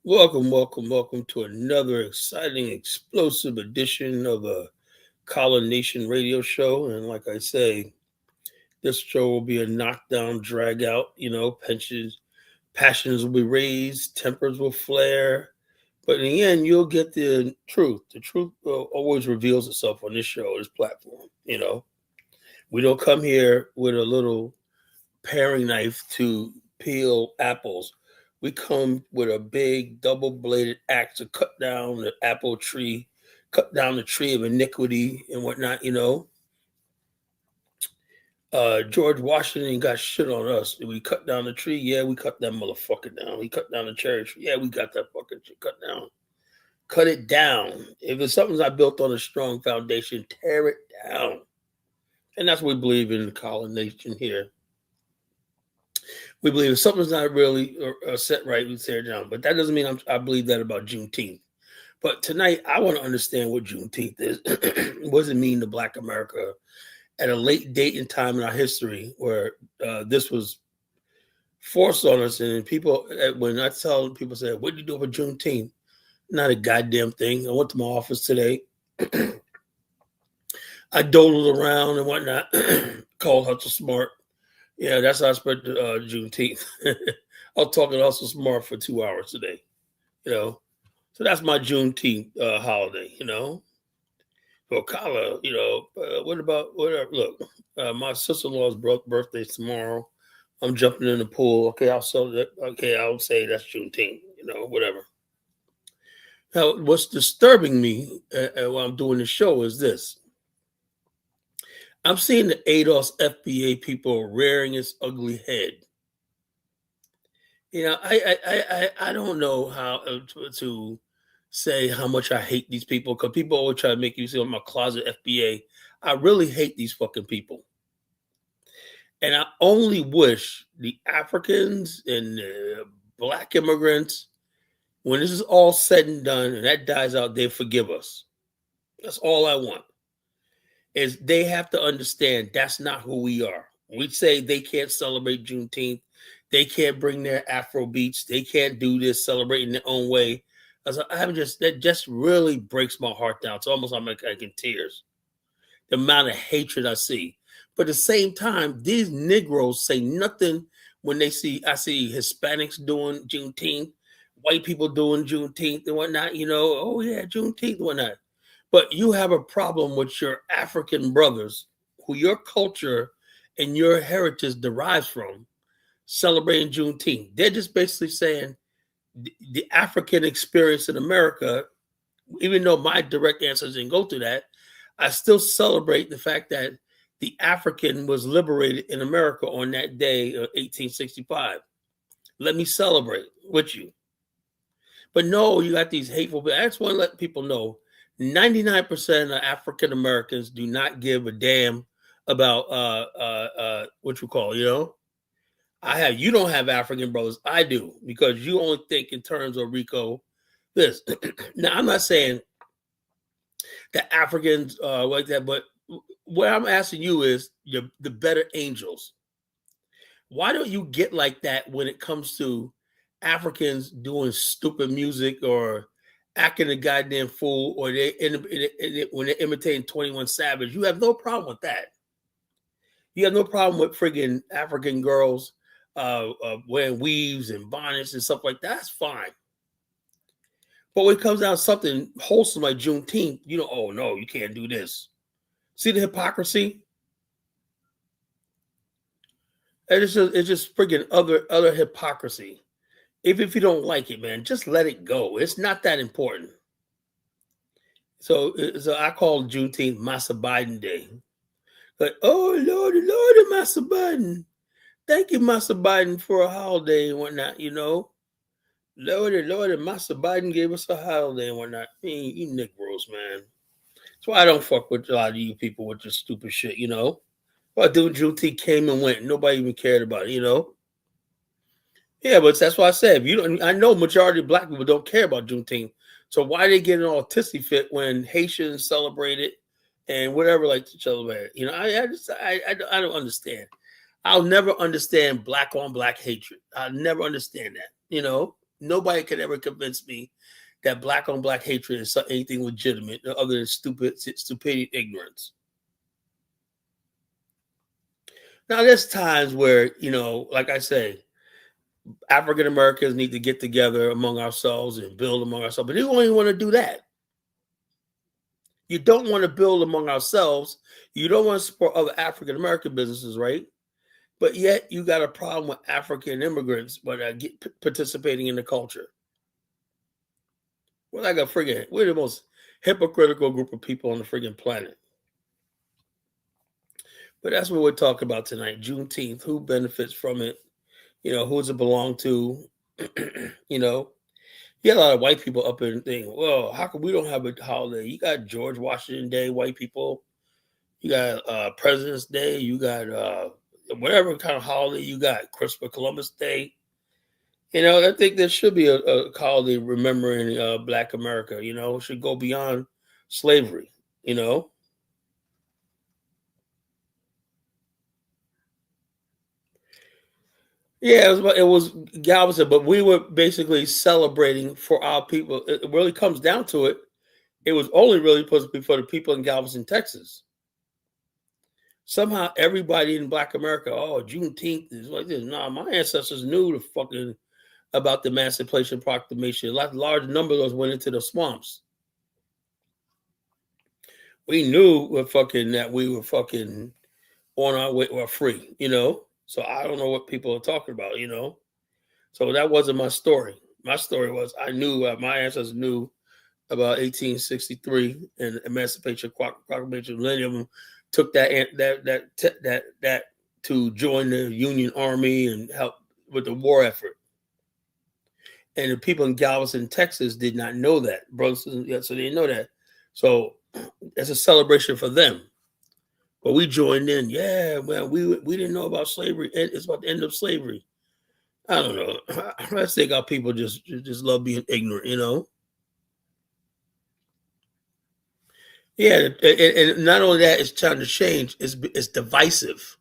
Welcome to another exciting, explosive edition of a Collar Nation radio show. And like I say, this show will be a knockdown, drag out. Passions will be raised, tempers will flare. But in the end, you'll get the truth. The truth always reveals itself on this show, this platform. We don't come here with a little paring knife to peel apples. We come with a big double bladed axe to cut down the apple tree, cut down the tree of iniquity and whatnot. George Washington got shit on us. Did we cut down the tree? Yeah, we cut that motherfucker down. We cut down the cherry tree. Yeah, we got that fucking tree cut down. Cut it down. If it's something I built on a strong foundation, tear it down. And that's what we believe in the colonization here. We believe if something's not really set right, we tear it down. But that doesn't mean I believe that about Juneteenth. But tonight, I want to understand what Juneteenth is. What does it mean to Black America at a late date in time in our history where this was forced on us? And people, when I tell people, say, what do you do for Juneteenth? Not a goddamn thing. I went to my office today. I dawdled around and whatnot. Called Hustle Smart. Yeah, that's how I spent Juneteenth. I was talking Hustle Smart for 2 hours today. So that's my Juneteenth holiday. For Kala, what about whatever? Look, my sister-in-law's birthday tomorrow. I'm jumping in the pool. Okay, I'll sell that. Okay, I'll say that's Juneteenth. Whatever. Now, what's disturbing me while I'm doing the show is this. I'm seeing the ADOS FBA people rearing its ugly head. I don't know how to say how much I hate these people, because people always try to make you see I'm a closet FBA. I really hate these fucking people. And I only wish the Africans and the Black immigrants, when this is all said and done and that dies out, they forgive us. That's all I want. Is they have to understand that's not who we are. We say they can't celebrate Juneteenth. They can't bring their Afro beats. They can't do this, celebrating their own way. That just really breaks my heart down. It's almost like in tears. The amount of hatred I see. But at the same time, these Negroes say nothing when I see Hispanics doing Juneteenth, white people doing Juneteenth and whatnot, oh yeah, Juneteenth and whatnot. But you have a problem with your African brothers, who your culture and your heritage derives from, celebrating Juneteenth. They're just basically saying the African experience in America, even though my direct answers didn't go through that, I still celebrate the fact that the African was liberated in America on that day of 1865. Let me celebrate with you. But no, you got these hateful people. I just want to let people know 99% of African Americans do not give a damn about what you call, you don't have African brothers. I do, because you only think in terms of Rico. This. Now, I'm not saying that Africans like that, but what I'm asking you is the better angels. Why don't you get like that when it comes to Africans doing stupid music or acting a goddamn fool, or when they're imitating 21 Savage? You have no problem with that. You have no problem with friggin' African girls wearing weaves and bonnets and stuff like that. That's fine. But when it comes down to something wholesome like Juneteenth, oh no, you can't do this. See the hypocrisy? It's just friggin' other hypocrisy. If you don't like it, man, just let it go. It's not that important. So I call Juneteenth Massa Biden Day. Like, oh, Lordy, Massa Biden. Thank you, Massa Biden, for a holiday and whatnot, Lordy, Massa Biden gave us a holiday and whatnot. You Negroes, man. That's why I don't fuck with a lot of you people with your stupid shit, But dude, Juneteenth came and went. Nobody even cared about it, Yeah, but that's why I said, I know majority of Black people don't care about Juneteenth. So why they getting all tissy fit when Haitians celebrate it and whatever like to celebrate it? I don't understand. I'll never understand Black on Black hatred. I'll never understand that. Nobody could ever convince me that black on black hatred is anything legitimate other than stupidity, ignorance. Now, there's times where, like I say, African Americans need to get together among ourselves and build among ourselves, but they don't even want to do that. You don't want to build among ourselves. You don't want to support other African American businesses, right? But yet you got a problem with African immigrants, but participating in the culture. We're like we're the most hypocritical group of people on the friggin' planet. But that's what we're talking about tonight. Juneteenth, who benefits from it? Who does it belong to? you know, you got a lot of white people up in thing. Well, how come we don't have a holiday? You got George Washington Day, white people. You got President's Day. You got whatever kind of holiday you got. Christopher Columbus Day. I think there should be a holiday remembering Black America. It should go beyond slavery. Yeah, it was Galveston, but we were basically celebrating for our people. It really comes down to it. It was only really supposed to be for the people in Galveston, Texas. Somehow everybody in Black America, Juneteenth is like this. Nah, my ancestors knew about the Emancipation Proclamation. A large number of those went into the swamps. We knew that we were fucking on our way or free, So I don't know what people are talking about, So that wasn't my story. My story was I knew my ancestors knew about 1863 and Emancipation Proclamation. Many of them took that to join the Union Army and help with the war effort. And the people in Galveston, Texas, did not know that, brothers. So they didn't know that. So it's a celebration for them. But we joined in. Yeah, well, we didn't know about slavery. It's about the end of slavery. I don't know. I think our people just love being ignorant, Yeah, and not only that, it's trying to change. It's divisive.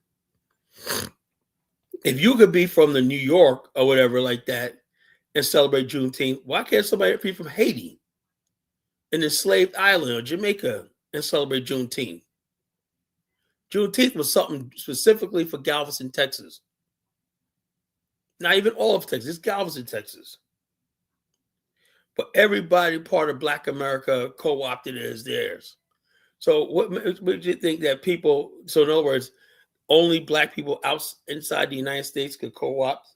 If you could be from the New York or whatever like that and celebrate Juneteenth, why can't somebody be from Haiti, an enslaved island, or Jamaica and celebrate Juneteenth? Juneteenth was something specifically for Galveston, Texas. Not even all of Texas, it's Galveston, Texas. But everybody part of Black America co-opted it as theirs. So what would you think that people, so in other words, only Black people inside the United States could co-opt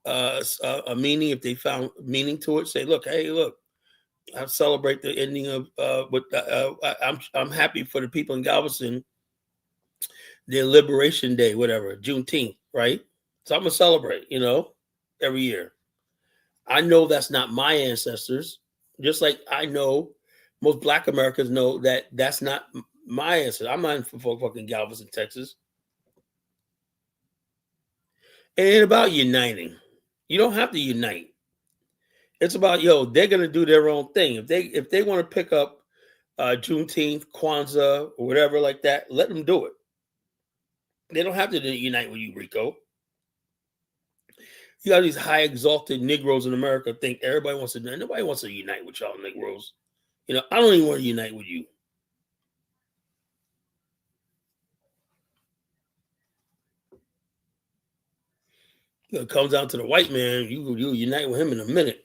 a meaning if they found meaning to it? Say, look, I celebrate the ending of I'm happy for the people in Galveston, their Liberation Day, whatever, Juneteenth, right? So I'm gonna celebrate, every year. I know that's not my ancestors, just like I know most Black Americans know that that's not my ancestors. I'm not from fucking Galveston, Texas. It ain't about uniting. You don't have to unite. It's about they're gonna do their own thing. If they want to pick up Juneteenth, Kwanzaa, or whatever like that, let them do it. They don't have to unite with you, Rico. You got these high exalted Negroes in America think everybody wants to. Nobody wants to unite with y'all Negroes. I don't even want to unite with you. It comes down to the white man. You unite with him in a minute.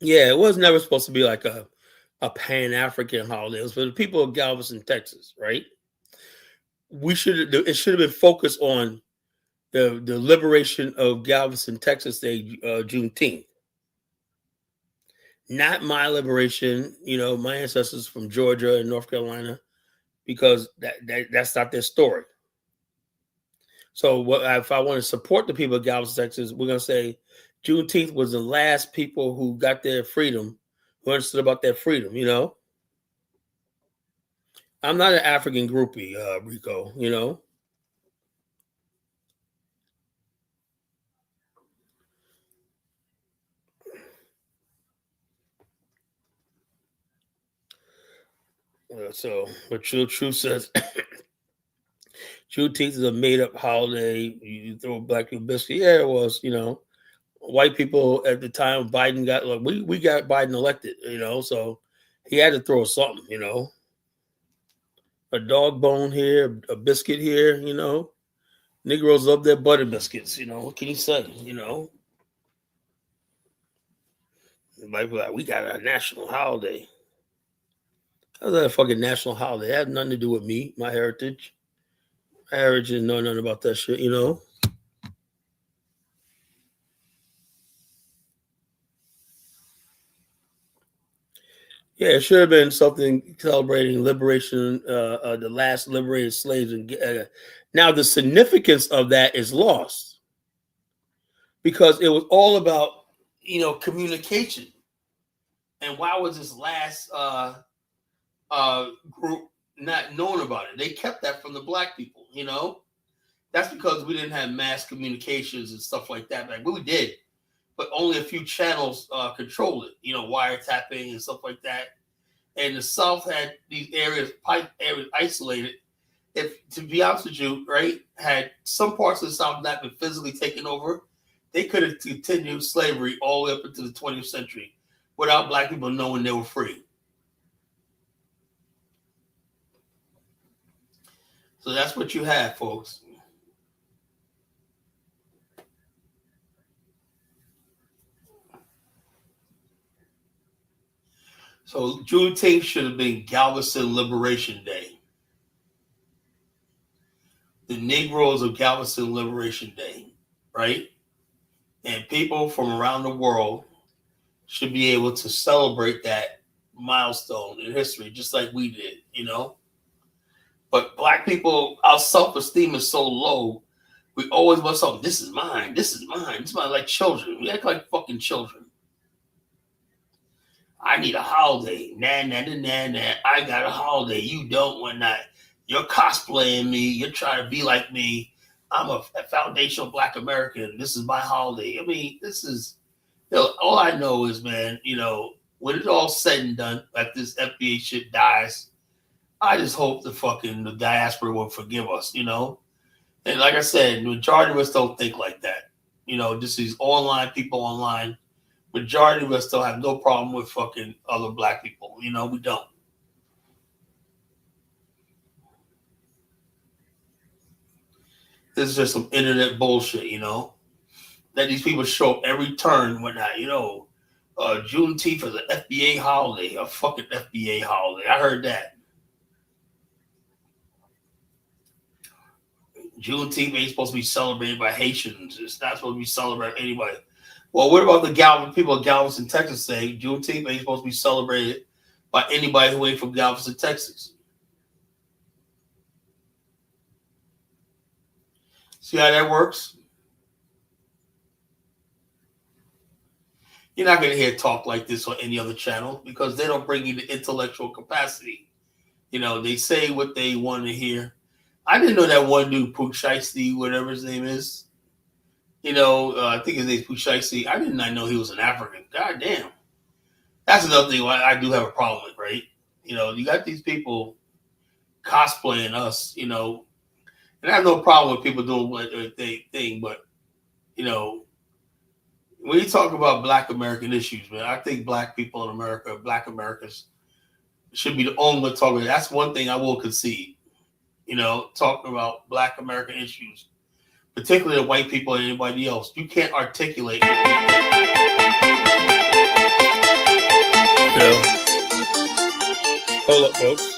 Yeah, it was never supposed to be like a Pan African holiday. It was for the people of Galveston, Texas, right? It should have been focused on the liberation of Galveston, Texas Day, Juneteenth. Not my liberation, my ancestors from Georgia and North Carolina, because that's not their story. So if I want to support the people of Galveston, Texas, we're gonna say Juneteenth was the last people who got their freedom, who understood about their freedom. I'm not an African groupie, Rico. So, but True says Juneteenth is a made up holiday. You throw black people biscuit. Yeah, it was. White people at the time Biden got like we got Biden elected. So he had to throw something. A dog bone here, a biscuit here. Negroes love their butter biscuits. What can you say? Like we got a national holiday. How's that a fucking national holiday? It had nothing to do with me, my heritage. My heritage didn't know nothing about that shit. Yeah, it should have been something celebrating liberation, the last liberated slaves. And now the significance of that is lost because it was all about communication. And why was this last group not known about it? They kept that from the black people. That's because we didn't have mass communications and stuff like that back. But we did, but only a few channels controlled it. Wiretapping and stuff like that. And the South had these pipe areas isolated. If, to be honest with you, right, had some parts of the South not been physically taken over, they could have continued slavery all the way up into the 20th century without black people knowing they were free. So that's what you have, folks. So Juneteenth should have been Galveston Liberation Day. The Negroes of Galveston Liberation Day, right? And people from around the world should be able to celebrate that milestone in history, just like we did. But black people, our self-esteem is so low. We always want something. This is mine. This is mine. This is mine. Like children. We act like fucking children. I need a holiday. Nah, nah, nah, nah, nah. I got a holiday. You don't want that. You're cosplaying me. You're trying to be like me. I'm a foundational black American. This is my holiday. I mean, this is all I know is, man, when it's all said and done, like this FBA shit dies, I just hope the diaspora will forgive us. And like I said, the majority of us don't think like that. Just these online people online. Majority of us don't have no problem with fucking other black people. We don't. This is just some internet bullshit. That these people show up every turn and whatnot. Juneteenth is an FBA holiday, a fucking FBA holiday. I heard that. Juneteenth ain't supposed to be celebrated by Haitians. It's not supposed to be celebrated by anybody. Well, what about the people of Galveston, Texas say Juneteenth ain't supposed to be celebrated by anybody who ain't from Galveston, Texas? See how that works? You're not going to hear talk like this on any other channel because they don't bring you the intellectual capacity. They say what they want to hear. I didn't know that one dude, Pooh Shiesty, whatever his name is. I think his name's Pooh Shiesty. I did not know he was an African. God damn. That's another thing I do have a problem with, right? You got these people cosplaying us. And I have no problem with people doing what they thing, but you know, when you talk about Black American issues, man, I think Black people in America, Black Americans, should be the only one talking. That's one thing I will concede. Talking about Black American issues, particularly the white people and anybody else, you can't articulate. Hold up, folks.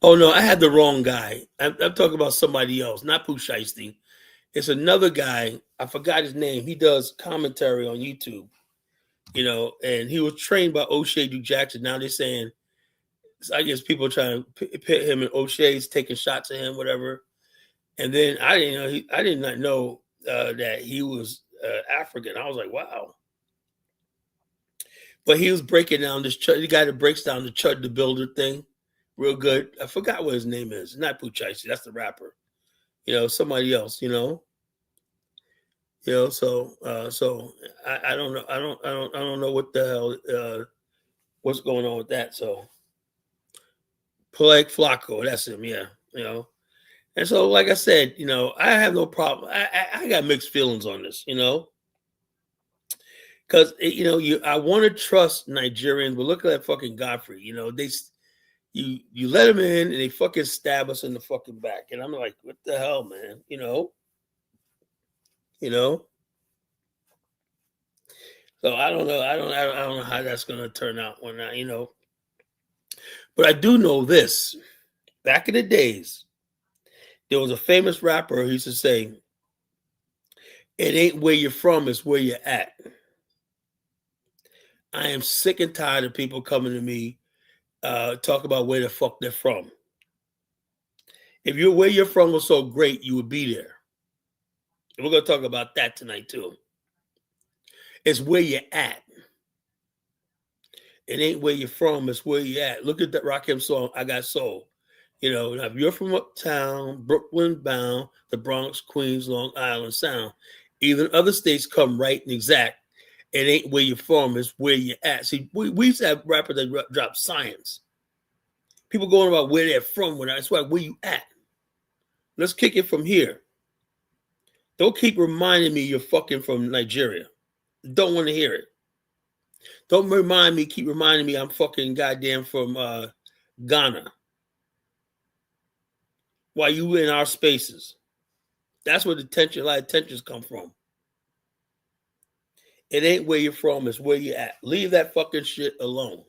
Oh no, I had the wrong guy. I'm talking about somebody else, not Pooh Shiesty. It's another guy. I forgot his name. He does commentary on YouTube, and he was trained by O'Shea Du Jackson. Now they're saying, I guess people are trying to pit him and O'Shea's taking shots at him, whatever. And then I didn't know. I did not know that he was African. I was like, wow. But he was breaking down this. The guy that breaks down the Chud the Builder thing, real good. I forgot what his name is. Not Puchaisi. That's the rapper. Somebody else. So I don't know. I don't know what the hell what's going on with that. So Plague Flacco, that's him. Yeah. And so, like I said, I have no problem. I got mixed feelings on this. Because I want to trust Nigerians, but look at that fucking Godfrey. You let him in and they fucking stab us in the fucking back, and I'm like, what the hell, man? So I don't know. I don't know how that's gonna turn out when But I do know this. Back in the days, there was a famous rapper who used to say, "It ain't where you're from, it's where you're at." I am sick and tired of people coming to me talk about where the fuck they're from. If where you're from was so great, you would be there. And we're gonna talk about that tonight too. It's where you're at. It ain't where you're from, it's where you're at. Look at that Rakim song, I Got Soul. Now if you're from uptown, Brooklyn bound, the Bronx, Queens, Long Island Sound, even other states come right and exact. It ain't where you're from, it's where you're at. See, we used to have rappers that drop science. People going about where they're from, that's why where you at. Let's kick it from here. Don't keep reminding me you're fucking from Nigeria. Don't want to hear it. Don't keep reminding me I'm fucking goddamn from Ghana. While you in our spaces. That's where a lot of tensions come from. It ain't where you're from, it's where you're at. Leave that fucking shit alone.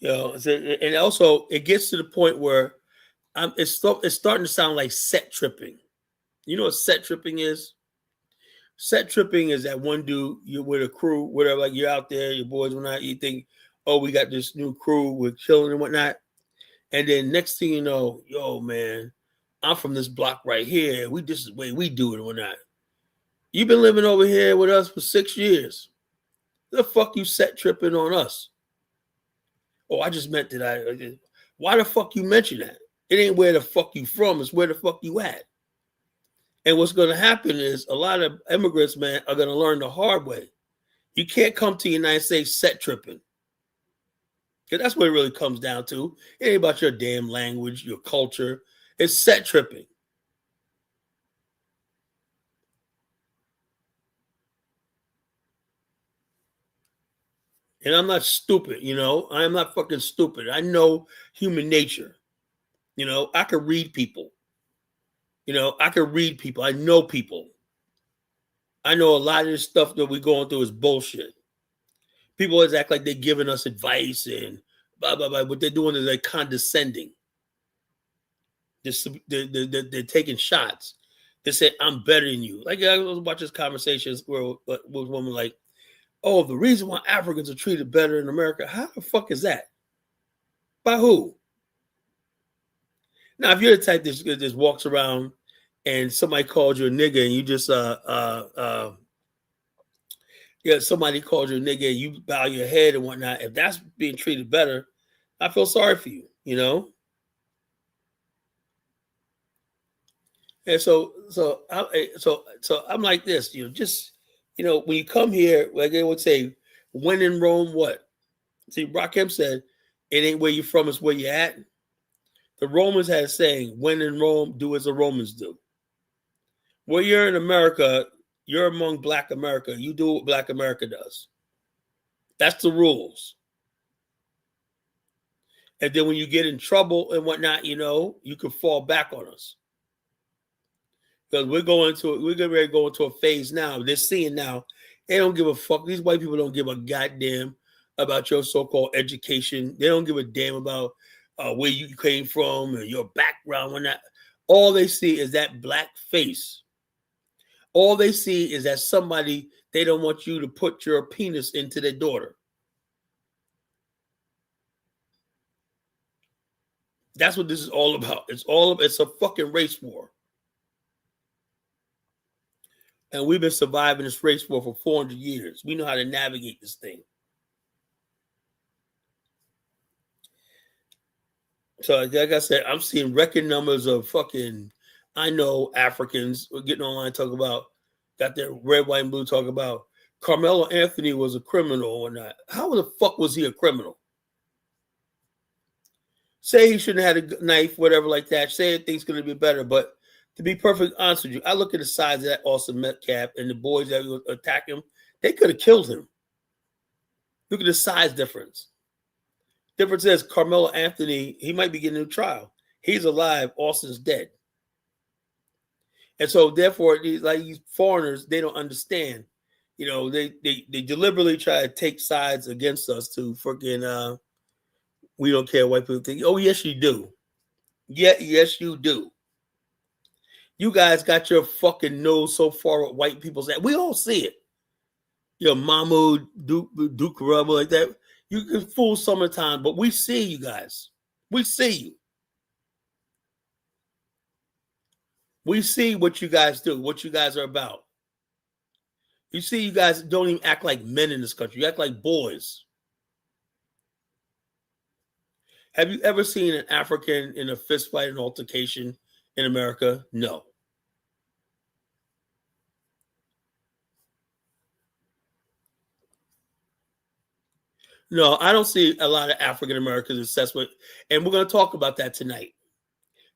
And also it gets to the point where it's starting to sound like set tripping. You know what set tripping is? Set tripping is that one dude, you're with a crew, whatever, like you're out there, your boys whatnot, you think, oh, we got this new crew, we're chilling and whatnot. And then next thing you know, yo, man, I'm from this block right here. This is the way we do it and whatnot. You've been living over here with us for 6 years. The fuck you set tripping on us? Oh, I just meant that why the fuck you mention that? It ain't where the fuck you from, it's where the fuck you at. And what's going to happen is a lot of immigrants, man, are going to learn the hard way. You can't come to the United States set tripping. Because that's what it really comes down to. It ain't about your damn language, your culture. It's set tripping. And I'm not stupid, I am not fucking stupid. I know human nature. I can read people. I can read people. I know people. I know a lot of this stuff that we're going through is bullshit. People always act like they're giving us advice and blah, blah, blah. What they're doing is they're condescending. They're taking shots. They say, I'm better than you. Like, I was watching conversations where was woman like, oh, the reason why Africans are treated better in America, how the fuck is that? By who? Now, if you're the type that just walks around and somebody calls you a nigga and you just somebody calls you a nigga and you bow your head and whatnot, if that's being treated better, I feel sorry for you, And so I'm like this, just when you come here, like they would say, when in Rome, what? See, Rakim said, it ain't where you're from, it's where you're at. The Romans had a saying, when in Rome, do as the Romans do. Well, you're in America, you're among Black America, you do what Black America does. That's the rules. And then when you get in trouble and whatnot, you can fall back on us. Because we're getting ready to go into a phase now. They're seeing now They don't give a fuck. These white people don't give a goddamn about your so-called education. They don't give a damn about where you came from or your background. When that, all they see is that black face. All they see is that somebody, they don't want you to put your penis into their daughter. That's what this is all about. It's a fucking race war. And we've been surviving this race war for 400 years. We know how to navigate this thing. So, like I said, I'm seeing record numbers of fucking, I know Africans getting online talk about, got their red, white, and blue talk about Carmelo Anthony was a criminal or not. How the fuck was he a criminal? Say he shouldn't have had a knife, whatever like that. Say things going to be better. But to be perfectly honest with you, I look at the size of that Austin Metcalf and the boys that would attack him. They could have killed him. Look at the size difference. Difference is Carmelo Anthony, he might be getting a new trial. He's alive. Austin's dead. And so, therefore, these foreigners, they don't understand. You know, they deliberately try to take sides against us to freaking, we don't care what people think. Oh, yes, you do. Yeah, yes, you do. You guys got your fucking nose so far with white people's ass. We all see it. Your Mahmoud, Duke Rubber, like that. You can fool summertime, but we see you guys. We see you. We see what you guys do, what you guys are about. You see, you guys don't even act like men in this country. You act like boys. Have you ever seen an African in a fist fight and altercation in America? No. No, I don't see a lot of African Americans obsessed with, and we're going to talk about that tonight.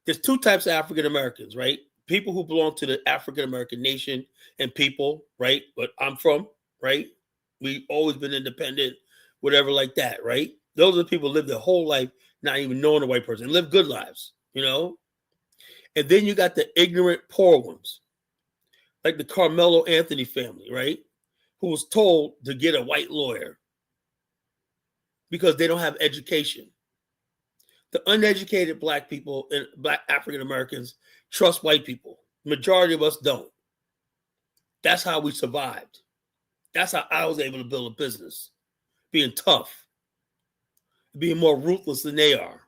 There's two types of African Americans, right? People who belong to the African American nation and people, right? But I'm from, right? We've always been independent, whatever like that, right? Those are the people who live their whole life not even knowing a white person, live good lives, you know? And then you got the ignorant, poor ones, like the Carmelo Anthony family, right? Who was told to get a white lawyer because they don't have education. The uneducated black people and black African Americans trust white people. Majority of us don't. That's how we survived. That's how I was able to build a business. Being tough. Being more ruthless than they are.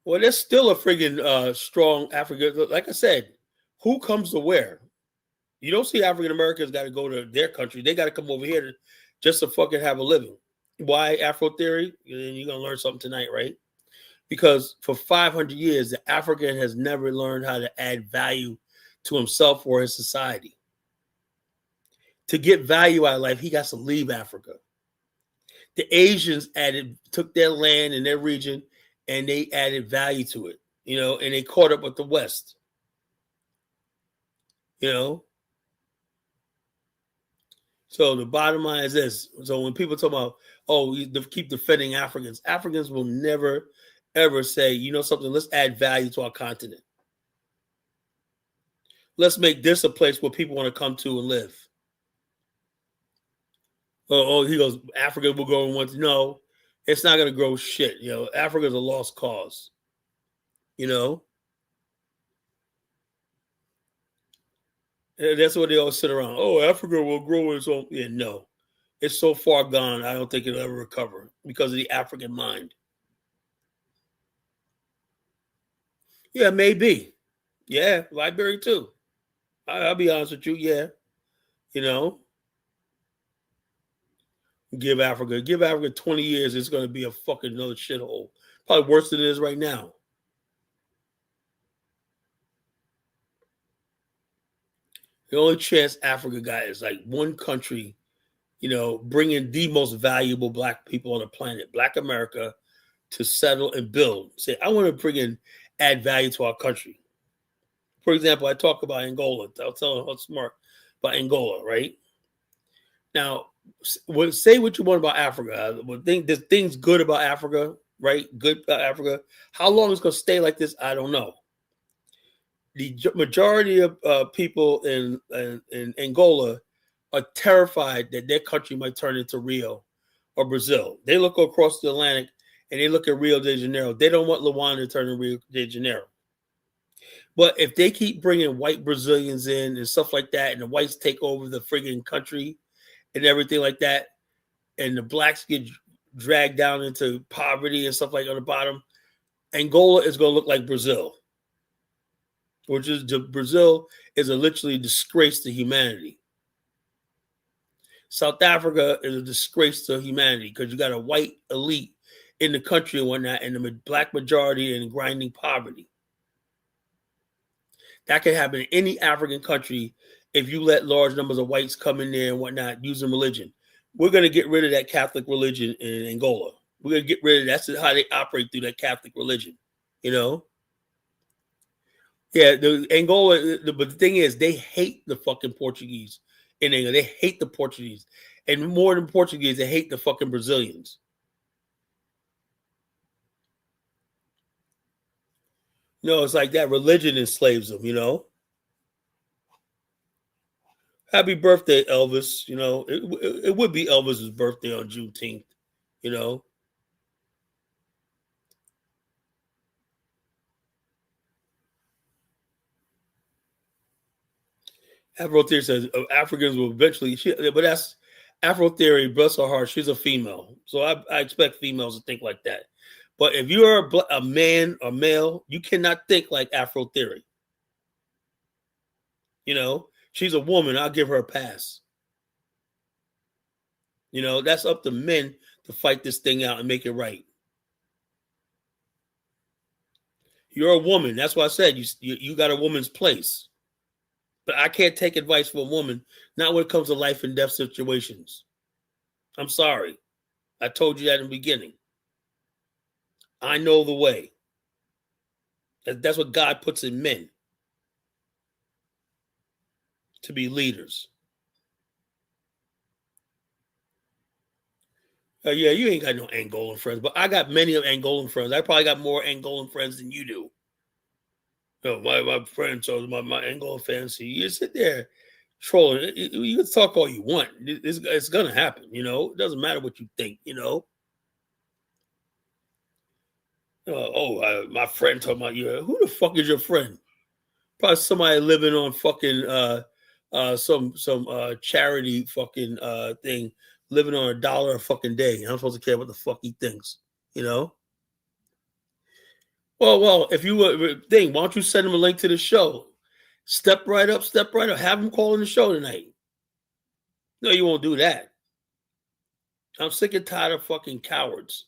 Well, there's still a friggin' strong African. Like I said, who comes to where? You don't see African Americans got to go to their country. They got to come over here just to fucking have a living. Why Afro theory? You're going to learn something tonight, right? Because for 500 years, the African has never learned how to add value to himself or his society. To get value out of life, he got to leave Africa. The Asians took their land and their region, and they added value to it, you know, and they caught up with the West. You know? So the bottom line is this. So when people talk about, oh, keep defending Africans, Africans will never, ever say, you know something, let's add value to our continent. Let's make this a place where people want to come to and live. Oh, he goes, Africa will grow in one. No, it's not going to grow shit. You know, Africa's a lost cause. You know? And that's what they all sit around. Oh, Africa will grow its own. Yeah, no. It's so far gone, I don't think it'll ever recover because of the African mind. Yeah, maybe. Yeah, Liberia too. I'll be honest with you. Yeah. You know? Give Africa 20 years, it's going to be a fucking another shithole. Probably worse than it is right now. The only chance Africa got is like one country, you know, bringing the most valuable black people on the planet, Black America, to settle and build. Say, I want to bring in, add value to our country. For example, I talk about Angola. I'll tell you how smart about Angola, right? Now, say what you want about Africa. There's things good about Africa. right? Good Africa. How long it's going to stay like this, I don't know. The majority of people in Angola are terrified that their country might turn into Rio or Brazil. They look across the Atlantic and they look at Rio de Janeiro. They don't want Luanda to turn to Rio de Janeiro. But if they keep bringing white Brazilians in and stuff like that, and the whites take over the friggin' country and everything like that, and the blacks get dragged down into poverty and stuff like on the bottom, Angola is going to look like Brazil, which is Brazil is a literally disgrace to humanity. South Africa is a disgrace to humanity because you got a white elite in the country and whatnot, and the black majority in grinding poverty. That can happen in any African country if you let large numbers of whites come in there and whatnot using religion. We're going to get rid of that Catholic religion in Angola. We're going to get rid of that's how they operate through that Catholic religion, you know? Yeah, the Angola, but the thing is, they hate the fucking Portuguese in Angola. They hate the Portuguese. And more than Portuguese, they hate the fucking Brazilians. No, it's like that religion enslaves them, you know? Happy birthday, Elvis. You know, it would be Elvis's birthday on Juneteenth, you know? Afro Theory says Africans will eventually, but that's Afro Theory, bless her heart, she's a female. So I expect females to think like that. But if you're a man or male, you cannot think like Afro Theory. You know, she's a woman. I'll give her a pass. You know, that's up to men to fight this thing out and make it right. You're a woman. That's why I said you got a woman's place. But I can't take advice from a woman, not when it comes to life and death situations. I'm sorry. I told you that in the beginning. I know the way. That's what God puts in men to be leaders. Yeah, you ain't got no Angolan friends, but I got many of Angolan friends. I probably got more Angolan friends than you do. No, my friends, so my Angolan fans, you sit there trolling. You can talk all you want. It's going to happen, you know? It doesn't matter what you think, you know? My friend talking about you. Who the fuck is your friend? Probably somebody living on fucking some charity fucking thing, living on $1 a fucking day. I'm supposed to care what the fuck he thinks, you know? Well, if you would think, why don't you send him a link to the show? Step right up, have him call in the show tonight. No, you won't do that. I'm sick and tired of fucking cowards.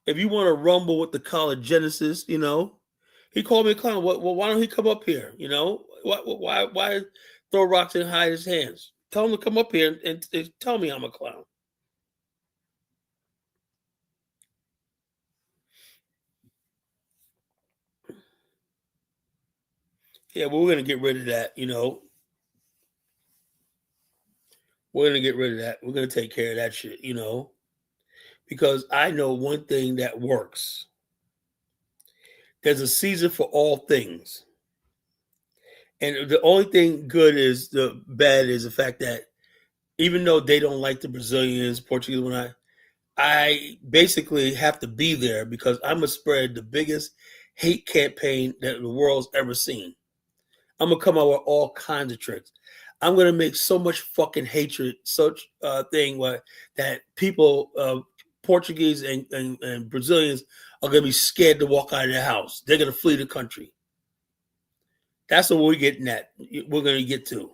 If you want to rumble with the college Genesis, you know, he called me a clown. Well, why don't he come up here? You know, why throw rocks and hide his hands? Tell him to come up here and tell me I'm a clown. Yeah, but we're gonna get rid of that. You know, we're gonna get rid of that. We're gonna take care of that shit. You know, because I know one thing that works. There's a season for all things. And the only thing good is the bad is the fact that even though they don't like the Brazilians, Portuguese, I basically have to be there because I'm gonna spread the biggest hate campaign that the world's ever seen. I'm gonna come out with all kinds of tricks. I'm gonna make so much fucking hatred, such thing that people, Portuguese and Brazilians, are gonna be scared to walk out of their house. They're gonna flee the country. That's what we're getting at. We're gonna get to.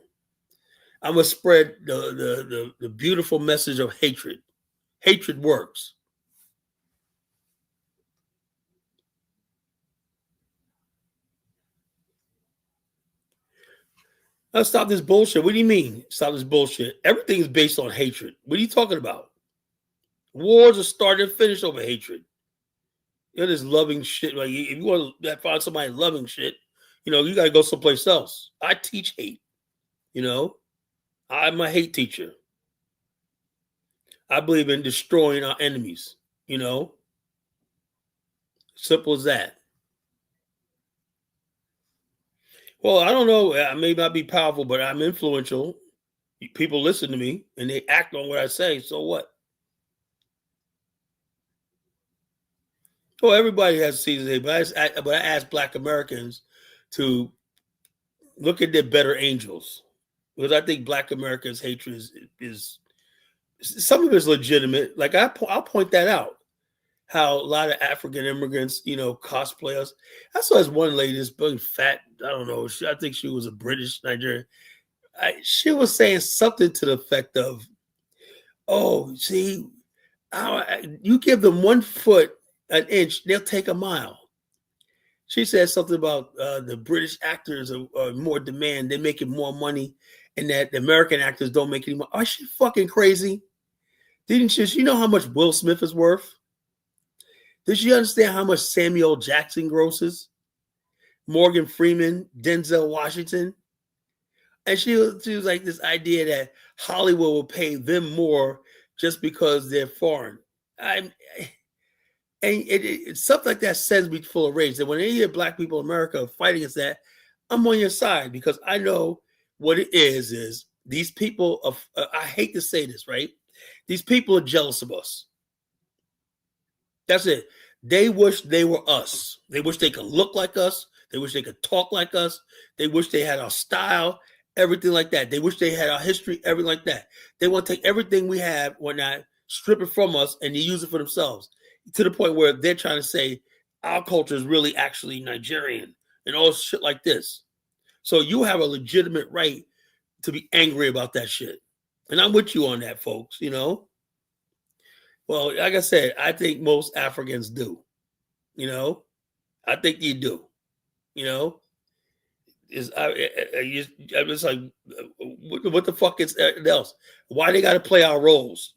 I'm gonna spread the beautiful message of hatred. Hatred works. Now stop this bullshit. What do you mean? Stop this bullshit. Everything is based on hatred. What are you talking about? Wars are started and finished over hatred. You know, this loving shit. Like, if you want to find somebody loving shit, you know, you got to go someplace else. I teach hate. You know, I'm a hate teacher. I believe in destroying our enemies. You know, simple as that. Well, I don't know. I may not be powerful, but I'm influential. People listen to me and they act on what I say. So what? Well, everybody has a season day, but I ask Black Americans to look at their better angels because I think Black Americans' hatred is some of it's legitimate. Like I'll point that out. How a lot of African immigrants, cosplay us. I saw this one lady, this big fat. I don't know. I think she was a British Nigerian. She was saying something to the effect of, "Oh, see, you give them 1 foot an inch, they'll take a mile." She said something about the British actors are more demand. They're making more money, and that the American actors don't make any money. Are she fucking crazy? Didn't she know how much Will Smith is worth? Did she understand how much Samuel Jackson grosses? Morgan Freeman, Denzel Washington? And she was like this idea that Hollywood will pay them more just because they're foreign. I'm and it's stuff like that sends me full of rage. That when any of Black people in America fight against that, I'm on your side because I know what it is these people of I hate to say this, right? These people are jealous of us. That's it. They wish they were us. They wish they could look like us. They wish they could talk like us. They wish they had our style, everything like that. They wish they had our history, everything like that. They want to take everything we have, whatnot, strip it from us, and they use it for themselves to the point where they're trying to say our culture is really actually Nigerian and all shit like this. So you have a legitimate right to be angry about that shit. And I'm with you on that, folks. Well, like I said, I think most Africans do. You know, I think you do. You know, I'm just like, what the fuck is else? Why they got to play our roles?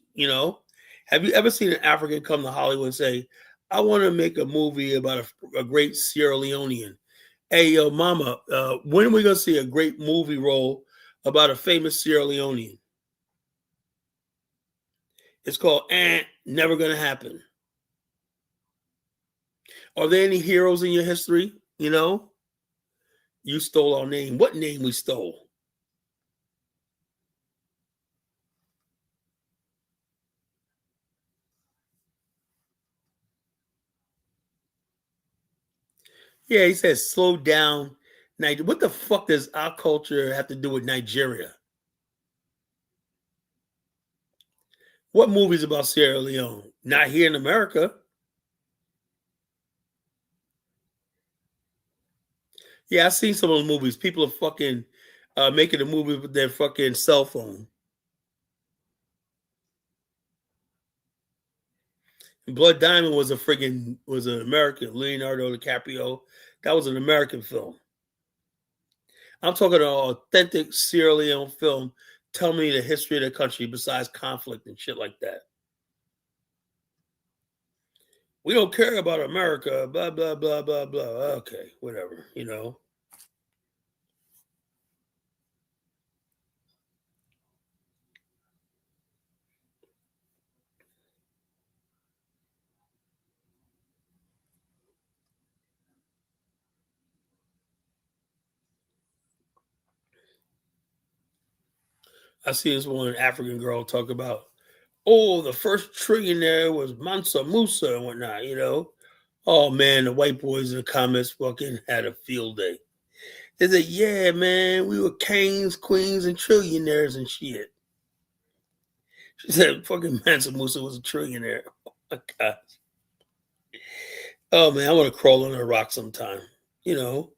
Have you ever seen an African come to Hollywood and say, "I want to make a movie about a great Sierra Leonean"? Hey, yo, mama, when are we gonna see a great movie role about a famous Sierra Leonean? It's called Never Gonna Happen. Are there any heroes in your history? You stole our name. What name we stole? Yeah, he says slow down. What the fuck does our culture have to do with Nigeria? What movies about Sierra Leone? Not here in America. Yeah, I've seen some of those movies. People are fucking making a movie with their fucking cell phone. Blood Diamond was an American. Leonardo DiCaprio. That was an American film. I'm talking an authentic Sierra Leone film. Tell me the history of the country besides conflict and shit like that. We don't care about America. Blah blah blah blah blah. Okay, whatever. I see this one African girl talk about, oh, the first trillionaire was Mansa Musa and whatnot. Oh man, the white boys in the comments fucking had a field day. They said, yeah, man, we were kings, queens, and trillionaires and shit. She said fucking Mansa Musa was a trillionaire. Oh my god. Oh man, I want to crawl under a rock sometime. You know.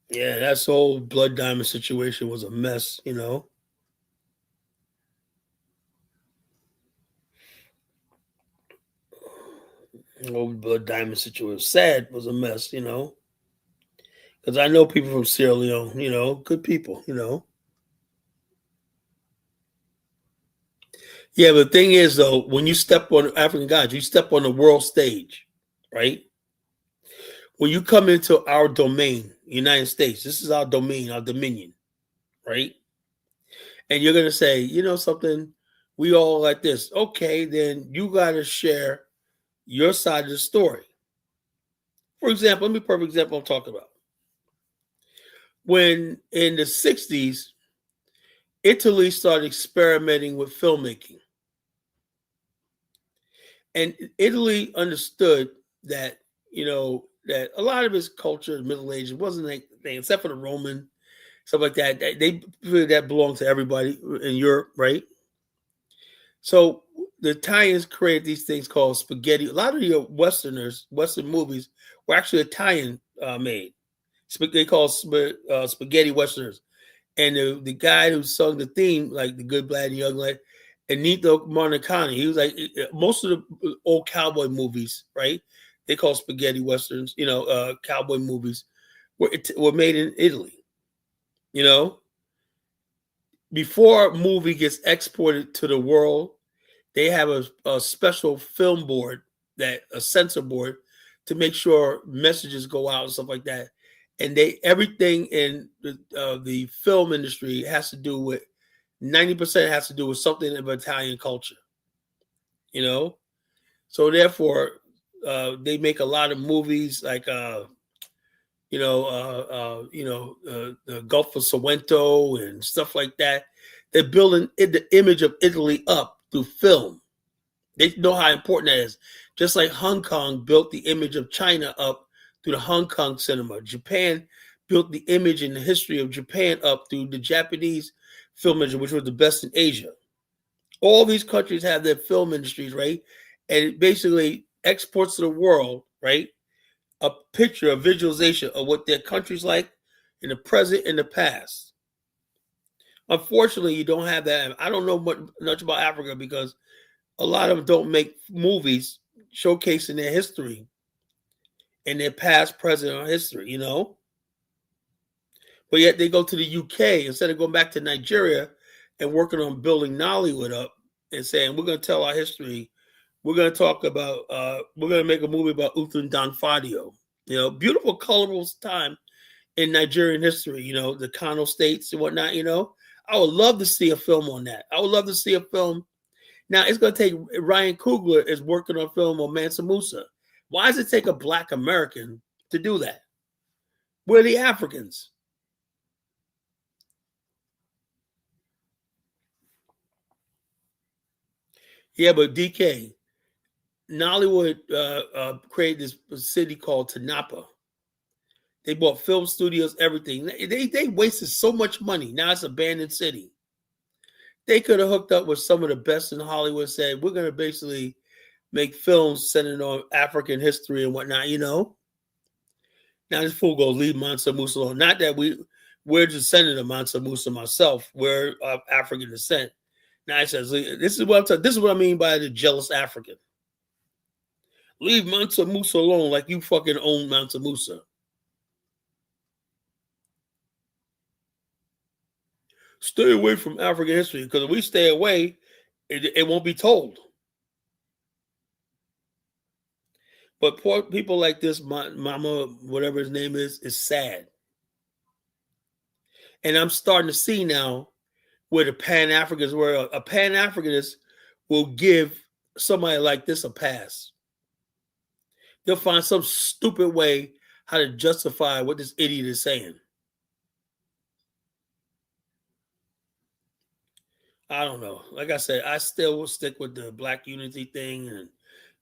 Yeah, that whole blood diamond situation was a mess. The whole blood diamond situation was sad, was a mess. Because I know people from Sierra Leone, good people. Yeah, but the thing is, though, when you step on African gods, you step on the world stage, right? When you come into our domain, United States, this is our domain, our dominion, right? And you're going to say, you know something, we all like this. Okay, then you got to share your side of the story. For example, let me perfect example I'm talking about. When in the 60s, Italy started experimenting with filmmaking. And Italy understood that, that a lot of its culture, Middle Age, wasn't anything except for the Roman, stuff like that. They figured that belonged to everybody in Europe, right? So the Italians created these things called spaghetti. A lot of the Western movies were actually Italian made. They call spaghetti Westerners. And the guy who sung the theme, like the Good, Bad, and Young, like Ennio Morricone, he was like most of the old cowboy movies, right? They call spaghetti westerns, cowboy movies were made in Italy. You know, before a movie gets exported to the world, they have a special film board, a censor board, to make sure messages go out and stuff like that. And everything in the film industry has to do with 90% has to do with something of Italian culture. So therefore, they make a lot of movies like the Gulf of Sorrento and stuff like that. They're building the image of Italy up through film. They know how important that is. Just like Hong Kong built the image of China up through the Hong Kong cinema. Japan built the image and the history of Japan up through the Japanese film industry, which was the best in Asia. All these countries have their film industries, right? And it basically exports to the world, right? A picture, a visualization of what their country's like in the present and the past. Unfortunately, you don't have that. I don't know much about Africa because a lot of them don't make movies showcasing their history and their past, present, or history, But yet they go to the UK instead of going back to Nigeria and working on building Nollywood up and saying, we're going to tell our history. We're going to talk about, we're going to make a movie about Uthun Danfadio. Beautiful, colorful time in Nigerian history, the Kano states and whatnot, I would love to see a film on that. I would love to see a film. Now, it's going to take, Ryan Coogler is working on a film on Mansa Musa. Why does it take a Black American to do that? We're the Africans. Yeah, but DK, Nollywood created this city called Tanapa. They bought film studios, everything. They wasted so much money. Now it's an abandoned city. They could have hooked up with some of the best in Hollywood and said, we're going to basically make films centered on African history and whatnot, Now this fool goes leave Mansa Musa alone. Not that we're descendant of Mansa Musa myself. We're of African descent. Now he says, this is what I mean by the jealous African. Leave Mansa Musa alone like you fucking own Mansa Musa. Stay away from African history because if we stay away, it won't be told. But poor people like this, Mama, whatever his name is sad. And I'm starting to see now where the Pan-Africans, where a Pan-Africanist will give somebody like this a pass. They'll find some stupid way how to justify what this idiot is saying. I don't know. Like I said, I still will stick with the Black unity thing, and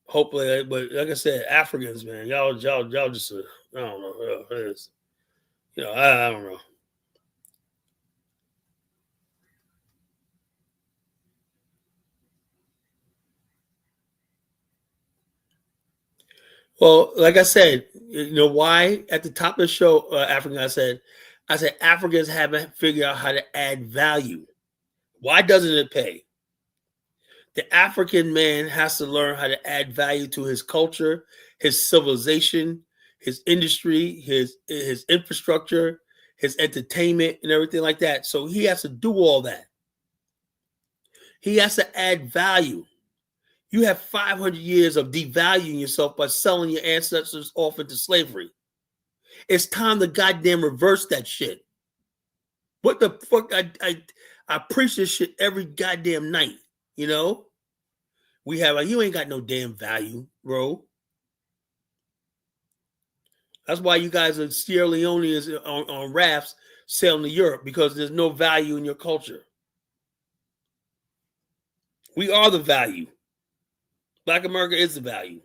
hopefully, but like I said, Africans, man, y'all just, I don't know, it's, I don't know. Well, like I said, why at the top of the show, African, I said Africans haven't figured out how to add value. Why doesn't it pay? The African man has to learn how to add value to his culture, his civilization, his industry, his infrastructure, his entertainment, and everything like that. So he has to do all that. He has to add value. You have 500 years of devaluing yourself by selling your ancestors off into slavery. It's time to goddamn reverse that shit. What the fuck? I preach this shit every goddamn night. You know, we have like, you ain't got no damn value, bro. That's why you guys are Sierra Leoneans on rafts sailing to Europe, because there's no value in your culture. We are the value. Black America is the value.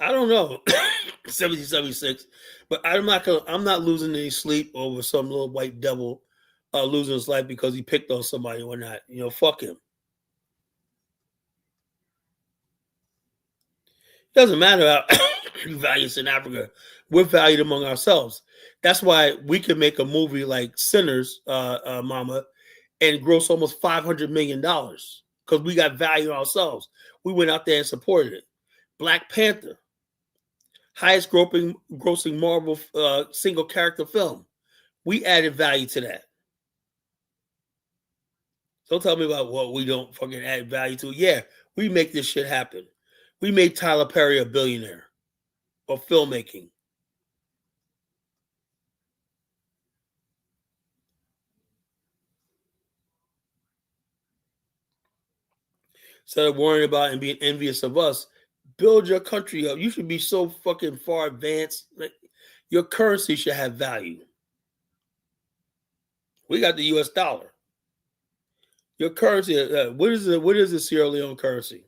I don't know, 1776, but I'm not losing any sleep over some little white devil losing his life because he picked on somebody or not. You know, fuck him. It doesn't matter how you value us in Africa. We're valued among ourselves. That's why we can make a movie like Sinners, Mama, and gross almost $500 million because we got value ourselves. We went out there and supported it. Black Panther, highest grossing Marvel single character film. We added value to that. Don't tell me about what we don't fucking add value to. Yeah, we make this shit happen. We made Tyler Perry a billionaire of filmmaking. Instead of worrying about and being envious of us, build your country up. You should be so fucking far advanced. Like, your currency should have value. We got the U.S. dollar. Your currency. What is the Sierra Leone currency?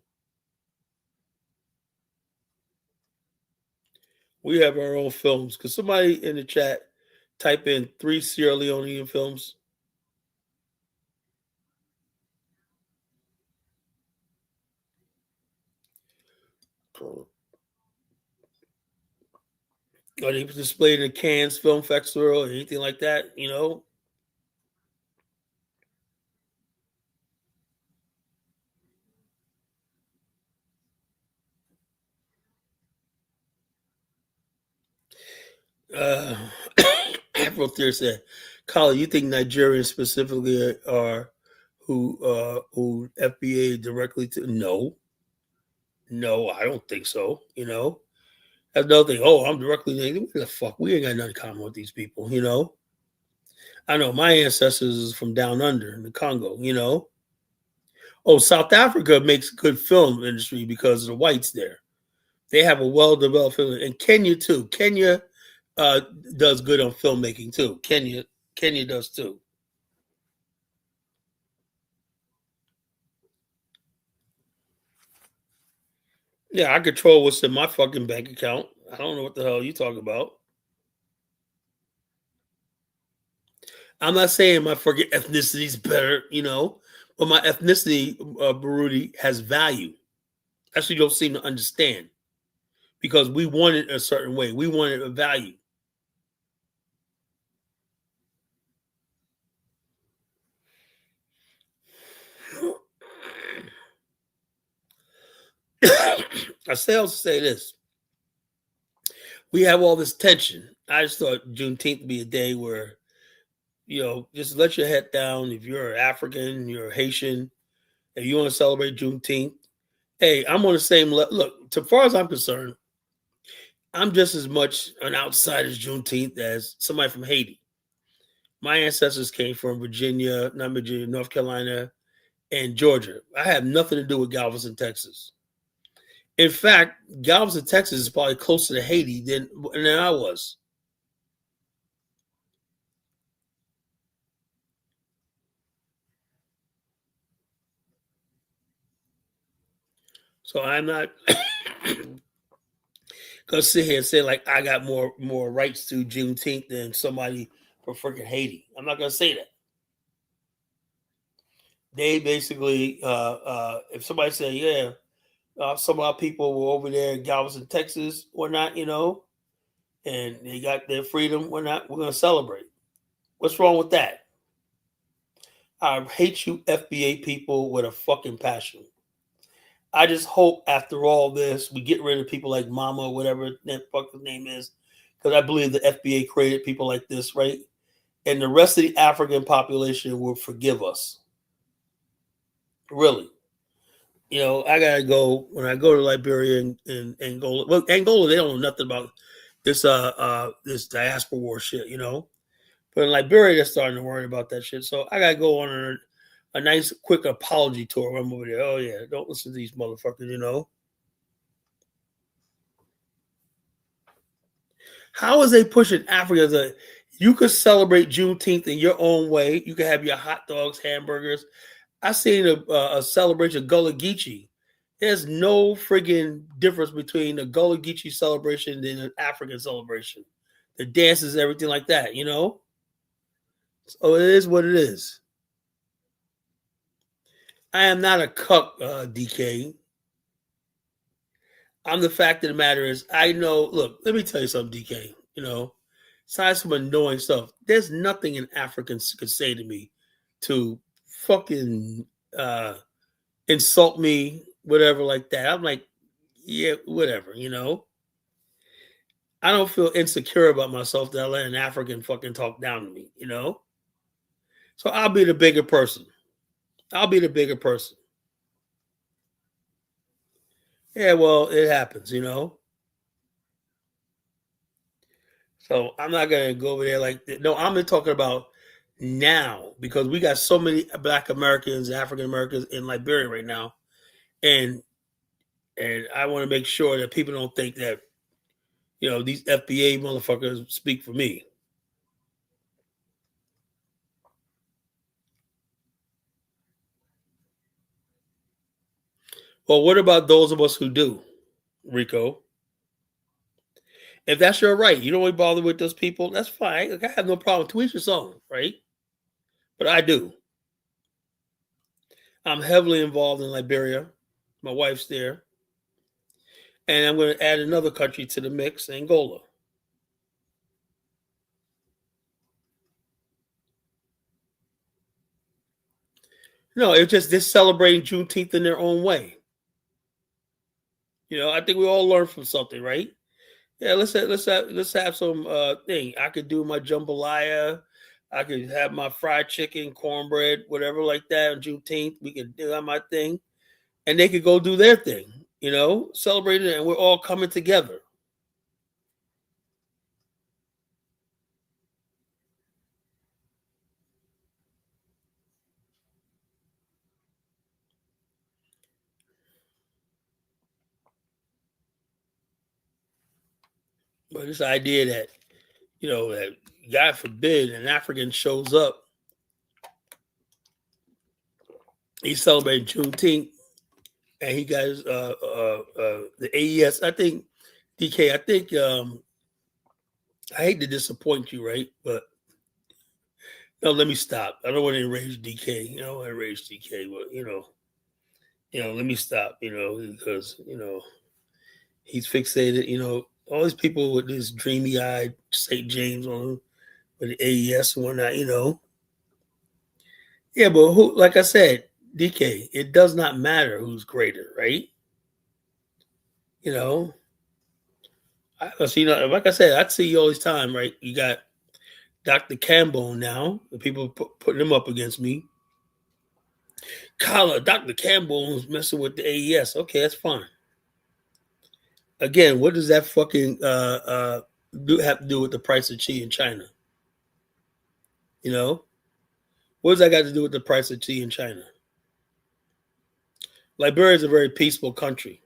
We have our own films. Could somebody in the chat type in 3 Sierra Leonean films? Are they displayed in the Cannes Film Festival or anything like that? You know. Uh, Afro Theory said, "Colin, you think Nigerians specifically are who FBA directly to? No, I don't think so. You know, that's another thing. Oh, I'm directly. What the fuck? We ain't got nothing in common with these people. You know, I know my ancestors is from down under in the Congo. You know, oh, South Africa makes good film industry because of the whites there. They have a well developed film, and Kenya too. Kenya uh, does good on filmmaking too. Kenya does too. Yeah, I control what's in my fucking bank account. I don't know what the hell you talk about. I'm not saying my fucking ethnicity is better, you know, but my ethnicity, Baruti, has value. That's what you don't seem to understand because we want it a certain way. We want it a value. I say this. We have all this tension. I just thought Juneteenth would be a day where, you know, just let your head down. If you're African, you're Haitian, if you want to celebrate Juneteenth, hey, I'm on the same level. Look, as far as I'm concerned, I'm just as much an outsider's Juneteenth as somebody from Haiti. My ancestors came from Virginia, not Virginia, North Carolina, and Georgia. I have nothing to do with Galveston, Texas. In fact, Galveston, Texas is probably closer to Haiti than I was. So I'm not gonna sit here and say like I got more rights to Juneteenth than somebody from freaking Haiti. I'm not gonna say that. They basically, if somebody say, yeah, some of our people were over there in Galveston, Texas, or not, you know, and they got their freedom, we're gonna celebrate. What's wrong with that? I hate you FBA people with a fucking passion. I just hope after all this, we get rid of people like Mama or whatever that fuck his name is, because I believe the FBA created people like this, right? And the rest of the African population will forgive us. Really. I gotta go when I go to Liberia and Angola. Well, Angola, they don't know nothing about this diaspora war shit. But in Liberia, they're starting to worry about that shit. So I gotta go on a nice quick apology tour when I'm over there. Oh yeah, don't listen to these motherfuckers. How is they pushing Africa that you could celebrate Juneteenth in your own way? You could have your hot dogs, hamburgers. I seen a celebration of Gullah Geechee. There's no friggin' difference between a Gullah Geechee celebration and an African celebration. The dances, everything like that. So it is what it is. I am not a cuck, DK. I'm the fact of the matter is, I know. Look, let me tell you something, DK. Besides some annoying stuff, there's nothing an African could say to me to fucking insult me, whatever, like that. I'm like, yeah, whatever. I don't feel insecure about myself that I let an African fucking talk down to me. So I'll be the bigger person. I'll be the bigger person. Yeah, well, it happens. So I'm not gonna go over there like that. No, I'm talking about now because we got so many Black Americans, African Americans in Liberia right now, and I want to make sure that people don't think that these FBA motherfuckers speak for me. Well, what about those of us who do, Rico? If that's your right, you don't want to bother with those people. That's fine. Like, I have no problem. Tweet your song, right? But I do. I'm heavily involved in Liberia. My wife's there. And I'm going to add another country to the mix, Angola. No, it's just they're celebrating Juneteenth in their own way. I think we all learn from something, right? Yeah, let's have some thing. I could do my jambalaya. I could have my fried chicken, cornbread, whatever like that on Juneteenth. We could do my thing, and they could go do their thing. Celebrating it, and we're all coming together. But this idea that God forbid an African shows up, he's celebrating Juneteenth, and he got his, the AES. I think DK. I think I hate to disappoint you, right? But no, let me stop. I don't want to enrage DK. I don't want to enrage DK, but let me stop. Because he's fixated. All these people with this dreamy-eyed St. James on with the AES and whatnot. Yeah, but who? Like I said, DK, it does not matter who's greater, right? You know, like I said, I see you all this time, right? You got Dr. Campbell now. The people putting him up against me. Dr. Campbell is messing with the AES. Okay, that's fine. Again, what does that fucking have to do with the price of tea in China? What does that got to do with the price of tea in China? Liberia is a very peaceful country.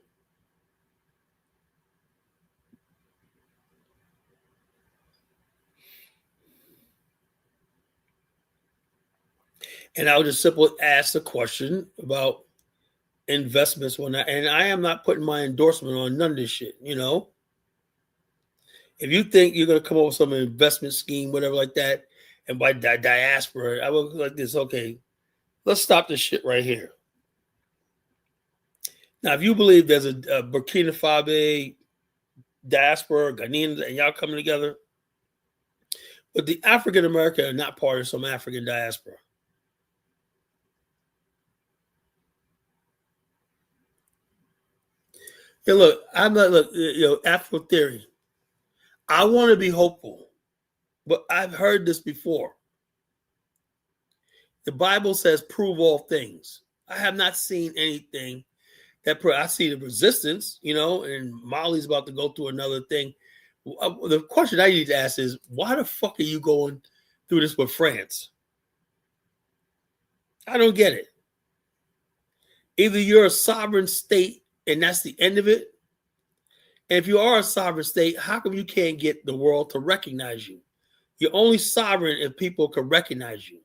And I'll just simply ask the question about investments when and I am not putting my endorsement on none of this shit. If you think you're gonna come up with some investment scheme, whatever like that, and by diaspora, I will look like this. Okay, let's stop this shit right here. Now, if you believe there's a Burkina Faso diaspora, Ghanaians, and y'all coming together, but the African American are not part of some African diaspora. Yeah, look, I'm not look, Afro theory. I want to be hopeful, but I've heard this before. The Bible says, "Prove all things." I have not seen anything I see the resistance, and Mali's about to go through another thing. The question I need to ask is, why the fuck are you going through this with France? I don't get it. Either you're a sovereign state and that's the end of it. And if you are a sovereign state, how come you can't get the world to recognize you? You're only sovereign if people can recognize you.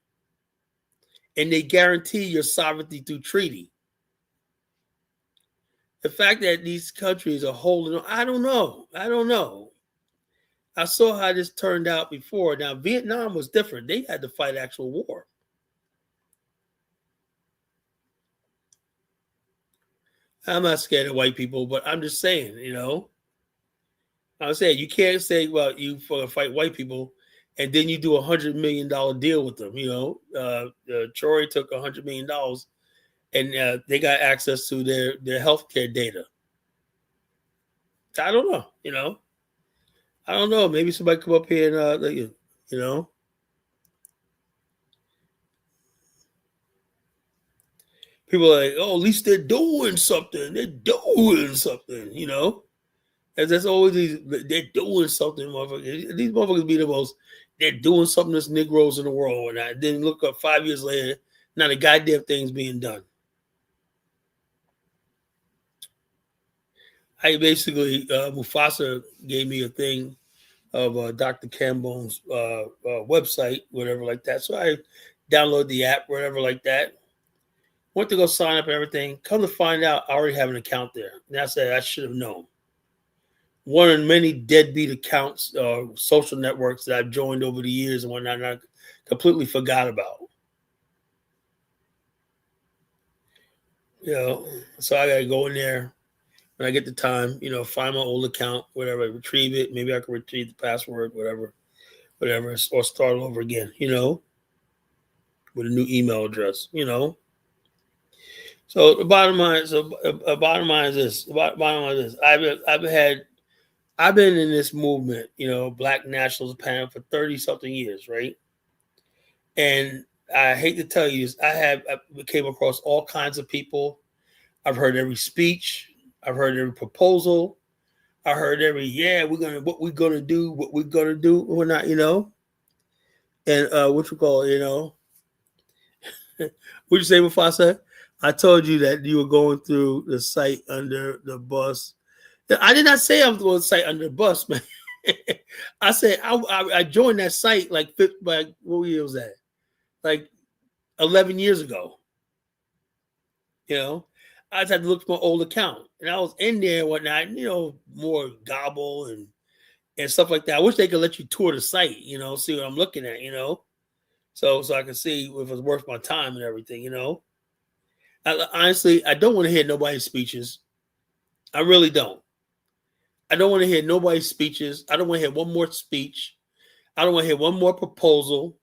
And they guarantee your sovereignty through treaty. The fact that these countries are holding on, I don't know. I saw how this turned out before. Now, Vietnam was different. They had to fight actual war. I'm not scared of white people, but I'm just saying, I'm saying you can't say, well, you fight white people, and then you do $100 million deal with them. Troy took $100 million, and they got access to their healthcare data. I don't know. I don't know. Maybe somebody come up here and people are like, oh, at least they're doing something. They're doing something. And there's always they're doing something, motherfuckers. These motherfuckers be the most, they're doing something that's Negroes in the world. And I didn't look up 5 years later, not a goddamn thing's being done. I basically, Mufasa gave me a thing of Dr. Cambone's website, whatever like that. So I downloaded the app, whatever like that. Went to go sign up and everything. Come to find out, I already have an account there. And I said, I should have known. One of many deadbeat accounts, social networks that I've joined over the years and whatnot, and I completely forgot about. So I got to go in there when I get the time, find my old account, whatever, retrieve it. Maybe I can retrieve the password, whatever, or start over again, with a new email address, So the bottom line is this. I've been in this movement, Black Nationals panel for 30 something years, right? And I hate to tell you this, I came across all kinds of people. I've heard every speech. I've heard every proposal. I heard every, what we're gonna do, or not, and what you call it, What'd you say before I said? I told you that you were going through the site under the bus. I did not say I was going to site under the bus, man. I said I joined that site like what year was that? Like 11 years ago. I just had to look for my old account, and I was in there and whatnot. More gobble and stuff like that. I wish they could let you tour the site. See what I'm looking at. So I can see if it's worth my time and everything. Honestly, I don't want to hear nobody's speeches. I really don't. I don't want to hear nobody's speeches. I don't want to hear one more speech. I don't want to hear one more proposal.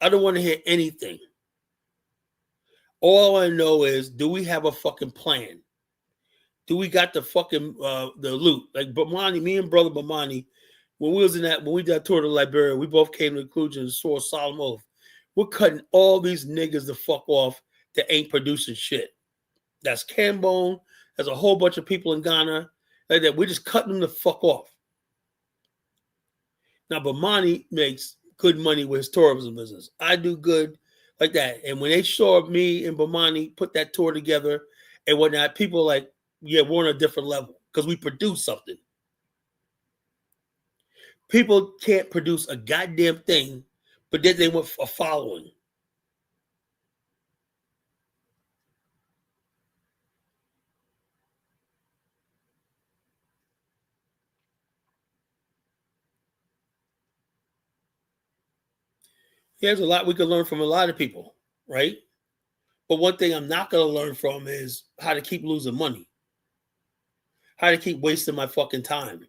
I don't want to hear anything. All I know is, do we have a fucking plan? Do we got the fucking the loot? Like Bomani, me and brother Bomani, when we did that tour to Liberia, we both came to the conclusion and swore solemn oath. We're cutting all these niggas the fuck off that ain't producing shit. That's Cambone. There's a whole bunch of people in Ghana like that. We're just cutting them the fuck off. Now, Bomani makes good money with his tourism business. I do good like that. And when they saw me and Bomani put that tour together and whatnot, people like, yeah, we're on a different level because we produce something. People can't produce a goddamn thing, but then they want a following. There's a lot we can learn from a lot of people, right? But one thing I'm not going to learn from is how to keep losing money. How to keep wasting my fucking time.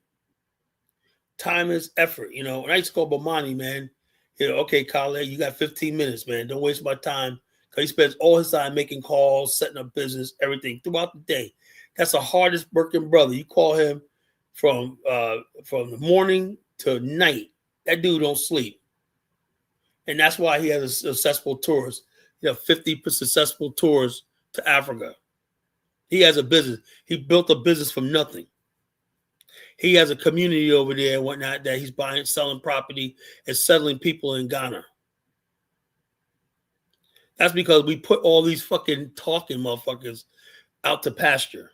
Time is effort, And I used to call Bomani, man. Okay, Khaled, you got 15 minutes, man. Don't waste my time. Because he spends all his time making calls, setting up business, everything throughout the day. That's the hardest working brother. You call him from the morning to night. That dude don't sleep, and that's why he has a successful tours. 50 successful tours to Africa. He has a business. He built a business from nothing. He has a community over there and whatnot that he's buying, selling property, and settling people in Ghana. That's because we put all these fucking talking motherfuckers out to pasture.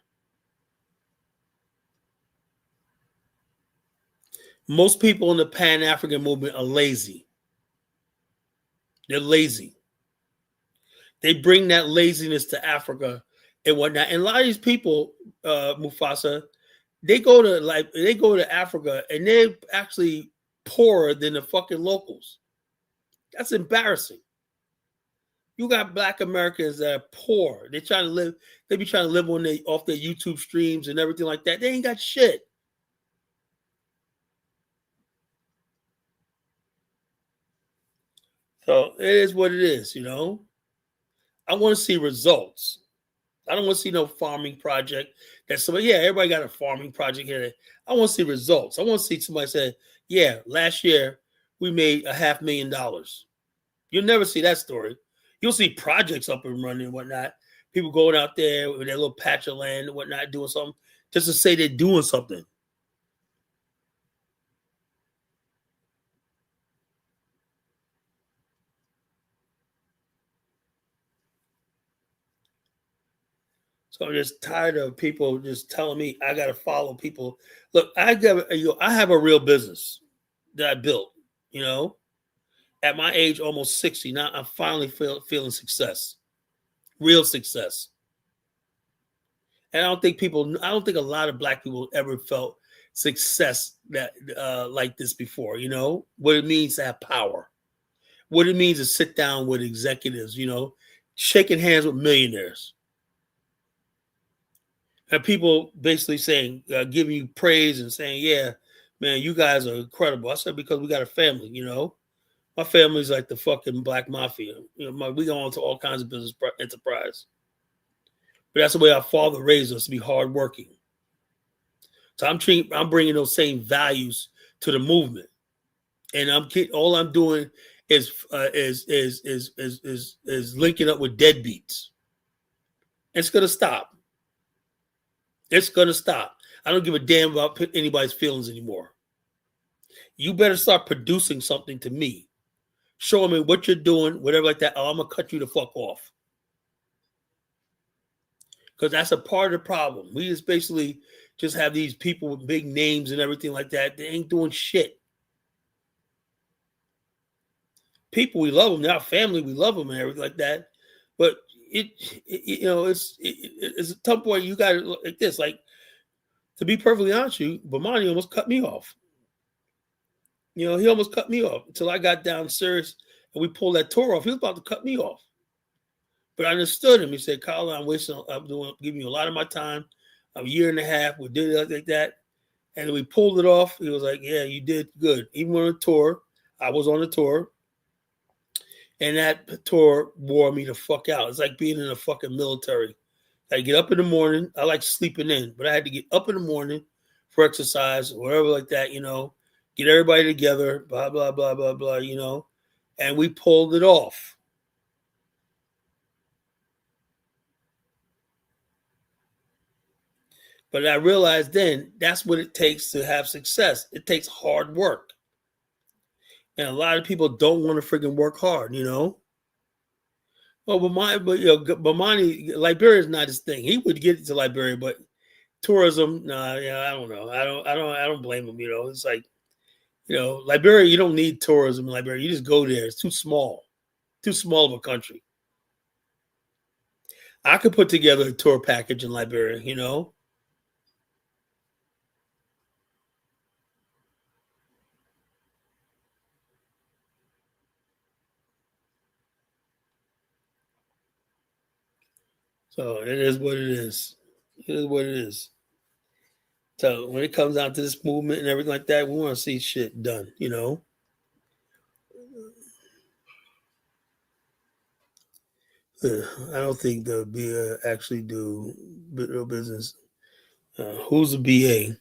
Most people in the Pan-African movement are lazy. They're lazy. They bring that laziness to Africa and whatnot. And a lot of these people, Mufasa, they go to Africa and they're actually poorer than the fucking locals. That's embarrassing. You got Black Americans that are poor. They be trying to live off their YouTube streams and everything like that. They ain't got shit. So it is what it is, I want to see results. I don't want to see no farming project that somebody, everybody got a farming project here. I want to see results. I want to see somebody say, yeah, last year we made $500,000. You'll never see that story. You'll see projects up and running and whatnot. People going out there with their little patch of land and whatnot, doing something just to say they're doing something. So I'm just tired of people just telling me I got to follow people. Look, I have a real business that I built. At my age, almost 60, now I'm finally feeling success, real success. And I don't think a lot of Black people ever felt success that like this before. What it means to have power, what it means to sit down with executives. Shaking hands with millionaires. And people basically saying, giving you praise and saying, yeah, man, you guys are incredible. I said, because we got a family, My family's like the fucking Black mafia. We go on to all kinds of business enterprise. But that's the way our father raised us, to be hardworking. So I'm bringing those same values to the movement. And all I'm doing is linking up with deadbeats. It's going to stop. It's going to stop. I don't give a damn about anybody's feelings anymore. You better start producing something to me. Showing me what you're doing, whatever like that. Oh, I'm going to cut you the fuck off. Because that's a part of the problem. We just basically just have these people with big names and everything like that. They ain't doing shit. People, we love them. They're our family. We love them and everything like that. But it's a tough point. You got to like this. Like, to be perfectly honest with you, Bomani almost cut me off. He almost cut me off until I got down serious and we pulled that tour off. He was about to cut me off. But I understood him. He said, Carl, I'm giving you a lot of my time. A year and a half. We did it like that. And we pulled it off. He was like, yeah, you did good. Even on a tour, I was on a tour. And that tour wore me the fuck out. It's like being in the fucking military. I get up in the morning. I like sleeping in, but I had to get up in the morning for exercise or whatever like that, get everybody together, blah, blah, blah, blah, blah, and we pulled it off. But I realized then that's what it takes to have success. It takes hard work. And a lot of people don't want to freaking work hard, Well, Bomani, Liberia is not his thing. He would get to Liberia, but tourism, I don't know. I don't blame him. It's like, Liberia, you don't need tourism in Liberia. You just go there. It's too small of a country. I could put together a tour package in Liberia, So it is what it is. It is what it is. So when it comes down to this movement and everything like that, we want to see shit done, I don't think they'll be actually do real business. Who's a BA?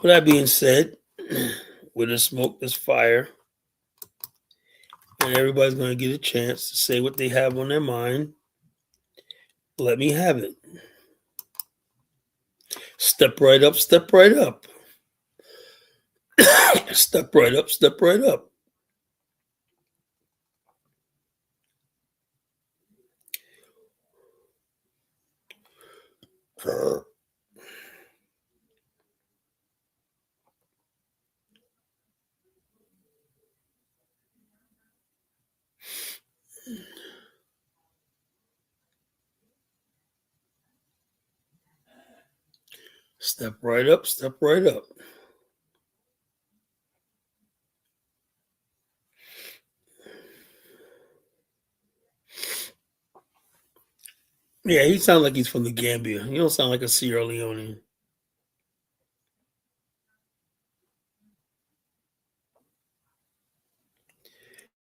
With that being said, with the smoke, there's fire, and everybody's going to get a chance to say what they have on their mind. Let me have it. Step right up, step right up. Step right up, step right up. Step right up, step right up. Yeah, he sounds like he's from the Gambia. He don't sound like a Sierra Leone.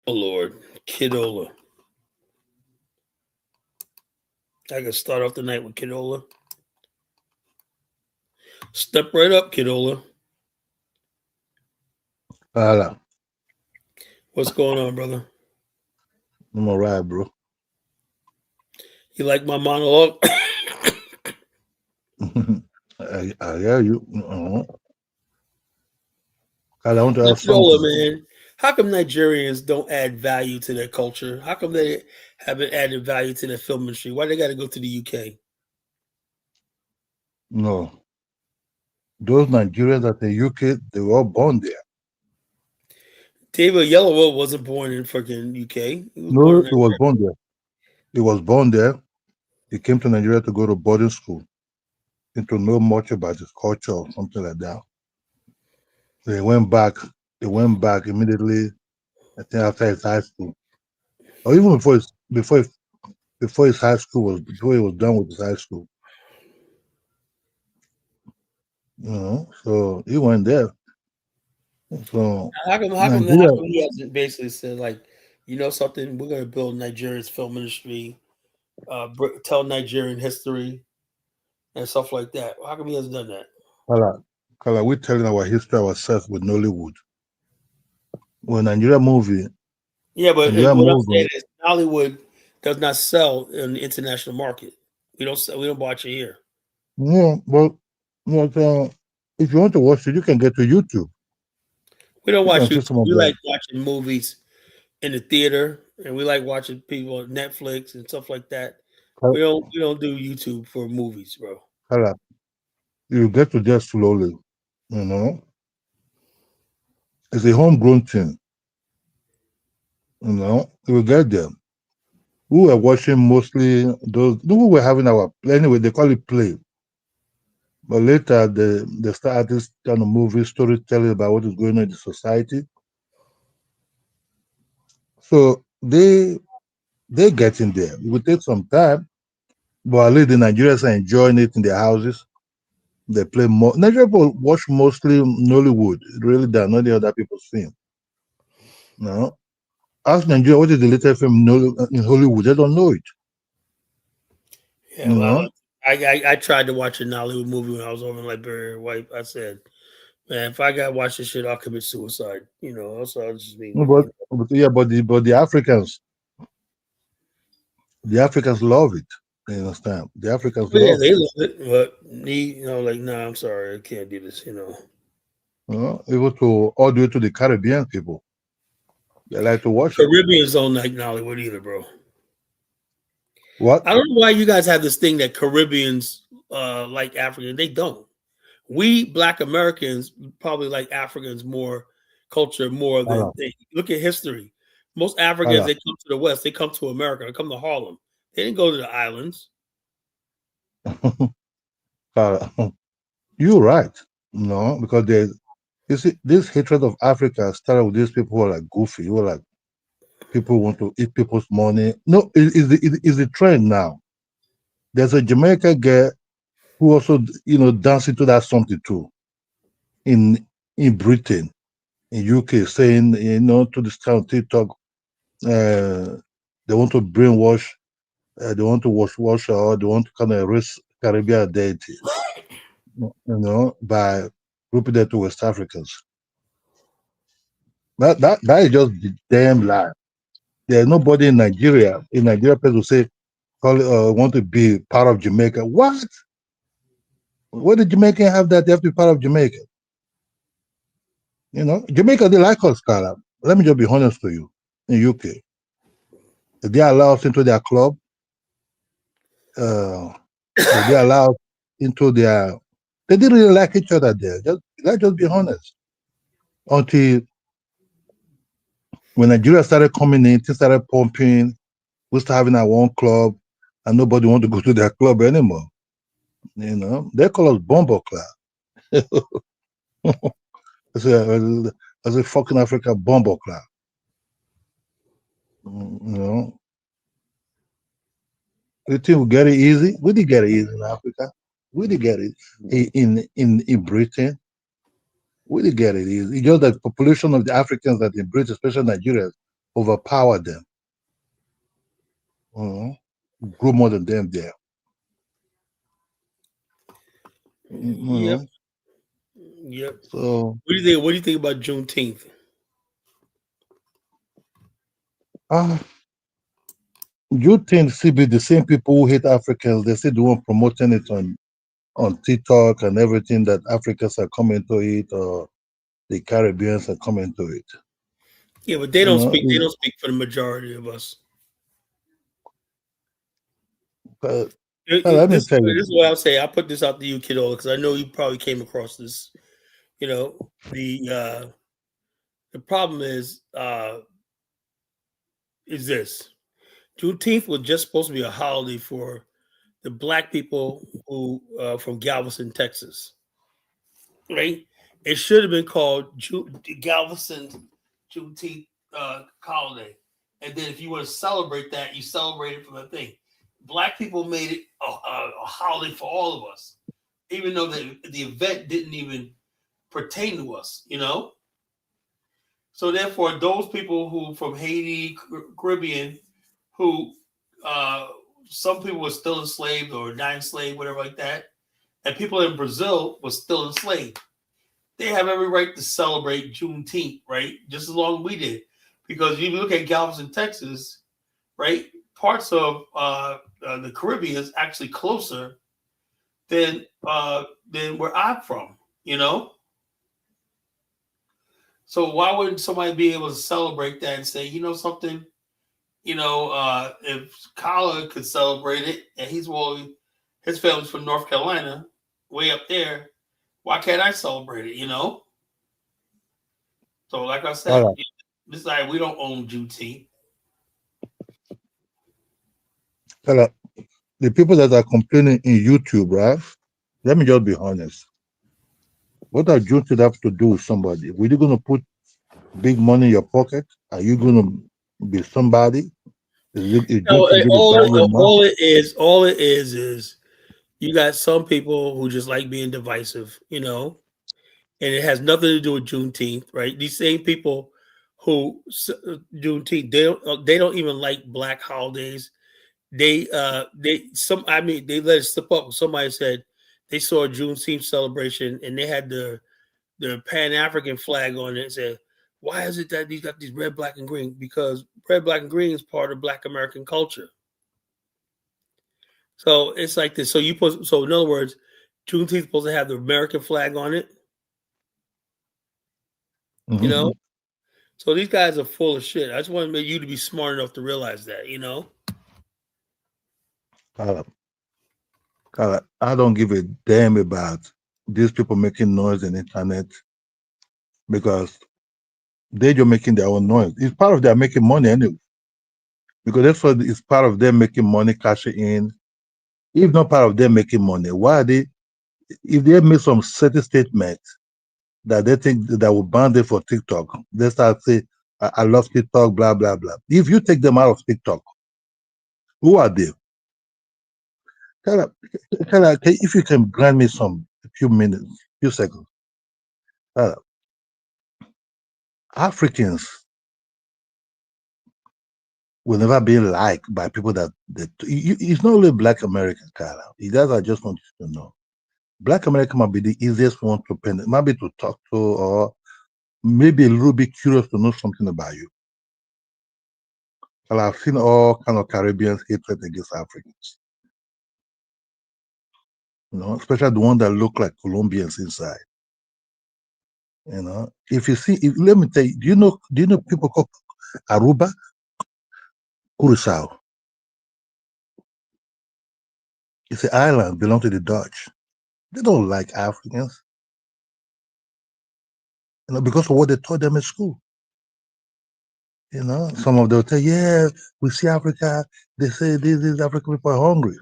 Oh Lord, Kidola. I can start off the night with Kidola. Step right up, Kidola. Hala, What's going on, brother? I'm alright, bro. You like my monologue? I hear you. Hala, I want to ask Kidola, something. man. How come Nigerians don't add value to their culture? How come they haven't added value to their film industry? Why they got to go to the UK? No, those Nigerians at the UK, they were all born there. David Yellowell wasn't born in freaking UK. He was born No, in he was born there. He was born there. He came to Nigeria to go to boarding school and to know much about his culture or something like that. So he went back. He went back immediately. I think after his high school, or even before his high school was before he was done with his high school. So he went there. So How Nigeria, come he hasn't basically said like, you know something? We're gonna build Nigeria's film industry, tell Nigerian history and stuff like that. How come he hasn't done that? Kala, Kala, we're telling our history ourselves with Nollywood. When Yeah, but Nigeria what I'm saying movie, is Hollywood does not sell in the international market. We don't watch it here. but if you want to watch it, you can get to YouTube. We don't You watch can see YouTube. some of We like them. watching movies in the theater, and we like watching people on Netflix and stuff like that. We don't do YouTube for movies, bro. Kala, you get to there slowly. You know, it's a homegrown thing. You will get there. We were watching mostly those. We were having our anyway. They call it play. But later, they start this kind of movie storytelling about what is going on in the society. So they get in there. It will take some time, but at least the Nigerians are enjoying it in their houses. They play more. Nigerian people watch mostly Nollywood. Really, they're not the other people's film. No, ask Nigeria what is the latest film in Hollywood. They don't know it. Yeah, You well, know, I tried to watch a Nollywood movie when I was over in Liberia. White, I said, man, if I got to watch this shit, I'll commit suicide. You know, that's all just me. No, Like, you know. but the Africans love it. You understand? The Africans But yeah, love they it. love it, but me, like, nah, I'm sorry, I can't do this. You know, Even to all the way to the Caribbean people, they like to watch it. Caribbeans don't like Nollywood either, bro. What? I don't know why you guys have this thing that Caribbeans like African. They don't. We Black Americans probably like Africans more culture more than Allah, they look at history. Most Africans Allah, they come to the West, they come to America, they come to Harlem. They didn't go to the islands. Allah. You're right. No, because there's you see this hatred of Africa started with these people who are like goofy, who are like people who want to eat people's money. No, it's the trend now. There's a Jamaican girl who also, dancing to that something too in Britain, in UK, saying, to this kind of TikTok, they want to brainwash, they want to wash or they want to kind of erase Caribbean identity, by grouping that to West Africans. That is just the damn lie. There's nobody in Nigeria, people say, want to be part of Jamaica. What? Where did Jamaican have that? They have to be part of Jamaica. Jamaica, they like us, Carla. Let me just be honest to you. In UK, if they allow us into their club, uh, if they allow us into their, they didn't really like each other there. Let's just be honest. Until when Nigeria started coming in, things started pumping, we started having our own club, and nobody want to go to their club anymore. They call us Bombo Club. As a fucking Africa Bombo Club. You know, you think we get it easy? We did get it easy in Africa. We did get it in Britain. We did get it easy. It's just that the population of the Africans that in Britain, especially Nigerians, overpowered them. Grew more than them there. Yep. Yep. So what do you think? What do you think about Juneteenth? You think CB, the same people who hate Africans, they still the one promoting it on TikTok and everything, that Africans are coming to it, or the Caribbeans are coming to it. Yeah, but they don't speak. They don't speak for the majority of us. But let me This tell you. is what I'll say. I put this out to you, kiddo, because I know you probably came across this. The problem is this: Juneteenth was just supposed to be a holiday for the black people who from Galveston, Texas. Right? It should have been called Galveston Juneteenth holiday, and then if you want to celebrate that, you celebrate it for the thing. Black people made it a holiday for all of us, even though the event didn't even pertain to us, So therefore, those people who from Haiti, Caribbean, who some people were still enslaved or not enslaved, whatever like that, and people in Brazil were still enslaved. They have every right to celebrate Juneteenth, right? Just as long as we did, because if you look at Galveston, Texas, right, parts of the Caribbean is actually closer than where I'm from, So why wouldn't somebody be able to celebrate that and say, something, if Kyler could celebrate it and his family's from North Carolina, way up there, why can't I celebrate it, So like I said, this like we don't own Juneteenth. The people that are complaining in YouTube, right? Let me just be honest. What does Juneteenth have to do with somebody? Were you going to put big money in your pocket? Are you going to be somebody? All it is you got some people who just like being divisive, and it has nothing to do with Juneteenth, right? These same people who Juneteenth, they don't even like black holidays. They let it slip up. Somebody said they saw a Juneteenth celebration and they had the Pan African flag on it and said, why is it that these got these red, black, and green? Because red, black, and green is part of Black American culture. So it's like this. So in other words, Juneteenth is supposed to have the American flag on it. Mm-hmm. So these guys are full of shit. I just want you to be smart enough to realize that, I don't give a damn about these people making noise on the internet, because they're just making their own noise. It's part of their making money anyway, because that's what it's part of them making money, cashing in. If not part of them making money, why are they? If they make some certain statement that they think that will ban them for TikTok, they start say, I love TikTok, blah blah blah. If you take them out of TikTok, who are they? Kala, Kala, if you can grant me some a few minutes, few seconds. Kala, Africans will never be liked by people it's not only black Americans, Kala. That's I just want you to know. Black American might be the easiest one to pen, maybe to talk to, or maybe a little bit curious to know something about you. Well, I've seen all kind of Caribbeans hatred against Africans. Especially the ones that look like Colombians inside. If you see, let me tell you, do you know people called Aruba, Curacao? It's an island belong to the Dutch. They don't like Africans, because of what they taught them in school. Some of them will tell, yeah, we see Africa. They say these African people are hungry.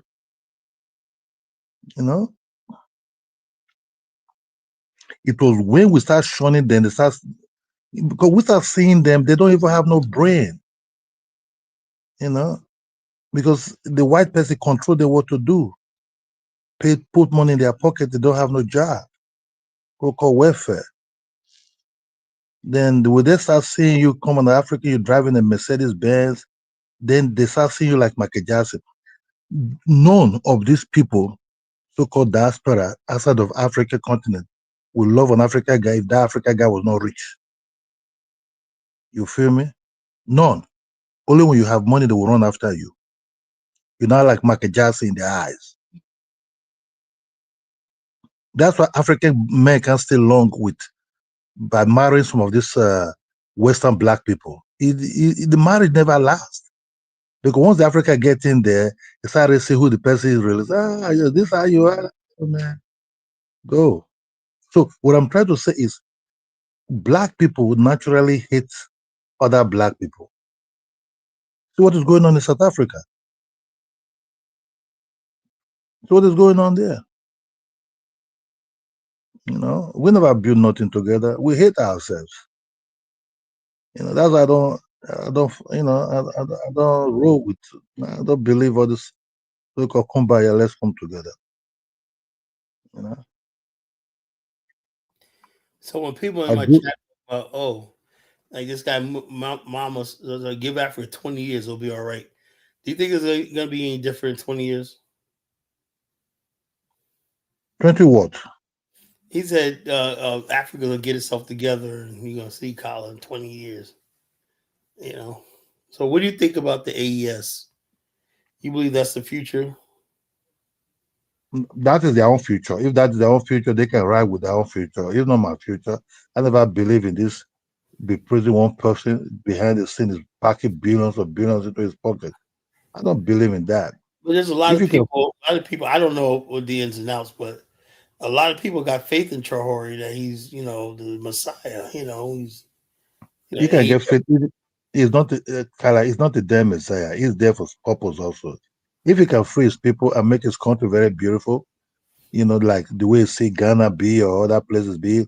You know, it was when we start shunning them, because we start seeing them, they don't even have no brain. Because the white person control them what to do. Put money in their pocket, they don't have no job. Go call welfare. Then when they start seeing you come on Africa, you're driving a Mercedes Benz, then they start seeing you like Michael Jackson. None of these people, so-called diaspora outside of Africa continent, will love an African guy if that African guy was not rich. You feel me? None. Only when you have money, they will run after you. You're not like Michael Jackson in their eyes. That's why African men can stay long by marrying some of these Western black people. The marriage never lasts. Because once the Africa get in there, they start to see who the person is really. Yeah, this how you are. Oh, man. Go. So what I'm trying to say is black people would naturally hate other black people. See what is going on in South Africa. See what is going on there. We never build nothing together. We hate ourselves. That's why I don't roll with. I don't believe all this. Look, kumbaya, let's come together. You know. So when people in I my do. chat, like this guy, Mama, give Africa 20 years, it'll be all right. Do you think it's going to be any different in 20 years? 20 what? He said Africa will get itself together and you're going to see Colin in 20 years. So what do you think about the AES? You believe that's the future? That is their own future. If that is their own future, they can ride with their own future. It's not my future. I never believe in this. Be praising one person behind the scene is packing billions of billions into his pocket. I don't believe in that. But there's a lot If of you can, people. A lot of people. I don't know what the ins and outs, but a lot of people got faith in Chahori that he's, the Messiah. He's, you can AES. get fit. He's not Kala. He's not the damn Messiah. He's there for purpose also. If he can free his people and make his country very beautiful, like the way you see Ghana be or other places be,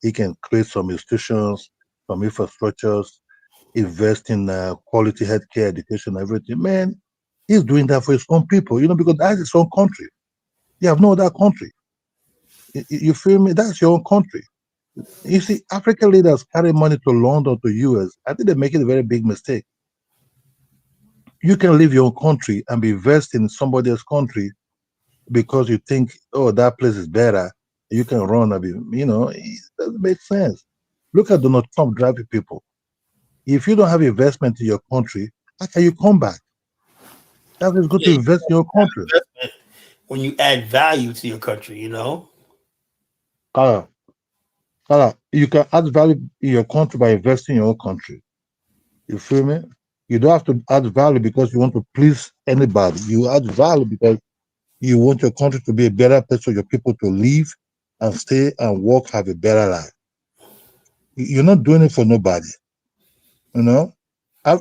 he can create some institutions, some infrastructures, invest in quality healthcare, education, everything. Man, he's doing that for his own people, because that's his own country. You have no other country. You feel me? That's your own country. You see, African leaders carry money to London, to US. I think they're making a very big mistake. You can leave your own country and be investing in somebody else's country because you think, oh, that place is better. You can run a bit, it doesn't make sense. Look at Donald Trump driving people. If you don't have investment in your country, how can you come back? That is good Yeah, to you invest in your have country. investment when you add value to your country. Kala, you can add value in your country by investing in your own country. You feel me? You don't have to add value because you want to please anybody. You add value because you want your country to be a better place for your people to live and stay and work, have a better life. You're not doing it for nobody. You know, I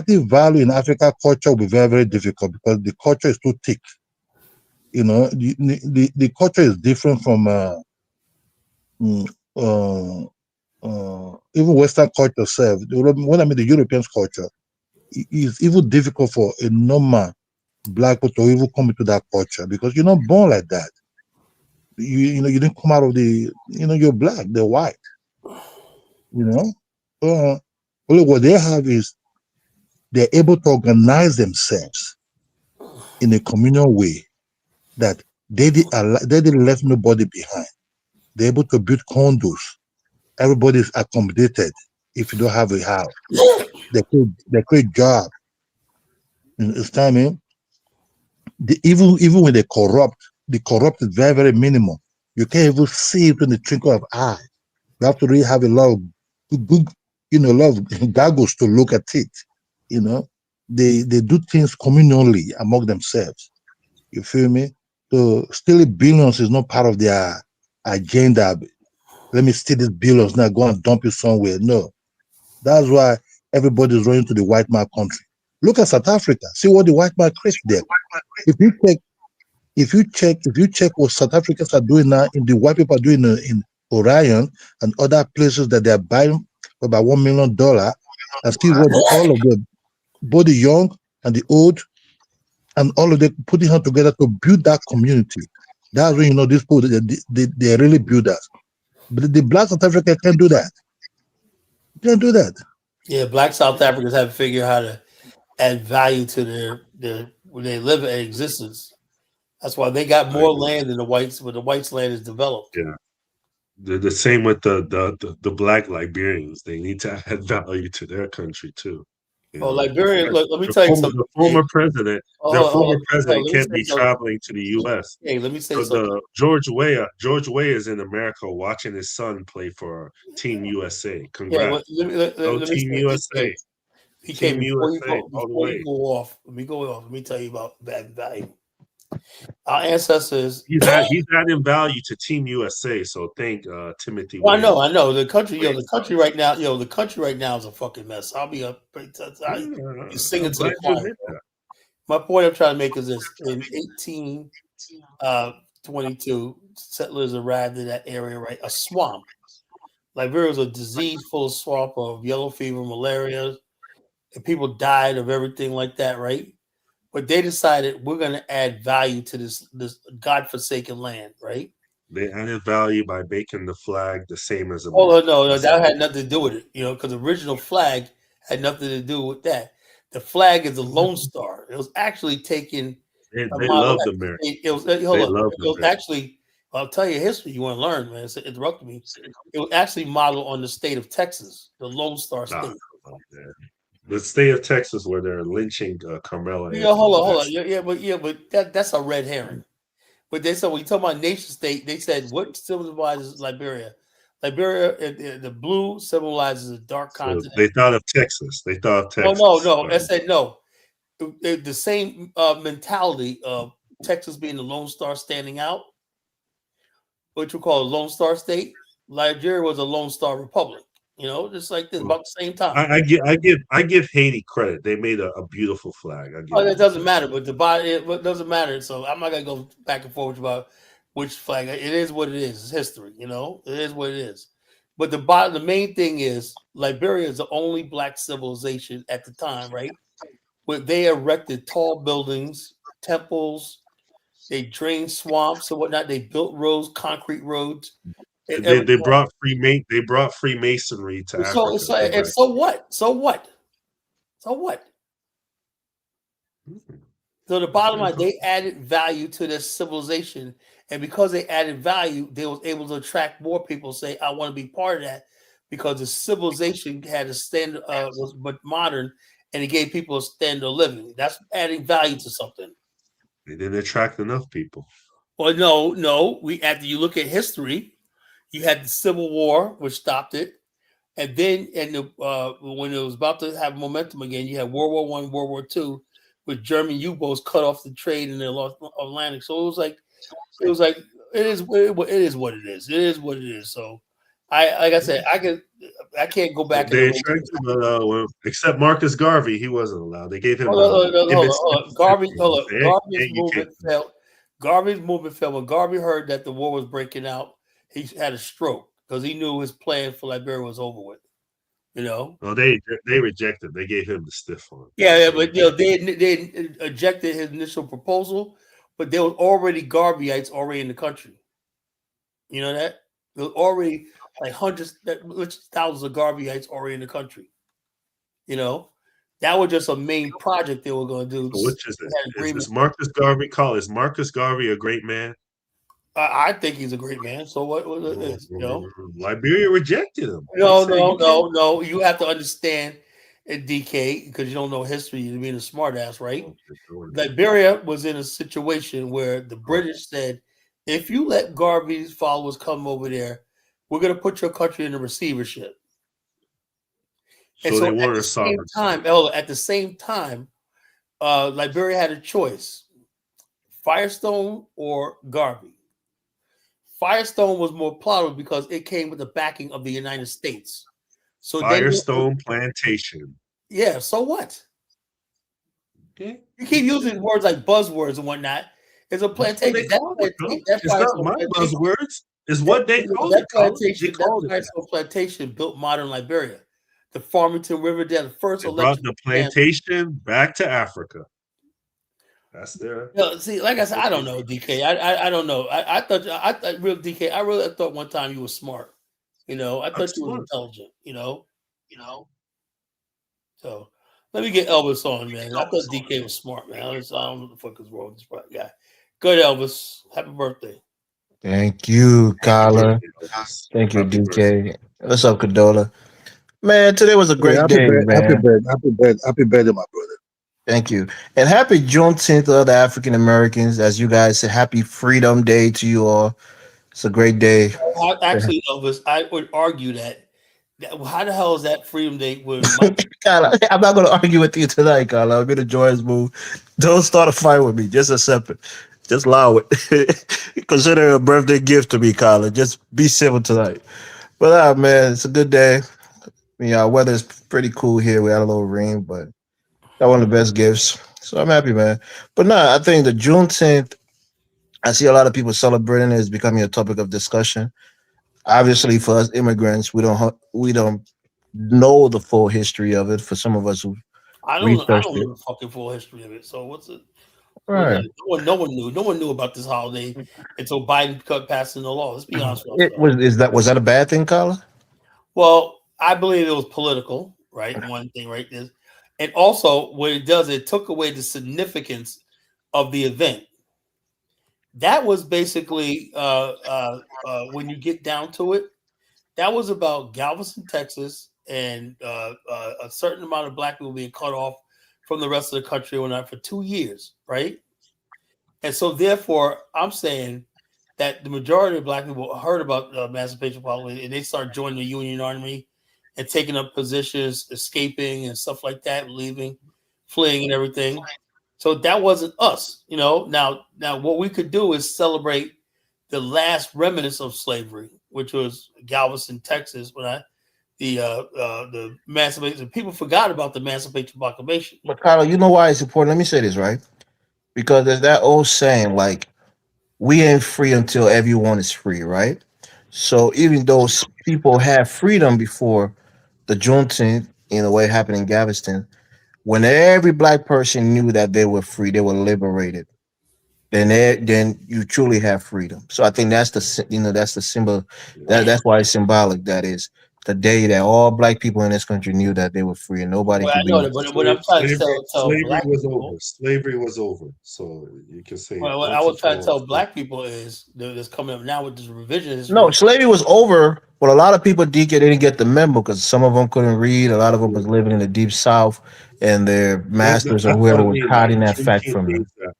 think value in Africa culture will be very, very difficult because the culture is too thick. The culture is different from mm, uh, even Western culture itself. When I mean the European culture, it's even difficult for a normal. black people to even come into that culture because you're not born like that. You didn't come out of you're black, they're white, you know. Uh, Only what they have is they're able to organize themselves in a communal way that they didn't left nobody behind. They're able to build condos. Everybody's accommodated. If you don't have a house, they create job. It's time, eh? Even when they corrupt, the corrupt is very very minimal. You can't even see it in the twinkle of eye. You have to really have a lot of good, a lot of goggles to look at it. You know, they do things communally among themselves. You feel me? So stealing billions is not part of their agenda. Let me steal these billions now, go and dump it somewhere. No, that's why everybody's running to the white man country. Look at South Africa. See what the white man creates there. If you check, if you check what South Africans are doing now, in the white people are doing in Orion and other places that they are buying for about $1 million, and see what all of them, both the young and the old, and all of them putting hands together to build that community. That's when you know these people they're really builders. But the black South Africa can't do that. Can't do that. Yeah, black South Africans haven't figured out how to add value to their where they live in existence. That's why they got I more agree. land than the whites, but the whites' land is developed. Yeah. The same with the black Liberians. They need to add value to their country too. You Oh, know, Liberia, look, let me tell you something. the Hey, former president, oh, their hold on, hold former on, hold on, president let me can't say be something. traveling to the U.S. Hey, let me say So something. George Weah is in America watching his son play for Team USA. Yeah, well, Congrats. let Go me Team say this. USA. PK, Team USA all the way. let me tell you about bad value. Our ancestors. He's adding value to Team USA. So thank Timothy Well, Weah. I know. The country right now, the country right now is a fucking mess. I'll be up. You singing I'm to the glad you choir. admit that. My point I'm trying to make is this: in 1822, settlers arrived in that area, right? A swamp. Liberia was a disease-full swamp of yellow fever, malaria, and people died of everything like that, right? But they decided we're going to add value to this godforsaken land, right? They added value by making the flag the same as Oh America. no, That's that all. had nothing to do with it, because the original flag had nothing to do with that. The flag is a Lone Star. It was actually taken a They model. loved America. It was hold They up. loved It was America. actually. I'll tell you history. You want to learn, man? It's interrupting me. It was actually modeled on the state of Texas, the Lone Star Nah, state. come on, man. The state of Texas where they're lynching Carmelo Yeah, Anthony. hold on. That's Yeah, but that's a red herring. But they said when you talk about nation state, they said what symbolizes Liberia? Liberia, the blue symbolizes a dark so continent. they thought of Texas. They thought of No, no, Texas. no. I said no. The same mentality of Texas being the Lone Star standing out, which we call a Lone Star state. Nigeria was a Lone Star republic. Just like this, about the same time. I give Haiti credit. They made a beautiful flag. I Oh, give that them doesn't credit. matter, but it doesn't matter. So I'm not gonna go back and forth about which flag. It is what it is. It's history. It is what it is. But the main thing is Liberia is the only black civilization at the time, right? Where they erected tall buildings, temples, they drained swamps and whatnot. They built roads, concrete roads, and They everything. brought Freemasonry to So it's Africa. like, and Congrats. so what? So what? So what? So the That's bottom what I'm line, talking. they added value to their civilization, and because they added value, they was able to attract more people. Say, I want to be part of that because the civilization had a standard, was but modern, and it gave people a standard of living. That's adding value to something. They didn't attract enough people. Well, no, no. After you look at history, you had the Civil War, which stopped it. And then, when it was about to have momentum again, you had World War One, World War Two, with German U-boats cut off the trade in the Atlantic. So it was like it is what it is. It is what it is. So, like I said, I can't go back and They erase attracted, history. but except Marcus Garvey, he wasn't allowed. They gave him Hold on. Hey, hey, you can't. Garvey's movement failed. When Garvey heard that the war was breaking out, he had a stroke because he knew his plan for Liberia was over with. You know. Well, they rejected. They gave him the stiff arm. Yeah, They yeah, said but he you know they ejected his initial proposal, but there was already Garveyites already in the country. You know that there was already like hundreds, thousands of Garveyites already in the country. You know, that was just a main project they were going to do. So which is They it? had Is agreement. Marcus Garvey call? Is Marcus Garvey a great man? I think he's a great man. So what Oh, is, you know? Liberia rejected him. They No, said no, you can't. no, no. You have to understand, DK, because you don't know history. You're being a smartass, right? Okay, go ahead. Liberia was in a situation where the Oh, British said, if you let Garvey's followers come over there, we're going to put your country in a receivership. And so so they at weren't the a same sovereign time, state. at the same time, Liberia had a choice: Firestone or Garvey. Firestone was more plausible because it came with the backing of the United States. So they, Firestone Plantation. yeah. So what? Okay, You keep that's using words like buzzwords and whatnot. It's a that's what they plantation. called it, bro. That It's not Firestone my plantation. buzzwords. It's what they called That it, Colin. They plantation, that called it that. Firestone plantation built modern Liberia. The Farmington River Dam, the first They brought electric the dam. plantation back to Africa. That's their. You know, see, like I That's said, what I they don't know, did. DK. I don't know. I thought real DK. I really thought one time you were smart. You know, I I'm thought you was smart. intelligent. You know, so let me get Elvis on, man. I thought DK was smart, man. I don't know what the fuck is wrong with this guy. Good, Elvis. Happy birthday. Thank you, Happy Kyla. birthday, Elvis. Thank you, Happy birthday. DK. What's up, Cadola? Man, today was a Yeah, great day, man. happy birthday, my brother. Thank you. And happy Juneteenth to other African Americans. As you guys say, happy Freedom Day to you all. It's a great day. Actually, Elvis, I would argue that how the hell is that Freedom Day when Mike? Kyla, I'm not going to argue with you tonight, Kyla. I'm in a joyous mood. Don't start a fight with me. Just accept it. Just allow it. Consider it a birthday gift to me, Kyla. Just be civil tonight. But man, it's a good day. Yeah, weather is pretty cool here. We had a little rain, but got one of the best gifts. So I'm happy, man. But no, I think the Juneteenth, I see a lot of people celebrating it. It's becoming a topic of discussion. Obviously, for us immigrants, we don't know the full history of it. For some of us who I researched don't it, know the fucking full history of it. So what's it? What, right? no one knew. No one knew about this holiday until Biden cut passing the law. Let's be honest with It ourselves. was that a bad thing, Carla? Well, I believe it was political, right? One thing, right? This, and also what it does, it took away the significance of the event. That was basically when you get down to it, that was about Galveston, Texas, and a certain amount of black people being cut off from the rest of the country or not for 2 years, right? And so, therefore, I'm saying that the majority of black people heard about the Emancipation Proclamation and they start joining the Union Army and taking up positions, escaping and stuff like that, leaving, fleeing, and everything. So that wasn't us, you know. Now, what we could do is celebrate the last remnants of slavery, which was Galveston, Texas, when the Emancipation. People forgot about the Emancipation Proclamation. But Carla, you know why it's important? Let me say this, right? Because there's that old saying, like, we ain't free until everyone is free, right? So even though people had freedom before the Juneteenth, in a way happened in Galveston, when every black person knew that they were free, they were liberated. Then you truly have freedom. So I think that's that's the symbol. That's why it's symbolic. That is the day that all black people in this country knew that they were free and nobody Well, I could know be. that, but what I'm trying to tell Slavery black was over. people, Slavery was over. So you can say well, what I once and was for trying to all. tell black people is that's coming up now with this revision No, history. slavery was over, but a lot of people didn't get the memo because some of them couldn't read. A lot of them was living in the deep south, and their masters or That's what whoever I was mean. Like hiding that fact Juneteenth from them. means that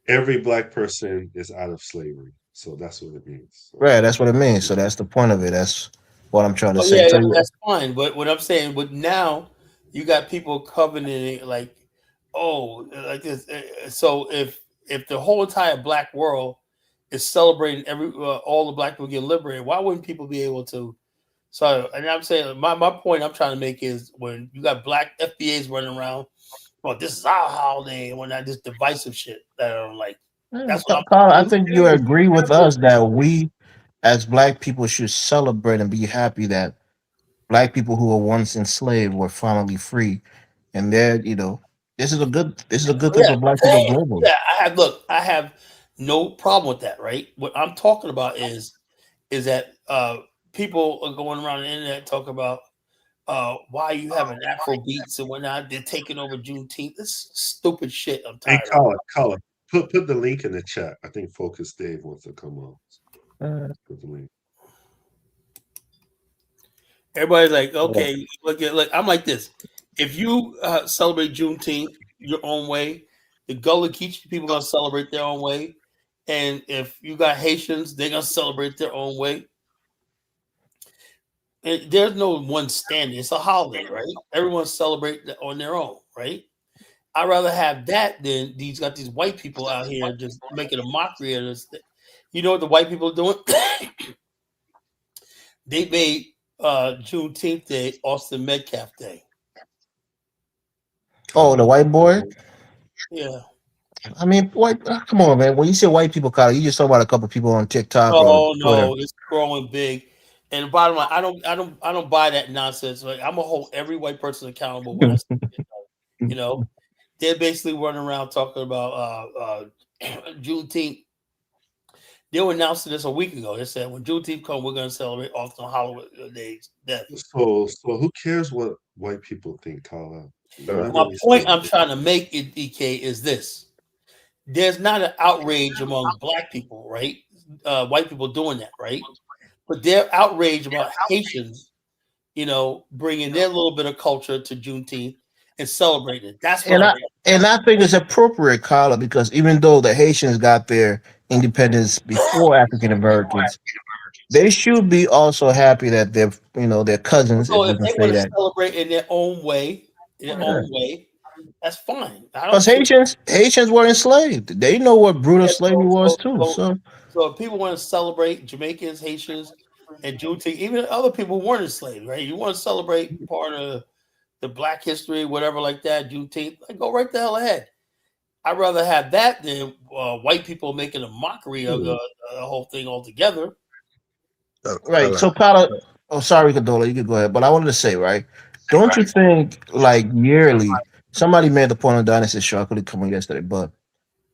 every black person is out of slavery. So that's what it means. So Right, that's what it means. So that's the point of it. That's what I'm trying to Oh say. yeah, So yeah, that's fine. But what I'm saying, but now you got people covenanting like, oh, like this. So if the whole entire black world is celebrating all the black people get liberated, why wouldn't people be able to? So, and I'm saying my point I'm trying to make is when you got black FBAs running around, well, this is our holiday, and when that this divisive shit that I don't like. yeah, That's what I'm. Carl, I you think you can you agree can with have both. us that we, as black people, should celebrate and be happy that black people who were once enslaved were finally free, and they're this is a good thing Yeah, for black people globally. yeah. I have no problem with that. Right. What I'm talking about is that people are going around the internet talking about why you having Afro beats and whatnot. They're taking over Juneteenth. This stupid shit. I'm Hey, tired of. Colin, put the link in the chat. I think Focus Dave wants to come on. Uh, Put the link. Everybody's like, yeah. okay, look. I'm like this. If you celebrate Juneteenth your own way, the Gullah Geechee people gonna celebrate their own way, and if you got Haitians, they're gonna celebrate their own way. And there's no one standard. It's a holiday, right? Everyone celebrate on their own, right? I'd rather have that than these white people out here just making a mockery of this. You know what the white people are doing? They made Juneteenth Day Austin Metcalf Day. Oh, the white boy. Yeah. I mean, white. Come on, man. When you say white people, Kyle, you just talk about a couple people on TikTok or Oh Twitter. no, it's growing big. And the bottom line, I don't buy that nonsense. Like I'm gonna hold every white person accountable when I say it, you know. They're basically running around talking about Juneteenth. They were announcing this a week ago. They said when Juneteenth comes, we're gonna celebrate Austin Holloway's death. So who cares what white people think, Colin? Uh, Let My them point I'm celebrate. trying to make, DK, is this: there's not an outrage among black people, right? White people doing that, right? But they're outraged about Haitians, bringing their little bit of culture to Juneteenth and celebrating it. That's what and I'm I talking and I think it's appropriate, Carla, because even though the Haitians got their independence before African Americans, they should be also happy that their about. cousins, if So we if can they say want to that. celebrate in their Yeah. own way, that's fine. I Because don't care. Haitians were enslaved. They know what brutal Yeah, slavery was too. So so if people want to celebrate Jamaicans, Haitians, and Juneteenth, even other people who weren't enslaved, right? You want to celebrate part of the Black history, whatever like that, Juneteenth, like, go right the hell ahead. I'd rather have that than white people making a mockery of the whole thing altogether. right. Kala. So Carla, oh sorry, Kadola, you could go ahead. But I wanted to say, right, don't you think like yearly somebody made the point on Dynasty show, I couldn't come on yesterday, but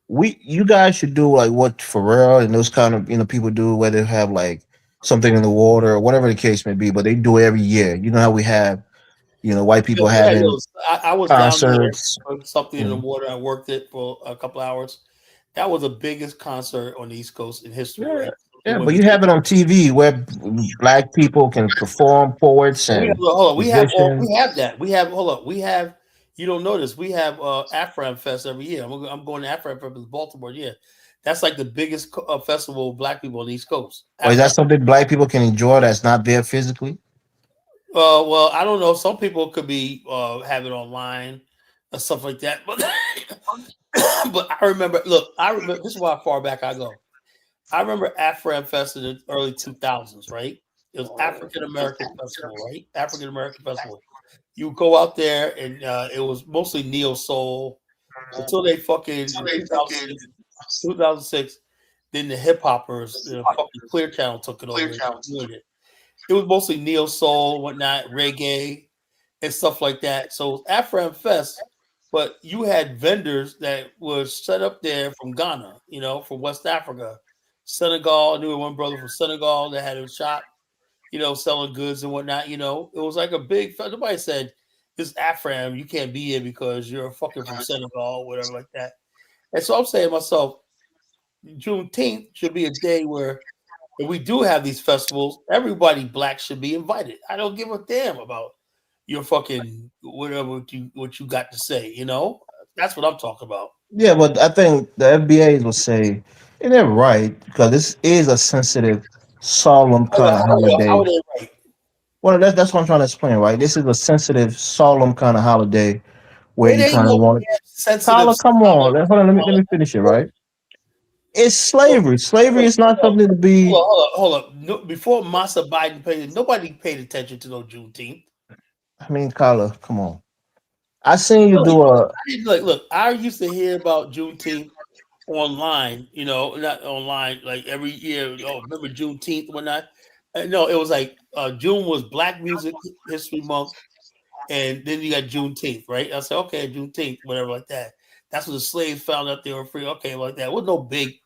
you guys should do like what Pharrell and those kind of people do, where they have like something in the water or whatever the case may be, but they do it every year. You know how we have white people Yeah, having I was down there concerts. for something in the Mhm. water. I worked it for a couple hours. That was the biggest concert on the East Coast in history, Yeah, right? The yeah, but women. you have it on TV where black people can perform poets We have and hold on, musicians. we have that. We have hold on. We have you don't know this. We have Afram Fest every year. I'm going to Afram Fest in Baltimore. Yeah, that's like the biggest festival of black people on the East Coast. Or is that Afram. something black people can enjoy that's not there physically? Well, I don't know. Some people could be have it online or stuff like that. But but I remember. Look, I remember. This is how far back I go. I remember Afram Fest in the early 2000s. Right? It was African American Festival. Right? African American Festival. You go out there and it was mostly neo soul until they fucking in 2006. Then the hip hoppers, fucking Clear Channel took it over and doing it. It was mostly neo soul, whatnot, reggae and stuff like that. So it was Afram Fest, but you had vendors that were set up there from Ghana, from West Africa, Senegal. I knew one brother from Senegal that had a shop, selling goods and whatnot. It was like a big. Nobody said this Afram, you can't be here because you're fucking from Senegal or whatever like that. And so I'm saying to myself, Juneteenth should be a day where if we do have these festivals, everybody black should be invited. I don't give a damn about your fucking whatever what you got to say. That's what I'm talking about. Yeah, but I think the FBAs will say, and they're right, because this is a sensitive, solemn kind of How holiday. are they right? Well, that's what I'm trying to explain, right? This is a sensitive, solemn kind of holiday where It you ain't kind of no want. sensitive. Tyler, come on. Hold on. Let me finish it, right? It's Hold slavery. Slavery is not on, something to be. hold up. No, before Massa Biden paid, nobody paid attention to no Juneteenth. I mean, Kyla, come on. I seen you Really, do a. I didn't look. I used to hear about Juneteenth online. Not online like every year. Oh, remember Juneteenth when I? No, it was like June was Black Music History Month, and then you got Juneteenth, right? I said, okay, Juneteenth, whatever, like that. That's when the slaves found out they were free. Okay, like that. It was no big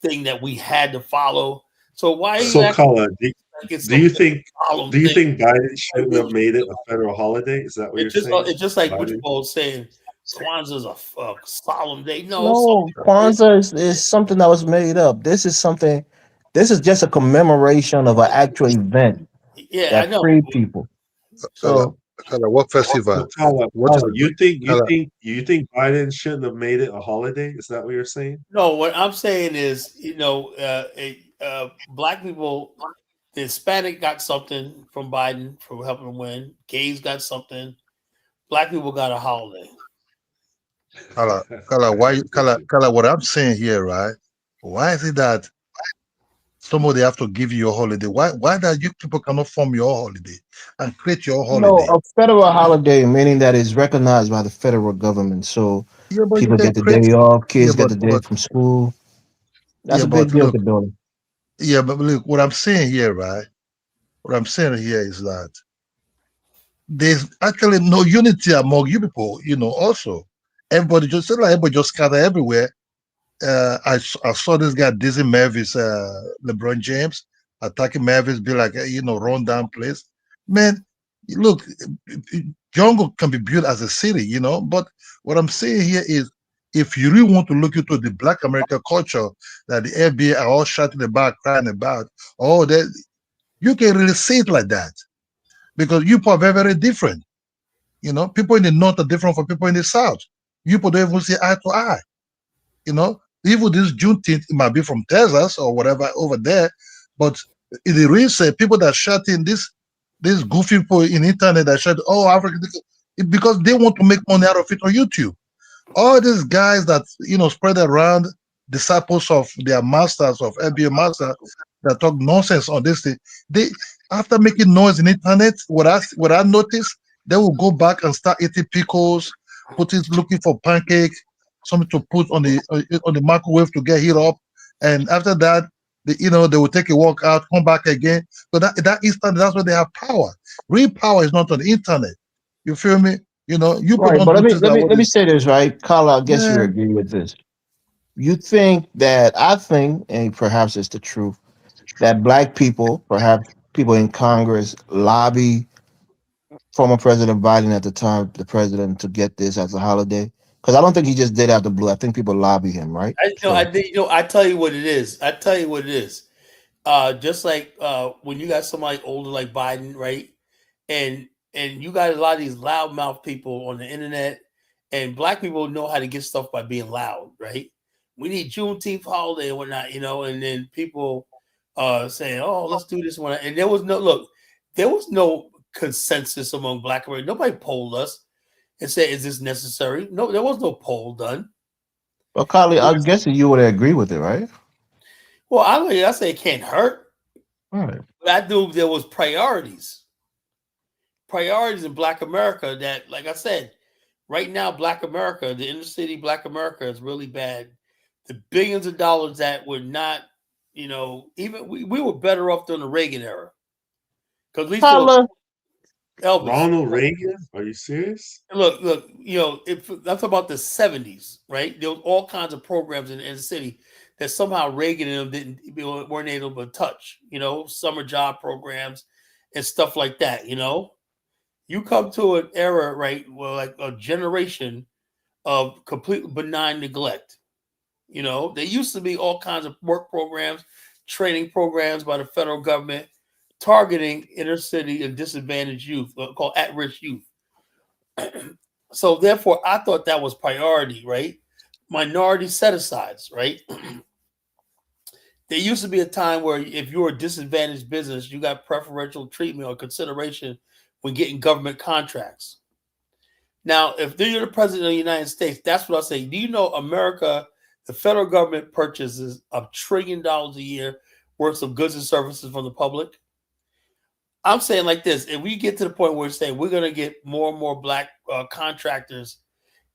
thing that we had to follow. So why are you So, acting Colin, like it's do some you big think solemn do you thing? think Biden shouldn't have made it a federal holiday? Is that what you're saying? It's just like what you Biden? all saying. Kwanzaa is a solemn day. No, No, Kwanzaa is something that was made up. This is something. This is just a commemoration of an actual event yeah, I that know. freed people. Kala, So Kala, what festival? So, Colin, What is Colin, you think you Kala? think you think Biden shouldn't have made it a holiday? Is that what you're saying? No, what I'm saying is, black people, the Hispanic got something from Biden for helping him win. Gays got something. Black people got a holiday. Kala, Kala, what I'm saying here, right? Why is it that somebody have to give you your holiday? Why that you people cannot form your holiday and create your no, holiday? a federal holiday meaning that is recognized by the federal government. So Yeah, but you people can get the create. day off, Yeah, kids get the day from school. That's yeah, a big but deal look, to build. yeah, but look, what I'm saying here, right? What I'm saying here is that there's actually no unity among you people. Also, everybody just like everybody just scatter everywhere. I saw this guy Dizzy Mavis, LeBron James attacking Mavis, be like run down place. Man, look, jungle can be built as a city, But what I'm saying here is, if you really want to look into the Black American culture that the FBI are all shouting about, crying about, oh, that you can really see it like that because you people are very, very different. People in the north are different from people in the south. You people don't even see eye to eye. You know, Even this Juneteenth, it might be from Texas or whatever over there, but in the real say, people that shut in these goofy people in internet that shut, oh, Africa, because they want to make money out of it on YouTube. All these guys that spread around, disciples of their masters, of FBA master, that talk nonsense on this thing, they, after making noise in internet, what I noticed, they will go back and start eating pickles, looking for pancake, something to put on the microwave to get heat up, and after that, they will take a walk out, come back again. So that instant, that's where they have power. Real power is not on the internet. You feel me? You people Right, don't but let me notice let that me what let me is, say this, right, Carla. I guess you man. agree with this. You think that I think, and perhaps it's the truth, that black people, perhaps people in Congress, lobby former President Biden at the time, the president, to get this as a holiday? Because I don't think he just did out the blue. I think people lobby him, right? So I tell you what it is. I tell you what it is. Just like when you got somebody older like Biden, right? And you got a lot of these loudmouth people on the internet, and black people know how to get stuff by being loud, right? We need Juneteenth holiday and whatnot, and then people saying, "Oh, let's do this one." And there was no consensus among Black Americans. Nobody polled us and said, "Is this necessary?" No, there was no poll done. well, Carly, I'm guessing you would agree with it, right? Well, I say it can't hurt, All right. but I knew there was priorities in Black America that, like I said, right now, Black America, the inner city Black America is really bad. The billions of dollars that were not, even we were better off during the Reagan era. Because at least Carla, Elvis, Ronald Reagan? Are you serious? look, if I'm talking about the 70s, right? There was all kinds of programs in the city that somehow Reagan and them weren't able to touch, summer job programs and stuff like that. You come to an era, right, where like a generation of completely benign neglect. There used to be all kinds of work programs, training programs by the federal government targeting inner city and disadvantaged youth, called at-risk youth. So therefore, I thought that was priority, right? Minority set-asides, right? There used to be a time where if you were a disadvantaged business, you got preferential treatment or consideration when getting government contracts. Now, if you're the president of the United States, that's what I say. Do you know America, the federal government purchases $1 trillion a year worth of goods and services from the public? I'm saying like this: if we get to the point where we're saying we're going to get more and more black contractors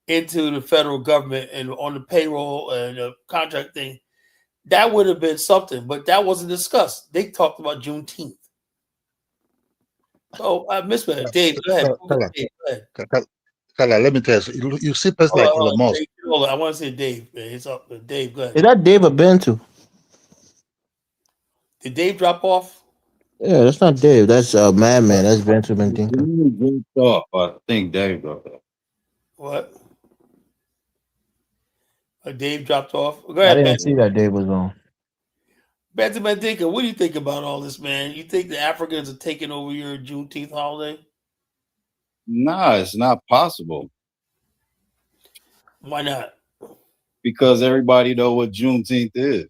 into the federal government and on the payroll and the contract thing, that would have been something. But that wasn't discussed. They talked about Juneteenth. Oh, I missed that. Dave, go ahead. Kala, Dave, go ahead. Kala, let me tell you, you see person like Hold Elon on, Musk. Dave, hold on. I want to say Dave. Man. It's up. Dave, go ahead. Is that Dave or Bantu? Did Dave drop off? Yeah, that's not Dave. That's Madman. That's Bantu Mandinka. I think Dave got that. What? Dave dropped off. Go I ahead, didn't see that Dave was on. Benton Mandinka, what do you think about all this, man? You think the Africans are taking over your Juneteenth holiday? Nah, it's not possible Why not? because everybody know what Juneteenth is.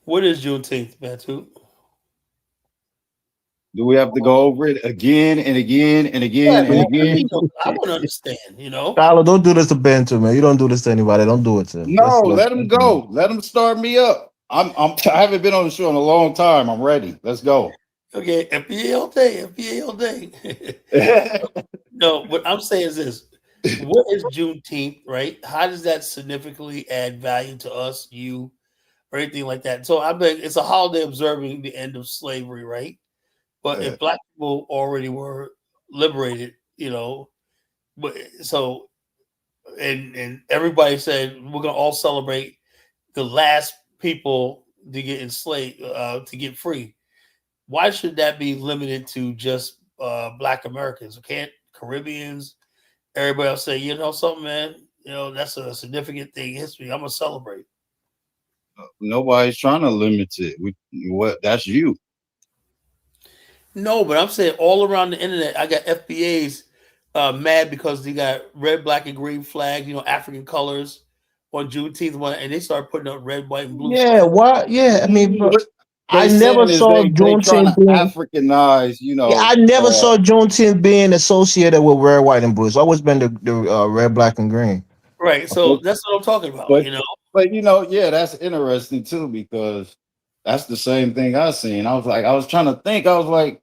What is Juneteenth, Bentu? Do we have to go over it again and again and Yeah, again and man. again? I want to understand, you know? Tyler, don't do this to Bantu, man. You don't do this to anybody. Don't do it to him. No, let him go. Let him start me up. I haven't been on the show in a long time. I'm ready. Let's go. Okay, FBA all day, FBA all day. No, what I'm saying is this. What is Juneteenth, right? How does that significantly add value to us, you, or anything like that? So I bet it's a holiday observing the end of slavery, right? But if black people already were liberated, you know, but so and everybody said we're gonna all celebrate the last people to get enslaved, to get free. Why should that be limited to just Black Americans? Can't Caribbeans, everybody else say, you know something, man? You know, that's a significant thing in history. I'm gonna celebrate. Nobody's trying to limit it. That's you. No, but I'm saying all around the internet, I got FBAs mad because they got red, black, and green flag, you know, African colors on Juneteenth one, and they start putting up red, white, and blue. Yeah, what? Yeah, I mean, bro, I They never saying is saw they trying Juneteenth to being. Africanize, you know. Yeah, I never saw Juneteenth being associated with red, white, and blue. It's always been the red, black, and green. Right. So that's what I'm talking about, But you know. But you know, yeah, that's interesting too because that's the same thing I seen. I was trying to think. I was like,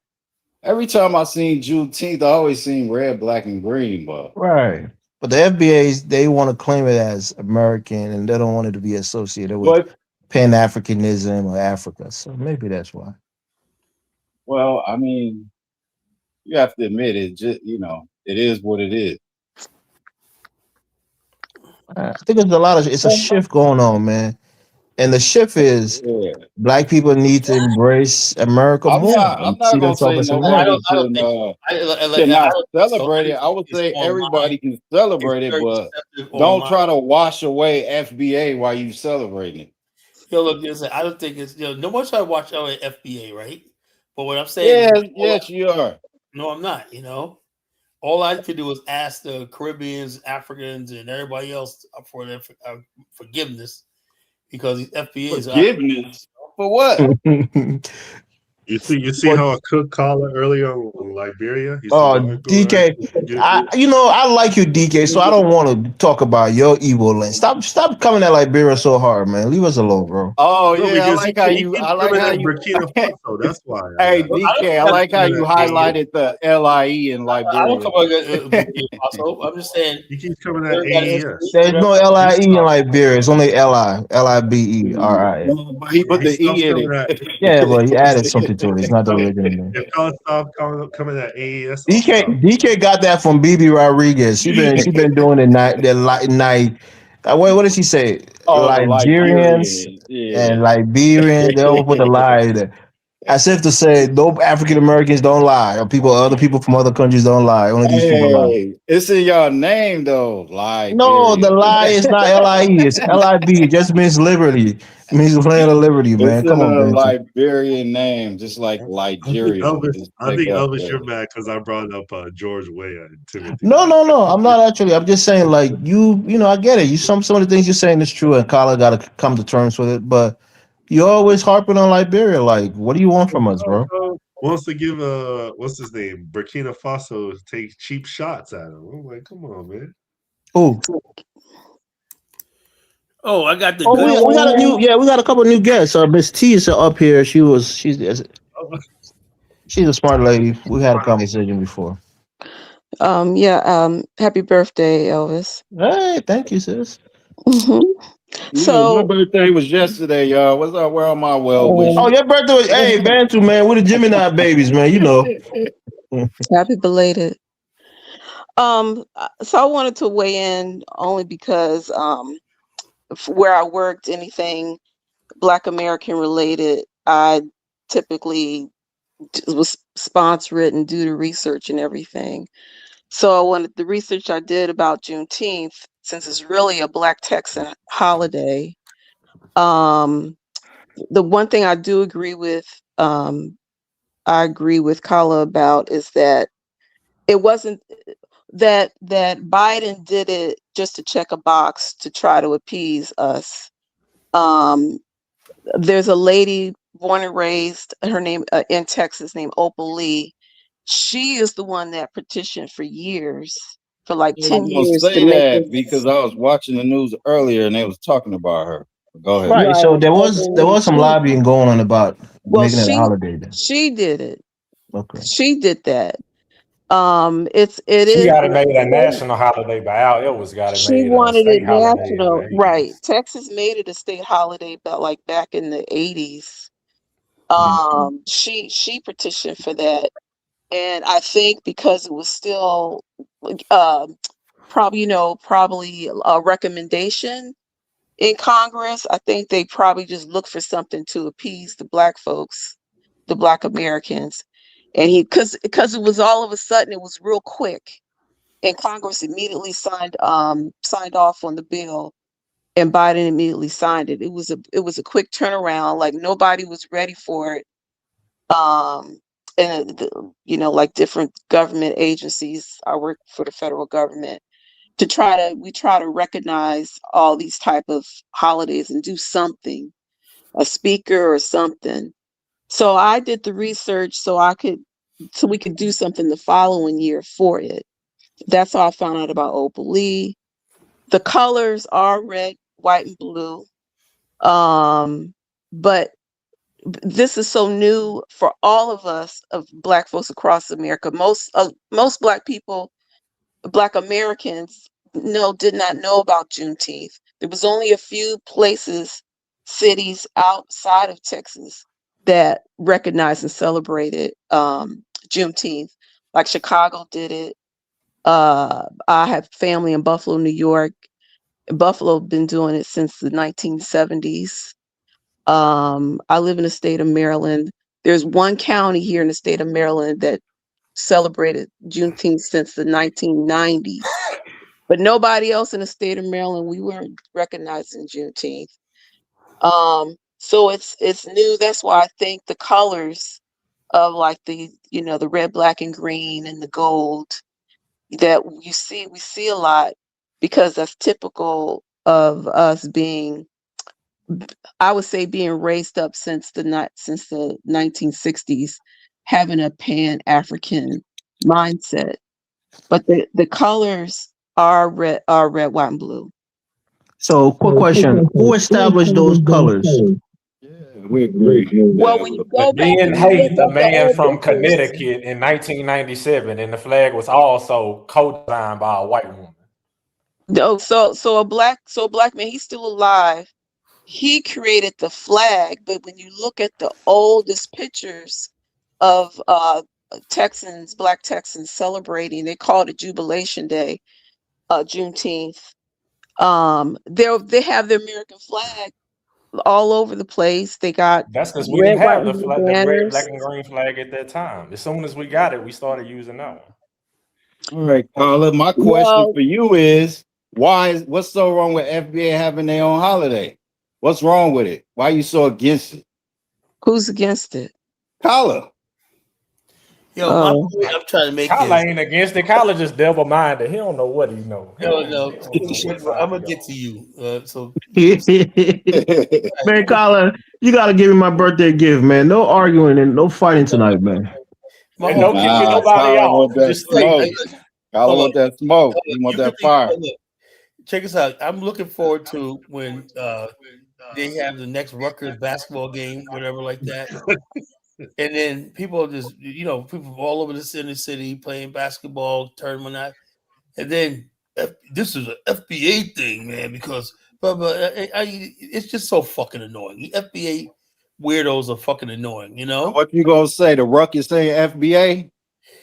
every time I seen Juneteenth, I always seen red, black, and green. But Right. But the FBAs, they want to claim it as American and they don't want it to be associated with Pan Africanism or Africa. So maybe that's why. well, I mean, you have to admit it. Just it is what it is. I think it's a shift going on, man. And the shift is Yeah. Black people need to embrace America more I'm and not see gonna say themselves as nobody I cannot don't think so. celebrate it. I would It's say online. everybody can celebrate It's it, very but deceptive don't online. try to wash away FBA while you celebrating it. Yo, look, listen, I don't think it's no one try to watch LA FBA, right? But what I'm saying is, Yes, you are. no, I'm not. You know, all I could do is ask the Caribbeans, Africans, and everybody else for their forgiveness because these FBAs Forgiveness for what? You see how I cooked Kala earlier on Liberia? He said, Oh, "Why go DK, ahead?" I like you, DK. So I don't want to talk about your evil lane. Stop coming at Liberia so hard, man. Leave us alone, bro. Oh No, yeah, I because like how you. I like how you. Burkina Faso. That's why. Hey DK, I like how you highlighted the LIE in I don't Liberia. come Burkina Faso. I'm just saying. He keeps coming at AES. There's no LIE in Liberia. It's only LIBE. But he put the E in it. Yeah, but he added something to it. It's not the original name. If Kala stop coming at AES, DK got that from BB Rodriguez. She been doing it night. What did she say? Oh, the Nigerians Liberians, yeah. and Liberians. They all put the lie there. As if to say, no African Americans don't lie, or other people from other countries don't lie. Only these people lie. It's in your name though. Liberia. No, the lie is not LIE. It's LIB. It just means liberty. It means land of liberty, man. It's Come in on, a man. Liberian name, just like Nigeria. I think Elvis, you're mad because I brought up George Weah and Timothy. No. I'm not actually. I'm just saying, like you know, I get it. Some of the things you're saying is true, and Kala got to come to terms with it. But you're always harping on Liberia. Like, what do you want from us, bro? Wants to give what's his name, Burkina Faso, take cheap shots at him. I'm like, come on, man. Who? Oh, I got the. We got a new. Yeah, we got a couple of new guests. Miss T is up here. She's a smart lady. We had a conversation before. Happy birthday, Elvis. Hey, thank you, sis. So my birthday was yesterday, y'all. What's up? Where are my well wishes? Oh, your birthday was Bantu, man. We're the Gemini babies, man. You know. Happy belated. So I wanted to weigh in only because where I worked, anything Black American related, I typically was sponsor it and do the research and everything. So I wanted the research I did about Juneteenth, since it's really a Black Texan holiday. Um, the one thing I do agree with, I agree with Kala about is that it wasn't that Biden did it just to check a box to try to appease us. Um, there's a lady born and raised, her name in Texas, named Opal Lee. She is the one that petitioned for years, for like I 10 was gonna years, to say make that because this I was watching the news earlier and they was talking about her. Go ahead. Right. So right. there Opal Lee. was some lobbying going on about Well, making it a holiday then. she did it. Okay. She did that. It She is got it a made a state. national holiday, but Al Edwards got it She made a wanted it state holiday in the national, right? 80s. Texas made it a state holiday, but like back in the 80s. She petitioned for that, and I think because it was still probably a recommendation in Congress, I think they probably just looked for something to appease the Black folks, the Black Americans. And because it was all of a sudden, it was real quick, and Congress immediately signed off on the bill, and Biden immediately signed it. It was a quick turnaround, like nobody was ready for it. And like different government agencies, I work for the federal government, we try to recognize all these type of holidays and do something, a speaker or something. So I did the research so we could do something the following year for it. That's how I found out about Opal Lee. The colors are red, white, and blue. But this is so new for all of us, of Black folks across America. Most Black people, Black Americans, did not know about Juneteenth. There was only a few places, cities outside of Texas that recognized and celebrated Juneteenth. Like Chicago did it. I have family in Buffalo, New York. Buffalo been doing it since the 1970s. I live in the state of Maryland. There's one county here in the state of Maryland that celebrated Juneteenth since the 1990s, but nobody else in the state of Maryland, we weren't recognizing Juneteenth. So it's new. That's why I think the colors of like the red, black, and green and the gold that we see a lot, because that's typical of us being, I would say, being raised up since the 1960s, having a Pan-African mindset. But the colors are red, white, and blue. So quick question. Who established those colors? Yeah, we agree. Well, Yeah, when you The go back and you look Haight, the at the man old from pictures, Connecticut in 1997, and the flag was also co-designed by a white woman. so a black man, he's still alive. He created the flag, but when you look at the oldest pictures of Black Texans celebrating, they called it Jubilation Day, Juneteenth. They have the American flag all over the place. They got That's because we red, didn't white, have and blue the red, black, banners. and green flag at that time. As soon as we got it, we started using that one. All right, Carla. My question Well, for you is what's so wrong with FBA having their own holiday? What's wrong with it? Why are you so against it? who's against it? Carla. Yo, my Oh, point I'm trying to make Kyle is ain't against it. Kyle is just double-minded. He don't know what he know. He don't no. know what side I'm gonna he get on. to you. So Man, Colin, you gotta give me my birthday gift, man. No arguing and no fighting tonight, man. my And whole don't kick Nah, nobody Carla off. want You that just like, smoke. Carla hold on. want that smoke. He want You that could think, fire. look, check this out. I'm looking forward to when they have the next Rutgers basketball game, whatever like that. And then people just, people all over the inner city playing basketball tournament. And then this is an FBA thing, man, because it's just so fucking annoying. The FBA weirdos are fucking annoying, What you gonna say? The Ruck is saying FBA?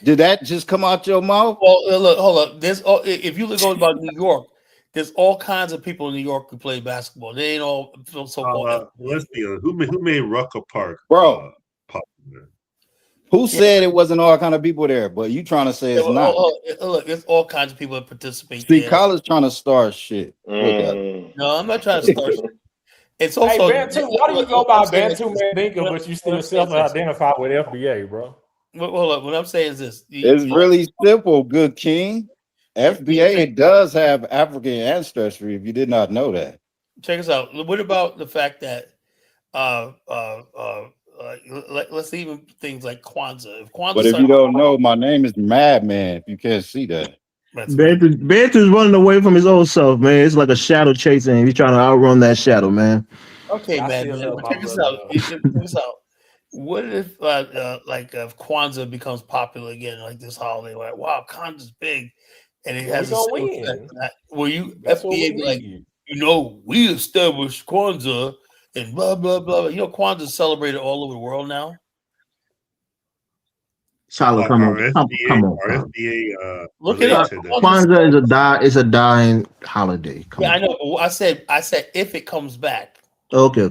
Did that just come out your mouth? Well, look, hold up. There's if you look about New York, there's all kinds of people in New York who play basketball. They ain't all so-called. Let's be honest. Who made Rucker Park Bro. popular? Who said it wasn't all kind of people there? But you trying to say it's not? Look, there's all kinds of people that participate. See, college trying to start shit. Look at it. No, I'm not trying to start shit. It's also Bantu, why do you go by Bantu Mandinka, but you still self-identify with FBA, bro? Hold up. What I'm saying is this: it's really simple, good king. FBA does have African ancestry. If you did not know that, check us out. What about the fact that let's even things like Kwanzaa. But if you don't know, my name is Madman. If you can't see that. Bantu's running away from his old self, man. It's like a shadow chasing him. He's trying to outrun that shadow, man. Okay, man. Check this out. Check this out. What if if Kwanzaa becomes popular again, like this holiday? Like, wow, Kwanzaa's big, and it has a effect. Well, FBA be like, we established Kwanzaa and blah blah blah. Kwanzaa is celebrated all over the world now. Solid, come on. FBA, look it up. Kwanzaa is a dying holiday. I know. But I said if it comes back. Okay.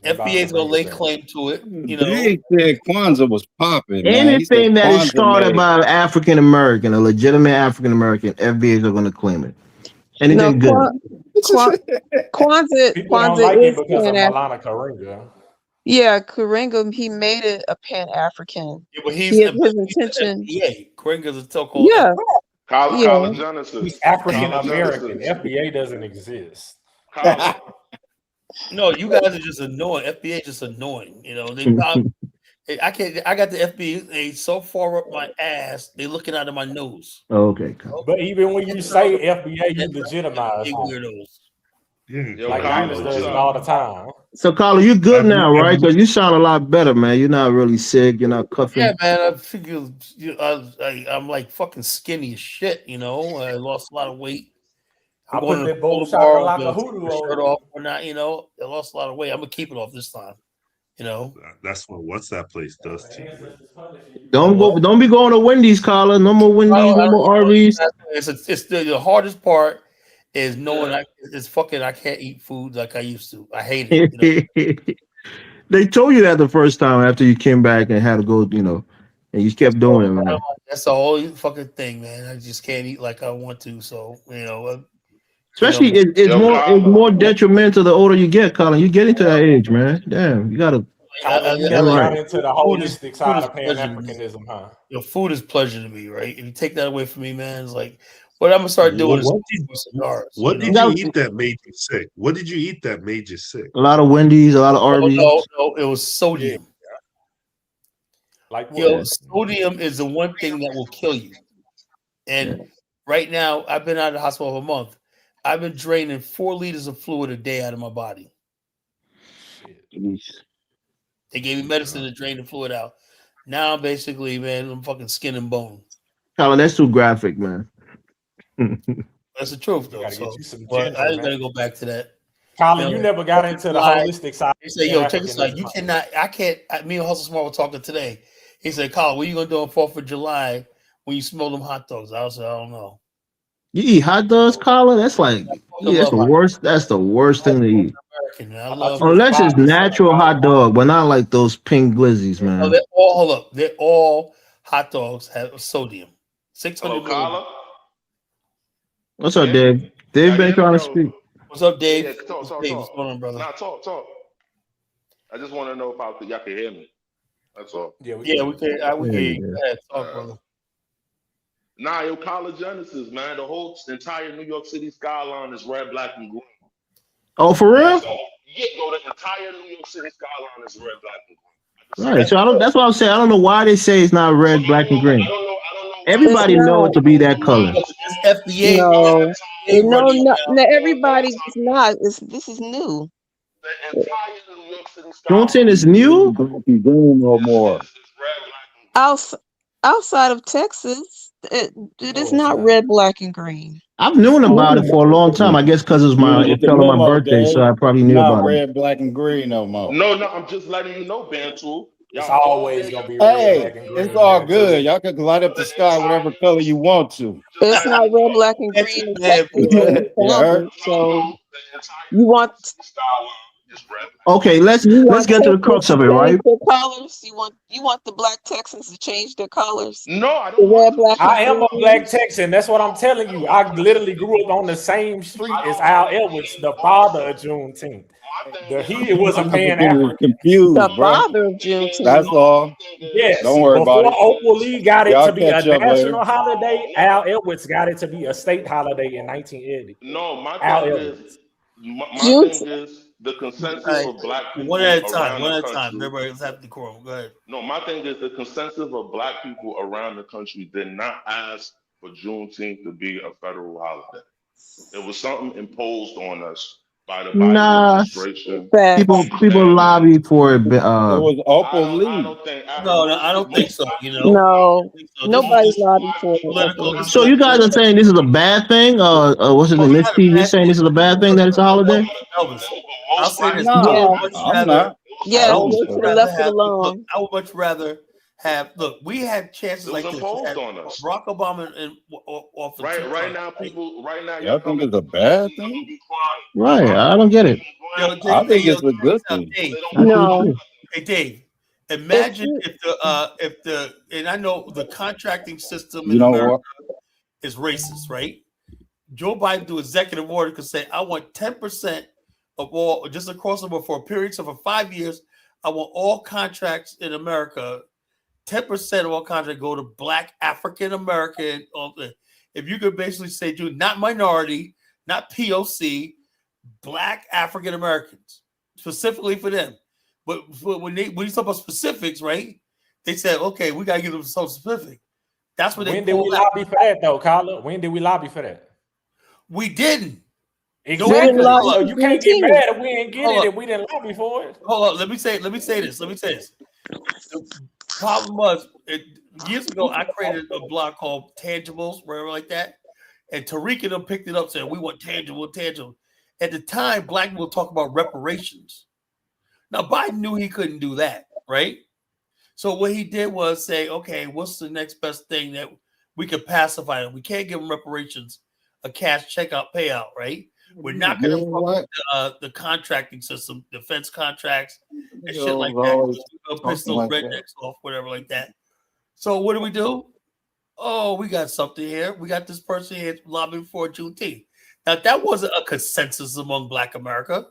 FBA is gonna lay claim to it. They said Kwanzaa was popping. Anything that is started by African American, a legitimate African American, FBA are gonna claim it. Anything good. Kwanzaa is because of Malana Karenga. Yeah, Karenga, he made it a Pan-African. Yeah, but his intention. Karenga's a so-called. Yeah. College Genesis. He's African American. FBA doesn't exist. No, you guys are just annoying. FBA is just annoying. I can't. I got the FBA so far up my ass. They looking out of my nose. Okay. But even when you say FBA, you legitimize weirdos. Like Amos does it all the time. So, Carla, you good now, right? Because you sound a lot better, man. You're not really sick. You're not coughing. Yeah, man. I figure I'm like fucking skinny as shit. I lost a lot of weight. I put that bowl shaka like a hoodoo shirt off or not. I lost a lot of weight. I'm gonna keep it off this time. That's what's that place does to you. Don't be going to Wendy's, Carla. No more Wendy's. No more Arby's. It's the hardest part. Is knowing I can't eat food like I used to. I hate it. They told you that the first time after you came back and had to go, and you kept doing it, man. That's the whole fucking thing, man. I just can't eat like I want to. So, especially it's more detrimental the older you get, Colin. You're getting to that age, man. Damn, you gotta. You never got into the holistic side of Pan-Africanism, huh? Food is pleasure to me, right? If you take that away from me, man, it's like. What I'm gonna start doing What did you eat that made you sick? What did you eat that made you sick? A lot of Wendy's, a lot of Arby's. No, it was sodium. Like sodium is the one thing that will kill you. And right now, I've been out of the hospital for a month. I've been draining 4 liters of fluid a day out of my body. They gave me medicine to drain the fluid out. Now, basically, man, I'm fucking skin and bone. Colin, that's too graphic, man. That's the truth, though. I ain't gonna go back to that. Colin, you never got into the holistic side. He said, check this out. You cannot, I can't, me and Hustle Smart were talking today. He said, Colin, what are you gonna do on 4th of July when you smell them hot dogs? I said, I don't know. You eat hot dogs, Colin? That's like, that's the worst. That's the worst thing to eat. Unless it's natural hot dog, but not like those pink glizzies, man. No, they're all hot dogs have sodium. 600 milligrams. What's up, Dave? Dave been trying to speak. What's up, Dave? Yeah, talk. Dave, what's going on, brother? Nah, talk. I just want to know if y'all can hear me. That's all. Yeah, we can. We can. Talk, brother. Nah, yo, College Genesis, man. The entire New York City skyline is red, black, and green. Oh, for real? So, the entire New York City skyline is red, black, and green. Right. So that's what I'm saying. I don't know why they say it's not red, black, and green. I don't know. Everybody knows it to be that color. It's FBA. No, everybody is not. This is new. The entire New York City skyline. Juneteenth is new? No more. Outside of Texas, it is not red, black, and green. I've known about it for a long time. I guess because it's my birthday, so I probably knew about it. Red, black, and green no more. No, I'm just letting you know, Bantu. It's Y'all all always think gonna that be the red, Hey, black, and it's green all there good. too. Y'all can light up the the sky entire whatever color you want to. just It's let not me red, black, talk. and Texas green in man, Texas where You you found heard? it. So The entire you want skyline is red, black, and Okay, green. you let's want get to the Texas crux to of it, change right? their colors. You want the black Texans to change their colors. No, I The don't want red, them to black, change and I their am a green. black colors. Texan. That's what I'm telling you. I literally grew up on the same street I as don't Al want them to Edwards, change the one father of color. Juneteenth. My thing The is, he was a You Pan get it African. The confused, bro. father of That's Juneteenth. all. my thing is, Yes, Don't worry about before it. Oprah Lee got it Y'all to be a catch up later. national holiday, no, Al Edwards got it to be a state holiday in 1980. no. My Al thing is, Edwards. my June. thing is the all consensus right, of black one people at a time. around One the at a time. country. Everybody, let's have decorum. Go ahead. No, my thing is the consensus of black people around the country did not ask for Juneteenth to be a federal holiday. It was something imposed on us by the Biden Nah, administration. Facts. people And lobby for it. It was I Opal. don't think No, I don't think most so. black You people, know, no, No, I think so. This is nobody just most lobbied black for it people political. openly. This is So you guys are political. saying this is a bad thing, or what's it? No, it's Miss not a T, you bad saying thing. this is a bad thing that it's a holiday? Elvis, no, but I'll most say black this. people I Yeah, Nah, would around much the I'm country, rather. not. I I yes, would wouldn't they much say should have that. rather left it have. Look, alone. I would much rather have. Look, we had chances it was like this. We imposed had on us. Barack Obama off the two Right terms. now, Right? y'all Y'all think coming it's a complaining bad and gonna thing? be crying. Right. Barack I don't Obama get it. didn't Yo, grant I Dave, think hey, yo, it's check a this good out, thing. Dave. they I don't do want No, too. us. Hey, Dave. if Imagine you if the and I know the contracting system You in know America what? is racist, right? Joe Biden do executive order could say, I want 10% of all, just across the board for a period of for 5 years. I want all contracts in America, 10% of all contracts go to Black African American. If you could basically say, dude, not minority, not POC, Black African Americans, specifically for them. But when you talk about specifics, right? They said, okay, we got to give them so specific. That's what they When did we pulled out. lobby for that though, Carla? When did we lobby for that? We didn't. No, we didn't Exactly. lobby So hold up. for you can't get Juneteenth. mad if we didn't get Hold it up. if we didn't lobby for it. Hold up. Let me say this. The problem was years ago I created a blog called Tangibles, whatever like that. And Tariq and them picked it up, saying we want tangible. At the time, black people talk about reparations. Now Biden knew he couldn't do that, right? So what he did was say, okay, what's the next best thing that we could pacify them? We can't give them reparations, a cash checkout payout, right? We're not going to Man, fuck what? with the contracting system, defense contracts, and shit like Yo, that. always We're gonna piss talking those like that. rednecks off, whatever like that. So what do? Oh, we got something here. We got this person here lobbying for Juneteenth. Now that wasn't a consensus among Black America.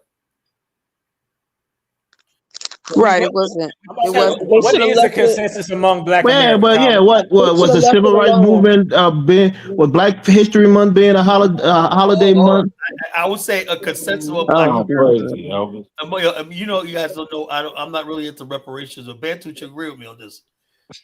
Right, it wasn't. I'm It gonna say, wasn't. They what should have is a left it. consensus among Black Yeah, America, but yeah, Carla? They what should was have the left civil it rights alone. movement being was Black History Month being a holiday Oh, month? I would say a consensus among Black Oh Oh, Americans. crazy, Elvis. You know, you guys don't know. I'm not really into reparations. Or Bantu should agree with me on this.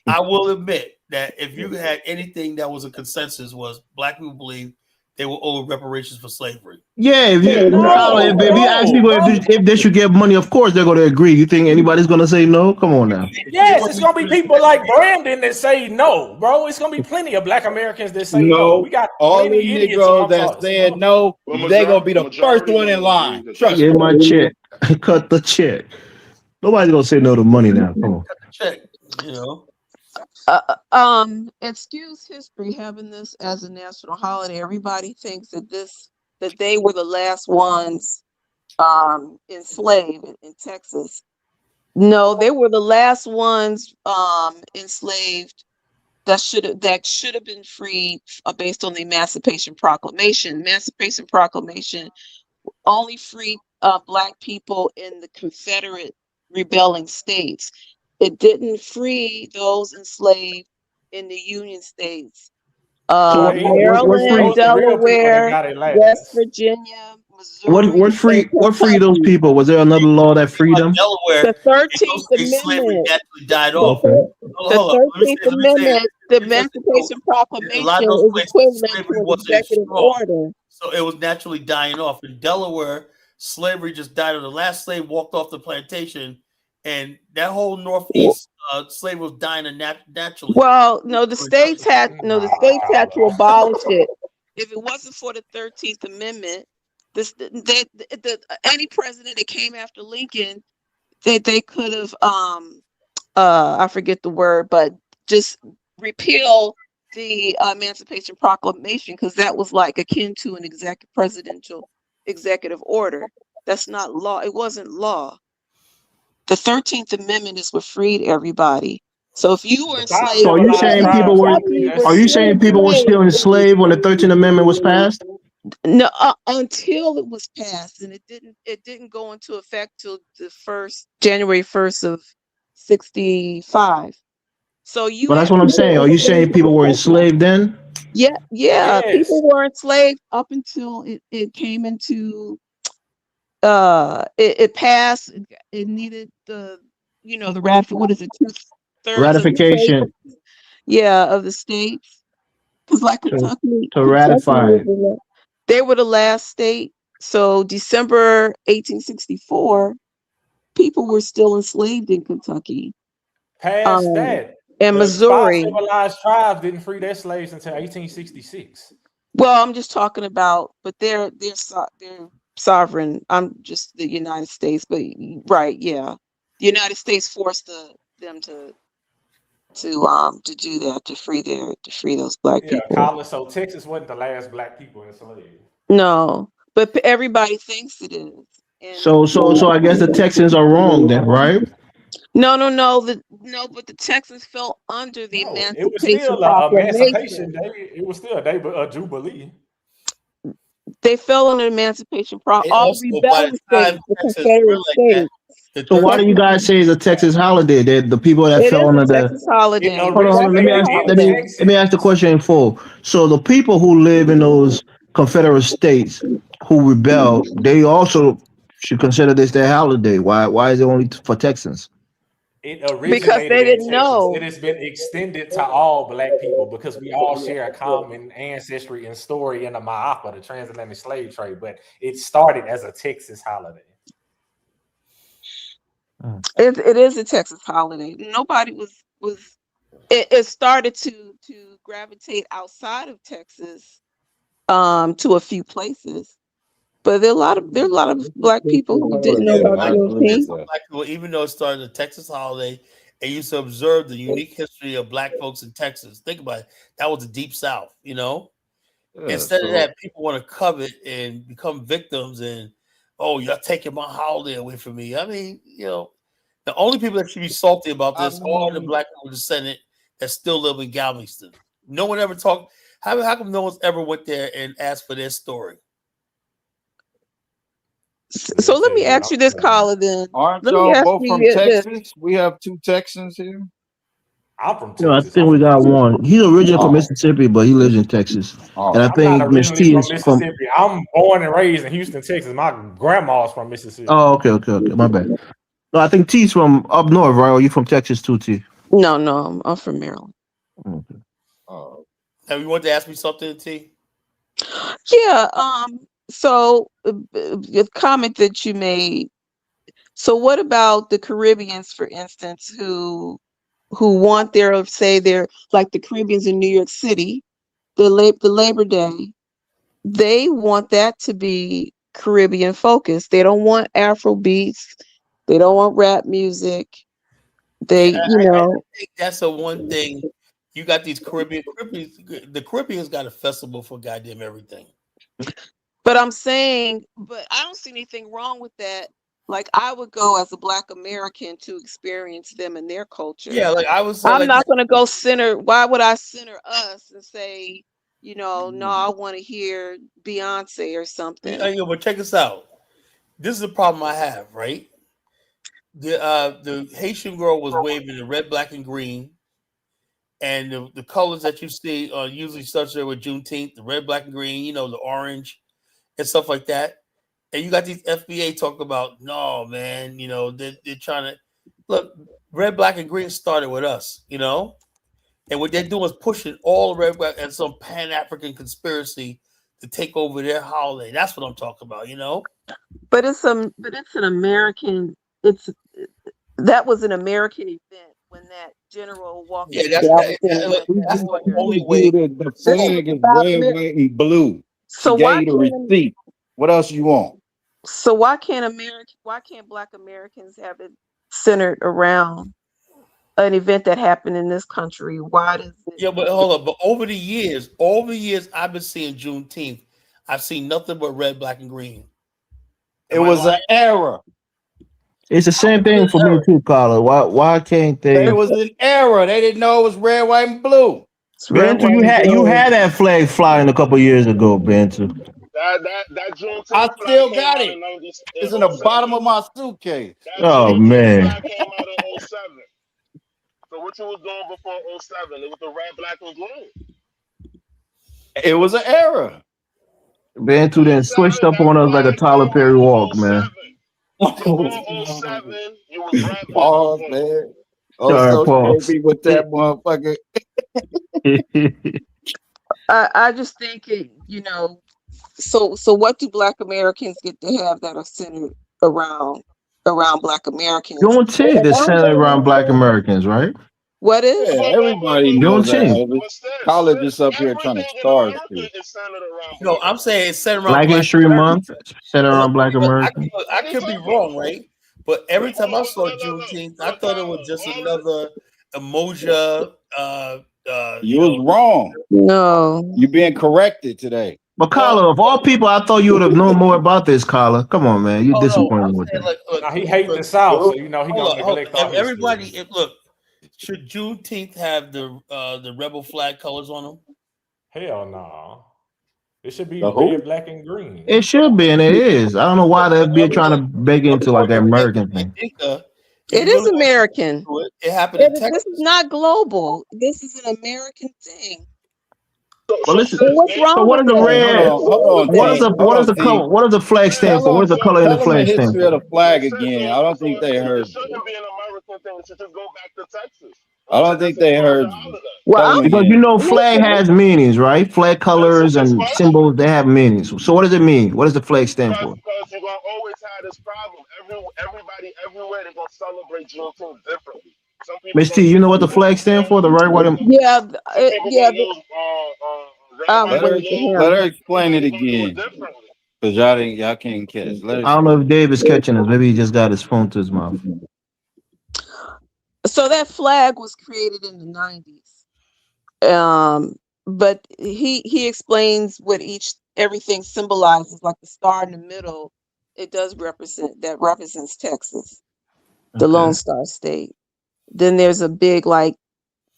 I will admit that if you had anything that was a consensus, was Black people believe they were owed reparations for slavery. Yeah, if you No, if you ask people if they should get money, of course they're going to agree. You think anybody's going to say no? Come on now. Yes, it's gonna be people like Brandon that say no, bro. It's gonna be plenty of Black Americans that say no. We No, got all them plenty idiots Negroes amongst that us, you said know. no, Well, they gonna be the first majority one of in them agree line. that Trust that's Get me. my wrong. check. Cut the check. Nobody's going to say no to money now. Come on. Check, you know. Excuse history having this as a national holiday. Everybody thinks that they were the last ones enslaved in Texas. No, they were the last ones enslaved that should have been freed based on the Emancipation Proclamation. Emancipation Proclamation only freed Black people in the Confederate rebelling states. It didn't free those enslaved in the Union states. So what Maryland, free Those the real people that Delaware, got it West last. Virginia, Missouri, and what free those Kentucky. people? Was there another law that freed them? Delaware, The in those 13th states, slavery Amendment, naturally died the, off. Okay. thir- the Hold up. 13th Let me say it. Amendment, the Interesting. So, Emancipation a lot of Proclamation those is places, equivalent to slavery an wasn't executive strong. order. So it was naturally dying off. In Delaware, slavery just died. The last slave walked off the plantation, and that whole Northeast slave was dying naturally. Well, no, the states had to abolish it. If it wasn't for the 13th Amendment, any president that came after Lincoln, they could have I forget the word, but just repeal the Emancipation Proclamation, because that was like akin to an presidential executive order. That's not law. It wasn't law. The 13th Amendment is what freed everybody. So if you were The five enslaved So are you civilized saying in people tribes, were? Kentucky, were Are you still saying people were still enslaved. enslaved when the 13th Amendment was passed? No, until it was passed, and it didn't go into effect till the January 1st of 65. So you But that's had what I'm people saying. Are you saying enslaved in people were Kentucky. enslaved then? Yeah, yes, people were enslaved up until it came into it passed. It needed the what is it, 2/3 of the states, Ratification of the states, because like to, Kentucky, to ratify it. they were the last state. So December 1864, people were still enslaved in Kentucky, past um, that, and the five Missouri. civilized tribes didn't free their slaves until 1866. Well, I'm just talking about, but they're sovereign. I'm just the United States, but right, yeah, the United States forced them to do that, to free those black Yeah, people. Colin. So Texas wasn't the last black people enslaved. No, but everybody thinks it is. And So I guess the Texans are wrong then, right? no, but the Texans fell under the No, it was Emancipation still a Emancipation Proclamation. Day. It was still a day of Jubilee. They fell under the Emancipation And all the also, by rebelling the time states, the Texas Confederate realized that, states. the So why do you 13th guys say it's a Texas holiday? The people that It fell is under a the Texas It holiday. hold on. That's Let me their originated ask. in Let holiday. me ask the Texas. question in full. So the people who live in those Confederate states who rebelled, they also should consider this their holiday. Why is it only for Texans? It Because originated they in didn't Texas. It know. has been extended to all black people because we all share a common ancestry and story in the Ma'afa, the transatlantic slave trade. But it started as a Texas holiday. It is a Texas holiday. Nobody was it started to gravitate outside of Texas, to a few places. But there are a lot of black people who didn't know yeah, about black people, there's Juneteenth. some black people, even though it started a Texas holiday, and used to observe the unique history of black folks in Texas. Think about it. That was the deep South, Yeah, Instead of so that, people want to covet and become victims and, oh, you're taking my holiday away from me. I mean, the only people that should be salty about I this are the mean, black people descendant that still live in Galveston. No one ever talked. How come no one's ever went there and asked for their story? Let So me let tell me you what ask you I'm this, telling you. caller. Then aren't let me y'all ask both from you this. Texas? We have two Texans here. I'm from You know, I Texas. I'm think we from got Mississippi. one. He's originally from Oh, Mississippi, but he lives in Texas. And I oh, I'm not think Miss originally T from is from. Mississippi. I'm born and raised in Houston, Texas. My grandma's from Mississippi. Oh, okay. My bad. No, I think T's from up north, right? Or you from Texas too, T? No, I'm from Maryland. Okay. oh. Now, you want to ask me something, T? Yeah. So the comment that you made. So what about the Caribbeans, for instance, who want their, say, they're like the Caribbeans in New York City, the Labor Day, they want that to be Caribbean focused. They don't want Afro beats. They don't want rap music. Yeah, They, I think that's the one thing. You got these Caribbeans. The Caribbeans got a festival for goddamn everything. but I'm saying, but I don't see anything wrong with that. Like I would go as a Black American to experience them and their culture. Yeah, like I would say, I'm like not going to go center. Why would I center us and say, no, I want to hear Beyonce or something? but check this out. This is the problem I have, right? The Haitian girl was waving the red, black, and green, and the colors that you see usually starts there with Juneteenth, the red, black, and green. The orange and stuff like that. And you got these FBA talking about, no, man, they're trying to look. Red, black, and green started with us, and what they're doing is pushing all red, black, and some Pan African conspiracy to take over their holiday. That's what I'm talking about. But it's an American. It's That was an American event when that general walked Yeah, into that's that, Galveston that- and look, went He to that's just the order. only told way. you that the This was flag is about red, white, and blue. She so gave why you the can't receipt. What else you want? why can't Black Americans have it centered around an event that happened in this country. Why does it? Yeah, but hold on. But over the years, I've been seeing Juneteenth. I've seen nothing but red, black, and green. It was an era. It's the same thing for me too, Carla. Why can't they? It was an era. They didn't know it was red, white, and blue. It's red, Bantu, white, you and had blue. that flag flying a couple years ago, Bantu. That Juneteenth I flag still came got out it. in 90. It's in the bottom of my suitcase. That Oh Juneteenth man, flag came out in 07. So what you was doing before 07? It was the red, black, and green. It was an era. Bantu then switched up That on us like a flag Tyler came Perry out in walk, 07. man. Before 07, you was red, black, Pause, and green. man. Oh, Sorry, so Paul. be with that motherfucker. I just think it, so what do Black Americans get to have that are centered around Black Americans? Juneteenth is centered around Black Americans, right? What is? Yeah, everybody knows that. Juneteenth. Elvis. College is up here trying to start shit. Is centered around No, black. I'm saying it's centered around Black Black History Americans. Month centered around Black But Americans. I could be wrong, right? But every time I saw Juneteenth, I thought it was just another emoja. You was wrong. No. You being corrected today. But Carla, of all people, I thought you would have known more about this, Carla. Come on, man, you disappointed with that. Now, he hating the South, so he gonna neglect all everybody. history. Look, should Juneteenth have the rebel flag colors on them? Hell no. It should be The who? red, black, and green. It should be, and it is. I don't know why the FBI trying to beg into like the American thing. It is American. It happened in Texas. This is not global. This is an American thing. Well, listen. What's wrong So what is with the that? red? Hold on, What is the T. color? What does the flag stand for? What is the color in the Tell them flag the stand history of for? the flag again. I don't think they heard. It shouldn't be an American thing. It should just go back to Texas. I don't think they heard. Well, Because you know, flag has meanings, right? Flag colors and symbols, they have meanings. So what does it mean? What does the flag stand for? Because you're gonna always have this problem. Everybody everywhere they're gonna celebrate Juneteenth differently. Some people Miss T, you know what the flag stand for? The right, white, and yeah, yeah. Let her explain it again. Because y'all can't catch. I don't know if Dave is catching us. Maybe he just got his phone to his mouth. So that flag was created in the 90s. But he explains what everything symbolizes, like the star in the middle. It does represents Texas, the Lone Star State. Then there's a big, like,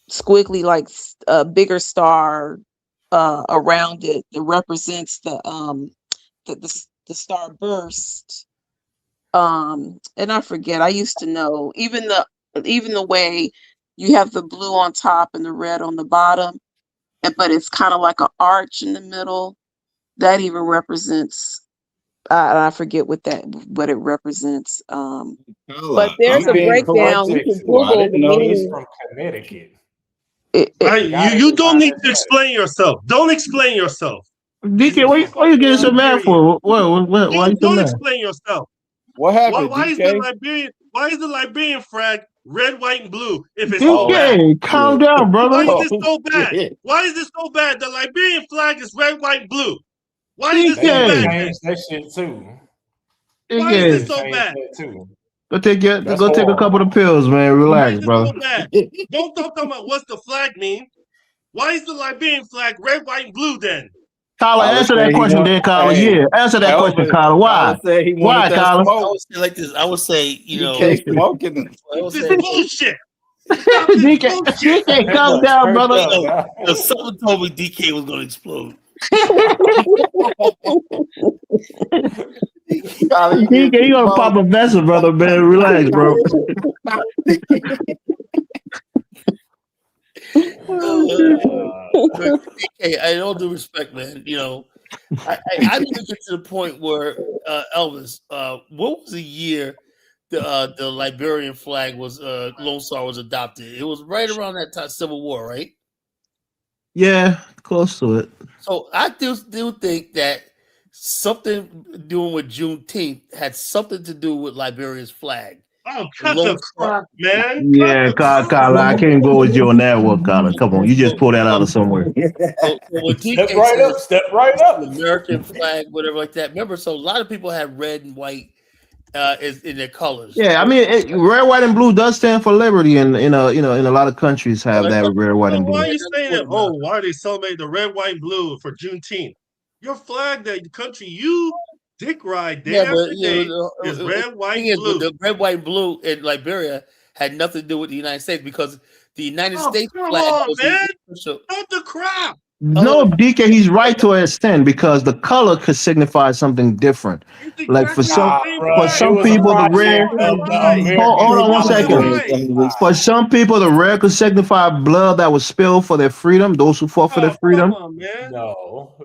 squiggly, like a bigger star around it that represents the starburst. And I forget. I used to know even the way you have the blue on top and the red on the bottom, but it's kind of like an arch in the middle. That even represents. I forget what it represents. But there's a breakdown. You can Google the meaning. From Connecticut. You don't need to explain yourself. Don't explain yourself. DK, why you getting so mad for? Why you so Don't mad? explain yourself. What happened? Why is DK? the Liberian flag red, white, and blue? If it's DK, calm down, brother. Why is this so bad? Why is this so bad? The Liberian flag is red, white, and blue. Why is this so They bad? changed that shit too. Why is this so bad? Go take a couple of pills, man. Relax, brother. So bad? Don't talk about what's the flag mean. Why is the Liberian flag red, white, and blue then? Tyler, answer that question then, Tyler. Yeah, answer that question, Tyler. Why? Why, Tyler? I would say like this. I would say, smoking. This is bullshit. DK, calm down, brother. Someone told me DK was going to explode. DK, you gonna pop a vessel, brother, man. Relax, bro. DK, I all due respect, man. I didn't even get to the point where Elvis. What was the year the Liberian flag was Lone Star was adopted? It was right around that time, Civil War, right? Yeah, close to it. So I still think that something doing with Juneteenth had something to do with Liberia's flag. Oh, cut the crap, man. Yeah, Carla, I can't go with you on that one, Carla. Come on, you just pull that out of somewhere. So when Step right up. The American flag, whatever like that. Remember, so a lot of people had red and white is in their colors. Yeah, I mean, red, white, and blue does stand for liberty, and in a lot of countries have that red, white, So and why blue. are you saying that? Oh, why are they celebrating the red, white, and blue for Juneteenth? Your flag, that the country you dick ride day Yeah, but after day is the red, white, thing and is, with blue. the red, white, and blue in Liberia had nothing to do with the United States because the United Oh, States come flag on, was man! official. Not the crap. No, DK, he's right to an extent because the color could signify something different. It's Like for exactly the some Nah, same bro, for it flag. some was a people, the project red. Color of the wise. American Hold on one Color second. Revolutionary wise. War. For some people, the red could signify blood that was spilled for their freedom. Those who fought for their Oh, come freedom. on, man. No.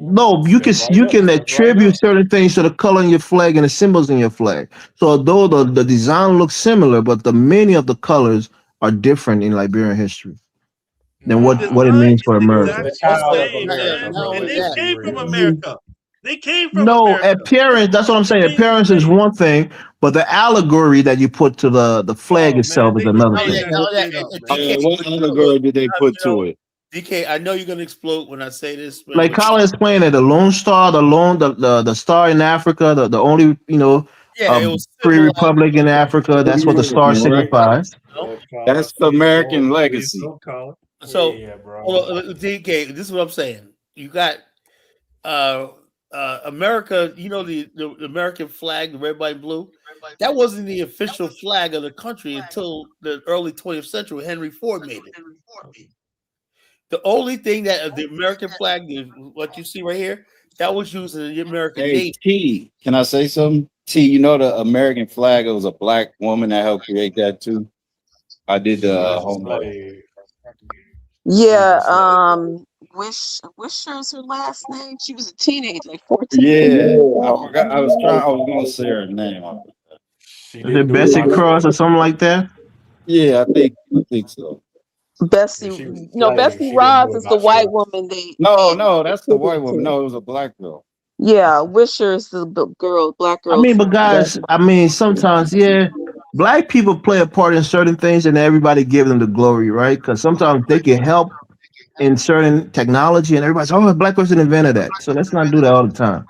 No, Says right you there. can Says right attribute there. certain things to the color in your flag and the symbols in your flag. So although the design looks similar, but the meaning of the colors are different in Liberian history than The Nah. what it design means is for It America. was the exactly the child of same, man. America, Not bro. And only they Let's that, be came from real. America. They came from No, America. appearance, that's what I'm saying. Remain the Appearance is same. one thing, but the allegory that you put to the flag Oh man, itself is they another not only made thing. that, that not only that, shit up, and man. DK, What look, allegory did they put to it? DK, I know you're gonna explode when I say this, Like but Colin explained that the Lone Star, the star in Africa, the only yeah, it was free symbolized. republic in Africa, that's what the star Right. signifies. You That's the Please American don't. Please legacy. don't call it. know? So, Yeah, bro. well, DK, this is what I'm saying. You got uh America. You know the American flag, the red, white, and blue. That wasn't the official flag of the country until the early 20th century. When Henry Ford made it. The only thing that the American flag, what you see right here, that was used in the American Hey, Navy. T, can I say something? T, you know the American flag, it was a black woman that helped create that too. I did She the was a homework. slave. She was Yeah, a slave. Wisher's her last name. She was a teenager, like 14. Yeah, I forgot. I was gonna say her name. She Is didn't it do a Bessie lot of Cross or stuff. something like that? Yeah, I think so. Bessie, Yeah, she was a no, slave. Bessie She didn't Ross do a is the lot of white stuff. woman they No, that's the white attributed woman. to. No, it was a black girl. Yeah, Wisher is the girl, black I girl mean, but from guys, I mean, sometimes, yeah, black people play a part in certain things, and everybody give them the glory, right? Because sometimes they can help in certain technology, and everybody's, oh, a black person invented that. So let's not do that all the time.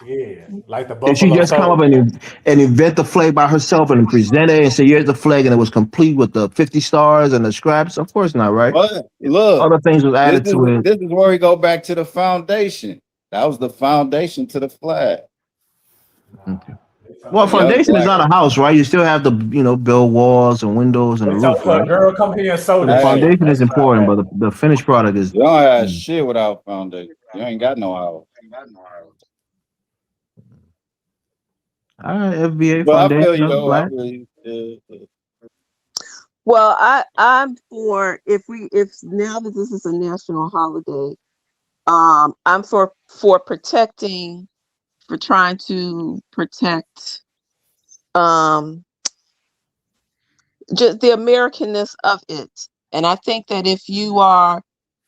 Yeah, like the Did she Buffalo just come up Soldier. and invent the flag by herself and present it and say, here's the flag, and it was complete with the 50 stars and the scraps? Of course not, right? But look, Other things was this added is to it. this is where we go back to the foundation. That was the foundation to the flag. Okay. They told Well, A young foundation is black. not a house, right? You still have to, build walls and windows and a roof, her, right? girl, come here and sew So the this Hey, shit. foundation is That's important, but right. the finished product is. you don't have shit without foundation. You ain't got no house. All right, FBA But I feel foundation you of though. I black. feel you. Well, I'm for if now that this is a national holiday, I'm for protecting, for trying to protect just the Americanness of it. And I think that if you are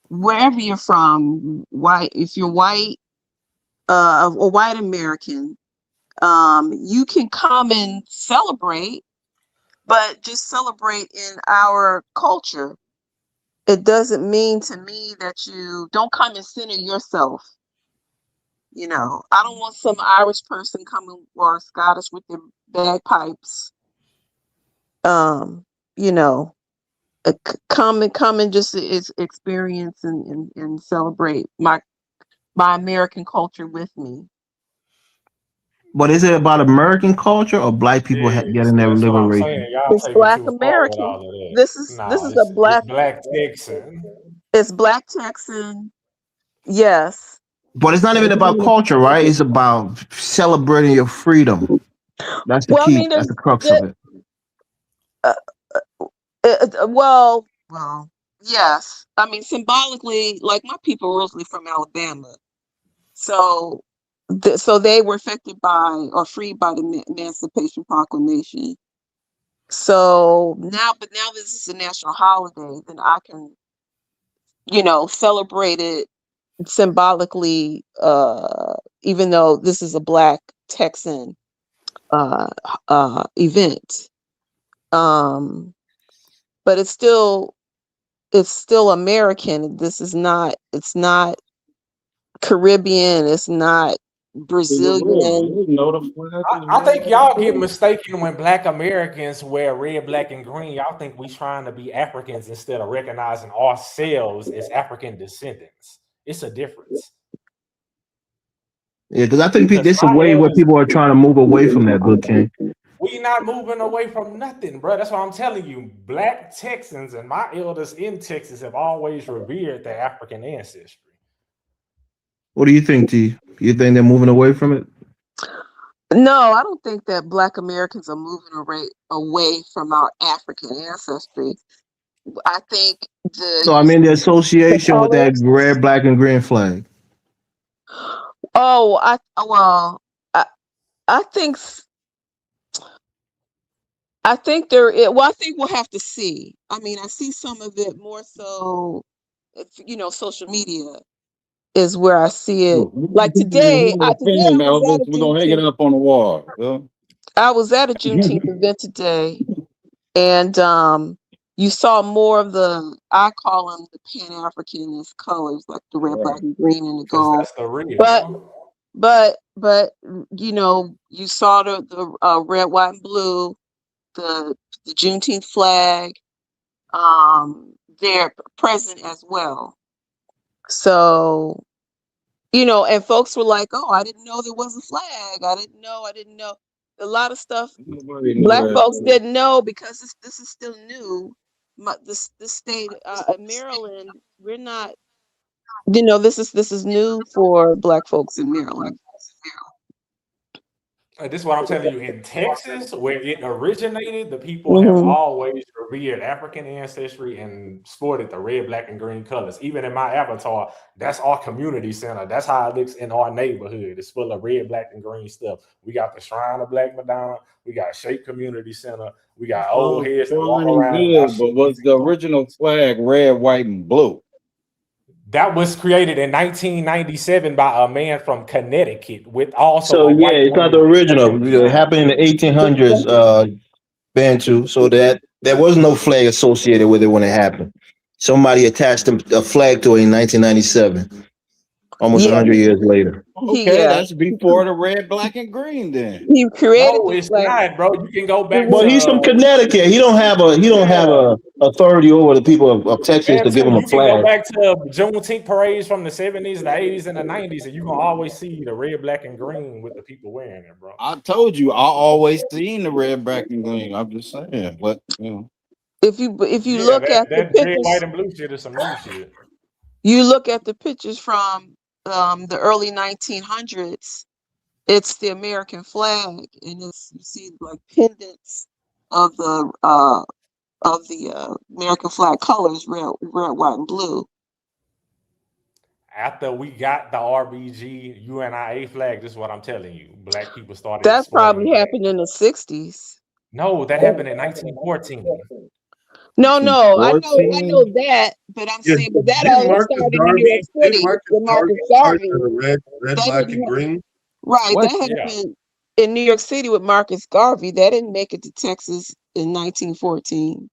wherever you're from, white, if you're white, a white American, you can come and celebrate, but just celebrate in our culture. It doesn't mean to me that you don't come and center yourself. I don't want some Irish person coming or Scottish with their bagpipes. Um, you know, come and just experience and celebrate my American culture with me. But is it about American culture or black people Yeah, getting see, their that's what I'm saying. liberation? Y'all It's taking Black too far with American. all of that. This Nah, is a it's black. Black Texan. It's Black Texan. Yes. But it's not even about culture, right? It's about celebrating your freedom. That's the Well, I key. mean, That's the crux the, of it. uh, well, yes. I mean, symbolically, like my people originally from Alabama, so so they were affected by or freed by the Emancipation Proclamation. So but now this is a national holiday, then I can, celebrate it symbolically, even though this is a Black Texan uh, event. Um, but it's still American. It's not Caribbean. It's not Brazilian. I think y'all get mistaken when Black Americans wear red, black, and green. Y'all think we trying to be Africans instead of recognizing ourselves as African descendants. It's a difference. Yeah, because I think Because this is a my way where elders, people are trying to move away from that, Good King. we not moving away from nothing, bro. That's what I'm telling you. Black Texans and my elders in Texas have always revered their African ancestry. What do you think, T? You think they're moving away from it? No, I don't think that Black Americans are moving away from our African ancestry. I think No, I the mean the association with that colors. red, black, and green flag. Oh, I think there is. Well, I think we'll have to see. I mean, I see some of it more so. Social media is where I see it. Like today, I was at a We're gonna hang it Juneteenth. up on the wall. I was at a Juneteenth event today, and you saw more of the, I call them the Pan-Africanist colors, like the red, black, and green, and the Because gold. that's the real. But you saw the red, white, and blue, the Juneteenth flag, they're present as well. So, and folks were like, "Oh, I didn't know there was a flag. I didn't know." A lot of stuff Black folks didn't know because this is still new. This state of Maryland, we're not. This is new for Black folks in Maryland. This is what I'm telling you. In Texas, where it originated, the people have always revered African ancestry and sported the red, black, and green colors. Even in my avatar, that's our community center. That's how it looks in our neighborhood. It's full of red, black, and green stuff. We got the Shrine of Black Madonna. We got Shape Community Center. We got old heads that walk around. But was the original flag red, white, and blue? That was created in 1997 by a man from Connecticut with also. So yeah, it's not the original. It happened in the 1800s, Bantu. So that there was no flag associated with it when it happened. Somebody attached a flag to it in 1997, almost 100 years later. Okay, that's before the red, black, and green. Then he created. No, it's not, bro. You can go back. Well, he's from Connecticut. He don't have a authority over the people of Texas to give him a You can go flag. back to Juneteenth parades from the 70s, the 80s, and the 90s, and you can always see the red, black, and green with the people wearing it, bro. I told you, I always seen the red, black, and green. I'm just saying, but if you look at the pictures, red, white, and blue shit is some new shit. You look at the pictures from the early 1900s. It's the American flag, and you see like pendants of the American flag colors, red, white, and blue. After we got the RBG UNIA flag, this is what I'm telling you. Black people started. That probably happened in the 60s. No, that happened in 1914. No, I know that, but I'm saying, but that all started in New York City with Marcus Garvey. Red, black, and green. Right, that happened in New York City with Marcus Garvey. That didn't make it to Texas in 1914.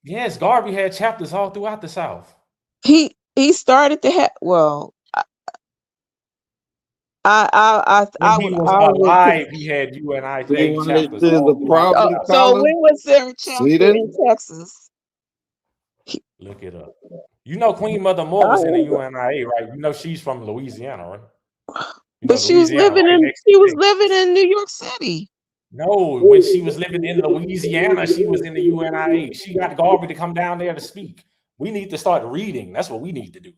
Yes, Garvey had chapters all throughout the South. He started to have. Well, when he was alive, he had UNIA chapters. So when was there a chapter in Texas? Look it up. You know Queen Mother Moore was in the UNIA, right? You know she's from Louisiana, right? But she was living in New York City. No, when she was living in Louisiana, she was in the UNIA. She got Garvey to come down there to speak. We need to start reading. That's what we need to do.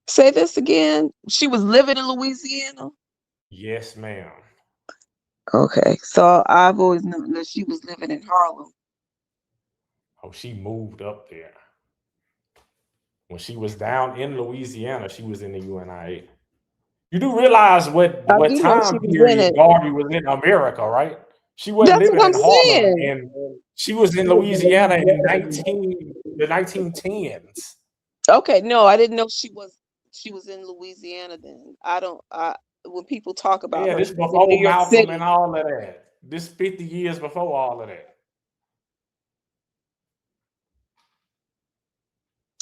Say this again. She was living in Louisiana? Yes, ma'am. Okay. So I've always known that she was living in Harlem. Oh, she moved up there. When she was down in Louisiana, she was in the UNIA. You do realize what time period Garvey was in America, right? She wasn't living in Harlem, and she was in Louisiana in the 1910s. Okay, no, I didn't know she was in Louisiana then. When people talk about her, this before Malcolm and all of that. This 50 years before all of that.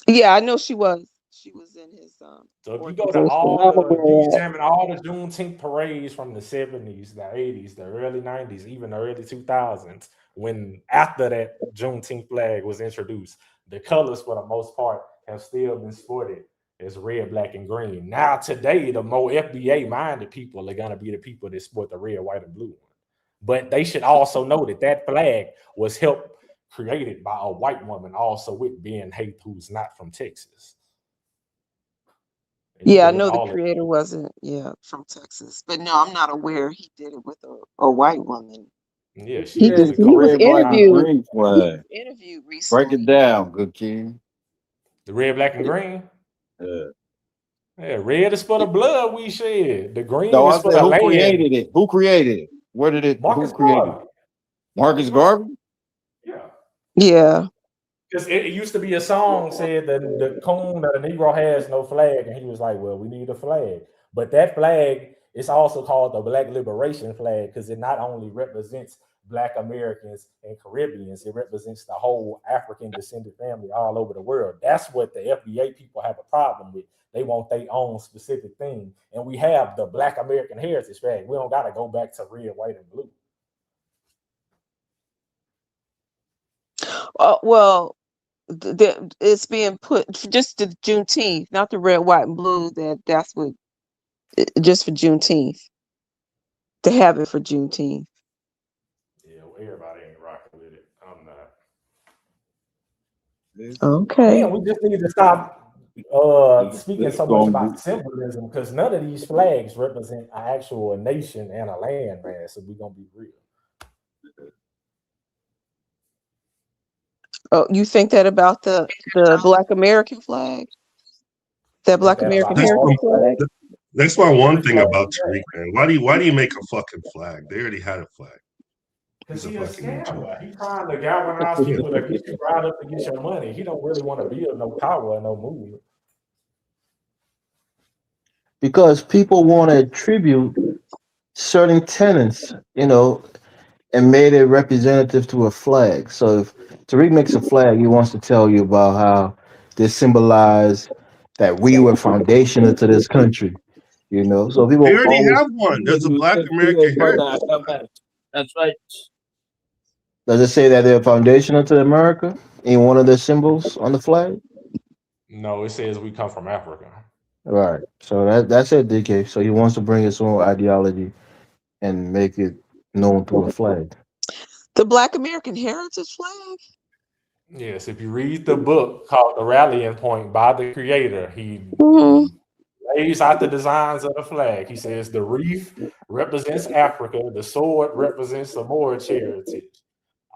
Yeah, I know she was. She was in his So if you go to organization. I'm if you aware of that. examine all the Juneteenth parades from the 70s, the 80s, the early 90s, even the early 2000s, when after that Juneteenth flag was introduced, the colors for the most part have still been sported as red, black, and green. Now today, the more FBA minded people are gonna be the people that sport the red, white, and blue one. But they should also know that that flag was helped created by a white woman, also with Ben Haith, who's not from Texas. And Yeah, I even with know the all of creator wasn't, from Texas, but no, I'm not aware he did it with a white woman. yeah, she He Yeah, was just a it's the he was red, Korean black, and interviewed. green He was flag. interviewed Break it recently. down, good kid. the red, black, and green. Yeah. Yeah, red is for the blood we shed. The green No, is I for said the who land. created it? Who created it? Where did it? Who Marcus created it? Garvey. Marcus Garvey? Yeah. Yeah. Because it used to be a song said that the coon that a Negro has no flag, and he was like, "Well, we need a flag." But that flag is also called the Black Liberation Flag because it not only represents Black Americans and Caribbeans, it represents the whole African descended family all over the world. That's what the FBA people have a problem with. They want their own specific thing, and we have the Black American Heritage Flag. We don't got to go back to red, white, and blue. Well, it's being put just the Juneteenth, not the red, white, and blue. That's what just for Juneteenth to have it for Juneteenth. Yeah, well, everybody ain't rocking with it. I'm not. Okay. And we just need to stop speaking so much about symbolism because none of these flags represent an actual nation and a land, man. So we're gonna be real. Oh, you think that about the Black American flag, I that think Black that American about That's all heritage one, the flag? flags. that's why one Every thing flag about we got. Tariq, man. Why do you make a fucking flag? They already had a flag. Because He's a he a fucking idiot. scammer. He trying to galvanize people to get you riled up to get your money. He don't really want to build no power or no movement. Because people want to attribute certain tenets, and made it representative to a flag. So if Tariq makes a flag, he wants to tell you about how this symbolized that we were foundational to this country. So They people already always have one. There's a Black American Heritage. That's right. does it say that they're foundational to America in one of their symbols on the flag? No, it says we come from Africa. Right. So that's it, DK. So he wants to bring his own ideology and make it known through a flag. The Black American heritage flag? Yes, if you read the book called The Rallying Point by the creator, he Hmm. lays out the designs of the flag. He says the wreath represents Africa, the sword represents the Moorish heritage.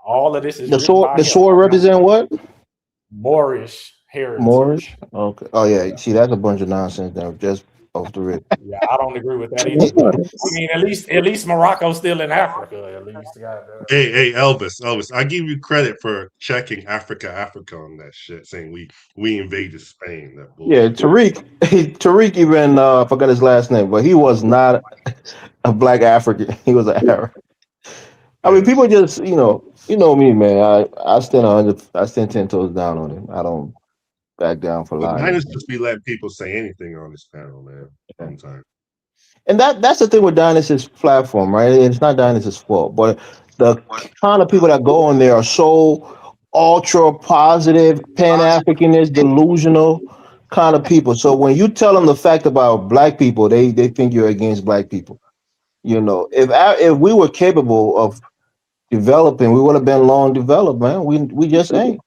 All of this is The written sword, by the him. sword represent what? Moorish Moorish. heritage. Okay. Oh yeah. See, that's a bunch of nonsense. Now, just off the rip. Yeah, I don't agree with that either. But I mean, at least Morocco's still in Africa. At least, Hey, Elvis, I give you credit for checking Africa on that shit, saying we invaded Spain. That Yeah, bullshit. Tariq even I forgot his last name, but he was not a black African. He was an Arab. I mean, Yeah. people just me, man. I stand 100. I stand 10 toes down on him. I don't back down for But lies. Dinus just be letting people say anything on this panel, man. Yeah. Sometimes. And that's the thing with Dynas's platform, right? It's not Dynas's fault, but the kind of people that go on there are so ultra positive, pan Africanist, delusional kind of people. So when you tell them the fact about black people, they think you're against black people. If we were capable of developing, we would have been long developed, man. We just ain't.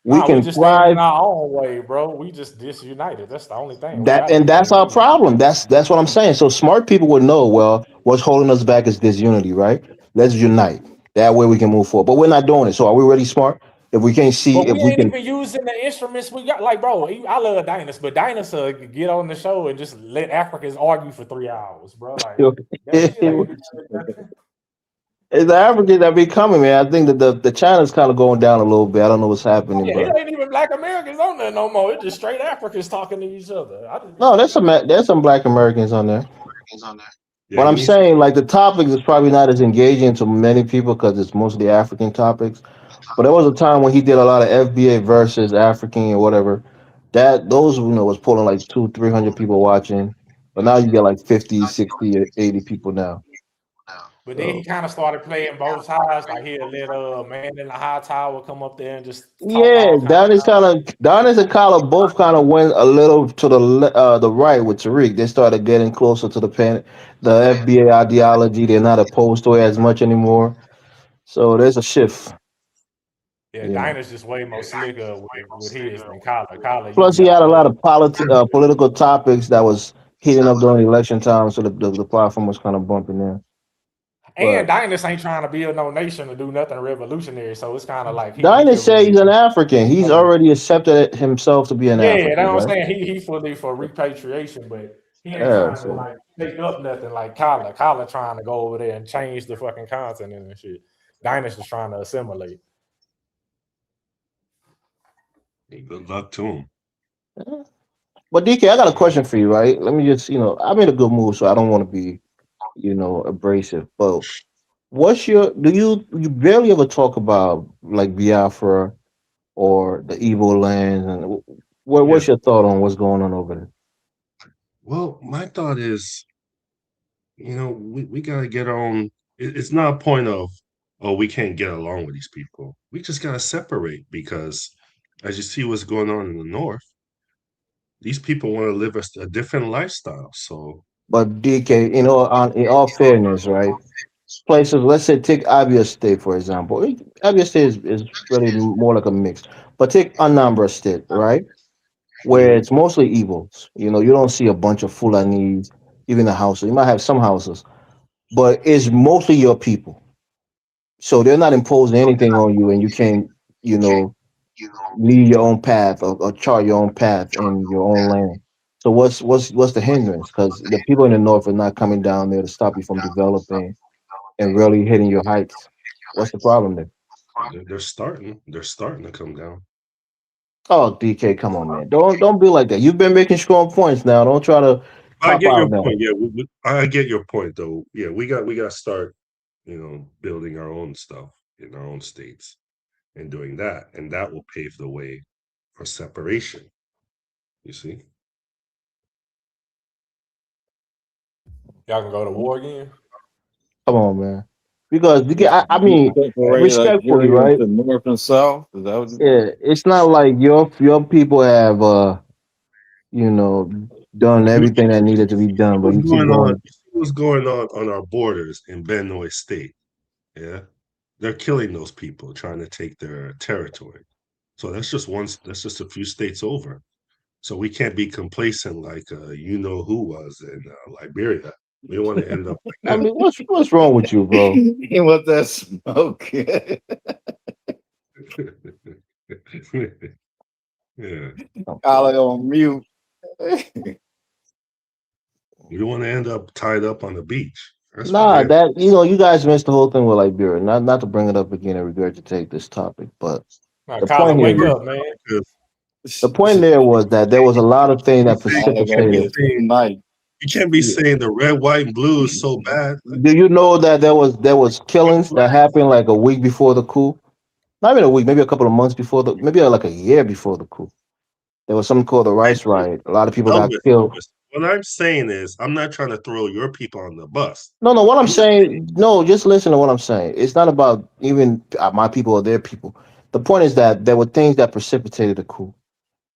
We nah, we can just stand in thrive. our own way, bro. We just disunited. That's the only thing. We That gotta and get that's that our unity. problem. That's what I'm saying. So smart people would know. Well, what's holding us back is disunity, right? Let's unite. That way we can move forward. But we're not doing it. So are we really smart? If we can't see, But if we we ain't can, even using the instruments we got. Like, bro, I love Dynus, but Dynus get on the show and just let Africans argue for 3 hours, bro. Like, that shit ain't even. it's the Africans that be coming, man. I think that the China's kind of going down a little bit. I don't know what's Oh, happening, yeah, but it ain't even Black Americans on there no more. It's just straight Africans talking to each other. I just be no, seeing that shit. there's some Black Americans on there. Yeah, But he I'm needs to saying like the topics is probably not as engaging to many people because it's mostly African topics. But there was a time when he did a lot of FBA versus African or whatever. That those was pulling like 200-300 people watching, but now you get like 50, 60, 80 people now. But then he So kind of started playing both sides. Like he'll let man in the high tower come up there and just talk yeah, all kind of Donis and Kyler both kind of went a little to the right with Tariq. They started getting closer to the FBA ideology. They're not opposed to it as much anymore. So there's a shift. yeah. You know. Dinah's just way more slicker with his than Kyler. Kyler Plus, he usually had a out lot there. of political topics that was heating up during election time, so the platform was kind of bumping in. And But Dinah ain't trying to build no nation to do nothing revolutionary. So it's kind of like he Dinah could say really he's an African. He's already accepted himself to be an yeah, that's African, what I'm right? saying. He fully for repatriation, but he ain't Yeah. trying to So like take up nothing like Kyler. Kyler trying to go over there and change the fucking continent and shit. Dinah's just trying to assimilate. Good luck to him. But DK, I got a Yeah. question for you, right? Let me just, I'm in a good mood, so I don't want to be, abrasive. But you barely ever talk about like Biafra or the Igbo lands, and Yeah. what's your thought on what's going on over there? Well, my thought is, we gotta get on. It's not a point of, oh, we can't get along with these people. We just gotta separate because, as you see what's going on in the north, these people want to live a different lifestyle. So But DK, in all fairness, right? Places, let's say take Abia State for example. Abia State is really more like a mix. But take Anambra State, right? Where mhm, it's mostly Igbos. You don't see a bunch of Fulanese, even the houses. You might have some houses, but it's mostly your people. So they're not imposing anything on you, and you can't, you know, lead your own path or chart your own path in your own land. So what's the hindrance? Because the people in the north are not coming down there to stop you from developing and really hitting your heights. What's the problem there? they're starting to come down. Oh, DK, come on, man. Don't be like that. You've been making strong points now. Don't try to I cop get your out now. point. Yeah, I get your point though. Yeah, we got to start, building our own stuff in our own states and doing that, and that will pave the way for separation. You see? Y'all can go to war again. Come on, man. Because DK, I You mean, separate respectfully, Nigeria right? into North and South. Is that what you Yeah, it's not like your people have you know done You, everything that needed to be you see done, but what's you keep going on? going. You see what's going on our borders in Benue State? Yeah, they're killing those people, trying to take their territory. So that's just one. That's just a few states over. So we can't be complacent like who was in Liberia. We don't want to end up I like mean, what's wrong with you, bro? He want that smoke. that. Yeah, Call it on mute. we don't want to end up tied up on the beach. That's for Nah, damn. that you guys missed the whole thing with Liberia. Not to bring it up again and regurgitate this topic, but Now, the Kyler, point Yeah, here, wake yeah, up, man. because the point there was that there was a lot of things that Call it gonna be be a precipitated. saying tonight. you can't be Yeah. saying the red, white, and blue is so bad. Do you know that there was killings that happened like a week before the coup? Not even a week, maybe a couple of months before maybe like a year before the coup. There was something called the I Rice know. Riot. A lot of people got Elvis, killed. Elvis. What I'm saying is, I'm not trying to throw your people on the bus. No, no. What I'm I'm just saying, no, just listen to what I'm saying. It's not about even my people or their people. The point is that there were things that precipitated the coup.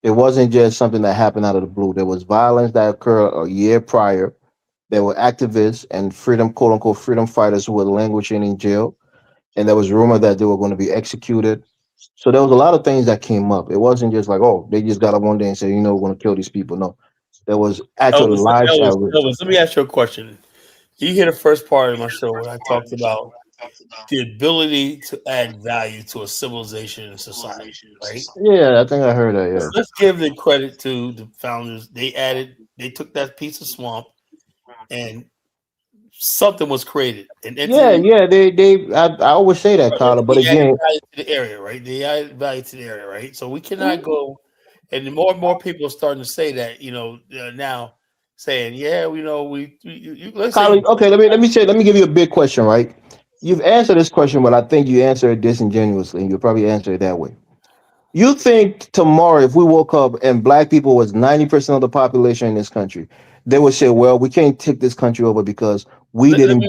It wasn't just something that happened out of the blue. There was violence that occurred a year prior. There were activists and freedom, quote unquote, freedom fighters who were languishing in jail, and there was rumor that they were going to be executed. So there was a lot of things that came up. It wasn't just like, oh, they just got up one day and said, we're going to kill these people. No, there was actual Elvis, lives at Elvis, risk. Elvis, let me ask you a question. You hear the first part of my show when I talked about the ability to add value to a civilization and society, right? Yeah, I think I heard that. Yeah. Let's give the credit to the founders. They took that piece of swamp and something was created. An Yeah, entity, yeah. I always say that, Carla. But they added again, value to the area, right? They added value to the area, right? So we cannot go, and the more people are starting to say that, now saying, yeah, let's say, Carla. Okay, let me give you a big question, right? You've answered this question, but I think you answered it disingenuously, and you'll probably answer it that way. You think tomorrow, if we woke up and black people was 90% of the population in this country, they would say, "Well, we can't take this country over because we didn't."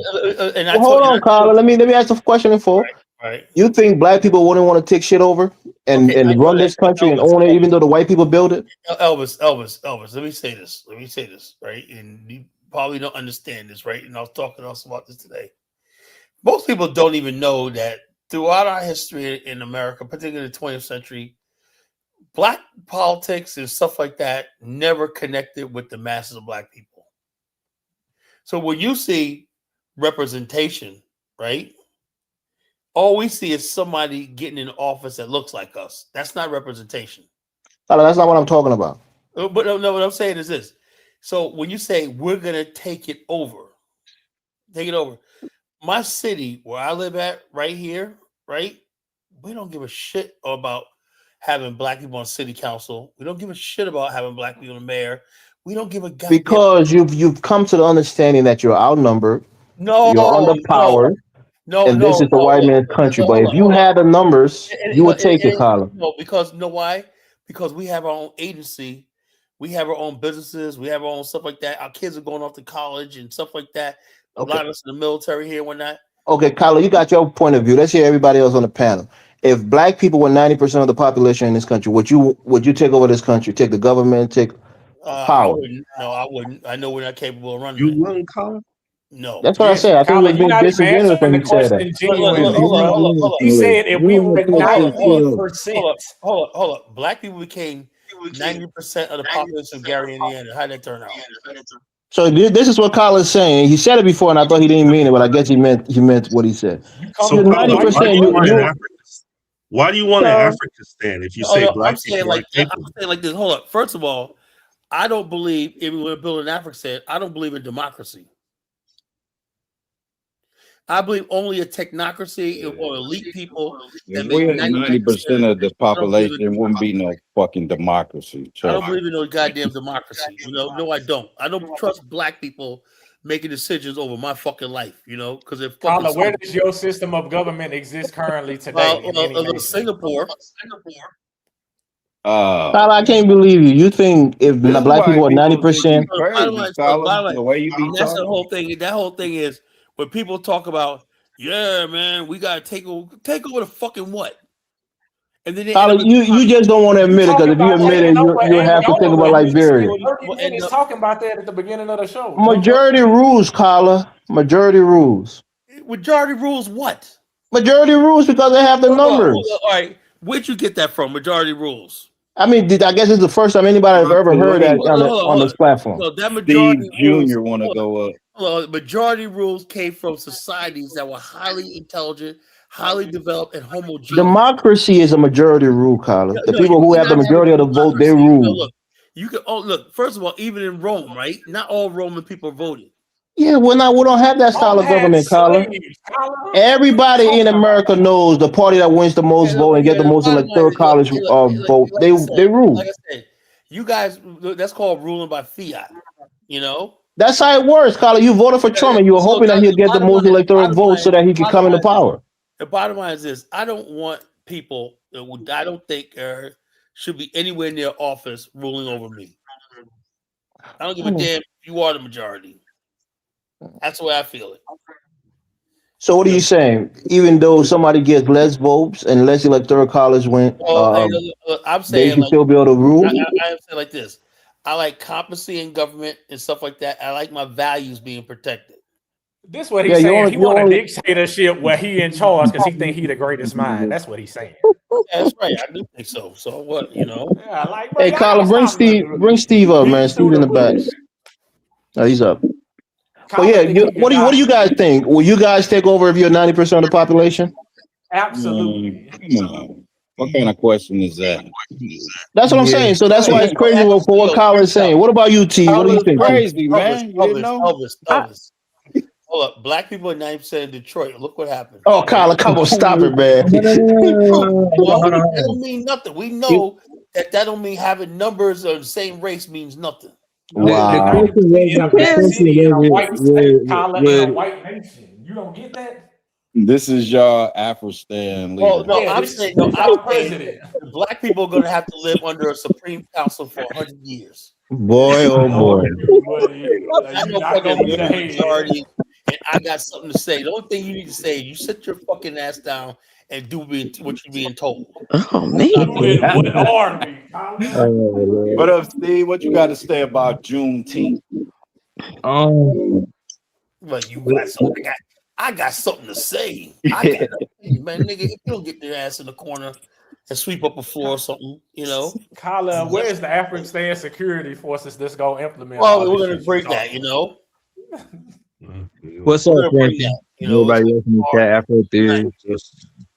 And I Well, told hold you, on, Carla. Let me ask the question in full. right? You think black people wouldn't want to take shit over and Okay, I know run that this country and Elvis, own it, even though the white people build it? Elvis. Let me say this. Right? And you probably don't understand this, right? And I was talking also about this today. Most people don't even know that throughout our history in America, particularly the 20th century, black politics and stuff like that never connected with the masses of black people. So when you see representation, right? All we see is somebody getting in office that looks like us. That's not representation. Carla, that's not what I'm talking about. But no, what I'm saying is this. So when you say we're gonna take it over, my city where I live at right here, right? We don't give a shit about having black people on city council. We don't give a shit about having black people in the mayor. We don't give a goddamn. Because you've come to the understanding that you're outnumbered, you're underpowered, and this is the white man's country. But if you had the numbers, you would take it, Carla. No, because you know why? Because we have our own agency, we have our own businesses, we have our own stuff like that. Our kids are going off to college and stuff like that. A lot of us in the military here and whatnot. Okay, Carla, you got your point of view. Let's hear everybody else on the panel. If black people were 90% of the population in this country, would you take over this country? Take the government, take power? I wouldn't. I know we're not capable of running. You wouldn't, Colin? No. That's what I said. I think Carla, you're you're being not even disingenuous when answering you the say that. question genuinely. Hold He said if we were 90%. Hold up. Black people became 90% of the population of Gary, Indiana. How'd that turn out? So this is what Colin's saying. He said it before, and I thought he didn't mean it, but I guess he meant what he said. So, You're Colin, 90%. Why do you want an African if you say black people aren't capable? I'm saying like this. Hold up. First of all, I don't believe if we were building Africa. I don't believe in democracy. I believe only a technocracy or elite people. If we had 90% of the population, it wouldn't be no fucking democracy. I don't believe in no goddamn democracy. No, I don't. I don't trust black people making decisions over my fucking life. Because if Carla, where does your system of government exist currently today? Singapore. Carla, I can't believe you. You think if black people are 90%? The way you be that's the whole thing. That whole thing is when people talk about, yeah, man, we gotta take over the fucking what? And then Carla, you just don't want to admit it, because if you admit it, you have to think about Liberia. He's talking about that at the beginning of the show. Majority rules, Carla. Majority rules. Majority rules what? Majority rules because they have the numbers. All right, where'd you get that from? Majority rules. I mean, I guess it's the first time anybody has ever heard that on this platform. So that majority Junior want to go up. Well, majority rules came from societies that were highly intelligent, highly developed, and homogeneous. Democracy is a majority rule, Carla. The people who have the majority of the vote, they rule. Look. First of all, even in Rome, right? Not all Roman people voted. Yeah, we don't have that style of government, Carla. Everybody in America knows the party that wins the most vote and get the most electoral college vote. They rule. Like I said, you guys, that's called ruling by fiat. That's how it works, Carla. You voted for Trump and you were hoping that he'll get the most electoral votes so that he could come into power. The bottom line is this: I don't want people that I don't think should be anywhere near office ruling over me. I don't give a damn if you are the majority. That's the way I feel it. So what are you saying? Even though somebody gets less votes and less electoral college win, I'm saying they should still be able to rule? I say like this. I like competency in government and stuff like that. I like my values being protected. This is what he's saying. He want a dictatorship where he in charge because he think he the greatest mind. That's what he's saying. That's right. I do think so. So what, Yeah, like, hey, Carla, bring Steve up, man. Steve in the back. Oh, he's up. But yeah, what do you guys think? Will you guys take over if you're 90% of the population? Absolutely. Come on. What kind of question is that? That's what I'm saying. So that's why it's crazy for what Colin is saying. What about you, T? What do you think? Crazy, man. Elvis. Hold up. Black people are 90% of Detroit. Look what happened. Oh, Colin, come on, stop it, man. That don't mean nothing. We know that don't mean having numbers of the same race means nothing. Wow. White nation. You don't get that? This is your Afro-Stan leader. I'm saying the black people are going to have to live under a Supreme Council for 100 years. Boy, oh boy. I know fucking we're the majority, and I got something to say. The only thing you need to say is you sit your fucking ass down and do what you're being told. Oh man. What army? But Steve, what you got to say about Juneteenth? Well, you got something. I got something to say. I got man, nigga. If you don't get your ass in the corner and sweep up a floor or something, you know. Colin, where's the Afghanistan security forces that's gonna implement? Well, we're gonna break that, you know. What's up, Frankie? Everybody else in the chat after theory.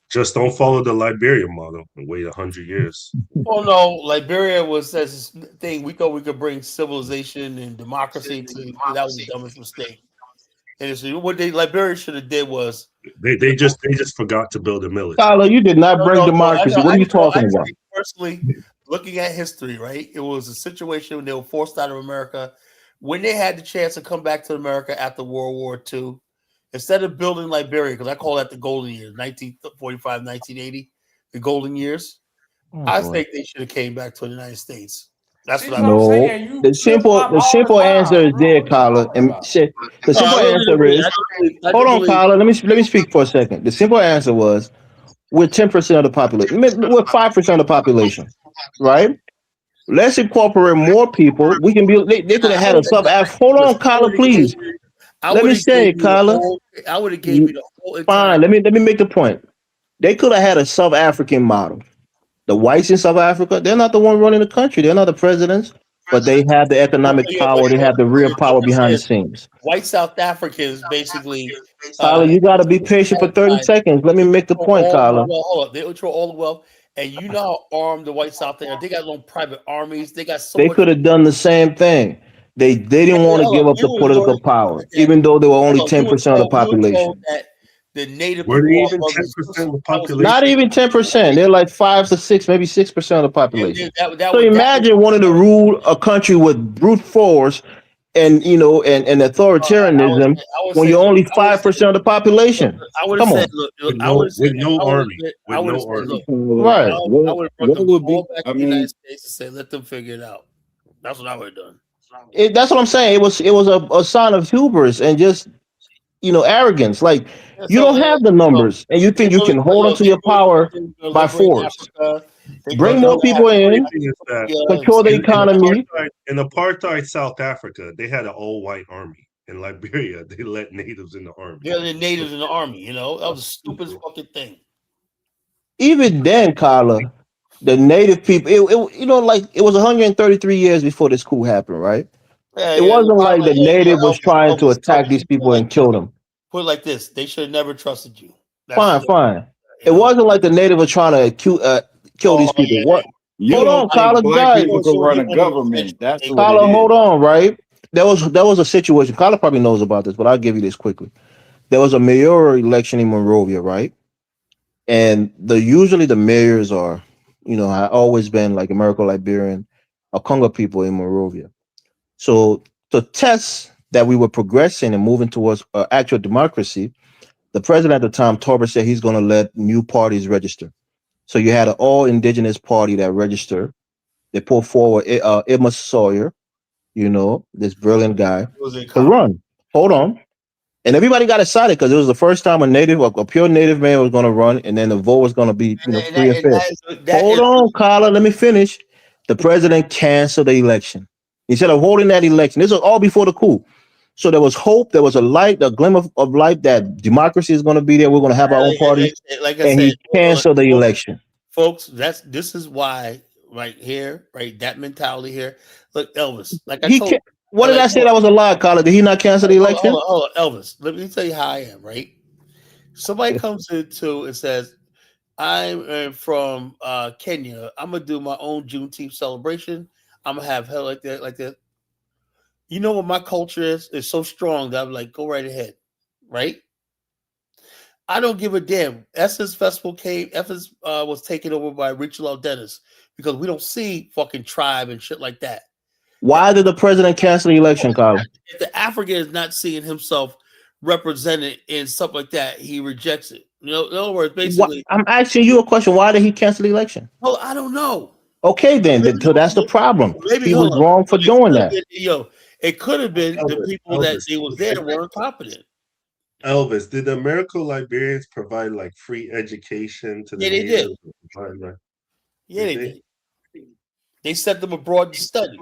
Just don't follow the Liberia model and wait 100 years. Oh no, Liberia was this thing. We thought we could bring civilization and democracy to. That was the dumbest mistake. And it's, what Liberia should have did was they just forgot to build a military. Tyler, you did not bring democracy. What are you talking about? Personally, looking at history, right? It was a situation when they were forced out of America. When they had the chance to come back to America after World War II, instead of building Liberia, because I call that the golden years, 1945, 1980, the golden years. I think they should have came back to the United States. That's what I'm saying. The simple answer is there, Kyler. And shit, the simple answer is hold on, Kyler. Let me speak for a second. The simple answer was we're 10% of the population. We're 5% of the population, right? Let's incorporate more people. We can be. They could have had a sub. Hold on, Kyler, please. Let me say it, Kyler. I would have gave you the whole. Fine. Let me make the point. They could have had a South African model. The whites in South Africa, they're not the one running the country. They're not the presidents, but they have the economic power. They have the real power behind the scenes. White South Africans, basically. Tyler, you got to be patient for 30 seconds. Let me make the point, Tyler. Hold up. They control all the wealth. And you know how armed the white South Africans are. They got their own private armies. They got so They could have done the same thing. They didn't want to give up the political power, even though they were only 10% of the population. The native were they even 10% of the population? Not even 10%. They're like 5 to 6, maybe 6% of the population. So imagine wanting to rule a country with brute force and and authoritarianism when you're only 5% of the population. I would have said, with no army. I would have said, look, right. I would have brought them all back to the United States and said, let them figure it out. That's what I would have done. That's what I'm saying. It was a sign of hubris and just arrogance. Like you don't have the numbers, and you think you can hold onto your power by force. Bring more people in, control the economy. In apartheid South Africa, they had an all-white army. In Liberia, they let natives in the army. Yeah, the natives in the army. That was the stupidest fucking thing. Even then, Carla, the native people, it was 133 years before this coup happened, right? Yeah, it wasn't like the native was trying to attack these people and kill them. Put it like this: they should have never trusted you. Fine. It wasn't like the native was trying to kill these people. Yeah. What? Hold on, Kyler. Black people could run a government. That's Kyler. Hold on, right? There was a situation. Kyler probably knows about this, but I'll give you this quickly. There was a mayoral election in Monrovia, right? And usually the mayors are, have always been like American Liberian or Congo people in Monrovia. So to test that we were progressing and moving towards actual democracy, the president at the time, Torber, said he's going to let new parties register. So you had an all-indigenous party that registered. They pulled forward Emma Sawyer, this brilliant guy, to run. Hold on. And everybody got excited because it was the first time a pure native man was going to run, and then the vote was going to be free and fair. Hold on, Carla, let me finish. The president canceled the election. Instead of holding that election, this was all before the coup. So there was hope, there was a glimmer of light that democracy is going to be there. We're going to have our own party. And he canceled the election. Folks, this is why right here, right, that mentality here. Look, Elvis, what did I say that was a lie, Carla? Did he not cancel the election? Hold on, Elvis, let me tell you how I am, right? Somebody comes into and says, I'm from Kenya. I'm going to do my own Juneteenth celebration. I'm going to have hell like that. You know what my culture is? It's so strong that I'm like, go right ahead, right? I don't give a damn. Essence Festival Essence was taken over by Richard Dennis because we don't see fucking tribe and shit like that. Why did the president cancel the election, Carl? If the African is not seeing himself represented in stuff like that, he rejects it. In other words, basically, I'm asking you a question. Why did he cancel the election? well, I don't know. Okay, then. So that's the problem. Maybe He was hold on. wrong for doing that. It could have been the people that Elvis, they was there weren't competent. Elvis, did the American Liberians provide like free education to the Yeah, they did. natives? Yeah, they did. They sent them abroad to study.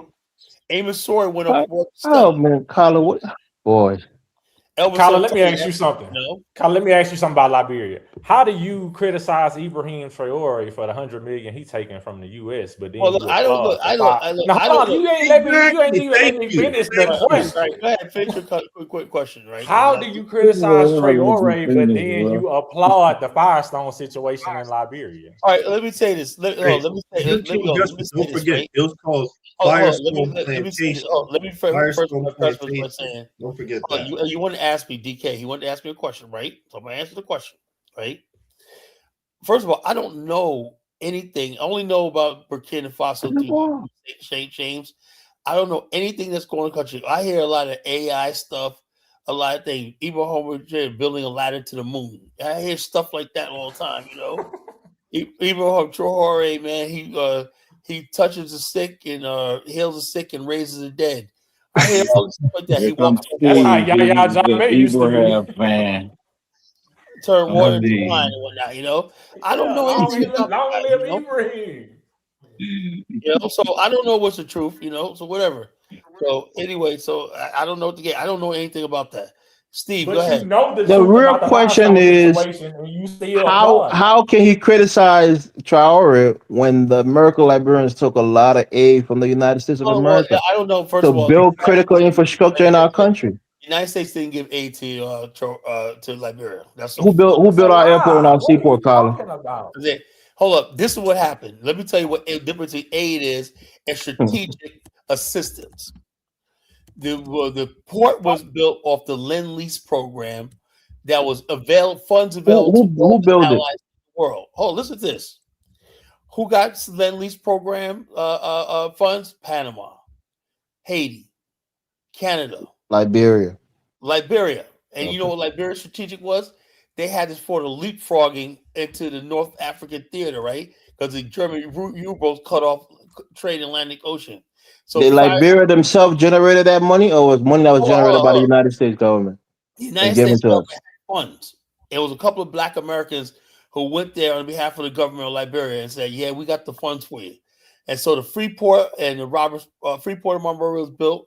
Amos Sawyer went abroad to study. Oh man, Colin, what boy? Elvis Colin, let Santana, me ask you something. Colin, let me ask you something about Liberia. How do you criticize Ibrahim Traore for the $100 million he taken from the U.S., but then you I don't know. You ain't even let me finish the question. Right, go ahead, finish your quick question, right? How do you criticize Traore, but then you applaud the Firestone situation in Liberia? All right, let me say this. Let me say this. Don't forget, it was called Firestone Plantation. Let me first by saying, don't forget that. You want to ask me, DK? You want to ask me a question, right? So I'm gonna answer the question, right? First of all, I don't know anything. I only know about Burkina Faso through St. James. I don't know anything that's going on in the country. I hear a lot of AI stuff, a lot of things. Ibrahim building a ladder to the moon. I hear stuff like that all the time. Ibrahim Traore, man, he touches the sick and heals the sick and raises the dead. I hear all this stuff like that. He walks. That's how Yahya Jammeh used to be. Fan. Turn water into wine and whatnot. I don't know anything about that. Ibrahim. So I don't know what's the truth. So whatever. So anyway, I don't know what to get. I don't know anything about that. Steve, go ahead. The real question is how can he criticize Traore when the American Liberians took a lot of aid from the United States of America? I don't know. First of all, build critical infrastructure in our country. The United States didn't give aid to Liberia. That's who built our airport and our seaport, Colin? Hold up. This is what happened. Let me tell you what the difference in aid is and strategic assistance. The port was built off the Lend-Lease program that was funds available to who built it? In the world. Listen to this. Who got Lend-Lease program funds? Panama, Haiti, Canada, Liberia. And you know what Liberia's strategic was? They had this for the leapfrogging into the North African theater, right? Because the German U-boats cut off trade in the Atlantic Ocean. So Liberia themselves generated that money, or was money that was generated by the United States government? The United States government had funds. It was a couple of Black Americans who went there on behalf of the government of Liberia and said, "Yeah, we got the funds for you." And so the Freeport and the Freeport of Monrovia was built,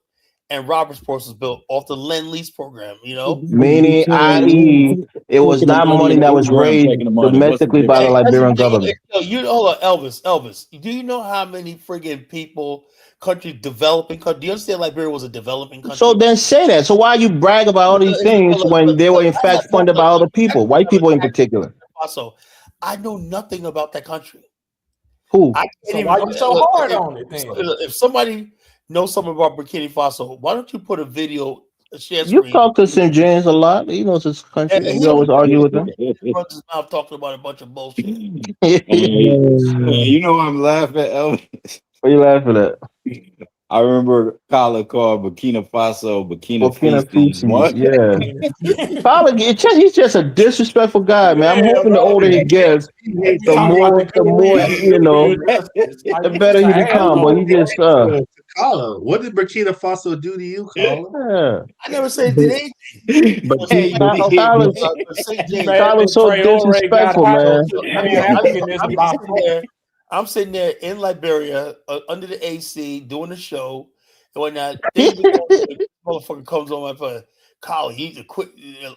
and Robertsport was built off the Lend-Lease program. Meaning, i.e., it was not money that was raised domestically by the Liberian government. Elvis, do you know how many friggin' developing country? Do you understand Liberia was a developing country? So then say that. So why you brag about all these things when they were in fact funded by other people, white people in particular? Also, I know nothing about that country. Who? So why you so hard on it then? If somebody knows something about Burkina Faso, why don't you put a video? You talk to St. James a lot. He knows his country. You always argue with him. He runs his mouth talking about a bunch of bullshit. You know I'm laughing, Elvis. What are you laughing at? I remember Colin called Burkina Faso Burkina Feces. Yeah. Colin, he's just a disrespectful guy, man. I'm hoping the older he gets, the more the better he becomes. But he just Colin, what did Burkina Faso do to you, Colin? I never said it did anything. But Colin's so disrespectful, man. I'm sitting there in Liberia under the AC doing the show, and when that motherfucker comes on my phone, Colin, you need to quit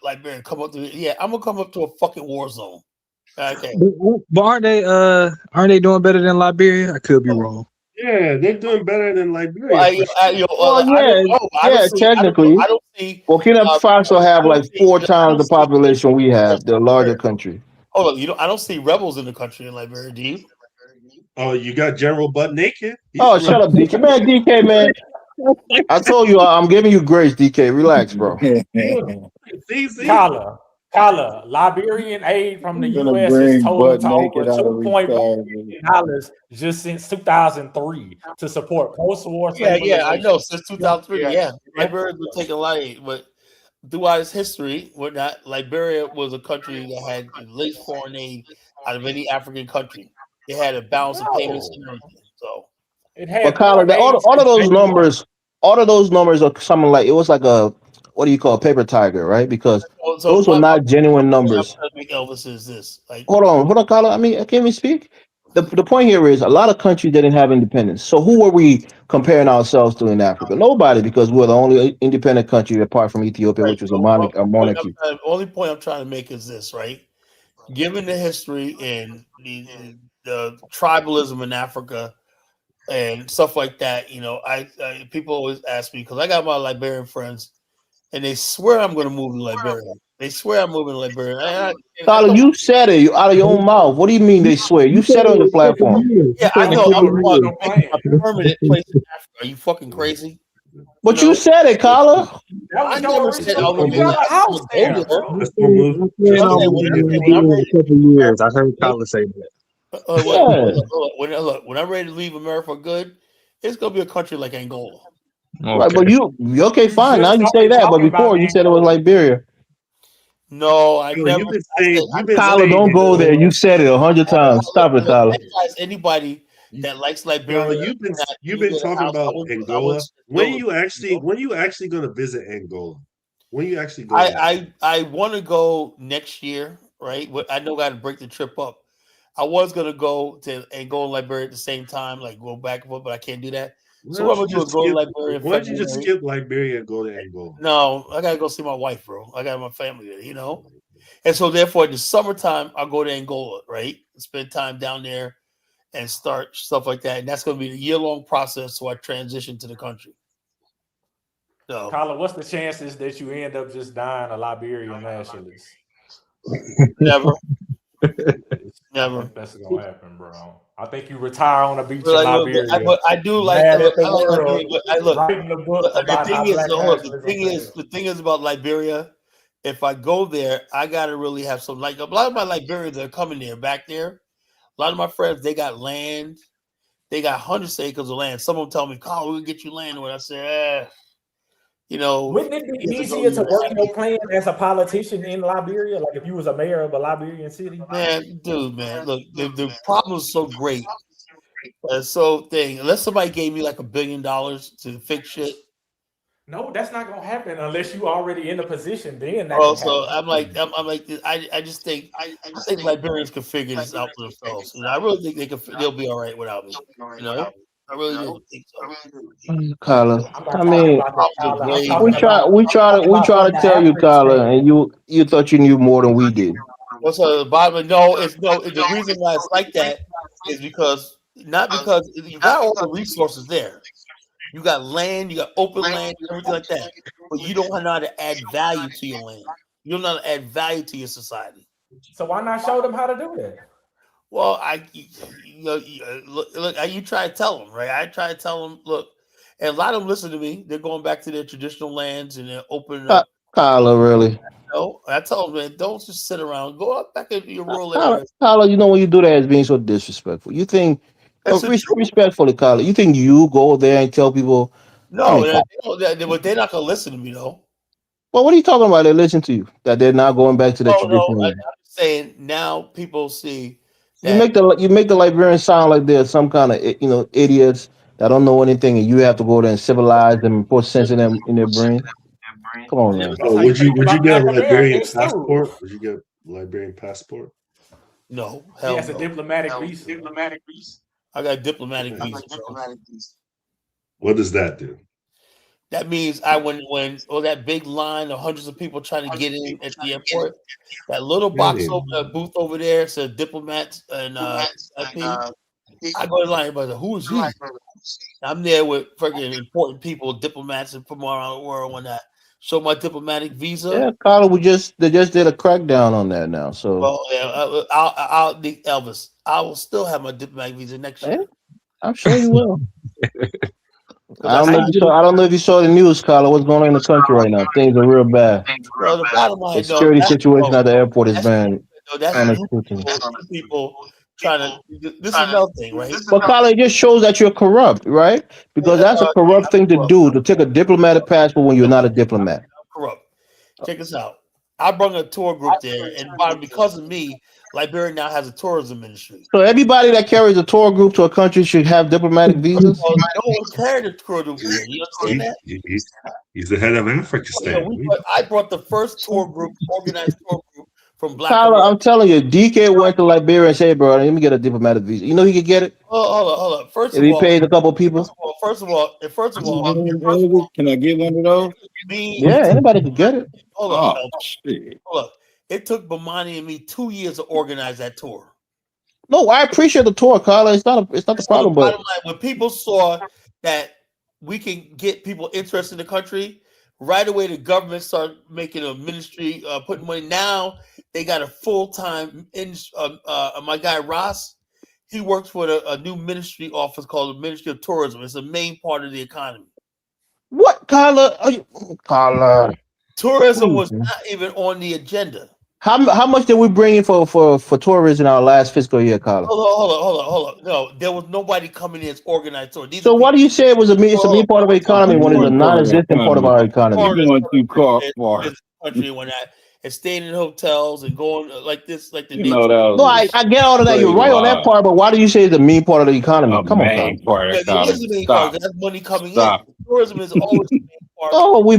Liberia. Come up to I'm gonna come up to a fucking war zone. Okay, but aren't they doing better than Liberia? I could be wrong. Yeah, they're doing better than Liberia. Technically. I don't see. Burkina Faso have like 4 times the population we have. They're a larger country. Hold on, I don't see rebels in the country in Liberia. Do you? Oh, you got General Butt Naked. Shut up, DK. Man, DK, man. I told you I'm giving you grace, DK. Relax, bro. Kala, Liberian aid from the U.S. is totaled to over $2.1 billion just since 2003 to support post-war. I know since 2003. Liberians were taking a lot of aid, but throughout its history, whatnot, Liberia was a country that had the least foreign aid out of any African country. They had a balance of payments and No, everything. So, it But had Kyler, foreign aid all of since those day one. numbers, are something like it was like a what do you call a paper tiger, right? Because so those were my not genuine point I'm numbers. trying to make, Elvis, is this: like, Hold on, Kyler. I mean, I can't even speak. The point here is a lot of countries didn't have independence. So who were we comparing ourselves to in Africa? Nobody, because we're the only independent country apart from Ethiopia, right? which was a, So, a monarchy. only point I'm trying to make is this, right? Given the history and the tribalism in Africa and stuff like that, I people always ask me because I got my Liberian friends and they swear I'm going to move to Liberia. They swear I'm moving to Liberia. I Kyler, told you said it out of your own mouth. What do you mean they swear? You You said said it on your it a couple platform. years. You yeah, said I it a know. I Our couple want to years. original make plan. a permanent place in Africa. Are you fucking crazy? You But you know, said it, Kyler. That I was your never said I original. was going Let's to go You be move. got a there. I'm house going to go there, there. bro. Let's go move. I You plan know Let's what I'm go on saying? move being there. in When I'm Liberia in ready a couple to leave years. I America heard for good, Kyler say that. Yeah. look, when I'm ready to leave America for good, it's going to be a country like Angola. Right, but Okay. you okay, You fine. Now just you say started that, but talking about before you said it was Angola. Liberia. No, I Yo, never. I said you've I been never. Kyler, saying don't go there. Angola. You said it 100 times. Stop it, Look, I Kyler. advise anybody You, that likes yo, Liberia that you've when you been get a talking house, about Angola. build it. When you actually gonna visit Angola? When you actually going there? I want to go next year, right? But I know I got to break the trip up. I was gonna go to and go in Liberia at the same time, like go back and forth, but I can't do that. Why So what don't I'm you gonna do just is go to skip? Liberia in Why don't you just February. skip Liberia and go to Angola? No, I gotta go see my wife, bro. I got my family there. And so therefore, in the summertime, I'll go to Angola, right? Spend time down there and start stuff like that. And that's gonna be a year-long process. So I transition to the country. So Carla, what's the chances that you end up just dying a Liberian nationalist? never, I never. think that's gonna happen, bro. I think you retire on a beach in But Liberia, but I do like. mad Look, at the I like world, Liberia. But I look. writing a book The about thing how is, black no, look, nationalism failed. the thing is about Liberia. If I go there, I gotta really have some. Like a lot of my Liberians that are coming there, back there. A lot of my friends, they got land. They got hundreds of acres of land. Some of them tell me, "Carl, we can get you land." When I say, Wouldn't it you be have to go easier to years. work your plan as a politician in Liberia? Like if you was a mayor of a Liberian city? Man, dude, man, look, the problem is so great. So thing, unless somebody gave me like $1 billion to fix shit. No, that's not gonna happen unless you already in a position. Then that Oh, can so happen. I'm like, I just think, I think Liberians can figure this out for themselves. I really think they'll be all right without me. I really do think so. Kyler. I'm not I talking mean, about that, Problems are Carla. I'm way talking we more. try about we try to we try from to the tell you, average Kyler, and standpoint. you thought you knew more than we did. What's the bottom? No, it's no. The reason why it's like that is because not because you got all the resources there. You got land, you got open land, everything like that. But you don't know how to add value to your land. You don't know how to add value to your society. So why not show them how to do that? Well, you try to tell them, right? I try to tell them, look, and a lot of them listen to me. They're going back to their traditional lands and they're opening up. Kyler, really. I tell them, man, don't just sit around. Go out back into your rural Kyler, areas. Kyler, you know when you do that, it's being so disrespectful. You think, That's the truth. respectfully, Kyler, you think you go there and tell people, I No, mean, Kyler, but they're not gonna listen to me though. well, what are you talking about? They listen to you, that they're not going back to their No, traditional I'm land. saying now people see You that. make the Liberians sound like they're some kind of idiots that don't know anything, and you have to go there and civilize them and put sense in them in their brain. Come I on, never man. That's Well, how you think would you about get a Black Liberian Americans too. passport? Would you get a Liberian passport? No, He hell has a no. diplomatic visa. I got a diplomatic Okay. visa, bro. What does that do? That means I when all that big line of hundreds of people trying to get in at the airport, that little box over Really? booth over there says diplomats and IP. I go to line, but who is he? I'm there with freaking important people, diplomats and from around the world. When I show my diplomatic visa, Yeah, Kyler, they just did a crackdown on that now. So, well, yeah, Elvis, I will still have my diplomatic visa next yeah, year I'm sure you will. because I How you get I don't know if you saw the news, Kyler. What's going on in the country right now? Things are real bad. well, the bottom The line, no, security situation at the airport has that's been that's under two scrutiny. people trying to. This is another thing, right? But Kyler, it just shows that you're corrupt, right? Because that's a corrupt thing to do, to take a diplomatic passport when you're not a diplomat. Corrupt. Check this out. I brought a tour group there, and because of me, Liberia now has a tourism industry. So everybody that carries a tour group to a country should have diplomatic visas. Well, no one carried a tour group there. You understand that? He's the head of African. I brought the first organized tour group from Black Tyler, America. I'm telling you, DK went to Liberia and said, "Bro, let me get a diplomatic visa." You know he could get it. Hold on. First if of he all, pays a couple people. First of all, can I get one of those? Yeah, anybody could get it. Hold on. Shit. Hold on. It took Bomani and me 2 years to organize that tour. No, I appreciate the tour, Carla. It's not the problem, but Bottom line, when people saw that we can get people interested in the country, right away the government started making a ministry, putting money. Now they got a full-time. My guy Ross, he works for a new ministry office called the Ministry of Tourism. It's the main part of the economy. What, Carla? Carla, tourism was not even on the agenda. How much did we bring in for tourism in our last fiscal year, Carla? Hold on. No, there was nobody coming in as organized tour. So why do you say it's a main part of our economy when it's a non-existent part of our economy? You're going too far. Country and whatnot, and staying in hotels and going like this, like the. No, I get all of that. You're right on that part, but why do you say it's a main part of the economy? Come on, part of the economy. That's money coming in. Tourism is always the main part. Oh, we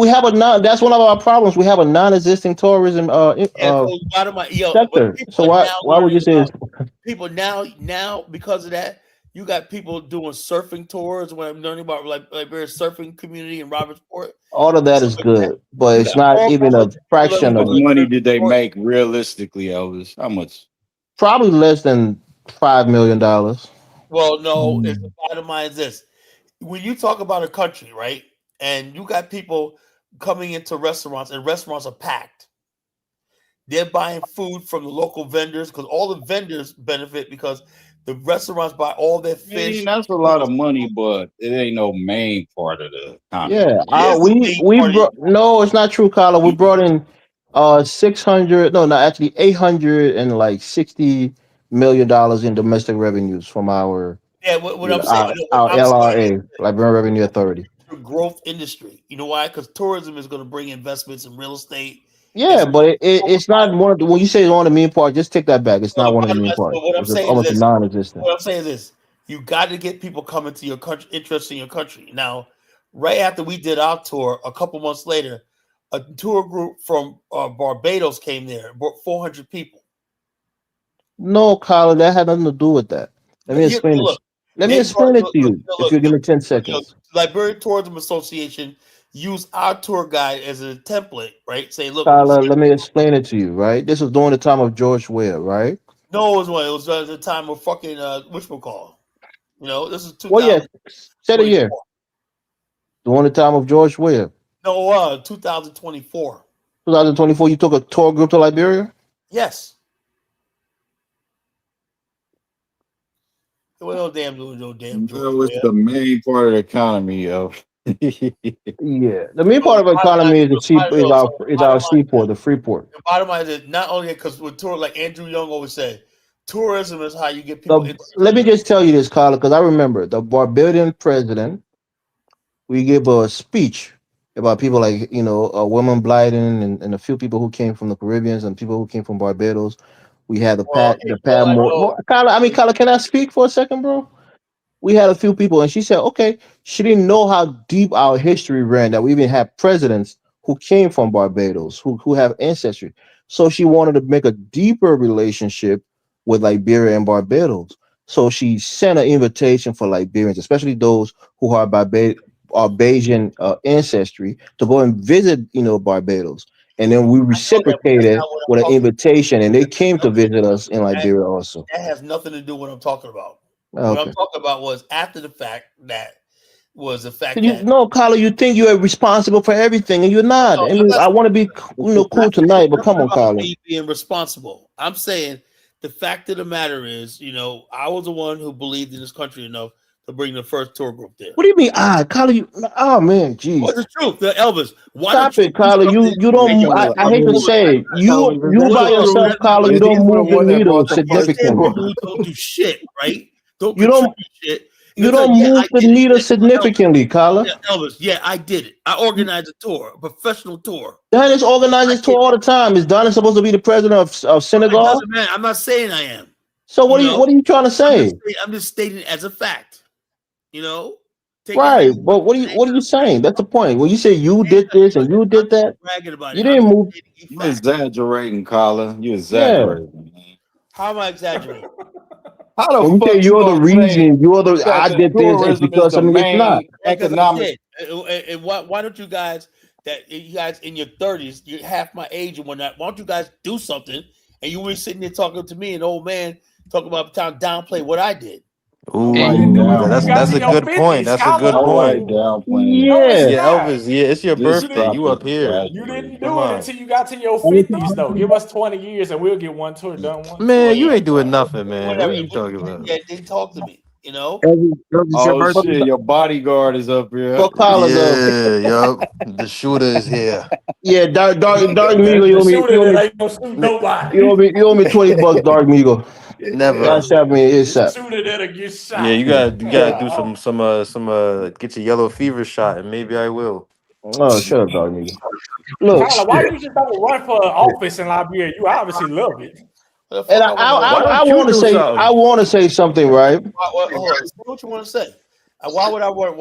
have a that's one of our problems. We have a non-existing tourism sector. So why would you say people now because of that? You got people doing surfing tours. When I'm learning about Liberia's surfing community in Robertsport, all of that is good, but it's not even a fraction of the money did they make realistically, Elvis? How much? Probably less than $5 million. Well, no. It's the bottom line is this: when you talk about a country, right, and you got people coming into restaurants, and restaurants are packed. They're buying food from the local vendors because all the vendors benefit because the restaurants buy all their fish. That's a lot of money, but it ain't no main part of the economy. Yeah, we brought. No, it's not true, Carla. We brought in 860 million dollars in domestic revenues from our what I'm saying, our LRA, Liberian Revenue Authority. Growth industry. You know why? Because tourism is going to bring investments in real estate. Yeah, but it's not one of the, when you say it's one of the main parts, just take that back. It's not one of the main parts. It's almost non-existent. What I'm saying is this: you got to get people coming to your country, interested in your country. Now, right after we did our tour, a couple months later, a tour group from Barbados came there, brought 400 people. No, Carla, that had nothing to do with that. Let me explain it. Let me explain it to you. If you give me 10 seconds. Liberian Tourism Association use our tour guide as a template, right? Say, look, Tyler, let me explain it to you, right? This was during the time of George Weah, right? No, it was the time of fucking whatchamacall. You know, this is 2000. Well, yeah, said a year. During the time of George Weah. No, 2024. 2024, you took a tour group to Liberia? Yes. Well, no damn. It's the main part of the economy, yo. Yeah, the main part of the economy is our seaport, the Freeport. The bottom line is not only because with tour, like Andrew Young always said, tourism is how you get people. Let me just tell you this, Carla, because I remember the Barbadian president. We gave a speech about people like William Blyden and a few people who came from the Caribbean and people who came from Barbados. We had Carla, can I speak for a second, bro? We had a few people, and she said, okay, she didn't know how deep our history ran, that we even had presidents who came from Barbados, who have ancestry. So she wanted to make a deeper relationship with Liberia and Barbados. So she sent an invitation for Liberians, especially those who are Barbadian ancestry, to go and visit, Barbados. And then we reciprocated with an invitation, and they came to visit us in Liberia also. That has nothing to do with what I'm talking about. Okay. What I'm talking about was after the fact No, Carla, you think you're responsible for everything, and you're not. I want to be cool tonight, but come on, Carla. Me being responsible. I'm saying the fact of the matter is, I was the one who believed in this country enough to bring the first tour group there. What do you mean? Carla, oh man, geez. What's the truth? Elvis. Stop it, Carla. You don't. I hate to say it. You by yourself, Carla. You don't move the needle significantly. Don't do shit, right? You don't. Shit. You don't move the needle significantly, Carla. Elvis, yeah, I did it. I organized a tour, a professional tour. Dennis organizes tour all the time. Is Donnie supposed to be the president of It Senegal? doesn't matter. I'm not saying I am. So what are you trying to say? I'm just stating it as a fact. You know, right? But what are you saying? That's the point. When you say you did this and you did that, you didn't move. You're exaggerating, Carla. You're exaggerating. Yeah. How am I exaggerating? How the when fuck you say you're the reason, you're the I did this, it's tourism because is the it's not main economic. And why don't you guys in your 30s, you're half my age and whatnot? Why don't you guys do something? And you were sitting there talking to me, an old man, talking about trying to downplay what I did. Ooh, that's a good point. That's a good point. Yeah, Elvis. Yeah, it's your birthday. You up here? You didn't do it until you got to your 50s, though. Give us 20 years and we'll get one tour done. Man, you ain't doing nothing, man. Whatever. What are you talking about? Yeah, didn't talk to me. You know. Oh shit! Your bodyguard is up here. Yeah, yup. The shooter is here. Yeah, Dark Migo, you owe me $20, Dark Migo. Never. That's happening ASAP. Shooter that'll get shot. Yeah, you gotta do some get your yellow fever shot, and maybe I will. Oh, shut up, Dark Migo. Look, Tyler, why you just don't run for office in Liberia? You obviously love it. And I want to say something, right? Hold on. What you want to say? Why would I want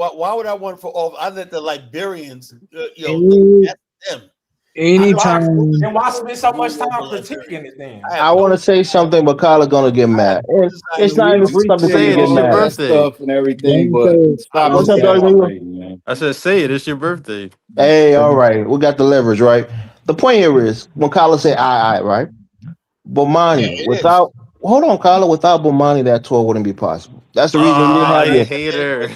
for office? I let the Liberians, that's them. Anytime. And why spend so much time critiquing it then? I want to say something, but Kyle's gonna get mad. It's not even something to get mad. Stuff and everything, but what's up, Dark Migo? I said, say it. It's your birthday. Hey, all right, we got the leverage, right? The point here is when Kyle say "I," right? Bomani, hold on, Kyle. Without Bomani, that tour wouldn't be possible. That's the reason we didn't have this. Hater.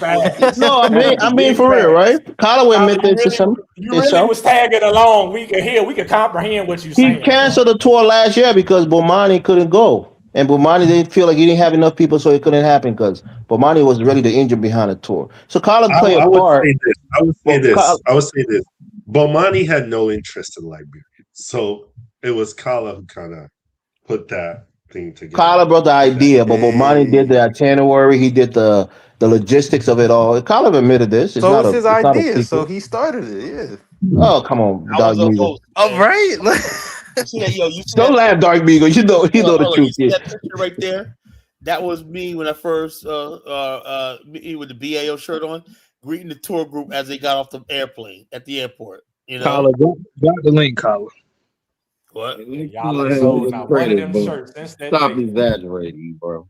No, I'm being for real, right? Kyle will admit this to some. You really was tagging along. We could comprehend what you saying. He canceled the tour last year because Bomani couldn't go, and Bomani didn't feel like he didn't have enough people, so it couldn't happen because Bomani was really the engine behind the tour. So Kyle played a part. I would say this. Bomani had no interest in Liberia, so it was Kala who kind of put that thing together. Kala brought the idea, but Bomani did the itinerary. He did the logistics of it all. Kala admitted this. It's so it's his idea. So he started it. Yeah. Oh, come on, Dark Migo. All right. Don't laugh, Dark Migo. You know the truth. You see that picture right there? That was me when I first me with the BAO shirt on, greeting the tour group as they got off the airplane at the airport. You know, Collar, got the link, Collar. What? Y'all are so not one of them shirts since that Stop day. exaggerating, bro.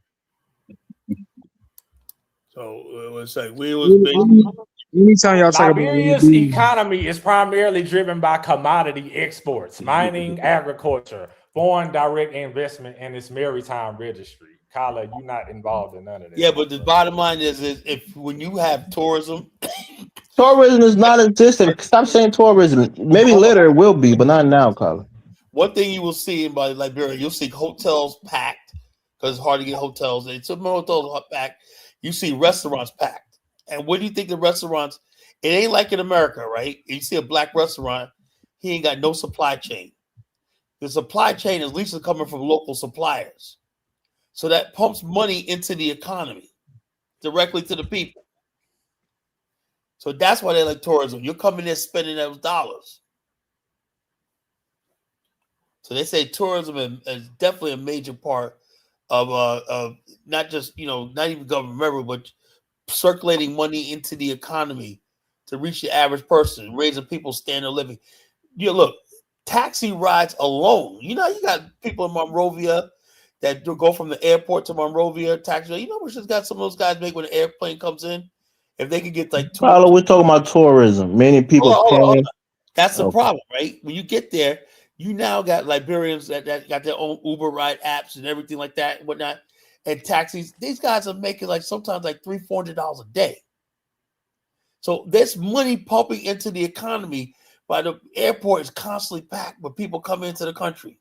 So it was like we was basically. Anytime y'all talk about Liberia's economy is primarily driven by commodity exports, mining, agriculture, foreign direct investment, and its maritime registry. Kyla, you're not involved in none of that. Yeah, but the bottom line is if when you have tourism, tourism is not existent. Stop saying tourism. Maybe later it will be, but not now, Kyla. One thing you will see in Liberia, you'll see hotels packed because it's hard to get hotels. And some hotels are packed. You see restaurants packed. And what do you think the restaurants? It ain't like in America, right? You see a black restaurant, he ain't got no supply chain. The supply chain is at least coming from local suppliers. So that pumps money into the economy directly to the people. So that's why they like tourism. You're coming there spending those dollars. So they say tourism is definitely a major part of not just, not even government member, but circulating money into the economy to reach the average person, raising people's standard of living. Look, taxi rides alone. You got people in Monrovia that go from the airport to Monrovia, taxi. You know what just got some of those guys make when the airplane comes in? If they could get like Paolo, we're talking about tourism. Many people hold on. That's the problem, right? When you get there, you now got Liberians that got their own Uber ride apps and everything like that and whatnot. And taxis, these guys are making like sometimes like $300-$400 a day. So there's money pumping into the economy, but the airport is constantly packed with people coming into the country.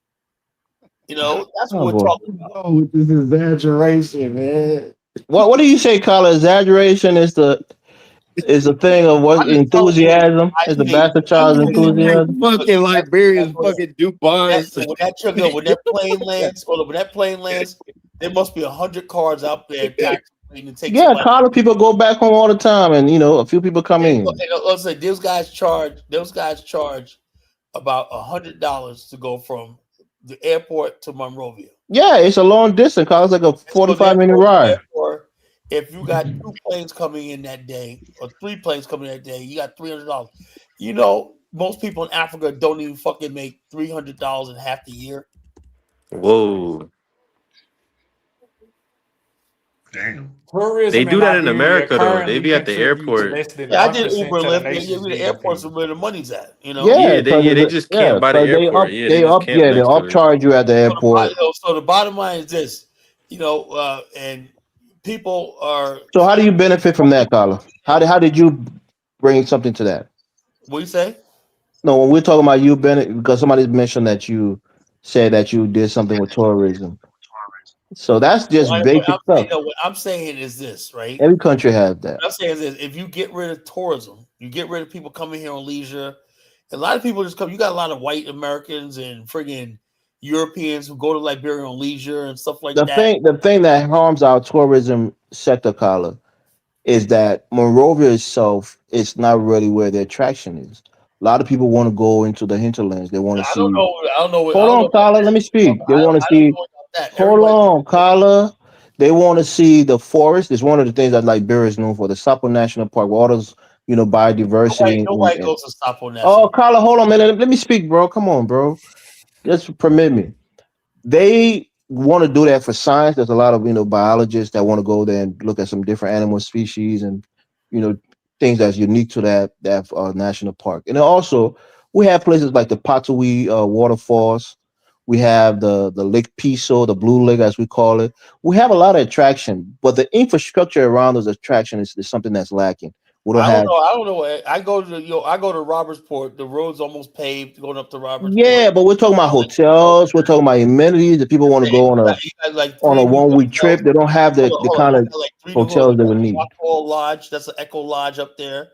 That's what we're talking about. Oh, this is exaggeration, man. What do you say, Carla? Exaggeration is the thing of what enthusiasm is the bastard child's enthusiasm. Fucking Liberians, fucking Dubai. When that plane lands, there must be 100 cars out there waiting to take Yeah, somebody. college people go back home all the time, and a few people come in. Let's say those guys charge about $100 to go from the airport to Monrovia. Yeah, it's a long distance. College like a 45-minute ride. Therefore, if you got 2 planes coming in that day or 3 planes coming in that day, you got $300. Most people in Africa don't even fucking make $300 in half the year. Whoa. Damn. Tourism They do that in Liberia America though. They currently be at the contributes airport. less than Yeah, I 1% did Uber and to the Lyft. nation's The airport's GDP. where the money's at. Yeah, They just camp by the because airport. Yeah, they just camp they next to it. upcharge you at the airport. So the bottom line is this, and people are. So how do you benefit from that, Carla? How did you bring something to that? What do you say? No, when we're talking about you benefit, because somebody mentioned that you said that you did something with tourism. So that's just basic stuff. What I'm saying is this, right? Every country has that. What I'm saying is this: if you get rid of tourism, you get rid of people coming here on leisure. A lot of people just come. You got a lot of white Americans and friggin' Europeans who go to Liberia on leisure and stuff like that. The thing that harms our tourism sector, Carla, is that Monrovia itself is not really where the attraction is. A lot of people want to go into the hinterlands. They want to see. I don't know. Hold on, Carla. Let me speak. They want to see. Hold on, Carla. They want to see the forest. It's one of the things that Liberia is known for. The Sapo National Park, where all those biodiversity. Nobody goes to Sapo National. Oh, Carla, hold on, man. Let me speak, bro. Come on, bro. Just permit me. They want to do that for science. There's a lot of biologists that want to go there and look at some different animal species and things that's unique to that national park. And then also we have places like the Patui waterfalls. We have the Lake Piso, the Blue Lake as we call it. We have a lot of attraction, but the infrastructure around those attractions is something that's lacking. We don't have. I don't know. I go to Robertsport. The road's almost paved going up to Robertsport. Yeah, but we're talking about hotels. We're talking about amenities that people want to go on a 1-week trip. They don't have the kind of hotels they would need. Lodge. That's an Echo Lodge up there.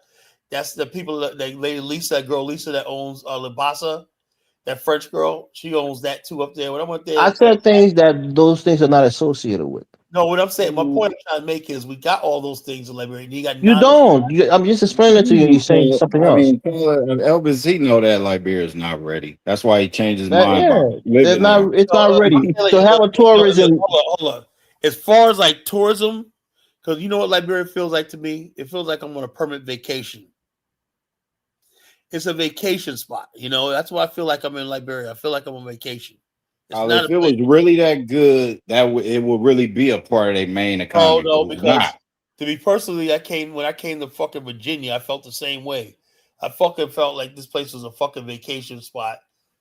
That's the people that lady Lisa, girl Lisa that owns Libasa, that French girl. She owns that too up there. When I went there, I said those things are not associated with. No, what I'm saying, my point I'm trying to make is we got all those things in Liberia. You don't. I'm just explaining it to you. You're saying something else. Elvis, he know that Liberia is not ready. That's why he changed his mind. It's not ready. So have a tourism. Hold on. As far as like tourism, because you know what Liberia feels like to me? It feels like I'm on a permanent vacation. It's a vacation spot. That's why I feel like I'm in Liberia. I feel like I'm on vacation. If it was really that good, it would really be a part of their main economy. No, because to be personally, when I came to fucking Virginia, I felt the same way. I fucking felt like this place was a fucking vacation spot,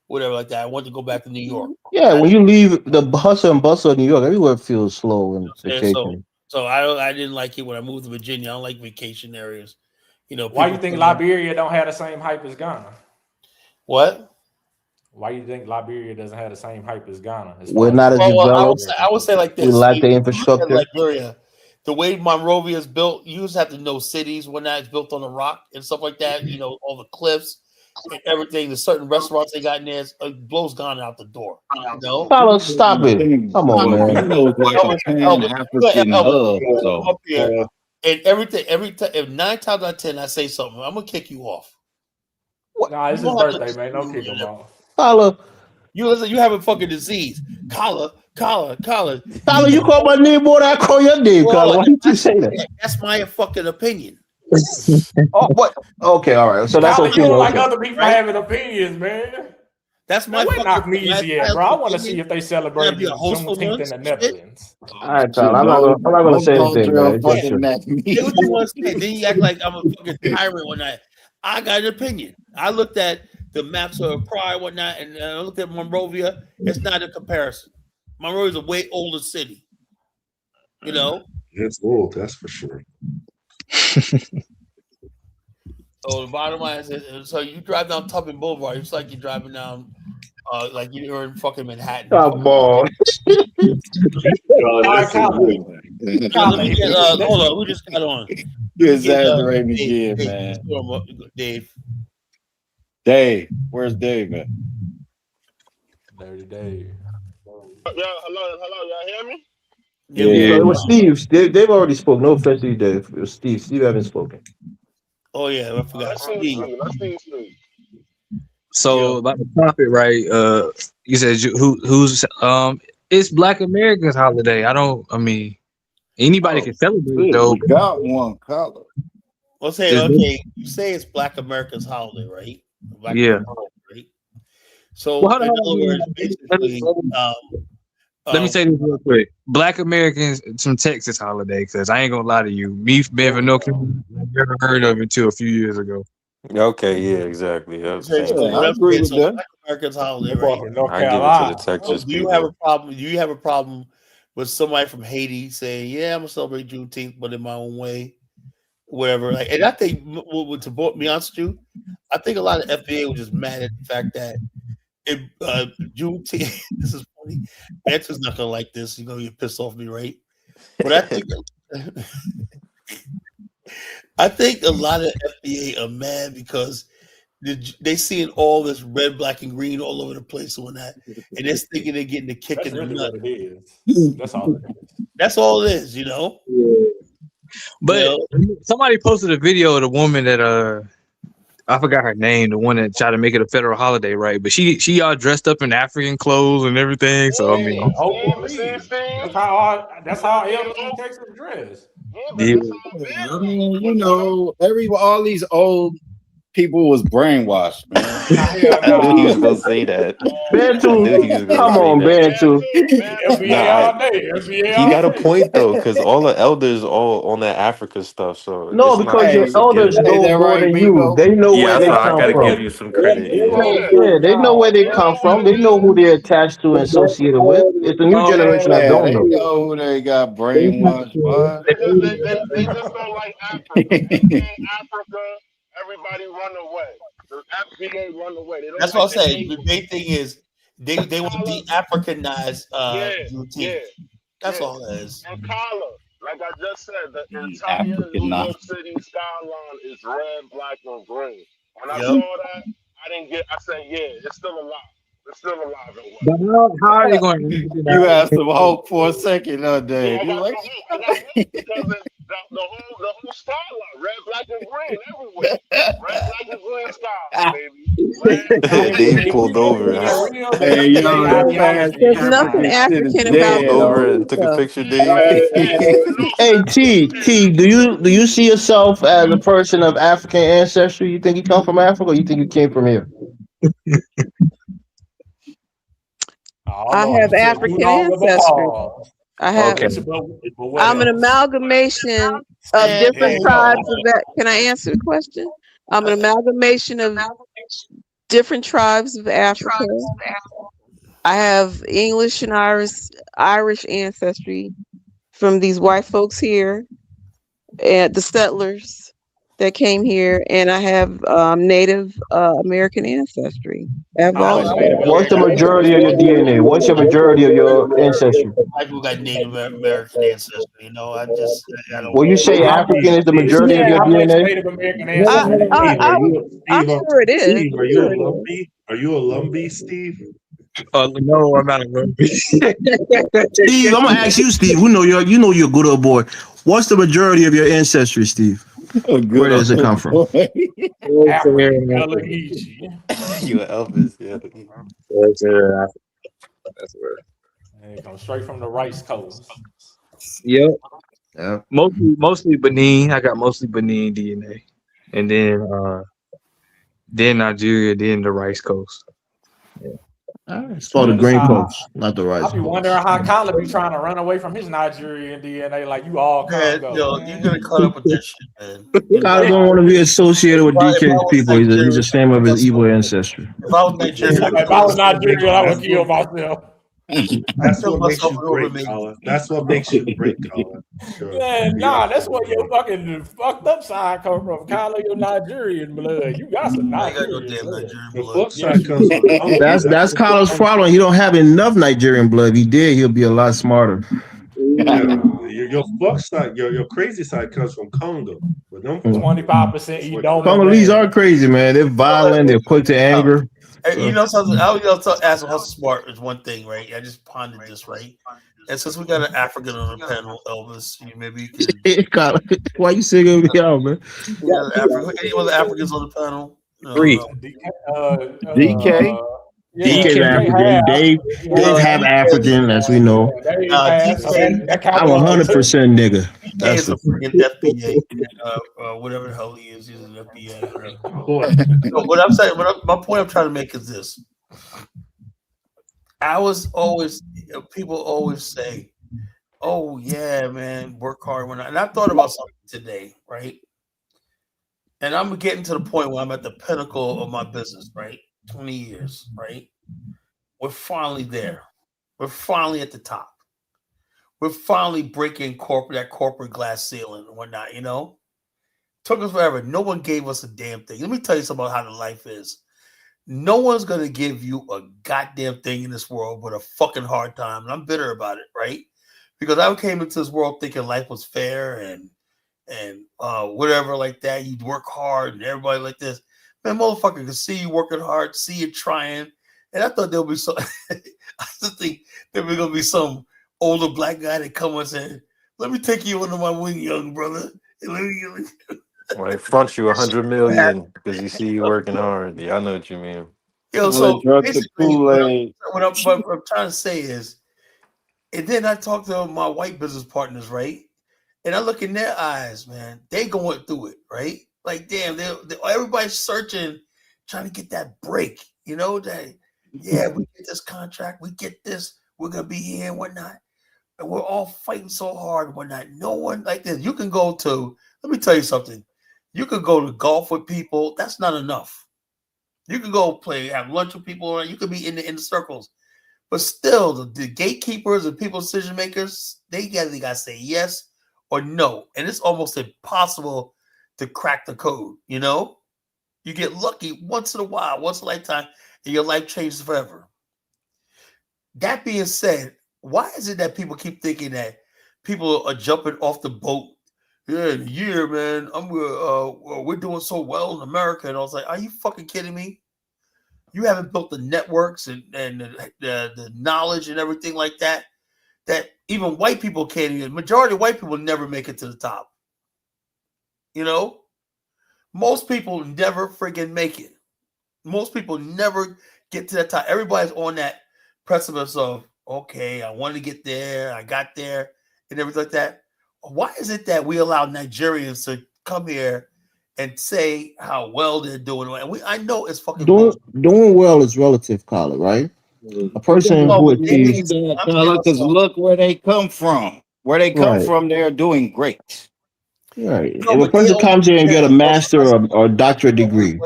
whatever like that. I wanted to go back to New York. Yeah, when you leave the hustle and bustle of New York, everywhere feels slow and vacation. So I didn't like it when I moved to Virginia. I don't like vacation areas. Why you think Liberia don't have the same hype as Ghana? What? Why you think Liberia doesn't have the same hype as Ghana? We're not as developed. I would say like this. We lack the infrastructure. Liberia, the way Monrovia is built, you just have to know cities when that's built on a rock and stuff like that. All the cliffs and everything. The certain restaurants they got in there blows Ghana out the door. Follow, stop it. Come on, man. And everything, if 9 times out of 10 I say something, I'm gonna kick you off. Nah, it's his birthday, man. Don't kick him off. Collar. You have a fucking disease. Collar. Collar, you call my name more than I call your name, Collar. Why did you say that? That's my fucking opinion. What? Okay, all right. So that's Collar, okay. You don't like other people having opinions, man. That's my fucking knock me easy at, bro. I want to see if they celebrate Juneteenth in the Netherlands. All right, Collar. I'm not gonna say anything, man. What you want to say? Then you act like I'm a fucking tyrant when I got an opinion. I looked at the maps of Pride and whatnot, and I looked at Monrovia. It's not a comparison. Monrovia is a way older city. It's old, that's for sure. So the bottom line is, so you drive down Tubman Boulevard, it's like you're driving down, like you're in fucking Manhattan. Come on. Hold on, we just got on. You're exaggerating again, man. Dave, where's Dave at? Dirty Dave. Yeah, hello, y'all hear me? Yeah, so it was Steve. They've already spoke. No offense to you, Dave. It was Steve. Steve haven't spoken. Oh yeah, I forgot. Steve. So about the topic, right? You said who's it's Black Americans holiday. I mean anybody can celebrate it though. We got one color. Well, say okay. You say it's Black America's holiday, right? Black American holiday, right? So Well, in other words, basically, let me say this real quick. Black Americans, some Texas holiday, because I ain't gonna lie to you. Me being from North Carolina, I've never heard of it until a few years ago. Okay, yeah, exactly. I agree with that. Black America's holiday, right? I give it to the Texas Do you people. have a problem? Do you have a problem with somebody from Haiti saying, "Yeah, I'm gonna celebrate Juneteenth, but in my own way"? Whatever, like, and I think to be honest with you, I think a lot of FBA was just mad at the fact that Juneteenth. This is funny. Banter's not gonna like this. You're gonna get pissed off me, right? But I think a lot of FBA are mad because they seeing all this red, black, and green all over the place on that, and they're thinking they're getting the kick in the nut. What it is. That's all it is. That's all it is, you know. Yeah. But somebody posted a video of the woman that I forgot her name, the one that tried to make it a federal holiday, right? But she all dressed up in African clothes and everything. So I mean, that's how elders in Texas dress. Yeah. I mean, you know, all these old people was brainwashed, man. I knew he was gonna say that. Bantu, come on, Bantu. He got a point though, because all the elders all on that Africa stuff. So no, because your elders know more than you. They know where they come from. I gotta give you some credit. Yeah, they know where they come from. They know who they're attached to and associated with. It's the new generation that don't know. They know who they got brainwashed by. They just don't like Africa. Africa. Everybody run away. The FBA run away. That's what I'm saying. The main thing is they want to de-Africanize Juneteenth. That's all it is. And color, like I just said, the entire New York City skyline is red, black, and green. When I saw that, I said, yeah, it's still alive. It's still alive and well. But how are they going to You had some hope for a second, Dave. Yeah, I got hope because the whole skyline, red, black, and green everywhere. Red, black, and green sky, baby. They pulled over. Hey, yo, there's nothing African about pulled over and took a picture, Dave. Hey, T, do you see yourself as a person of African ancestry? You think you come from Africa, or you think you came from here? I have African ancestry. I have. Okay. I'm an amalgamation of different tribes of that. Can I answer the question? I'm an amalgamation of different tribes of Africa. I have English and Irish ancestry from these white folks here, and the settlers that came here, and I have Native American ancestry. What's the majority of your DNA? What's your majority of your ancestry? I got Native American ancestry. You know, I don't. Well, you say African is the majority of your DNA. Native American ancestry. I'm sure it is. Steve, are you a Lumbee? Are you a Lumbee, Steve? No, I'm not a Lumbee. Steve, I'm gonna ask you, Steve. You know you're a good old boy. What's the majority of your ancestry, Steve? Where does it come from? You Elvis, yeah. That's where. And it comes straight from the rice coast. Yep. Yeah. Mostly Benin. I got mostly Benin DNA, and then Nigeria, then the rice coast. Yeah. It's called the Green Coast, not the rice. I be wondering how Colin be trying to run away from his Nigerian DNA. Like you all Congo. Yo, you're gonna cut up with that shit, man. Colin don't want to be associated with DK's people. He's ashamed of his evil ancestry. If I was Nigerian, I would kill myself. That's what makes you great, Colin. That's what makes you great, Colin. Sure. Man, that's where your fucking fucked up side come from. Colin, your Nigerian blood. You got some Nigerian blood. The flip side comes from That's Colin's problem. He don't have enough Nigerian blood. If he did, he'll be a lot smarter. Yeah, your fuck side, your crazy side comes from Congo. 25% you don't. Congolese are crazy, man. They're violent. They're quick to anger. You know something? I was ask how smart is one thing, right? I just pondered this, right? And since we got an African on the panel, Elvis, maybe you can. Why you singing me out, man? We got any other Africans on the panel? No, 3. no. DK. Yeah, DK's DK. African. Dave have African, as we know. DK, I'm 100% nigga. DK That's is a the freaking FBA, whatever the hell he is. He's an FBA. So what I'm saying, my point I'm trying to make is this. People always say, "Oh yeah, man, work hard." And I thought about something today, right? And I'm getting to the point where I'm at the pinnacle of my business, right? 20 years, right? We're finally there. We're finally at the top. We're finally breaking that corporate glass ceiling and whatnot, Took us forever. No one gave us a damn thing. Let me tell you something about how the life is. No one's going to give you a goddamn thing in this world but a fucking hard time. And I'm bitter about it, right? Because I came into this world thinking life was fair and whatever like that. You'd work hard and everybody like this. Man, motherfucker can see you working hard, see you trying. And I thought there'll be some, I just think there was going to be some older black guy that come and say, "Let me take you under my wing, young brother." Well, they front you $100 million because you see you working hard. Yeah, I know what you mean. So basically, what I'm trying to say is, and then I talk to my white business partners, right? And I look in their eyes, man, they going through it, right? Like, damn, everybody's searching, trying to get that break, that, yeah, we get this contract, we get this, we're going to be here and whatnot. And we're all fighting so hard and whatnot. No one like this. You can go to, let me tell you something. You could go to golf with people. That's not enough. You can go have lunch with people. You could be in the circles. But still, the gatekeepers and people, decision makers, they got to say yes or no. And it's almost impossible to crack the code, You get lucky once in a while, once in a lifetime, and your life changes forever. That being said, why is it that people keep thinking that people are jumping off the boat? Yeah, in a year, man, we're doing so well in America. And I was like, are you fucking kidding me? You haven't built the networks and the knowledge and everything like that even white people can't even. Majority of white people never make it to the top. Most people never friggin' make it. Most people never get to that top. Everybody's on that precipice of, okay, I wanted to get there, I got there, and everything like that. Why is it that we allow Nigerians to come here and say how well they're doing? And I know it's fucking doing well is relative, Colin, right? A person who achieves, because look where they come from. Where they come from, they're doing great. Right. If a person comes here and get a master or doctorate degree,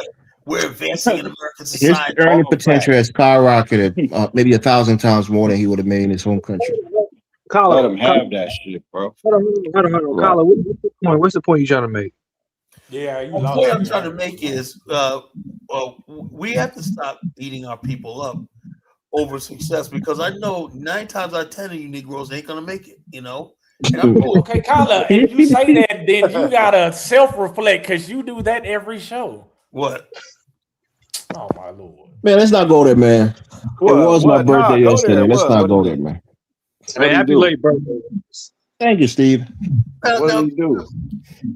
we're advancing in American society. His earning potential has skyrocketed maybe 1,000 times more than he would have made in his home country. Let him have that shit, bro. Hold on. Colin, what's the point you're trying to make? Yeah, the point I'm trying to make is we have to stop beating our people up over success, because I know 9 times out of 10 of you Negroes ain't gonna make it, And I'm cool. Okay, Colin, if you say that, then you gotta self-reflect, because you do that every show. What? Oh my Lord. Man, let's not go there, man. It was my birthday yesterday. Let's not go there, man. Man, happy late birthday. Thank you, Steve. What do you do?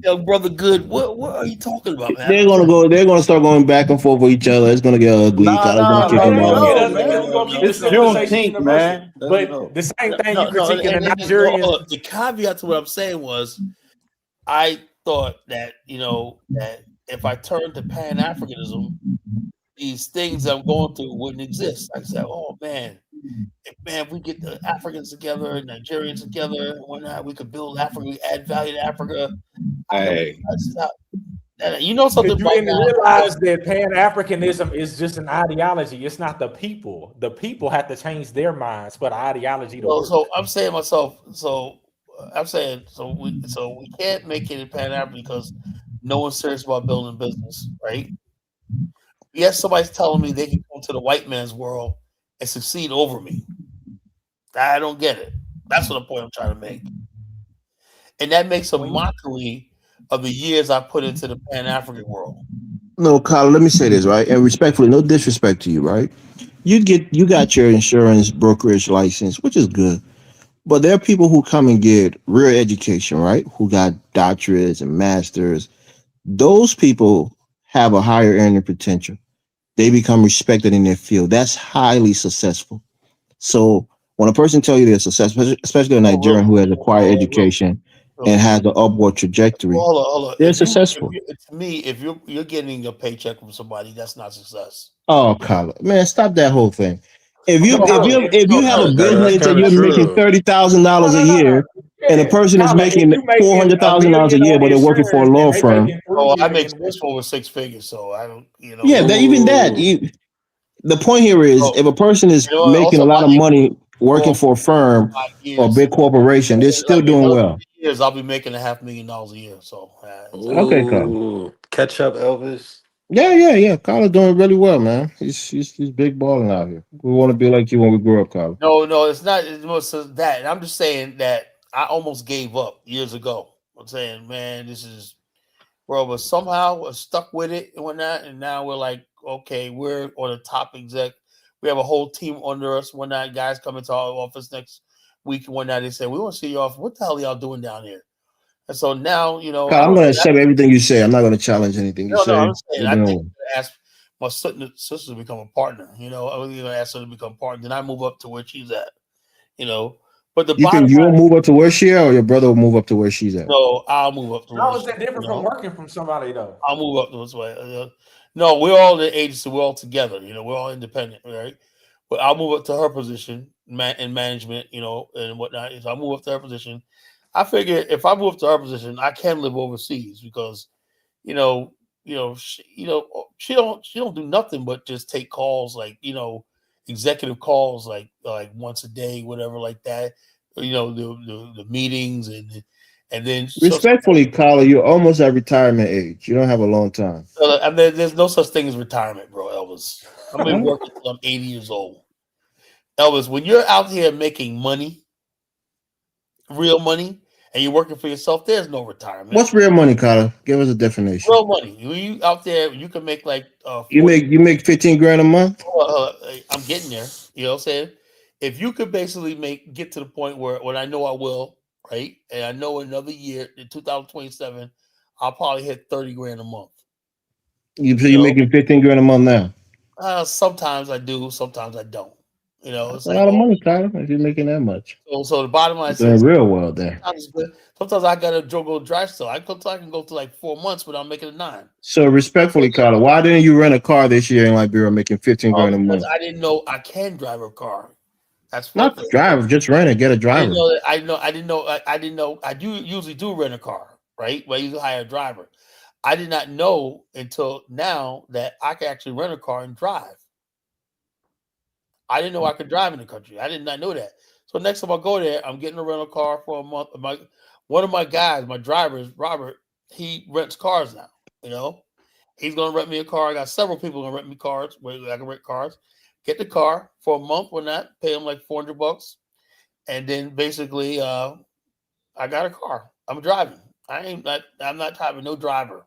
Yo, brother, good. What are you talking about, man? They're gonna start going back and forth with each other. It's gonna get ugly. It's Juneteenth, man. But the same thing you critiquing the Nigerians. The caveat to what I'm saying was, I thought that that if I turned to Pan-Africanism, these things I'm going through wouldn't exist. I said, "Oh man, if we get the Africans together, Nigerians together, and whatnot, we could build Africa, we add value to Africa." Hey, you know something? You didn't realize that Pan-Africanism is just an ideology. It's not the people. The people have to change their minds for the ideology to work. So I'm saying myself. So we can't make it in Pan-African because no one's serious about building business, right? Yes, somebody's telling me they can go to the white man's world and succeed over me. I don't get it. That's what the point I'm trying to make. And that makes a mockery of the years I put into the Pan-African world. No, Colin, let me say this, right? And respectfully, no disrespect to you, right? You got your insurance brokerage license, which is good. But there are people who come and get real education, right? Who got doctorates and masters. Those people have a higher earning potential. They become respected in their field. That's highly successful. So when a person tell you they're successful, especially a Nigerian who has acquired education and has an upward trajectory, Hold on. they're successful. To me, if you're getting a paycheck from somebody, that's not success. Oh, Colin, man, stop that whole thing. If you No, if you if you have a That's business and kind of you're making true. $30,000 a year, and a Yeah, person is Colin, if making you making $1 $400,000 a million year, on but they're working for a insurance law and they firm, making $3 Oh, I make million, over six figures, so I don't. yeah, that even that. Ooh. The point here is, So if a person is making also a lot my of money working for for a firm or a 5 years. big corporation, they're still Like in doing another well. years, I'll be making $500,000 a year. So Okay, Colin. Ooh. Catch up, Elvis. Yeah. Colin's doing really well, man. He's big balling out here. We want to be like you when we grow up, Colin. no, it's not. It's more so that. And I'm just saying that I almost gave up years ago. I'm saying, man, this is bro, but somehow we're stuck with it and whatnot. And now we're like, okay, we're on a top exec. We have a whole team under us. One night, guys come into our office next week. And one night they say, we want to see you off. What the hell are y'all doing down here? And so now, I Colin, I'm don't. going to accept everything you say. I'm not going to challenge anything you No, say. I'm saying You're I doing think well. ask my sister to become a partner. I was gonna ask her to become a partner. Then I move up to where she's at. You know, but the You bottom think you'll move up to where she at, or your brother will move up to where she's at? no, I'll move up to where how is she. that different from working from somebody though? I'll move up to this way. No, we're all the agency. We're all together. We're all independent, right? But I'll move up to her position in management, and whatnot. If I move up to her position, I figure if I move up to her position, I can live overseas because, you know, she don't do nothing but just take calls like executive calls like once a day, whatever like that. The meetings and then Respectfully, Colin, you're almost at retirement age. You don't have a long time. I mean, there's no such thing as retirement, bro, Elvis. I'm been Huh? working till I'm 80 years old. Elvis, when you're out here making money, real money, and you're working for yourself, there's no retirement. What's real money, Colin? Give us a definition. Real money. When you out there, you can make like You 40. make 15 grand a month. I'm getting there. You know what I'm saying? If you could basically get to the point where when I know I will, right? And I know another year in 2027, I'll probably hit 30 grand a month. You're making 15 grand a month now. Sometimes I do, sometimes I don't. That's It's a like, lot of money, Colin. If you're making that much, so the bottom line you're doing says real well there. sometimes I gotta go drive still. I can go to like 4 months without making a 9. So respectfully, Colin, why didn't you rent a car this year in Liberia making 15 grand a Because month? I didn't know I can drive a car. That's one Not thing. drive, just rent it, get a I driver. didn't know that. I didn't know. I didn't know. I do usually do rent a car, right? But I usually hire a driver. I did not know until now that I could actually rent a car and drive. I didn't know I could drive in the country. I did not know that. So next time I go there, I'm getting a rental car for a month. One of my guys, my drivers, Robert, he rents cars now. He's gonna rent me a car. I got several people gonna rent me cars where I can rent cars. Get the car for a month or not, pay him like $400, and then basically I got a car. I'm driving. I'm not driving no driver.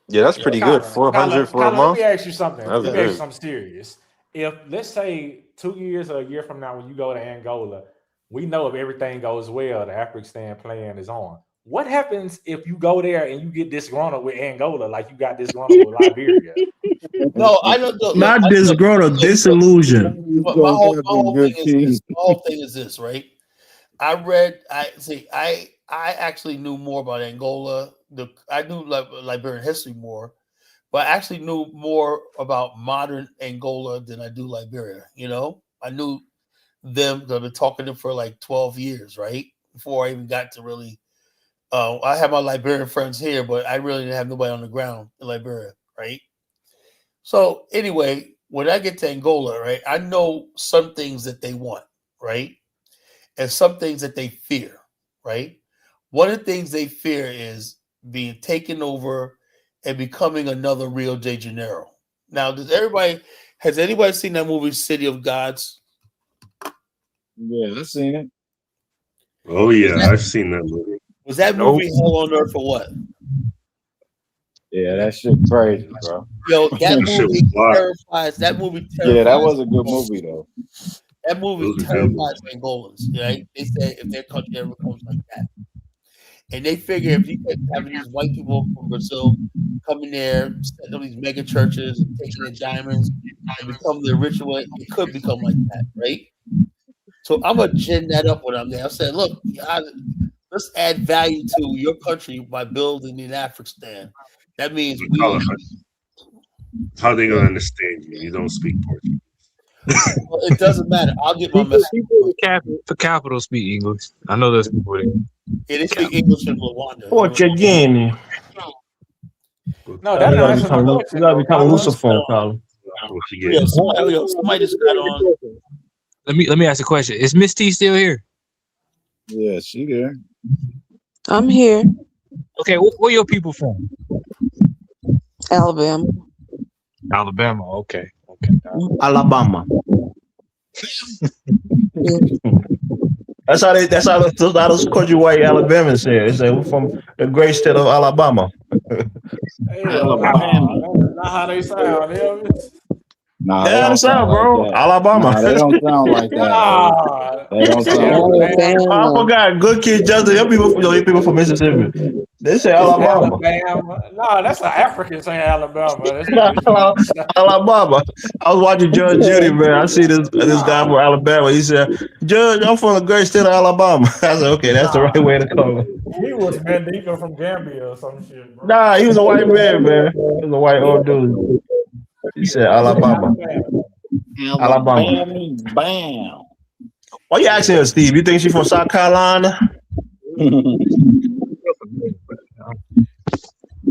Yeah, that's pretty good. 400 for a Colin, let month. me ask you something. That's Let me ask you good. something serious. If let's say 2 years or a year from now, when you go to Angola, we know if everything goes well, the Afghanistan plan is on. What happens if you go there and you get disgruntled with Angola, like you got disgruntled with Liberia? No, I don't. Not disgruntled, disillusioned. My whole thing is this. My whole thing is this, right? I actually knew more about Angola. I knew Liberian history more, but I actually knew more about modern Angola than I do Liberia. I knew them because I've been talking to them for like 12 years, right? Before I even got to really. I have my Liberian friends here, but I really didn't have nobody on the ground in Liberia, right? So anyway, when I get to Angola, right, I know some things that they want, right? And some things that they fear, right? One of the things they fear is being taken over and becoming another Rio de Janeiro. Now, has anybody seen that movie City of Gods? Yeah, I've seen it. Oh yeah, I've seen that movie. Was that movie Hell on Earth or what? Yeah, that shit crazy, bro. Yo, that That shit movie was wild. terrifies. That movie terrifies. Yeah, that was a good movie though. That movie Those are good terrifies Angolans. Right? They say if their country ever becomes like that, and they figure if you keep having these white people from Brazil coming there, setting up these mega churches and taking their diamonds and become the ritual, it could become like that, right? So I'm gonna gin that up when I'm there. I said, look, let's add value to your country by building an Afghanistan. That means we. How they gonna understand you? You don't speak Portuguese. Well, it doesn't matter. I'll get my message. People for capital speak English. I know there's people there. Yeah, they speak English in Rwanda. Portuguese. No, that You gotta become Lucifer, Colin. Yo, somebody just got on. Let me ask a question. Is Miss T still here? Yeah, she there. I'm here. Okay, where your people from? Alabama. Alabama. Okay. Alabama. That's how those country white Alabamans say. They say we're from the great state of Alabama. Alabama. Not how they sound. Nah, they don't sound, bro. like that. Alabama. Nah, they don't sound like that. They don't sound like that. I forgot. Good Kid Justin. Your people from Mississippi. They say Alabama. No, that's an African saying Alabama. Alabama. I was watching Judge Judy, man. I see this guy from Alabama. He said, Judge, I'm from the great state of Alabama. I said, okay, that's the right way to call it. He was Mandingo from Gambia or some shit, bro. Nah, he was a white man, man. He was a white old dude. He said Alabama. Alabama. Bam. Why you asking her, Steve? You think she's from South Carolina?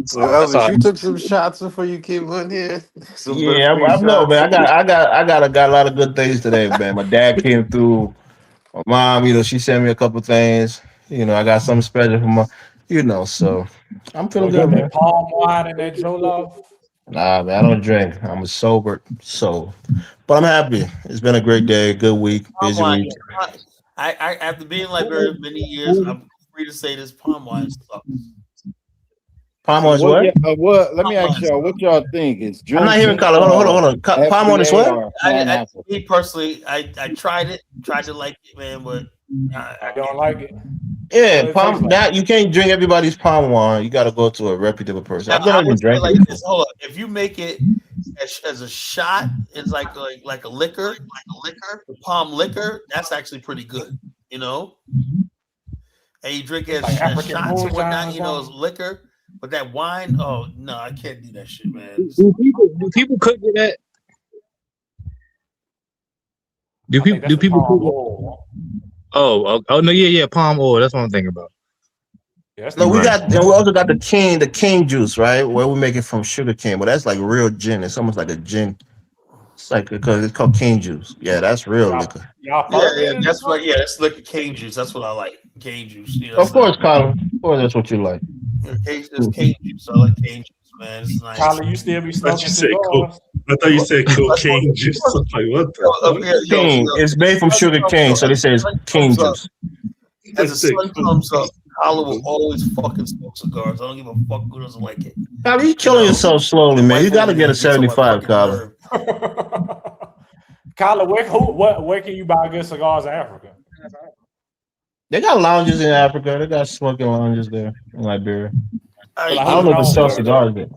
So Elvis, you took some shots before you came on here. Yeah, I know, man. I got a lot of good things today, man. My dad came through. My mom, she sent me a couple things. I got something special for my, so I'm feeling good, man. Palm wine and that Jollof. Nah, man, I don't drink. I'm a sober soul, but I'm happy. It's been a great day, good week, busy week. I after being in Liberia many years, I'm free to say this palm wine sucks. Palm wine is what? Let me ask y'all, what y'all think? Is I'm not hearing Colin. Hold on. Palm wine is what? Me personally, I tried to like it, man, but I don't like it. Yeah, palm. That you can't drink everybody's palm wine. You got to go to a reputable person. I don't even drink like it. this. Hold up. If you make it as a shot, it's like a liquor, palm liquor. That's actually pretty good, And you drink it as shots and whatnot. It's liquor. But that wine, oh no, I can't do that shit, man. Do people cook with that? Do people cook with? Oh no, yeah, palm oil. That's what I'm thinking about. Yeah, no, we also got the cane juice, right? Where we make it from sugar cane, but that's like real gin. It's almost like a gin. It's like because it's called cane juice. Yeah, that's real liquor. Yeah, that's right. Yeah, that's liquor cane juice. That's what I like. Cane juice. Of course, Colin. Of course, that's what you like. There's cane juice. I like cane juice, man. It's nice. Colin, you still be smoking cigars? I thought you said cocaine juice. I'm like, what the fuck? Cane. It's made from sugar cane, so they say it's cane juice. As the sun comes up, Colin will always fucking smoke cigars. I don't give a fuck who doesn't like it. Colin, you're killing yourself slowly, man. You got to get a 75, Colin. Colin, where can you buy good cigars in Africa? They got lounges in Africa. They got smoking lounges there in Liberia. I don't know if they sell cigars there.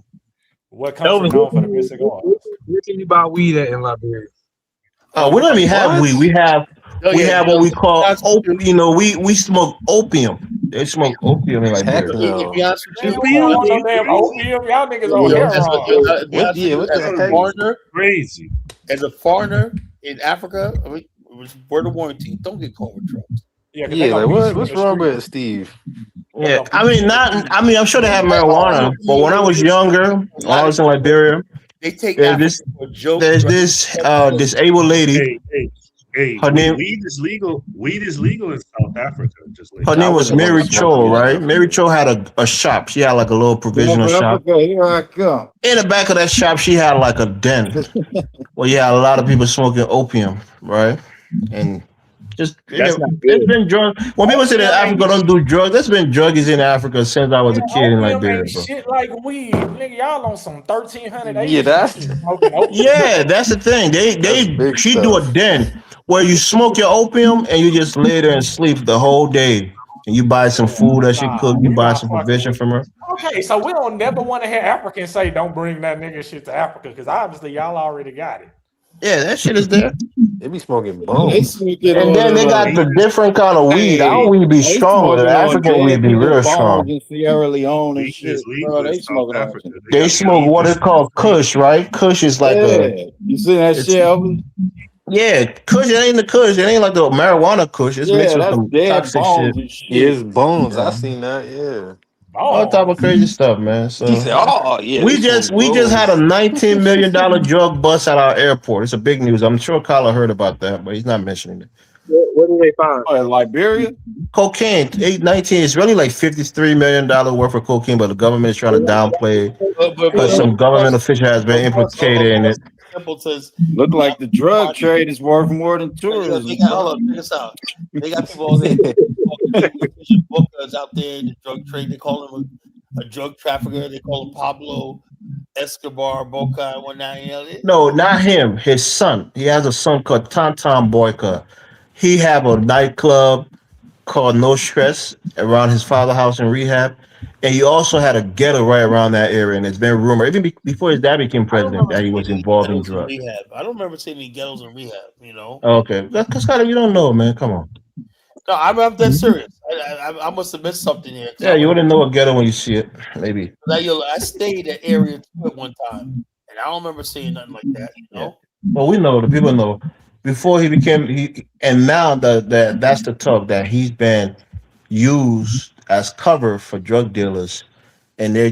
What country known for the good cigars? Where can you buy weed at in Liberia? Oh, we don't even have weed. We have what we call opium. We smoke opium. They smoke opium in Liberia. Opium? Y'all niggas on here. Crazy. As a foreigner in Africa, word of warranty, don't get caught with drugs. Yeah, like what's wrong with it, Steve? Yeah, I'm sure they have marijuana, but when I was younger, when I was in Liberia, there's this disabled lady. Hey, her name. Weed is legal. Weed is legal in South Africa. Just like her name was Mary Cho, right? Mary Cho had a shop. She had like a little provisional shop. Here I come. In the back of that shop, she had like a den where you had a lot of people smoking opium, right? And Just That's not there's good. been drug. When people say that Africa don't do drugs, there's been druggies in Africa since I was a kid in Opium Liberia, ain't bro. shit like weed, nigga. Y'all on some 1300 Yeah, AD that's shit, smoking opium. Yeah, that's the thing. that's big She do a stuff. den where you smoke your opium and you just lay there and sleep the whole day. And you buy some food that she Nah, cooked. You we buy not some fucking provision with. from her. Okay, so we don't never want to hear Africans say don't bring that nigga shit to Africa because obviously y'all already got it. Yeah, that shit is there. They be smoking They bones. smoking And all then they got the the different kind of weed. Our hey, weed be they strong, but the smoking on African weed dead be people real bones strong. in Sierra Leone and Weed is shit, bro. legal in They South smoking all that Africa. shit. They They got smoke weed what that's is called free. Kush, right? Kush is like Yeah, you see that it's shit, Elvis? yeah, Kush. It ain't the Kush. It ain't like the marijuana Kush. It's mixed Yeah, with that's some dead toxic shit. bones and Yeah, shit. it's bones. I Yeah, seen that. Yeah. all type of Bones. crazy stuff, man. He So said, "Oh yeah, they smoke we just had a bones." $19 million drug bust at our airport. It's a big news. I'm sure Kyla heard about that, but he's not mentioning it. What do they find? Oh, in Liberia? Cocaine, 819. It's really like $53 million worth of cocaine, but the government is trying to downplay because some government official has been implicated in it. Simpletons. Look like the drug trade is worth more than They tourism. got hold up, check this out. They got people over there bookers out there in the drug trade. They call him a drug trafficker. They call him Pablo Escobar, Boca, and whatnot. You know, No, not him. His son. He has a son called Tantan Boyka. He have a nightclub called No Stress around his father's house in rehab. And he also had a ghetto right around that area. And it's been rumored, even before his dad became I don't president, remember that he seeing was any involved in ghettos in drugs. rehab. I don't remember seeing any ghettos in rehab. You know. Okay. Because kind of you don't know, man. Come on. No, I'm dead serious. I must have missed something here. Yeah, you wouldn't know a ghetto when you see it. Maybe. I stayed at Area 2 at one time, and I don't remember seeing nothing like that. You know. Well, we know, the people know. Before he became and now that's the talk that he's been used as cover for drug dealers, and they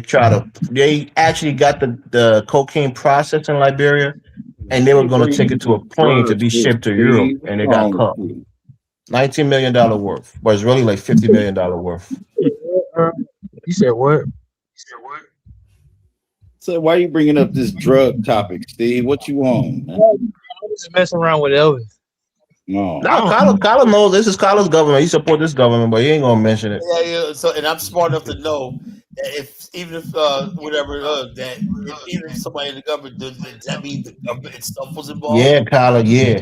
actually got the cocaine processed in Liberia, and they were You going to bringing take up it to this a plane to drug be shit, shipped to Europe, Steve. What's and they got wrong with caught. you? $19 million worth, but it's really like $50 million worth. You said what? So why you bringing up this drug topic, Steve? What you on, man? I was just messing around with Elvis. No. No, Kyla knows this is Kyla's government. He support this government, but he ain't gonna mention it. Yeah. So, and I'm smart enough to know that even if whatever even if somebody in the government does that mean the government itself was involved. Yeah, Kyla. Yeah.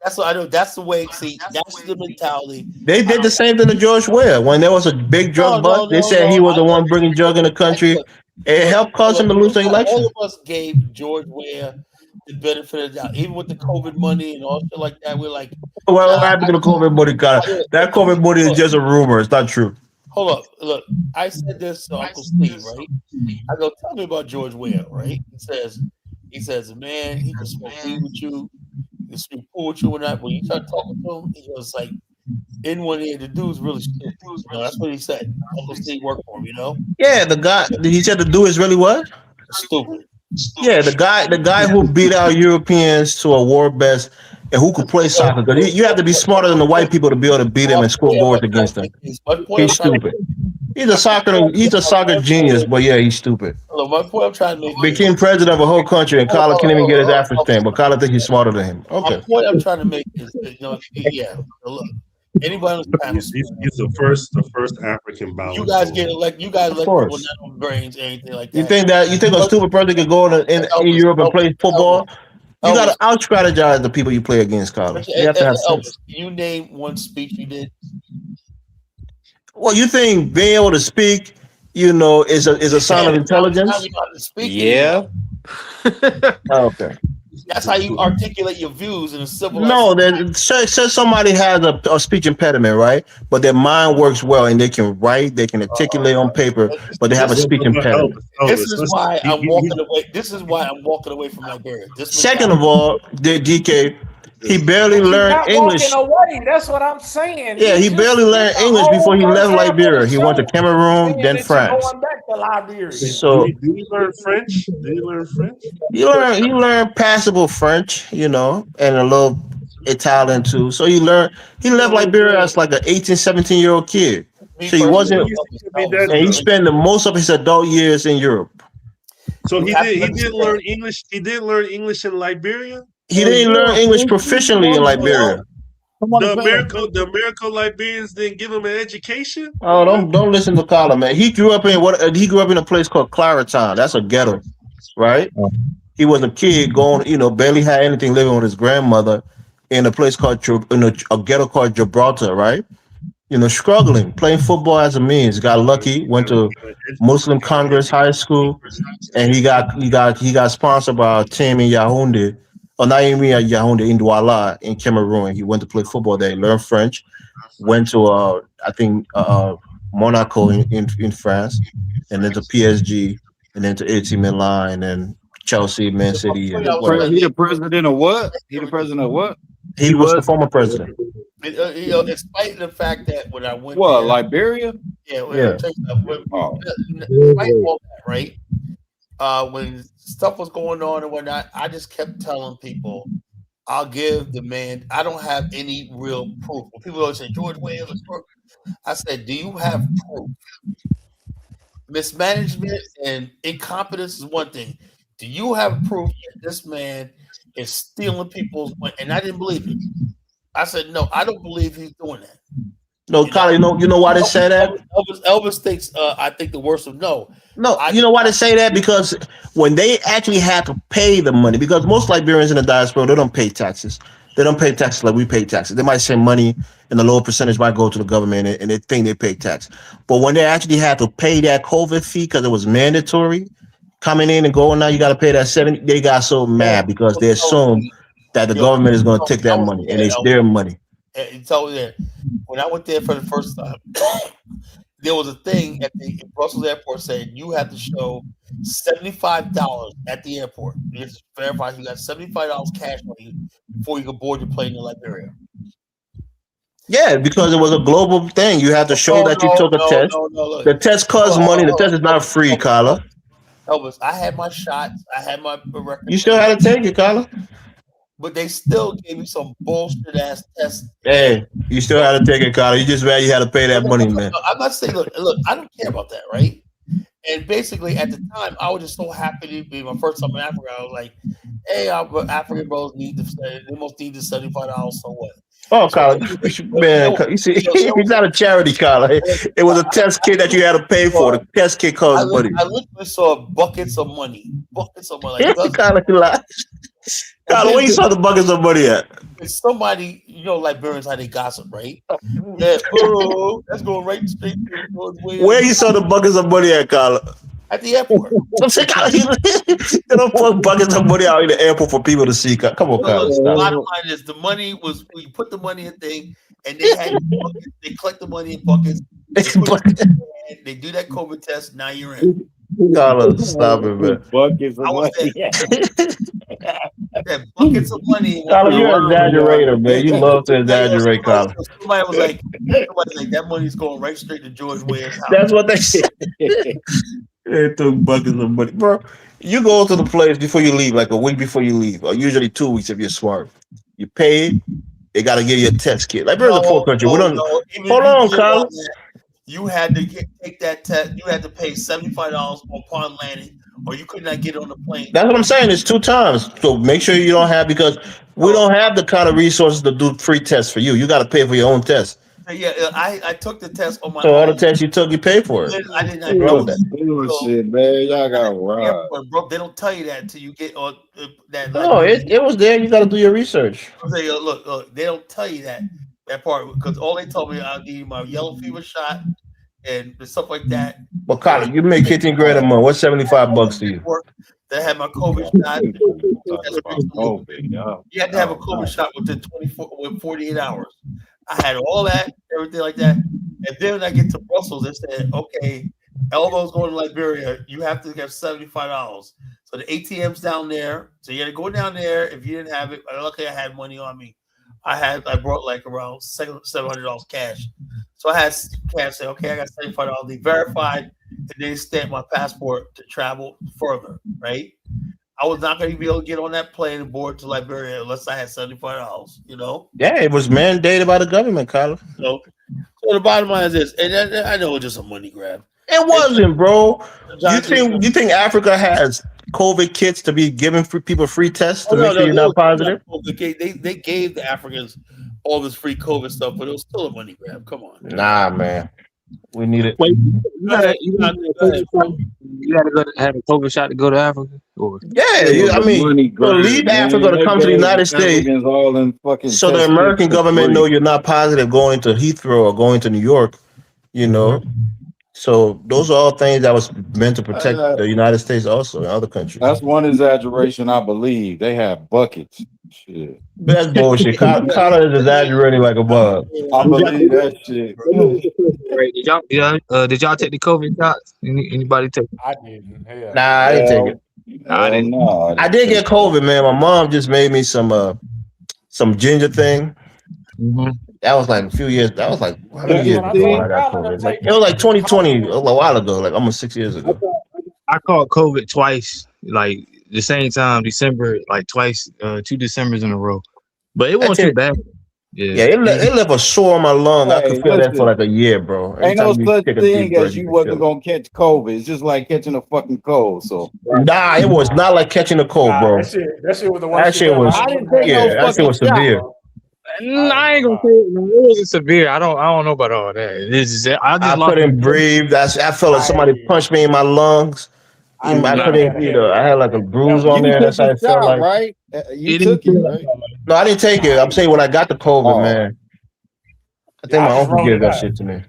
That's what I know. That's the way. See, that's the mentality. They did the same thing to George Ware when there was a big drug bust. They said he was the one bringing drug in the country. It helped cause him to lose the election. All of us gave George Ware the benefit of the doubt, even with the COVID money and all shit like that. We're like, What happened to the COVID money, Kyla? That COVID money is just a rumor. It's not true. Hold up, look. I said this to Uncle Steve, right? I go, tell me about George Ware, right? He says, man, he can smoke weed with you, he can smoke pool with you, and that. When you start talking to him, he goes like, in one ear, the dude's really stupid. You know, that's what he said. Uncle Steve worked for him, you know. Yeah, the guy. He said the dude is really what? Stupid. Yeah, the guy who beat out Europeans to a war best and who could play soccer. Because you have to be smarter than the white people to be able to beat him and score goals against them. He's stupid. He's a soccer genius, but yeah, he's stupid. My point I'm trying to make Became president of a whole country, and Kyla can't even get his African thing, but Kyla thinks he's smarter than him. Okay. My point I'm trying to make is, look, anybody on the panel, He's the first African bound. you guys get elected. You guys elect people course. not on brains, anything like that. You think a stupid person could go in Europe and play football? You got to out strategize the people you play against, Kyla. You have to have sense. Can you name one speech you did? Well, you think being able to speak, is a sign of intelligence? Yeah. Okay. That's how you articulate your views in a civil. No, say somebody has a speech impediment, right? But their mind works well and they can write, they can articulate on paper, but they have a speech impediment. This is why I'm walking away. This is why I'm walking away from Liberia. Second of all, DK, he barely learned English. Away. That's what I'm saying. Yeah, he barely learned English before he left Liberia. He went to Cameroon, then France. Going back to Liberia. So did he learn French? He learned passable French, and a little Italian too. So he left Liberia as like an 18, 17-year-old kid. So he wasn't, and he spent the most of his adult years in Europe. So he didn't learn English. He didn't learn English in Liberia. He didn't learn English proficiently in Liberia. The American Liberians didn't give him an education. Oh, don't listen to Colin, man. He grew up in a place called Claratown. That's a ghetto, right? He was a kid going, barely had anything, living with his grandmother in a place called a ghetto called Gibraltar, right? Struggling, playing football as a means. Got lucky, went to Muslim Congress High School, and he got sponsored by a team in Yaoundé, or not even at Yaoundé, in Douala in Cameroon. He went to play football there, learned French, went to I think Monaco in France, and then to PSG, and then to AC Milan, and then Chelsea, Man City, and He the president of what? He the president of what? He was the former president. Despite the fact that when I went there, Liberia? Yeah. Despite all that, right? When stuff was going on and whatnot, I just kept telling people, I'll give the man, I don't have any real proof. When people always say, George Williams, I said, do you have proof? Mismanagement and incompetence is one thing. Do you have proof that this man is stealing people's money? And I didn't believe it. I said, no, I don't believe he's doing that. No, Colin, you know why they say that? Elvis thinks, I think the worst of no. No, you know why they say that? Because when they actually had to pay the money, because most Liberians in the diaspora, they don't pay taxes. They don't pay taxes like we pay taxes. They might send money and the lower percentage might go to the government and they think they pay tax. But when they actually had to pay that COVID fee because it was mandatory, coming in and going, now you got to pay that 70, they got so mad because they assume that the government is going to take that money and it's their money. And so when I went there for the first time, there was a thing at the Brussels airport saying you have to show $75 at the airport. You have to verify you got $75 cash money before you can board your plane in Liberia. Yeah, because it was a global thing. You had to show that you took a test. The test costs money. The test is not free, Carla. Elvis, I had my shots. I had my record. You still had to take it, Carla. But they still gave me some bullshit ass test. Hey, you still had to take it, Carla. You just mad you had to pay that money, man. I'm not saying, look, I don't care about that, right? And basically, at the time, I was just so happy to be my first time in Africa. I was like, hey, our African bros they must need the $75, so what? Oh, Carla, man, you see, he's not a charity, Carla. It was a test kit that you had to pay for. The test kit costs money. I literally saw buckets of money. Like, Carla, Carla, where you saw the buckets of money at? Somebody, Liberians, how they gossip, right? Yeah, that's going right straight to where you saw the buckets of money at, Carla? At the airport. They don't put buckets of money out in the airport for people to see. Come on, Carla. The bottom line is the money was, you put the money in thing, and they had buckets, they collect the money in buckets. They do that COVID test, now you're in. Carla, stop it, man. Buckets of money. Buckets of money. Carla, you're an exaggerator, man. You love to exaggerate, Carla. Somebody was like, that money's going right straight to George Williams' house. That's what they said. They took buckets of money. Bro, you go to the place before you leave, like a week before you leave, or usually 2 weeks if you're smart. You pay it, they got to give you a test kit. Like, we're in a poor country. We don't. Hold on, Carla. You had to take that test. You had to pay $75 upon landing, or you could not get on the plane. That's what I'm saying. It's 2 times. So make sure you don't have, because we don't have the kind of resources to do free tests for you. You got to pay for your own test. Yeah, I took the test on my. So all the tests you took, you paid for it. I did not know that. Shit, man, y'all got robbed. Bro, they don't tell you that until you get on that. No, it was there. You got to do your research. I say, look, they don't tell you that part, because all they told me, I'll give you my yellow fever shot and stuff like that. Well, Colin, you make 15 grand a month. What's $75 to you? That had my COVID shot. You had to have a COVID shot within 48 hours. I had all that, everything like that. And then when I get to Brussels, they said, okay, Elbo's going to Liberia. You have to get $75. So the ATM's down there. So you had to go down there. If you didn't have it, luckily I had money on me. I brought like around $700 cash. So I had cash. Say, okay, I got $75. They verified, and they stamped my passport to travel further. Right? I was not going to be able to get on that plane and board to Liberia unless I had $75. Yeah, it was mandated by the government, Carla. So the bottom line is this, and I know it's just a money grab. It wasn't, bro. You think Africa has COVID kits to be giving people free tests to make sure you're not positive? They gave the Africans all this free COVID stuff, but it was still a money grab. Come on. Nah, man. We need it. Wait, Go ahead, go ahead, bro. you gotta go to have a COVID shot to go to Africa? Or Yeah, It was I a mean, money to grab, leave Africa man. to They come to the gave United States, Africans all in fucking so the test kits American for government know free. you're not positive going to Heathrow or going to New York. You know, so those are all things that was meant to protect the United States also and other countries. That's one exaggeration, I believe. They have buckets. Shit. But that's bullshit. Colin is exaggerating like a bug. I believe that shit. Right. Did y'all take the COVID shots? Anybody take? I didn't. Hell Nah, no. I didn't take it. I didn't know. I did get COVID, man. My mom just made me some ginger thing. That was like a few years. That was like how many years before I got COVID? Like, it was like 2020, a while ago, like almost 6 years ago. I caught COVID twice, like the same time, December, like twice, 2 Decembers in a row. But it wasn't too bad. Yeah, it left a sore on my lung. I could feel that for like a year, bro. Ain't no such thing as you wasn't gonna catch COVID. It's just like catching a fucking cold. So nah, it was not like catching a cold, bro. That shit was the That worst shit was, I didn't take yeah, no that shit was fucking severe. shot. I ain't gonna say it, no, it wasn't severe. I don't know about all that. It's just, I couldn't breathe. I felt like somebody punched me in my lungs. I couldn't breathe. I had like a bruise on there. That's how it felt like. Right? You took it, right? No, I didn't take it. I'm saying when I got the COVID, man. I think my uncle gave that shit to me.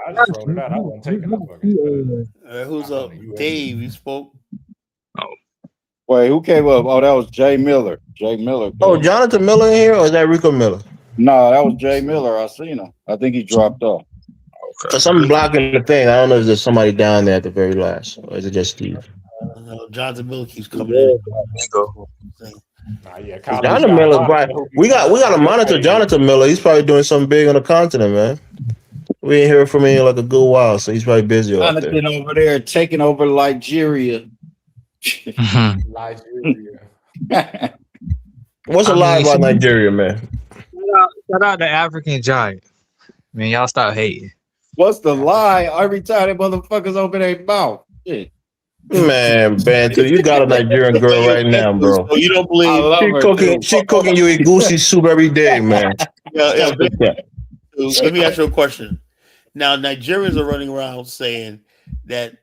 I just rolled it out. I wasn't taking no fucking Who's up? Dave, you spoke. Wait, who came up? Oh, that was Jay Miller. Jay Miller. Oh, Jonathan Miller in here, or is that Rico Miller? No, that was Jay Miller. I seen him. I think he dropped off. Cause I'm blocking the thing. I don't know if there's somebody down there at the very last, or is it just Steve? Jonathan Miller keeps coming in. Jonathan Miller's right. We got to monitor Jonathan Miller. He's probably doing something big on the continent, man. We ain't heard from him in like a good while, so he's probably busy out there. Jonathan over there taking over Nigeria. What's a lie about Nigeria, man? Shout out to African Giant. Man, y'all stop hating. What's the lie? Every time that motherfuckers open their mouth. Shit. Man, Bantu, you got a Nigerian girl right now, bro. So you don't believe she cooking you egusi soup every day, man. Let me ask you a question. Now, Nigerians are running around saying that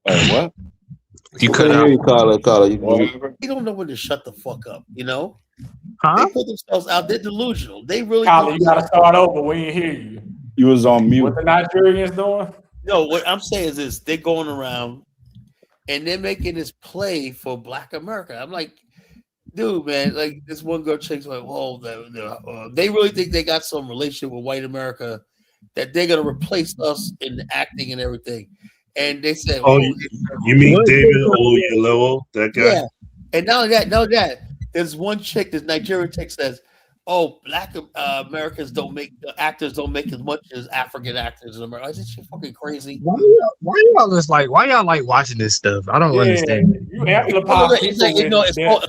what? You cut out. They don't know when to shut the fuck up, you know? They put themselves out. They're delusional. They really you gotta start over. We didn't hear you. You was on mute. What the Nigerians doing? No, what I'm saying is this: they're going around and they're making this play for Black America. I'm like, dude, man, like this one girl chick's like, whoa, they really think they got some relationship with white America that they're gonna replace us in the acting and everything. And they said, "Oh, you mean David Oyelowo, that guy?" Yeah. And not only that, there's one chick, this Nigerian chick says, "Oh, Black Americans actors don't make as much as African actors in America." Is this shit fucking crazy? Why y'all like watching this stuff? I don't understand. You amplify people with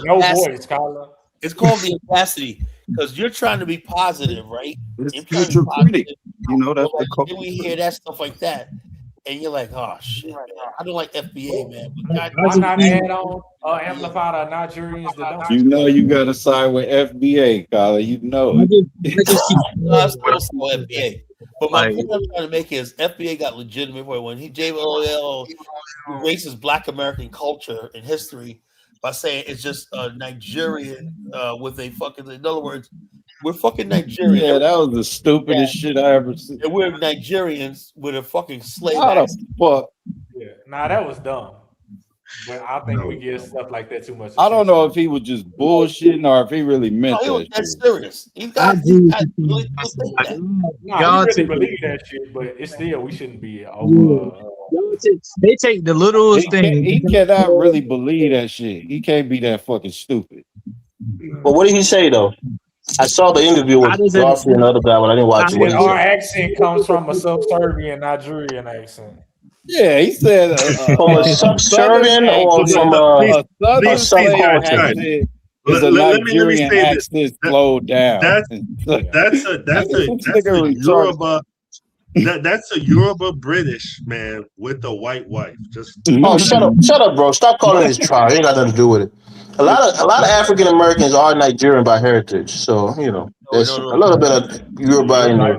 no voice, Colin. It's called the audacity because you're trying to be positive, right? It's future critic. You know that's the then we hear that stuff like that. And you're like, oh shit, man. I don't like FBA, man. But Why not add on amplify the Nigerians that don't? You know you gotta side with FBA, Colin. You know. I still saw FBA. But my point I'm trying to make is FBA got legitimate when he JLL erases Black American culture and history by saying it's just Nigerian with a fucking. In other words, we're fucking Nigerian. Yeah, that was the stupidest shit I ever seen. And we're Nigerians with a fucking slave. How the fuck? Yeah, that was dumb. But I think we give stuff like that too much. I don't know if he was just bullshitting or if he really meant he was that. that serious. He got really y'all really believe that shit, but it's still we shouldn't be over. They take the littlest thing. He cannot really believe that shit. He can't be that fucking stupid. But what did he say though? I saw the interview with Garfield and the other guy, but I didn't watch it. Our accent comes from a subservient Nigerian accent. Yeah, he said from a subservient or from a southern accent. Is a Nigerian accent slowed down. That's a Yoruba. That's a Yoruba British man with a white wife. Just Oh, shut up, bro. Stop calling this tribe. It ain't got nothing to do with it. A lot of African Americans are Nigerian by heritage, so there's a little bit of Yoruba in there.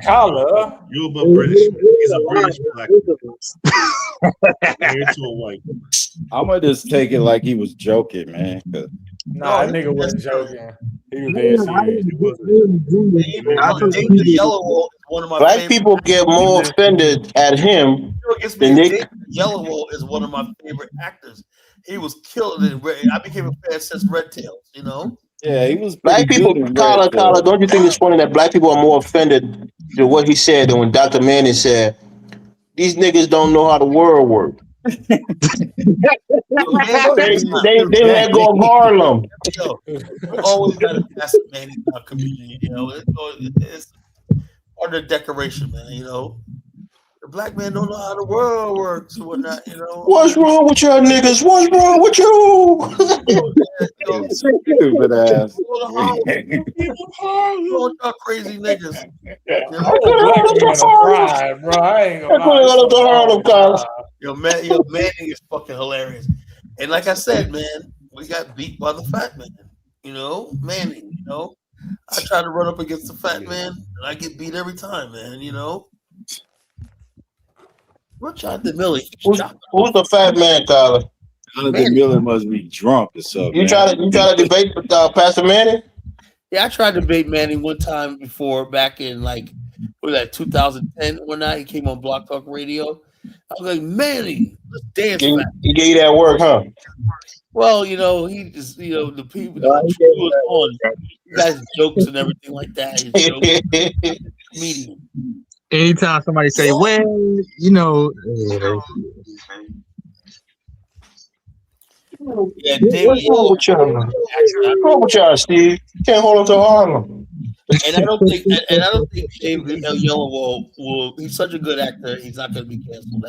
Yoruba British man. He's a British black man. Married to a white. I'm gonna just take it like he was joking, man. Nah, that nigga wasn't joking. He was dead serious. David Yellowwolf is one of my Black favorite. people get more offended at him than they. David Yellowwolf is one of my favorite actors. He was killed in Red. I became a fan since Red Tails. You know. Yeah, he was Black people, Carla, don't you think it's funny that black people are more offended to what he said than when Dr. Manning said, "These niggas don't know how the world works." they let go of Harlem. Yo, always got to pass it, man, in our community. You know, it's part of the decoration, man. You know, the black man don't know how the world works or whatnot. You know, what's wrong with y'all niggas? What's wrong with you? Stupid ass. Crazy niggas. Bro, I ain't gonna lie. Yo, Manning is fucking hilarious. And like I said, man, we got beat by the fat man. You know, Manning. You know, I try to run up against the fat man, and I get beat every time, man. You know. What's Jonathan Miller? Who's the fat man, Tyler? Jonathan Miller must be drunk or something. You try to debate with Pastor Manning? Yeah, I tried to debate Manning one time before, back in like 2010. One night he came on Block Talk Radio. I was like, Manning, let's dance. He gave you that work, huh? Well, you know, he just, you know, the people was on. You guys jokes and everything like that. Comedian. Anytime somebody say, well, you know, yeah, David, what's wrong with y'all, Steve? You can't hold on to Harlem. And I don't think David Yellowwolf will. He's such a good actor. He's not going to be canceled.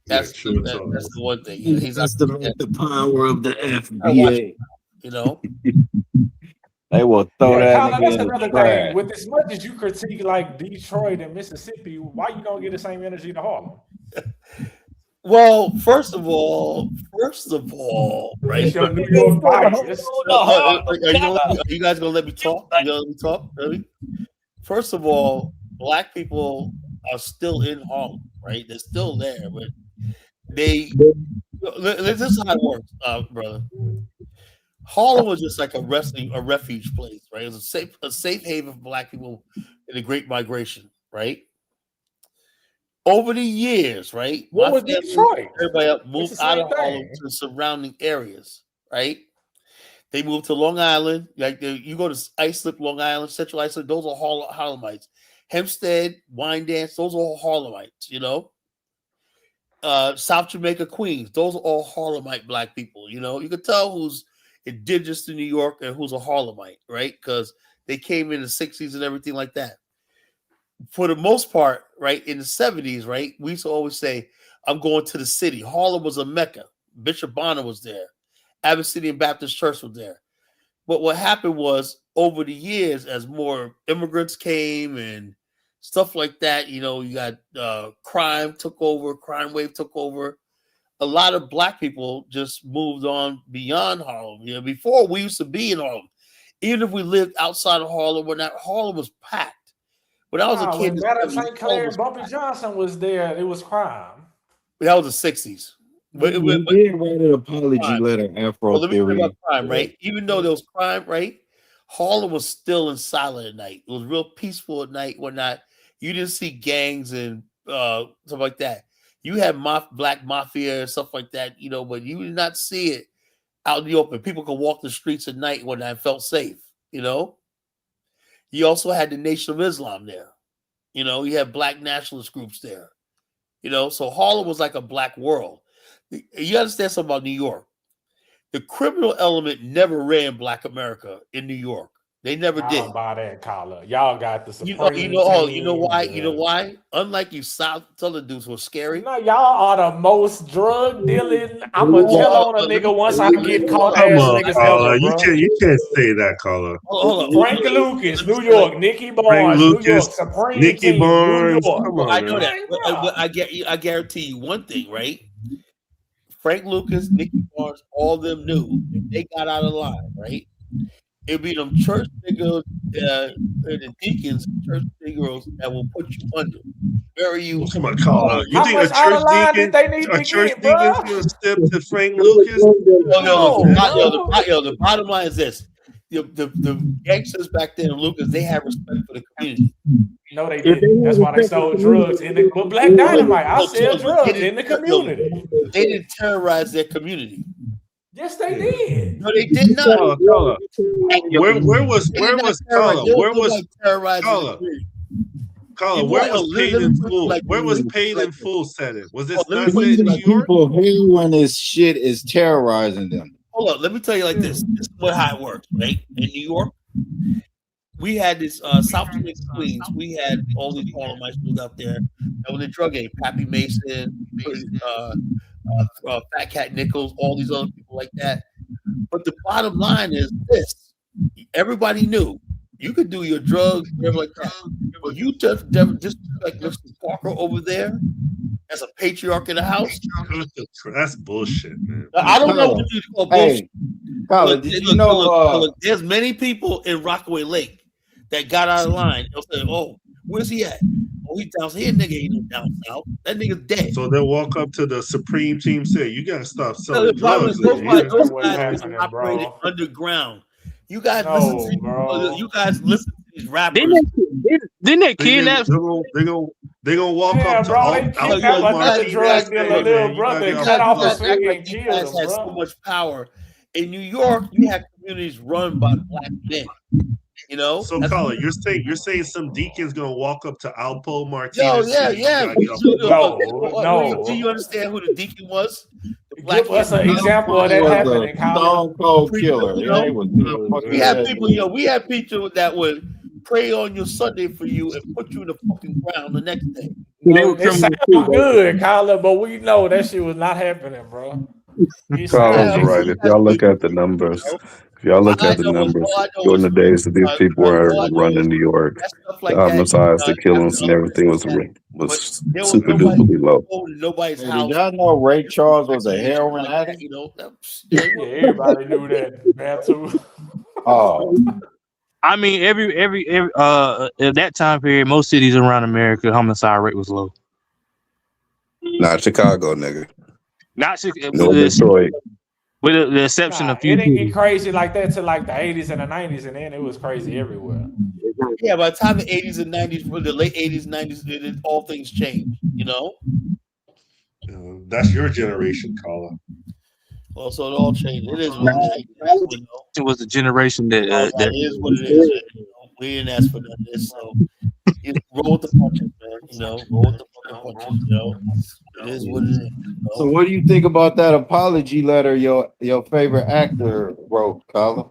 That's the one thing. He's the power of the FBA. You know. They will throw that That's nigga in the another trash. thing. With as much as you critique like Detroit and Mississippi, why you don't get the same energy to Harlem? Well, first of all, right? It's your New York bias. Are you guys gonna let me talk? You gonna let me talk? Really? First of all, black people are still in Harlem, right? They're still there, but this is how it works, brother. Harlem was just like a refuge place, right? It was a safe haven for black people in the Great Migration, right? Over the years, right? What was Detroit? Everybody else moved out of Harlem to the surrounding areas, right? They moved to Long Island. Like you go to Islip, Long Island, Central Islip, those are Harlemites. Hempstead, Wyandanch, those are all Harlemites, you know? South Jamaica, Queens, those are all Harlemite black people, you know? You can tell who's indigenous to New York and who's a Harlemite, right? Because they came in the 60s and everything like that. For the most part, right, in the 70s, right, we used to always say, I'm going to the city. Harlem was a mecca. Bishop Bonner was there. Abyssinian Baptist Church was there. But what happened was, over the years, as more immigrants came and stuff like that, you know, you got crime wave took over. A lot of black people just moved on beyond Harlem. You know, before we used to be in Harlem. Even if we lived outside of Harlem, Harlem was packed. When I was a kid, Madam St. Clair and Bumpy Johnson was there. It was crime. That was the 60s. But did write an apology letter, Afro Theory. About crime, right? Even though there was crime, right? Harlem was still in silent at night. It was real peaceful at night. Whatnot. You didn't see gangs and stuff like that. You had black mafia and stuff like that, you know, but you did not see it out in the open. People could walk the streets at night when I felt safe, you know. You also had the Nation of Islam there. You know, you had black nationalist groups there. You know, so Harlem was like a black world. You understand something about New York. The criminal element never ran Black America in New York. They never I did. don't buy that collar. Y'all got the You Supreme know team, why? You know why? Unlike you Southern dudes were scary. No, y'all are the most drug dealing. I'ma tell on a nigga once I get caught Come ass on, niggas caller. ever, You bro. can't say that, caller. Hold on. Frank Lucas, New York. Nicky Barnes, New York. Supreme Nicky team, New Barnes. York. Come Well, on, I know man. that. But I guarantee you one thing, right? Frank Lucas, Nicky Barnes, all them knew if they got out of line, right? It'd be them church niggas, the deacons, church niggas that will put you under. Where are you? Come on, caller. You How think much out of line did they need to get, bro? gonna step to Frank Lucas? The bottom line is this: the gangsters back then, Lucas, they had respect for the community. No, they didn't. That's why they sold drugs in the. But Black Dynamite, I sell drugs in the community. They didn't terrorize their community. Yes, they did. No, they did not. Caller. Where was caller? Where was terrorizing? Caller, where was paid in full? Where was paid in full setting? Was this not set in New York? People hearing this shit is terrorizing them. Hold on, let me tell you like this. This is how it works, right? In New York, we had this South Jamaica Queens. We had all these Harlemites moved out there. That was the drug game. Pappy Mason, Fat Cat Nichols, all these other people like that. But the bottom line is this: everybody knew you could do your drugs, whatever like that. But you just like Mr. Parker over there as a patriarch in the house. That's bullshit, man. I don't know what you call bullshit. Colin, did you know? There's many people in Rockaway Lake that got out of line. They'll say, "Oh, where's he at? Oh, he's down here, nigga. Ain't no down south. That nigga's dead." So they'll walk up to the Supreme team, say, "You gotta stop selling drugs." Those guys operated underground. You guys listen to you guys listen to these rappers. Didn't they kidnap? They gonna walk up to another drug dealer, little brother, cut off his finger and kill him, bro. So much power. In New York, you have communities run by black men. You know. So, Colin, you're saying some deacon's gonna walk up to Alpo Yo, Martinez? yeah. No. Do you understand who the deacon was? Give us an example of that happening. Stone Cold Killer. We had people that would pray on your Sunday for you and put you in the fucking ground the next day. It sounds good, Colin, but we know that shit was not happening, bro. Colin's right. If y'all look at the numbers, during the days that these people were running New York, the homicides, the killings, and everything was super duperly low. Nobody's house. Did y'all know Ray Charles was a heroin addict? You know, yeah, everybody knew that, man, too. Oh. I mean, every at that time period, most cities around America, homicide rate was low. Not Chicago, nigga. Not no Detroit. With the exception of few. It didn't get crazy like that till like the 80s and the 90s, and then it was crazy everywhere. Yeah, by the time the 80s and 90s, the late 80s, 90s, all things changed, you know? That's your generation, Colin. Well, so it all changed. It is what it is. You know? It was the generation that that is what it is. You know? We didn't ask for none of this, so roll with the punches, man. You know, roll with the fucking punches. You know, it is what it is. You know? So, what do you think about that apology letter your favorite actor wrote, Colin?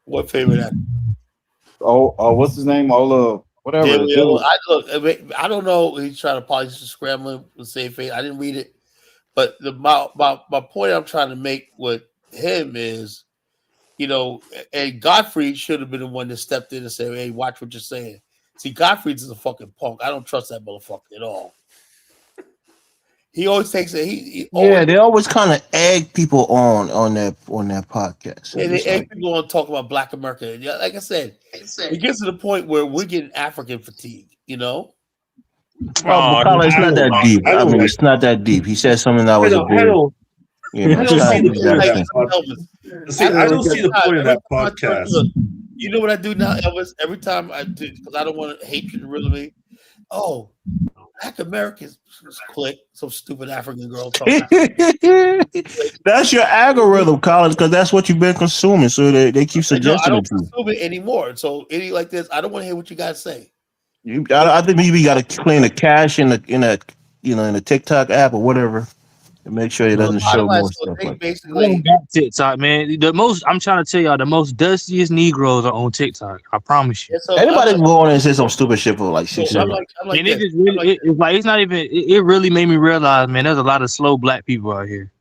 What favorite actor? Oh, what's his name? Ola, whatever. I don't know. He's trying to apologize to scrambling with save face. I didn't read it, but my point I'm trying to make with him is, you know, and Godfrey should have been the one that stepped in and said, "Hey, watch what you're saying." See, Godfrey's is a fucking punk. I don't trust that motherfucker at all. He always takes it. They always kind of egg people on that podcast. Yeah, they egg people on talk about Black America. Yeah, like I said, it gets to the point where we're getting African fatigue. You know. It's not that deep. I mean, it's not that deep. He said something that was a bit. I don't see the point of that podcast. You know what I do now, Elvis? Every time I do, because I don't want hatred to really me. Oh, Black Americans, click some stupid African girl talking. That's your algorithm, Collins, because that's what you've been consuming. So they keep suggesting I it to you. don't consume it anymore. So any like this, I don't want to hear what you guys say. I think maybe you got to clean the cache in a TikTok app or whatever. to make sure he doesn't show more stuff They like that. basically I don't got TikTok, man. I'm trying to tell y'all, the most dustiest Negroes are on TikTok. I promise you. yeah, so Anybody can go on and say some stupid shit for like 6 I'm seconds. like And it this. just really, I'm like it's like it's not even. It really made me realize, man, there's a lot of slow black people out here.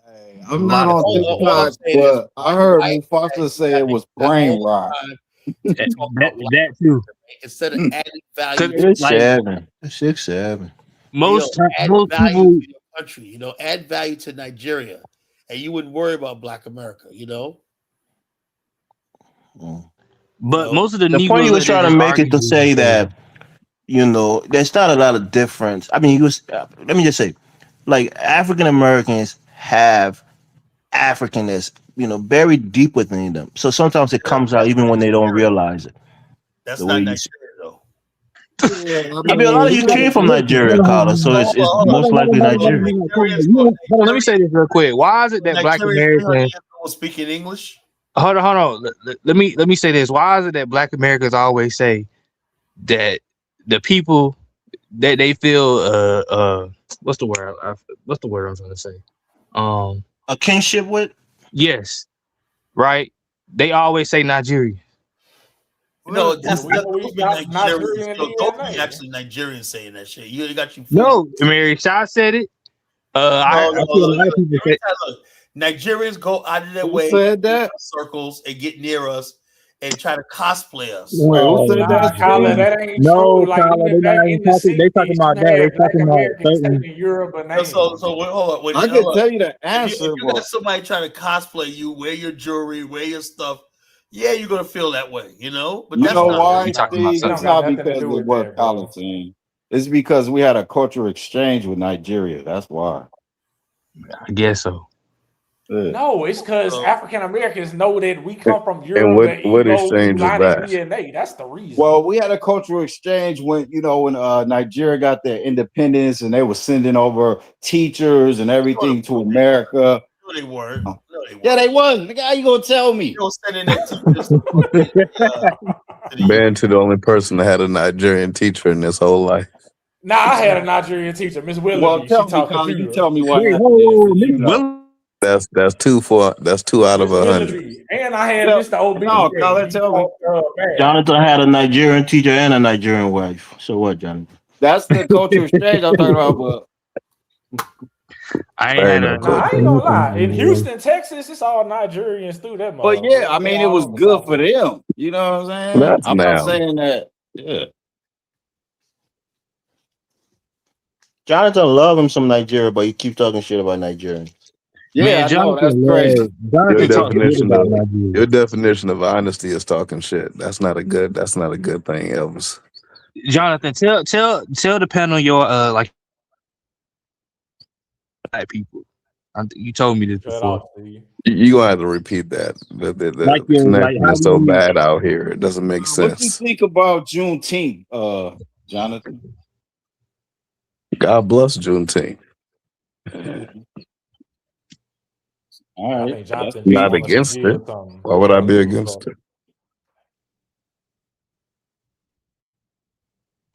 Hey, A I'm not lot of on slow black. all I'm TikTok, saying is but I heard white Mufasa say got it was got brain all rot. the time to talk about white That too. instead of adding value Cause to it's It's like 7. 6, 7. most add most value people. to your country, add value to Nigeria, and you wouldn't worry about Black America, But most of the The point he Negroes was that they trying to just make it argue to say with, that, there's not a lot of difference. I mean, he was. Let me just say, like African Americans have Africanness, buried deep within them. So sometimes it comes out that's even not when they don't Nigeria. realize it. That's The not way you. Nigeria though. Yeah, I I mean, a mean, lot of you came from Nigeria, Carla, so it's most likely Nigeria. Nigerians hold on, let me say this real quick. Why is it that Black Nigerians 300 Americans? years ago speaking English. Hold on. Let me say this. Why is it that Black Americans always say that the people that they feel what's the word? What's the word I'm trying to say? A kinship with? Yes, right. They always say Nigeria. No, that's We those be got Nigerians. Nigerian Those be DNA. actually Nigerians saying that shit. You got you fooled. No, Mary Shaw said it. I No. see a lot of people say. Look, Nigerians go out of their who way said to get in that? circles and get near us and try to cosplay us. Wait, who said Nah, that? Colin, Steve? that ain't No, true. Like Tyler, even they back not even in the talking. They talking 60s, about you that. They had Black talking about Americans certain. taking Yoruba names. So wait, hold on. I can tell you the If answer, you got but somebody trying to cosplay you, wear your jewelry, wear your stuff, yeah, you're gonna feel that way, But you that's know not. why, You talking about Steve? It It's don't certain. got not nothing to because do of with what that, bro. Colin's saying. It's because we had a cultural exchange with Nigeria. That's why. I guess so. Yeah. No, it's because African Americans know that we come from And Europe and what Igbo exchange was Fulani that? DNA. That's the reason. Well, we had a cultural exchange when Nigeria got their independence and they were sending over teachers and everything to America. No, they weren't. No, they weren't. Yeah, they was. Nigga, how you gonna tell me? They were sending their teachers to the Bantu, the only person that had a Nigerian teacher in his whole life. Nah, I had a Nigerian teacher, Miss Well, Willoughby. She tell me, taught Colin. You computer. tell me what Wait, happened there, since Miss you know. Willoughby. That's two out of Miss 100. Willoughby. And I had Tell- Mr. OB. No, Yeah, Colin, he tell me. taught math. Jonathan had a Nigerian teacher and a Nigerian wife. So what, Jonathan? That's the cultural exchange I'm talking about. But I ain't There had ain't no a. Nah, I culture. ain't gonna lie. In Houston, Texas, it's all Nigerians through that But yeah, I motherfucker. They mean, it all was on the good South for End. them. You know what I'm saying? That's I'm not now. saying that. Yeah. Jonathan love him some Nigeria, but he keep talking shit about Nigeria. Yeah, Man, I know. That's Jonathan crazy. Jonathan talk shit about Nigeria. Your definition of honesty is talking shit. That's not a good thing, Elvis. Jonathan, tell the panel your like black people. You told me this Shut before. off, Steve. You gonna have to repeat that. Like The connection how is so many? bad out here. It doesn't make What you sense. think about Juneteenth, Jonathan? God bless Juneteenth. All I right. think Jonathan just Not want us to against it. build something. Why would I be against it?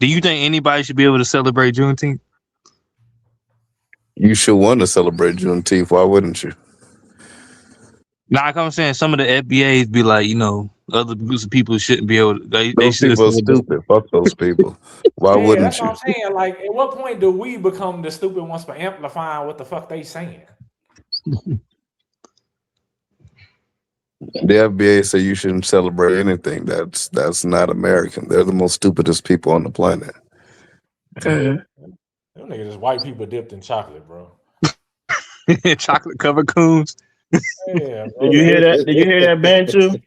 Do you think anybody should be able to celebrate Juneteenth? You should want to celebrate Juneteenth. Why wouldn't you? Nah, I'm saying some of the FBAs be like, other groups of people shouldn't be able to. They Those should people are celebrate. stupid. Fuck those people. Why Yeah, wouldn't that's what you? I'm saying. Like, at what point do we become the stupid ones for amplifying what the fuck they saying? The FBA say you shouldn't celebrate anything that's not American. They're the most stupidest people on the planet. Them niggas is white people dipped in chocolate, bro. Chocolate covered coons. Yeah, bro. Did you hear that? Did you hear that, Bantu?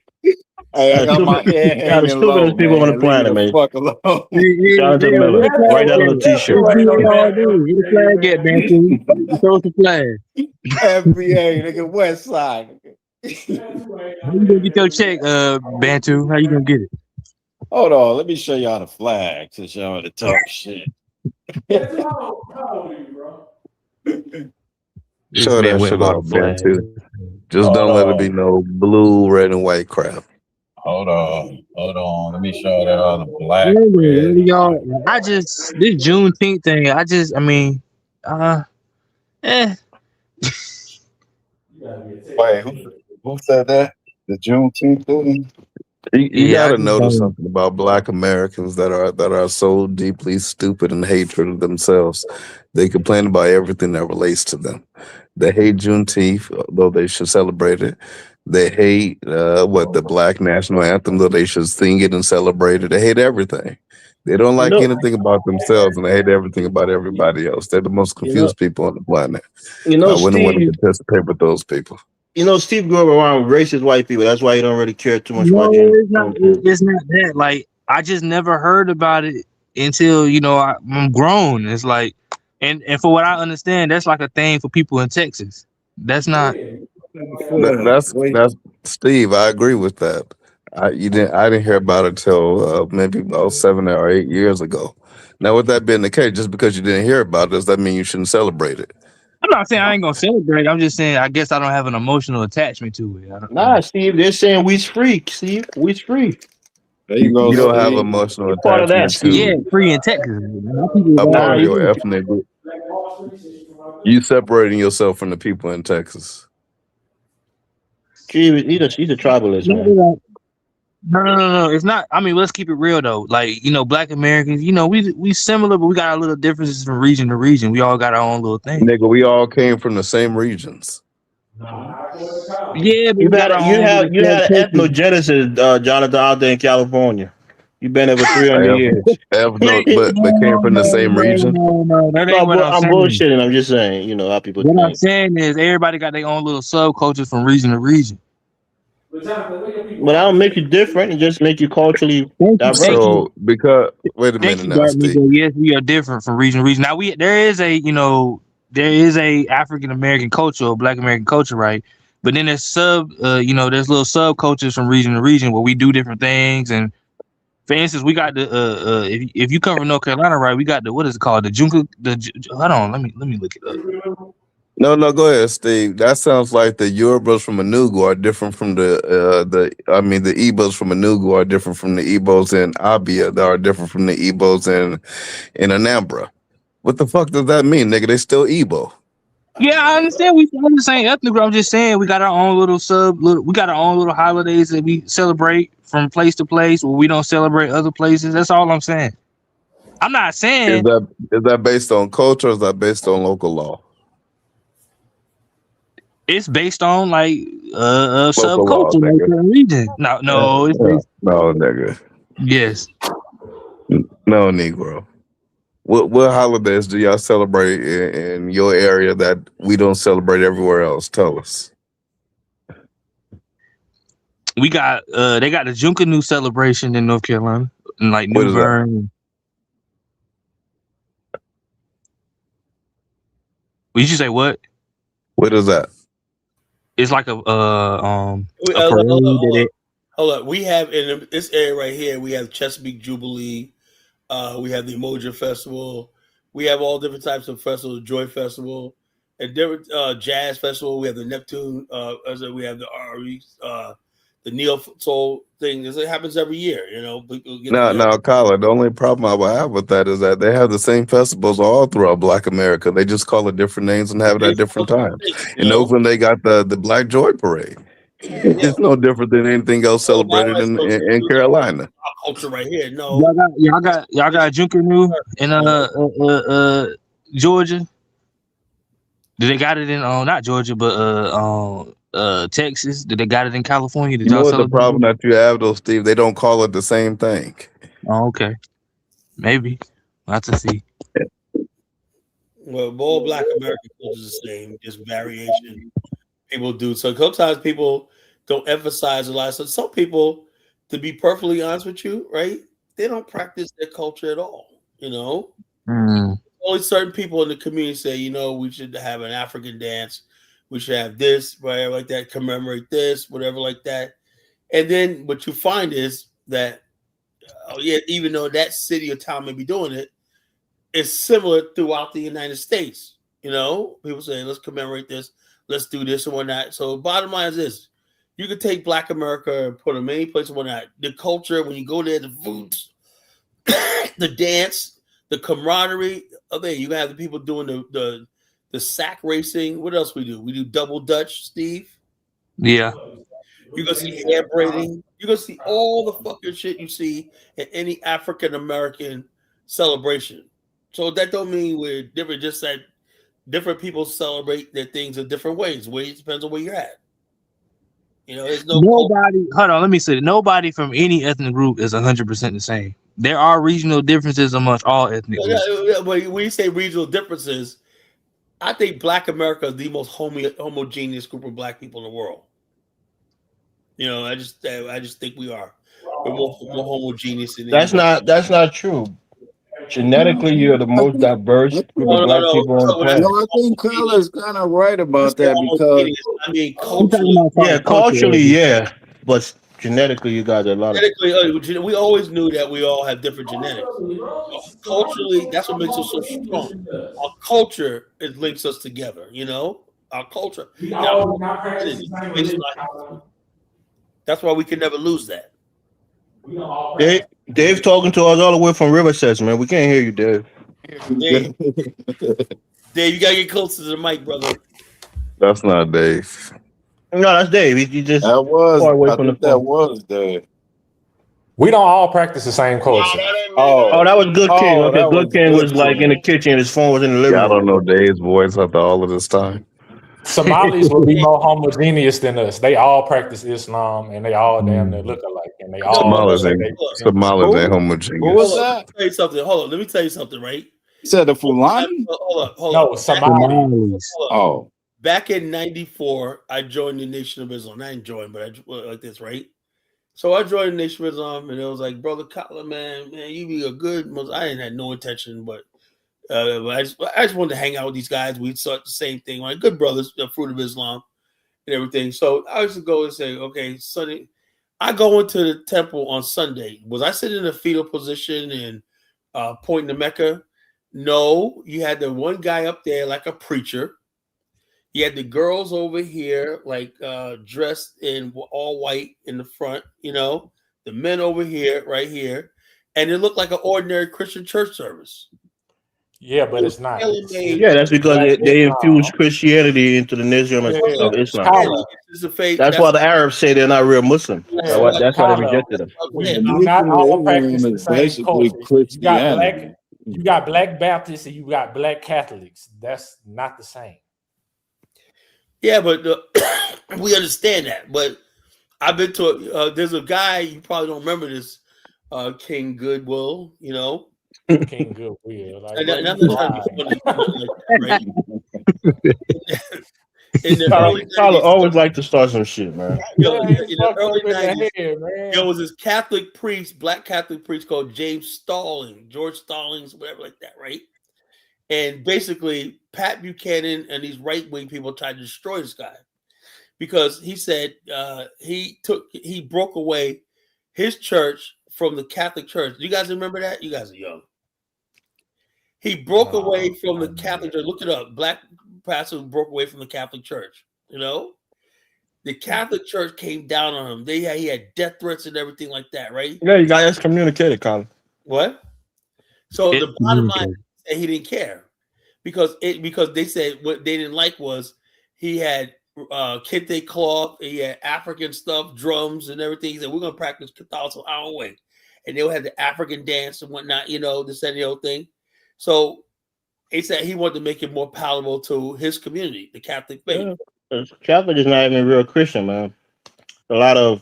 Hey, I got my head Yeah, the hanging low, stupidest people on the man. Leave me planet, the man. fuck alone. Jonathan Miller. Where the flag Write that on a at? t-shirt. What you doing all day? Where the flag at, Bantu? Show us the flag. FBA, nigga, West Side. How you gonna get your check, Bantu? How you gonna get it? Hold on, let me show y'all the flag since y'all want to talk shit. How old are you, bro? Show that shit off, man, too. Just don't let it be no blue, red, and white crap. Hold on. Let me show y'all the black. Really, y'all. This Juneteenth thing. Wait, who said that? The Juneteenth thing? You Yeah, got I to just notice don't. something about Black Americans that are so deeply stupid and hatred of themselves. They complain about everything that relates to them. They hate Juneteenth, though they should celebrate it. They hate what the Black national anthem, though they should sing it and celebrate it. They hate everything. They don't You like know, anything about themselves, and they hate everything about everybody else. They're the most you know, confused people on the planet. you I know, wouldn't want to Steve. participate with those people. Steve grew up around racist white people. That's why he don't really care too much about No, it's not. Juneteenth. It's not that. Like I just never heard about it until I'm grown. It's like, and for what I understand, that's like a thing for people in Texas. That's not. That's Steve. I agree with that. I didn't hear about it till maybe about 7 or 8 years ago. Now, with that being the case, just because you didn't hear about it, does that mean you shouldn't celebrate it? I'm not saying I ain't gonna celebrate. I'm just saying I guess I don't have an emotional attachment to it. I Nah, Steve, they're saying we's free. Steve, we's free. There you You, go, you don't have Steve. emotional You're part of that, attachment Steve. Yeah, to free in Texas. My people is a all part Nah, of over you your do. here. ethnic group. You separating yourself from the people in Texas. Steve, he's a tribalist, Not man. that no. It's not. I mean, let's keep it real though. Like Black Americans. We similar, but we got our little differences from region to region. We all got our own little thing. Nigga, we all came from the same regions. Yeah, but You we got had our you own little had you had an subcultures. ethnogenesis, Jonathan, out there in California. You've been there for 300 F, years. no, but came from the same region. No. That ain't No, what I'm I'm saying. bullshitting. I'm just saying, how people What I'm think. saying is everybody got their own little subcultures from region to region. But I don't make you different. It just make you culturally Thank you, thank diverse. you, So because wait a thank minute you, now, Dartney. Steve. But yes, we are different from region to region. Now there is a African American culture or Black American culture, right? But then there's there's little subcultures from region to region where we do different things. And for instance, we got the if you come from North Carolina, right? We got the what is it called? The Junka. Hold on, let me look it up. No, go ahead, Steve. That sounds like the Yorubas from Enugu are different from the Igbos from Enugu are different from the Igbos in Abia that are different from the Igbos in Anambra. What the fuck does that mean, nigga? They still Igbo. Yeah, I understand we from the same ethnic group. I'm just saying we got our own we got our own little holidays that we celebrate from place to place where we don't celebrate other places. That's all I'm saying. I'm not Is saying that based on culture or is that based on local law? it's based on like Local law, subculture, like nigga. certain region. No, it's based. No, nigga. Yes. No, Negro. What holidays do y'all celebrate in your area that we don't celebrate everywhere else? Tell us. We got they got the Junkanoo celebration in North Carolina and like What New is that? Bern. Did you say what? What is that? It's like a Hold parade up. that it. Hold up. We have in this area right here, we have Chesapeake Jubilee. We have the Emoja Festival. We have all different types of festivals, Joy Festival, and different jazz festival. We have the Neptune. We have the RE, the Neo Soul thing. It happens every year. People get together. Now, Kyla, the only problem I would have with that is that they have the same festivals all throughout Black America. They just call it different names and have it at different times. In Oakland, they got the Black Joy Parade. It's no different than anything else celebrated in Carolina. Our culture right here. No, Y'all got Junkanoo in Georgia. Did they got it in not Georgia, but Texas? Did they got it in California? Did You know y'all what the celebrate problem it? that you have, though, Steve? They don't call it the same thing. Oh, okay. Maybe. We'll have to see. well, all Black American culture is the same, just variation. People do so. Sometimes people don't emphasize a lot. So some people, to be perfectly honest with you, right? They don't practice their culture at all. Only certain people in the community say, we should have an African dance. We should have this, whatever like that, commemorate this, whatever like that. And then what you find is that, even though that city or town may be doing it, it's similar throughout the United States. People say, let's commemorate this, let's do this and whatnot. So bottom line is this. You can take Black America and put them any place and whatnot. The culture, when you go there, the foods, the dance, the camaraderie. You have the people doing the sack racing. What else we do? We do double Dutch, Steve. Yeah. You're gonna see hair braiding. You're gonna see all the fucking shit you see in any African American celebration. So that don't mean we're different. Just that different people celebrate their things in different ways. It depends on where you're at. There's no nobody. Hold on, let me say. Nobody from any ethnic group is 100% the same. There are regional differences amongst all ethnic groups. When you say regional differences, I think Black America is the most homogeneous group of Black people in the world. I just think we are. We're more homogeneous. That's not true. Genetically, you're the most diverse group of Black people on the planet. No, I think Kyler's kind of right about that because I mean, culturally, culturally, yeah, but genetically, you guys are a lot of. Genetically, we always knew that we all have different genetics. Culturally, that's what makes us so strong. Our culture links us together. Our culture. That's why we can never lose that. Dave talking to us all the way from Riverside, man. We can't hear you, Dave. Dave, you gotta get closer to the mic, brother. That's not Dave. No, that's Dave. He just that was. away I from think the that was Dave. We don't all practice the same culture. Oh, that was Good King. Okay, Good King was like in the kitchen. His phone was in the living room. I don't know Dave's voice after all of this time. Somalis will be more homogeneous than us. They all practice Islam and they all damn near look alike. And they all Somalis ain't homogeneous. What was that? Let me tell you something. Hold on. Let me tell you something, right? You said the Fulani? Hold No, up. Somalis. Oh. Back in '94, I joined the Nation of Islam. I didn't join, but I like this, right? So I joined the Nation of Islam, and it was like, brother Kotler, man, you be a good Muslim. I didn't have no intention, but I just wanted to hang out with these guys. We'd start the same thing, like good brothers, the fruit of Islam, and everything. So I used to go and say, okay, Sunday, I go into the temple on Sunday. Was I sitting in a fetal position and pointing to Mecca? No, you had the one guy up there like a preacher. You had the girls over here, like dressed in all white in the front, the men over here, right here, and it looked like an ordinary Christian church service. Yeah, but it's not. Yeah, that's because they infused Christianity into the nation of Islam. That's why the Arabs say they're not real Muslim. That's why they rejected them. Not all practice the same basically culture. You got black Baptists and you got black Catholics. That's not the same. Yeah, but we understand that. But I've been to there's a guy, you probably don't remember this, King Goodwill, King Goodwill. Like, and I'm not trying to be funny, right? In the early 90s, Tyler always like to start some shit, man. In the early 90s, there was this Catholic priest, black Catholic priest called George Stallings, whatever like that, right? And basically, Pat Buchanan and these right-wing people tried to destroy this guy because he said he broke away his church from the Catholic Church. Do you guys remember that? You guys are young. He broke away from the Catholic Church. Look it up. Black pastor broke away from the Catholic Church. The Catholic Church came down on him. He had death threats and everything like that, right? Yeah, you got excommunicated, Colin. What? So the bottom line is that he didn't care because they said what they didn't like was he had kente cloth, he had African stuff, drums and everything. He said, we're going to practice Catholicism our way. And they would have the African dance and whatnot, this and the old thing. So he said he wanted to make it more palatable to his community, the Catholic faith. Yeah, Catholic is not even real Christian, man. A lot of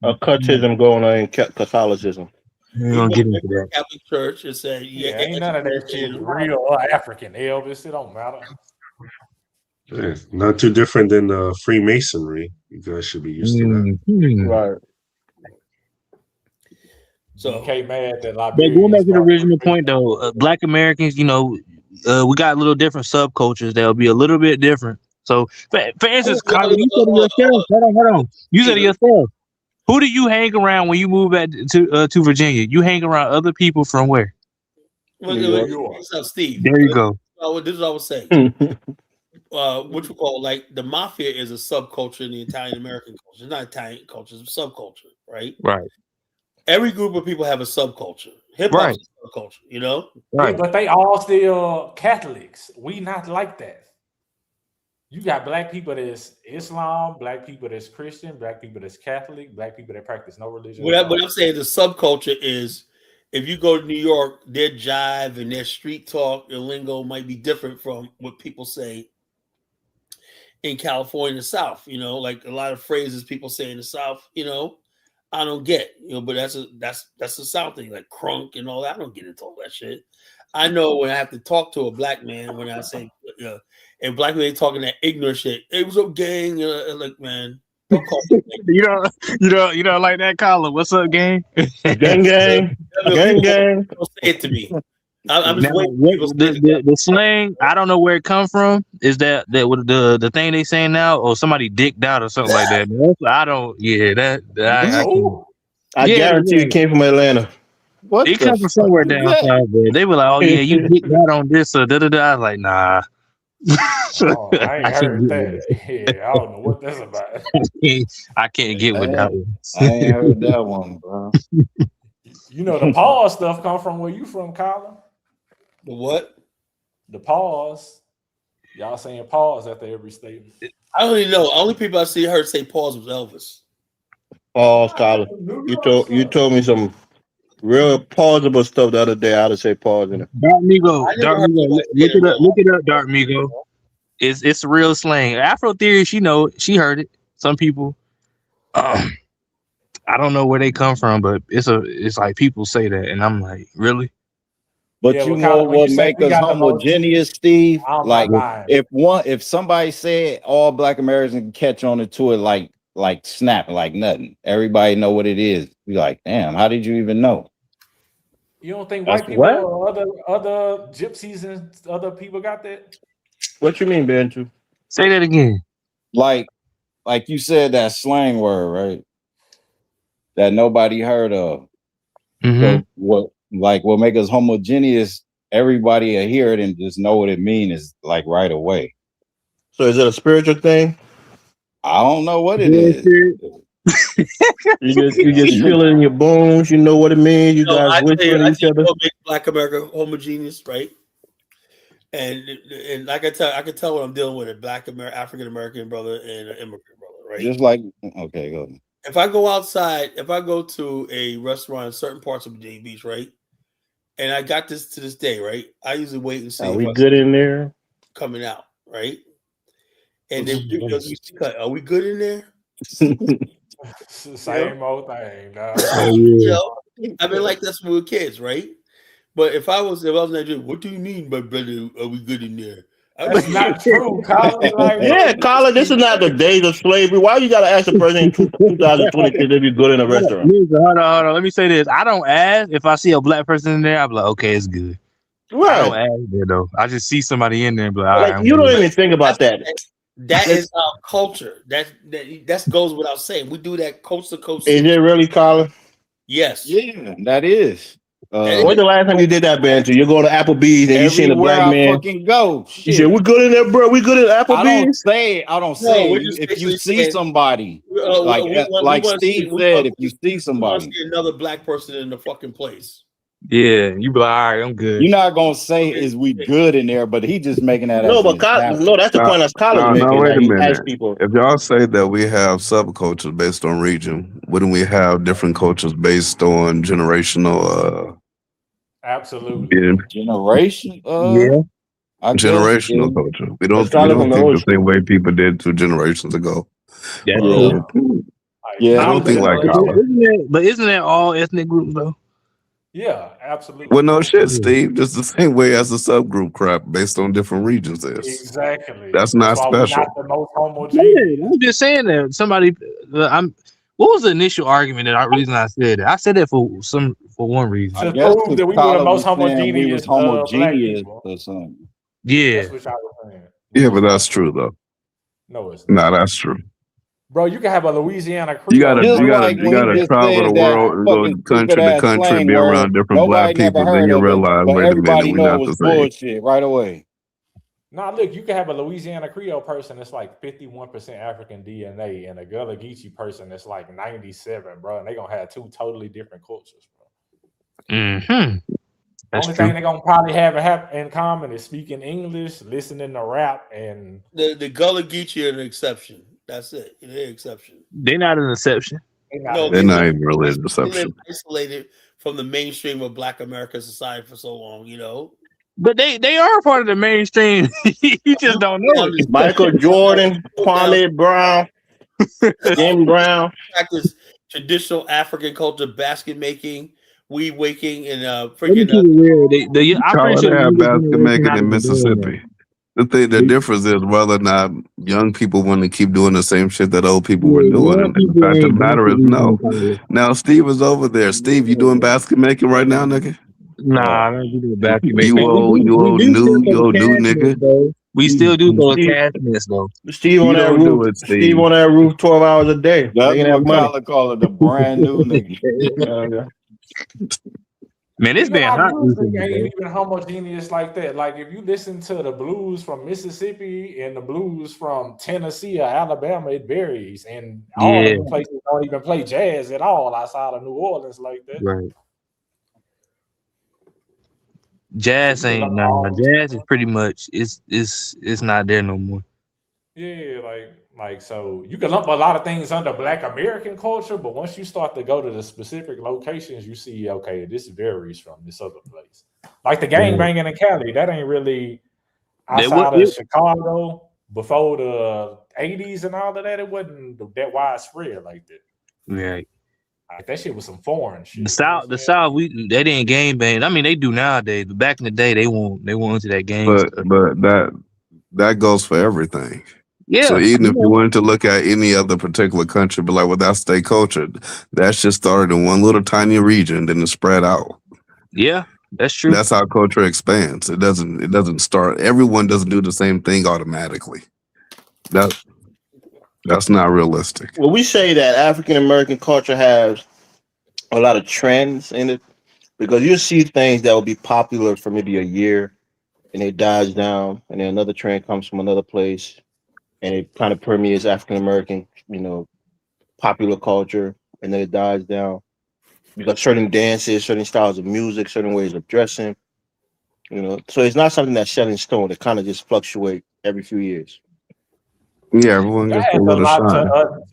occultism going on in Catholicism. He get into that. Catholic Church and said, ain't none of that shit real African, Elvis. It don't matter. Yeah, not too different than Freemasonry. You guys should be used to that. Right. So, okay, mad that but going back to the original point, though, Black Americans, we got little different subcultures that'll be a little bit different. So, for instance, Colin, you said it yourself. Hold on. You said it yourself. Who do you hang around when you move back to Virginia? You hang around other people from where? Steve. There you go. This is what I was saying. What you call like the mafia is a subculture in the Italian American culture. It's not Italian culture; it's a subculture, right? Right. every group of people have a subculture. Hip hop is a subculture, you know? Yeah, but they all still Catholics. We not like that. You got black people that's Islam, black people that's Christian, black people that's Catholic, black people that practice no religion. What I'm saying, the subculture is if you go to New York, their jive and their street talk, their lingo might be different from what people say in California, the South. You know, like a lot of phrases people say in the South, you know, I don't get, you know, but that's a South thing, like crunk and all that. I don't get into all that shit. I know when I have to talk to a black man, when I say, and black men talking that ignorant shit, hey, what's up, gang? Like, man, don't call me you don't like that, Colin. What's up, gang? Gang, gang, gang, gang. Don't say it to me. I'm just Now, waiting. the slang, I don't know where it come from. Is that with the thing they saying now, or somebody dicked out or something like that? I don't. Yeah, I guarantee it came from Atlanta. What it comes from somewhere down south. They were like, "Oh yeah, you dicked out on this or da da da." I was like, "Nah." I ain't heard that. Yeah, I don't know what that's about. I can't get with that one. I ain't heard that one, bro. You know, the pause stuff come from where you from, Colin. The what? The pause. Y'all saying pause after every statement. I don't even know. Only people I heard say pause was Elvis. Pause, Colin. You told me some real pausable stuff the other day. I had to say pause in it. Dark Migo. Look it up, Dark Migo. It's real slang. Afro Theory, she heard it. Some people. I don't know where they come from, but it's like people say that, and I'm like, really? But you know what make us homogeneous, Steve? Like if somebody said all black Americans can catch on to it like snap, like nothing. Everybody know what it is. Be like, damn, how did you even know? You don't think white people or other gypsies and other people got that? What you mean, Benju? Say that again. Like you said that slang word, right? That nobody heard of. Mm-hmm. So what make us homogeneous, everybody will hear it and just know what it means is like right away. So is it a spiritual thing? I don't know what it is. You just feel it in your bones, you know what it means, you guys whispering to each other. What makes Black America homogeneous, right? And like I can tell when I'm dealing with a Black African American brother and an immigrant brother, right? Just like okay, go ahead. If I go outside, if I go to a restaurant in certain parts of Virginia Beach, right? And I got this to this day, right? I usually wait and see. Are we good in there? Coming out, right? And then are we good in there? Same old thing. You know, I mean, like that's when we were kids, right? But if I was Nigerian, what do you mean, my brother? Are we good in there? That's not true, Colin. Yeah, Colin, this is not the days of slavery. Why you gotta ask a person in 2023 to be good in a restaurant? Hold on. Let me say this. I don't ask if I see a black person in there. I'm like, okay, it's good. Right. I don't ask there though. I just see somebody in there and be like, all right, you don't even think about that. That is our culture. That goes without saying. We do that coast to coast. Is it really, Colin? Yes. Yeah, that is. When's the last time you did that, Banter? You go to Applebee's and you seen a black man. Fucking go. You said, "We're good in there, bro. We good at Applebee's." I don't say. If you see somebody, like Steve said, if you see somebody, see another black person in the fucking place. Yeah, you be like, all right, I'm good. You're not gonna say is we good in there, but he just making that. No, but that's the point. That's Colin making. No, wait a minute. People. If y'all say that we have subcultures based on region, wouldn't we have different cultures based on generational? Absolutely. Generation. Yeah. Generational culture. We don't think the same way people did 2 generations ago. Yeah. Yeah. I don't think like Colin. But isn't that all ethnic groups though? Yeah, absolutely. Well, no shit, Steve. Just the same way as the subgroup crap based on different regions is. Exactly. That's not special. Not the most homogeneous. I'm just saying that somebody. What was the initial argument reason I said that? I said that for one reason. To prove that we were the most homogeneous black people. Or something. Yeah. That's what I was saying. Yeah, but that's true though. No, it's not. Nah, that's true. Bro, you can have a Louisiana Creole. You gotta travel the world and go country to country, be around different black people, then you realize, wait a minute, we're not the same. Bullshit right away. Nah, look, you can have a Louisiana Creole person that's like 51% African DNA and a Gullah Geechee person that's like 97, bro. And they're going to have two totally different cultures, bro. Mm-hmm. Only thing they're going to probably have in common is speaking English, listening to rap, and... The Gullah Geechee are an exception. That's it. They're an exception. They're not an exception. They're not even really an exception. They live isolated from the mainstream of Black American society for so long, you know. But they are part of the mainstream. You just don't know it. Michael Jordan, Kwame Brown, Jim Brown. Practice traditional African culture, basket making, weed waking, and I'm pretty sure have basket making in Mississippi. The difference is whether or not young people want to keep doing the same shit that old people were doing. And the fact of the matter is no. Now Steve is over there. Steve, you doing basket making right now, nigga? Nah, I don't do basket making. You old new nigga. We still do those castness though. Steve on that roof. Steve on that roof 12 hours a day. That's what Tyler call it, the brand new nigga. Man, it's been hot. Music ain't even homogeneous like that. Like if you listen to the blues from Mississippi and the blues from Tennessee or Alabama, it varies. And all of the places don't even play jazz at all outside of New Orleans like that. Right. Jazz ain't jazz is pretty much it's not there no more. Yeah, like so you can lump a lot of things under Black American culture, but once you start to go to the specific locations, you see, okay, this varies from this other place. Like the gangbanging in Cali, that ain't really outside of Chicago before the 80s and all of that. It wasn't that widespread like that. Yeah. Like that shit was some foreign shit. The South, they didn't game bang. I mean, they do nowadays, but back in the day, they won't into that game. But that goes for everything. Yeah. So even if you wanted to look at any other particular country, but like, well, that's their culture. That just started in one little tiny region, then it spread out. Yeah, that's true. That's how culture expands. It doesn't start. Everyone doesn't do the same thing automatically. That's not realistic. Well, we say that African American culture has a lot of trends in it because you see things that will be popular for maybe a year and it dies down, and then another trend comes from another place and it kind of permeates African American, popular culture, and then it dies down. You got certain dances, certain styles of music, certain ways of dressing, So it's not something that's set in stone. It kind of just fluctuates every few years. Yeah, everyone gets a little shine.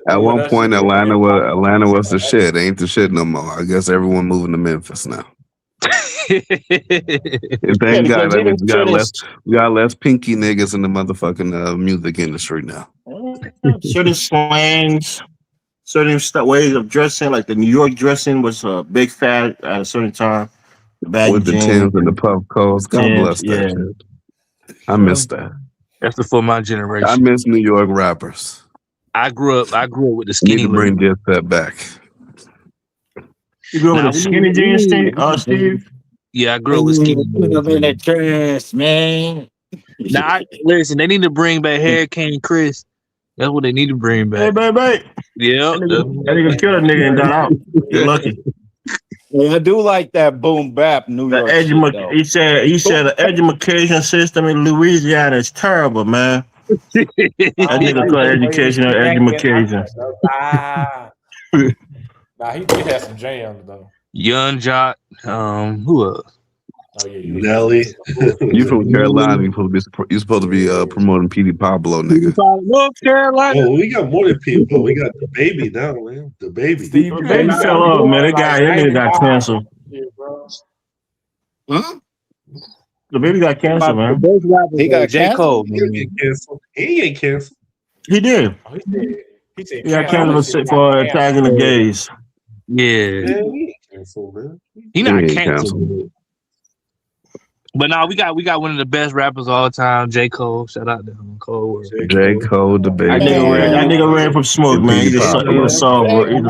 At one point, Atlanta was the shit. Ain't the shit no more. I guess everyone moving to Memphis now. Thank God. I mean, we got less pinky niggas in the motherfucking music industry now. Certain slangs, certain ways of dressing, like the New York dressing was a big fad at a certain time. With the Timbs and the puff coats. God bless that shit. I miss that. That's before my generation. I miss New York rappers. I grew up with the skinny. Need to bring this that back. You grew up with the skinny jeans, Steve? Yeah, I grew up with skinny. Put them in the trash, man. Listen, they need to bring back Hurricane Chris. That's what they need to bring back. Hey, baby. Yeah. That nigga killed a nigga and got out. You're lucky. Yeah, I do like that boom bap New York. He said the education system in Louisiana is terrible, man. That nigga called education. Nah, he did have some jams though. Young Jock, who else? Oh yeah, Nelly. You from Carolina? You supposed to be promoting Petey Pablo, nigga. North Carolina. Oh, we got more than people. We got the baby now, man. The baby. The baby fell off, man. That nigga got canceled. Huh? The baby got canceled, man. He got J. Cole. He ain't canceled. He did. Oh, he said He got canceled for attacking the gays. Yeah. Man, he ain't canceled, man. He not canceled. But now we got one of the best rappers of all time, J. Cole. Shout out to him, Cole. J. Cole, the baby. That nigga ran from smoke, man. He's a songwriter.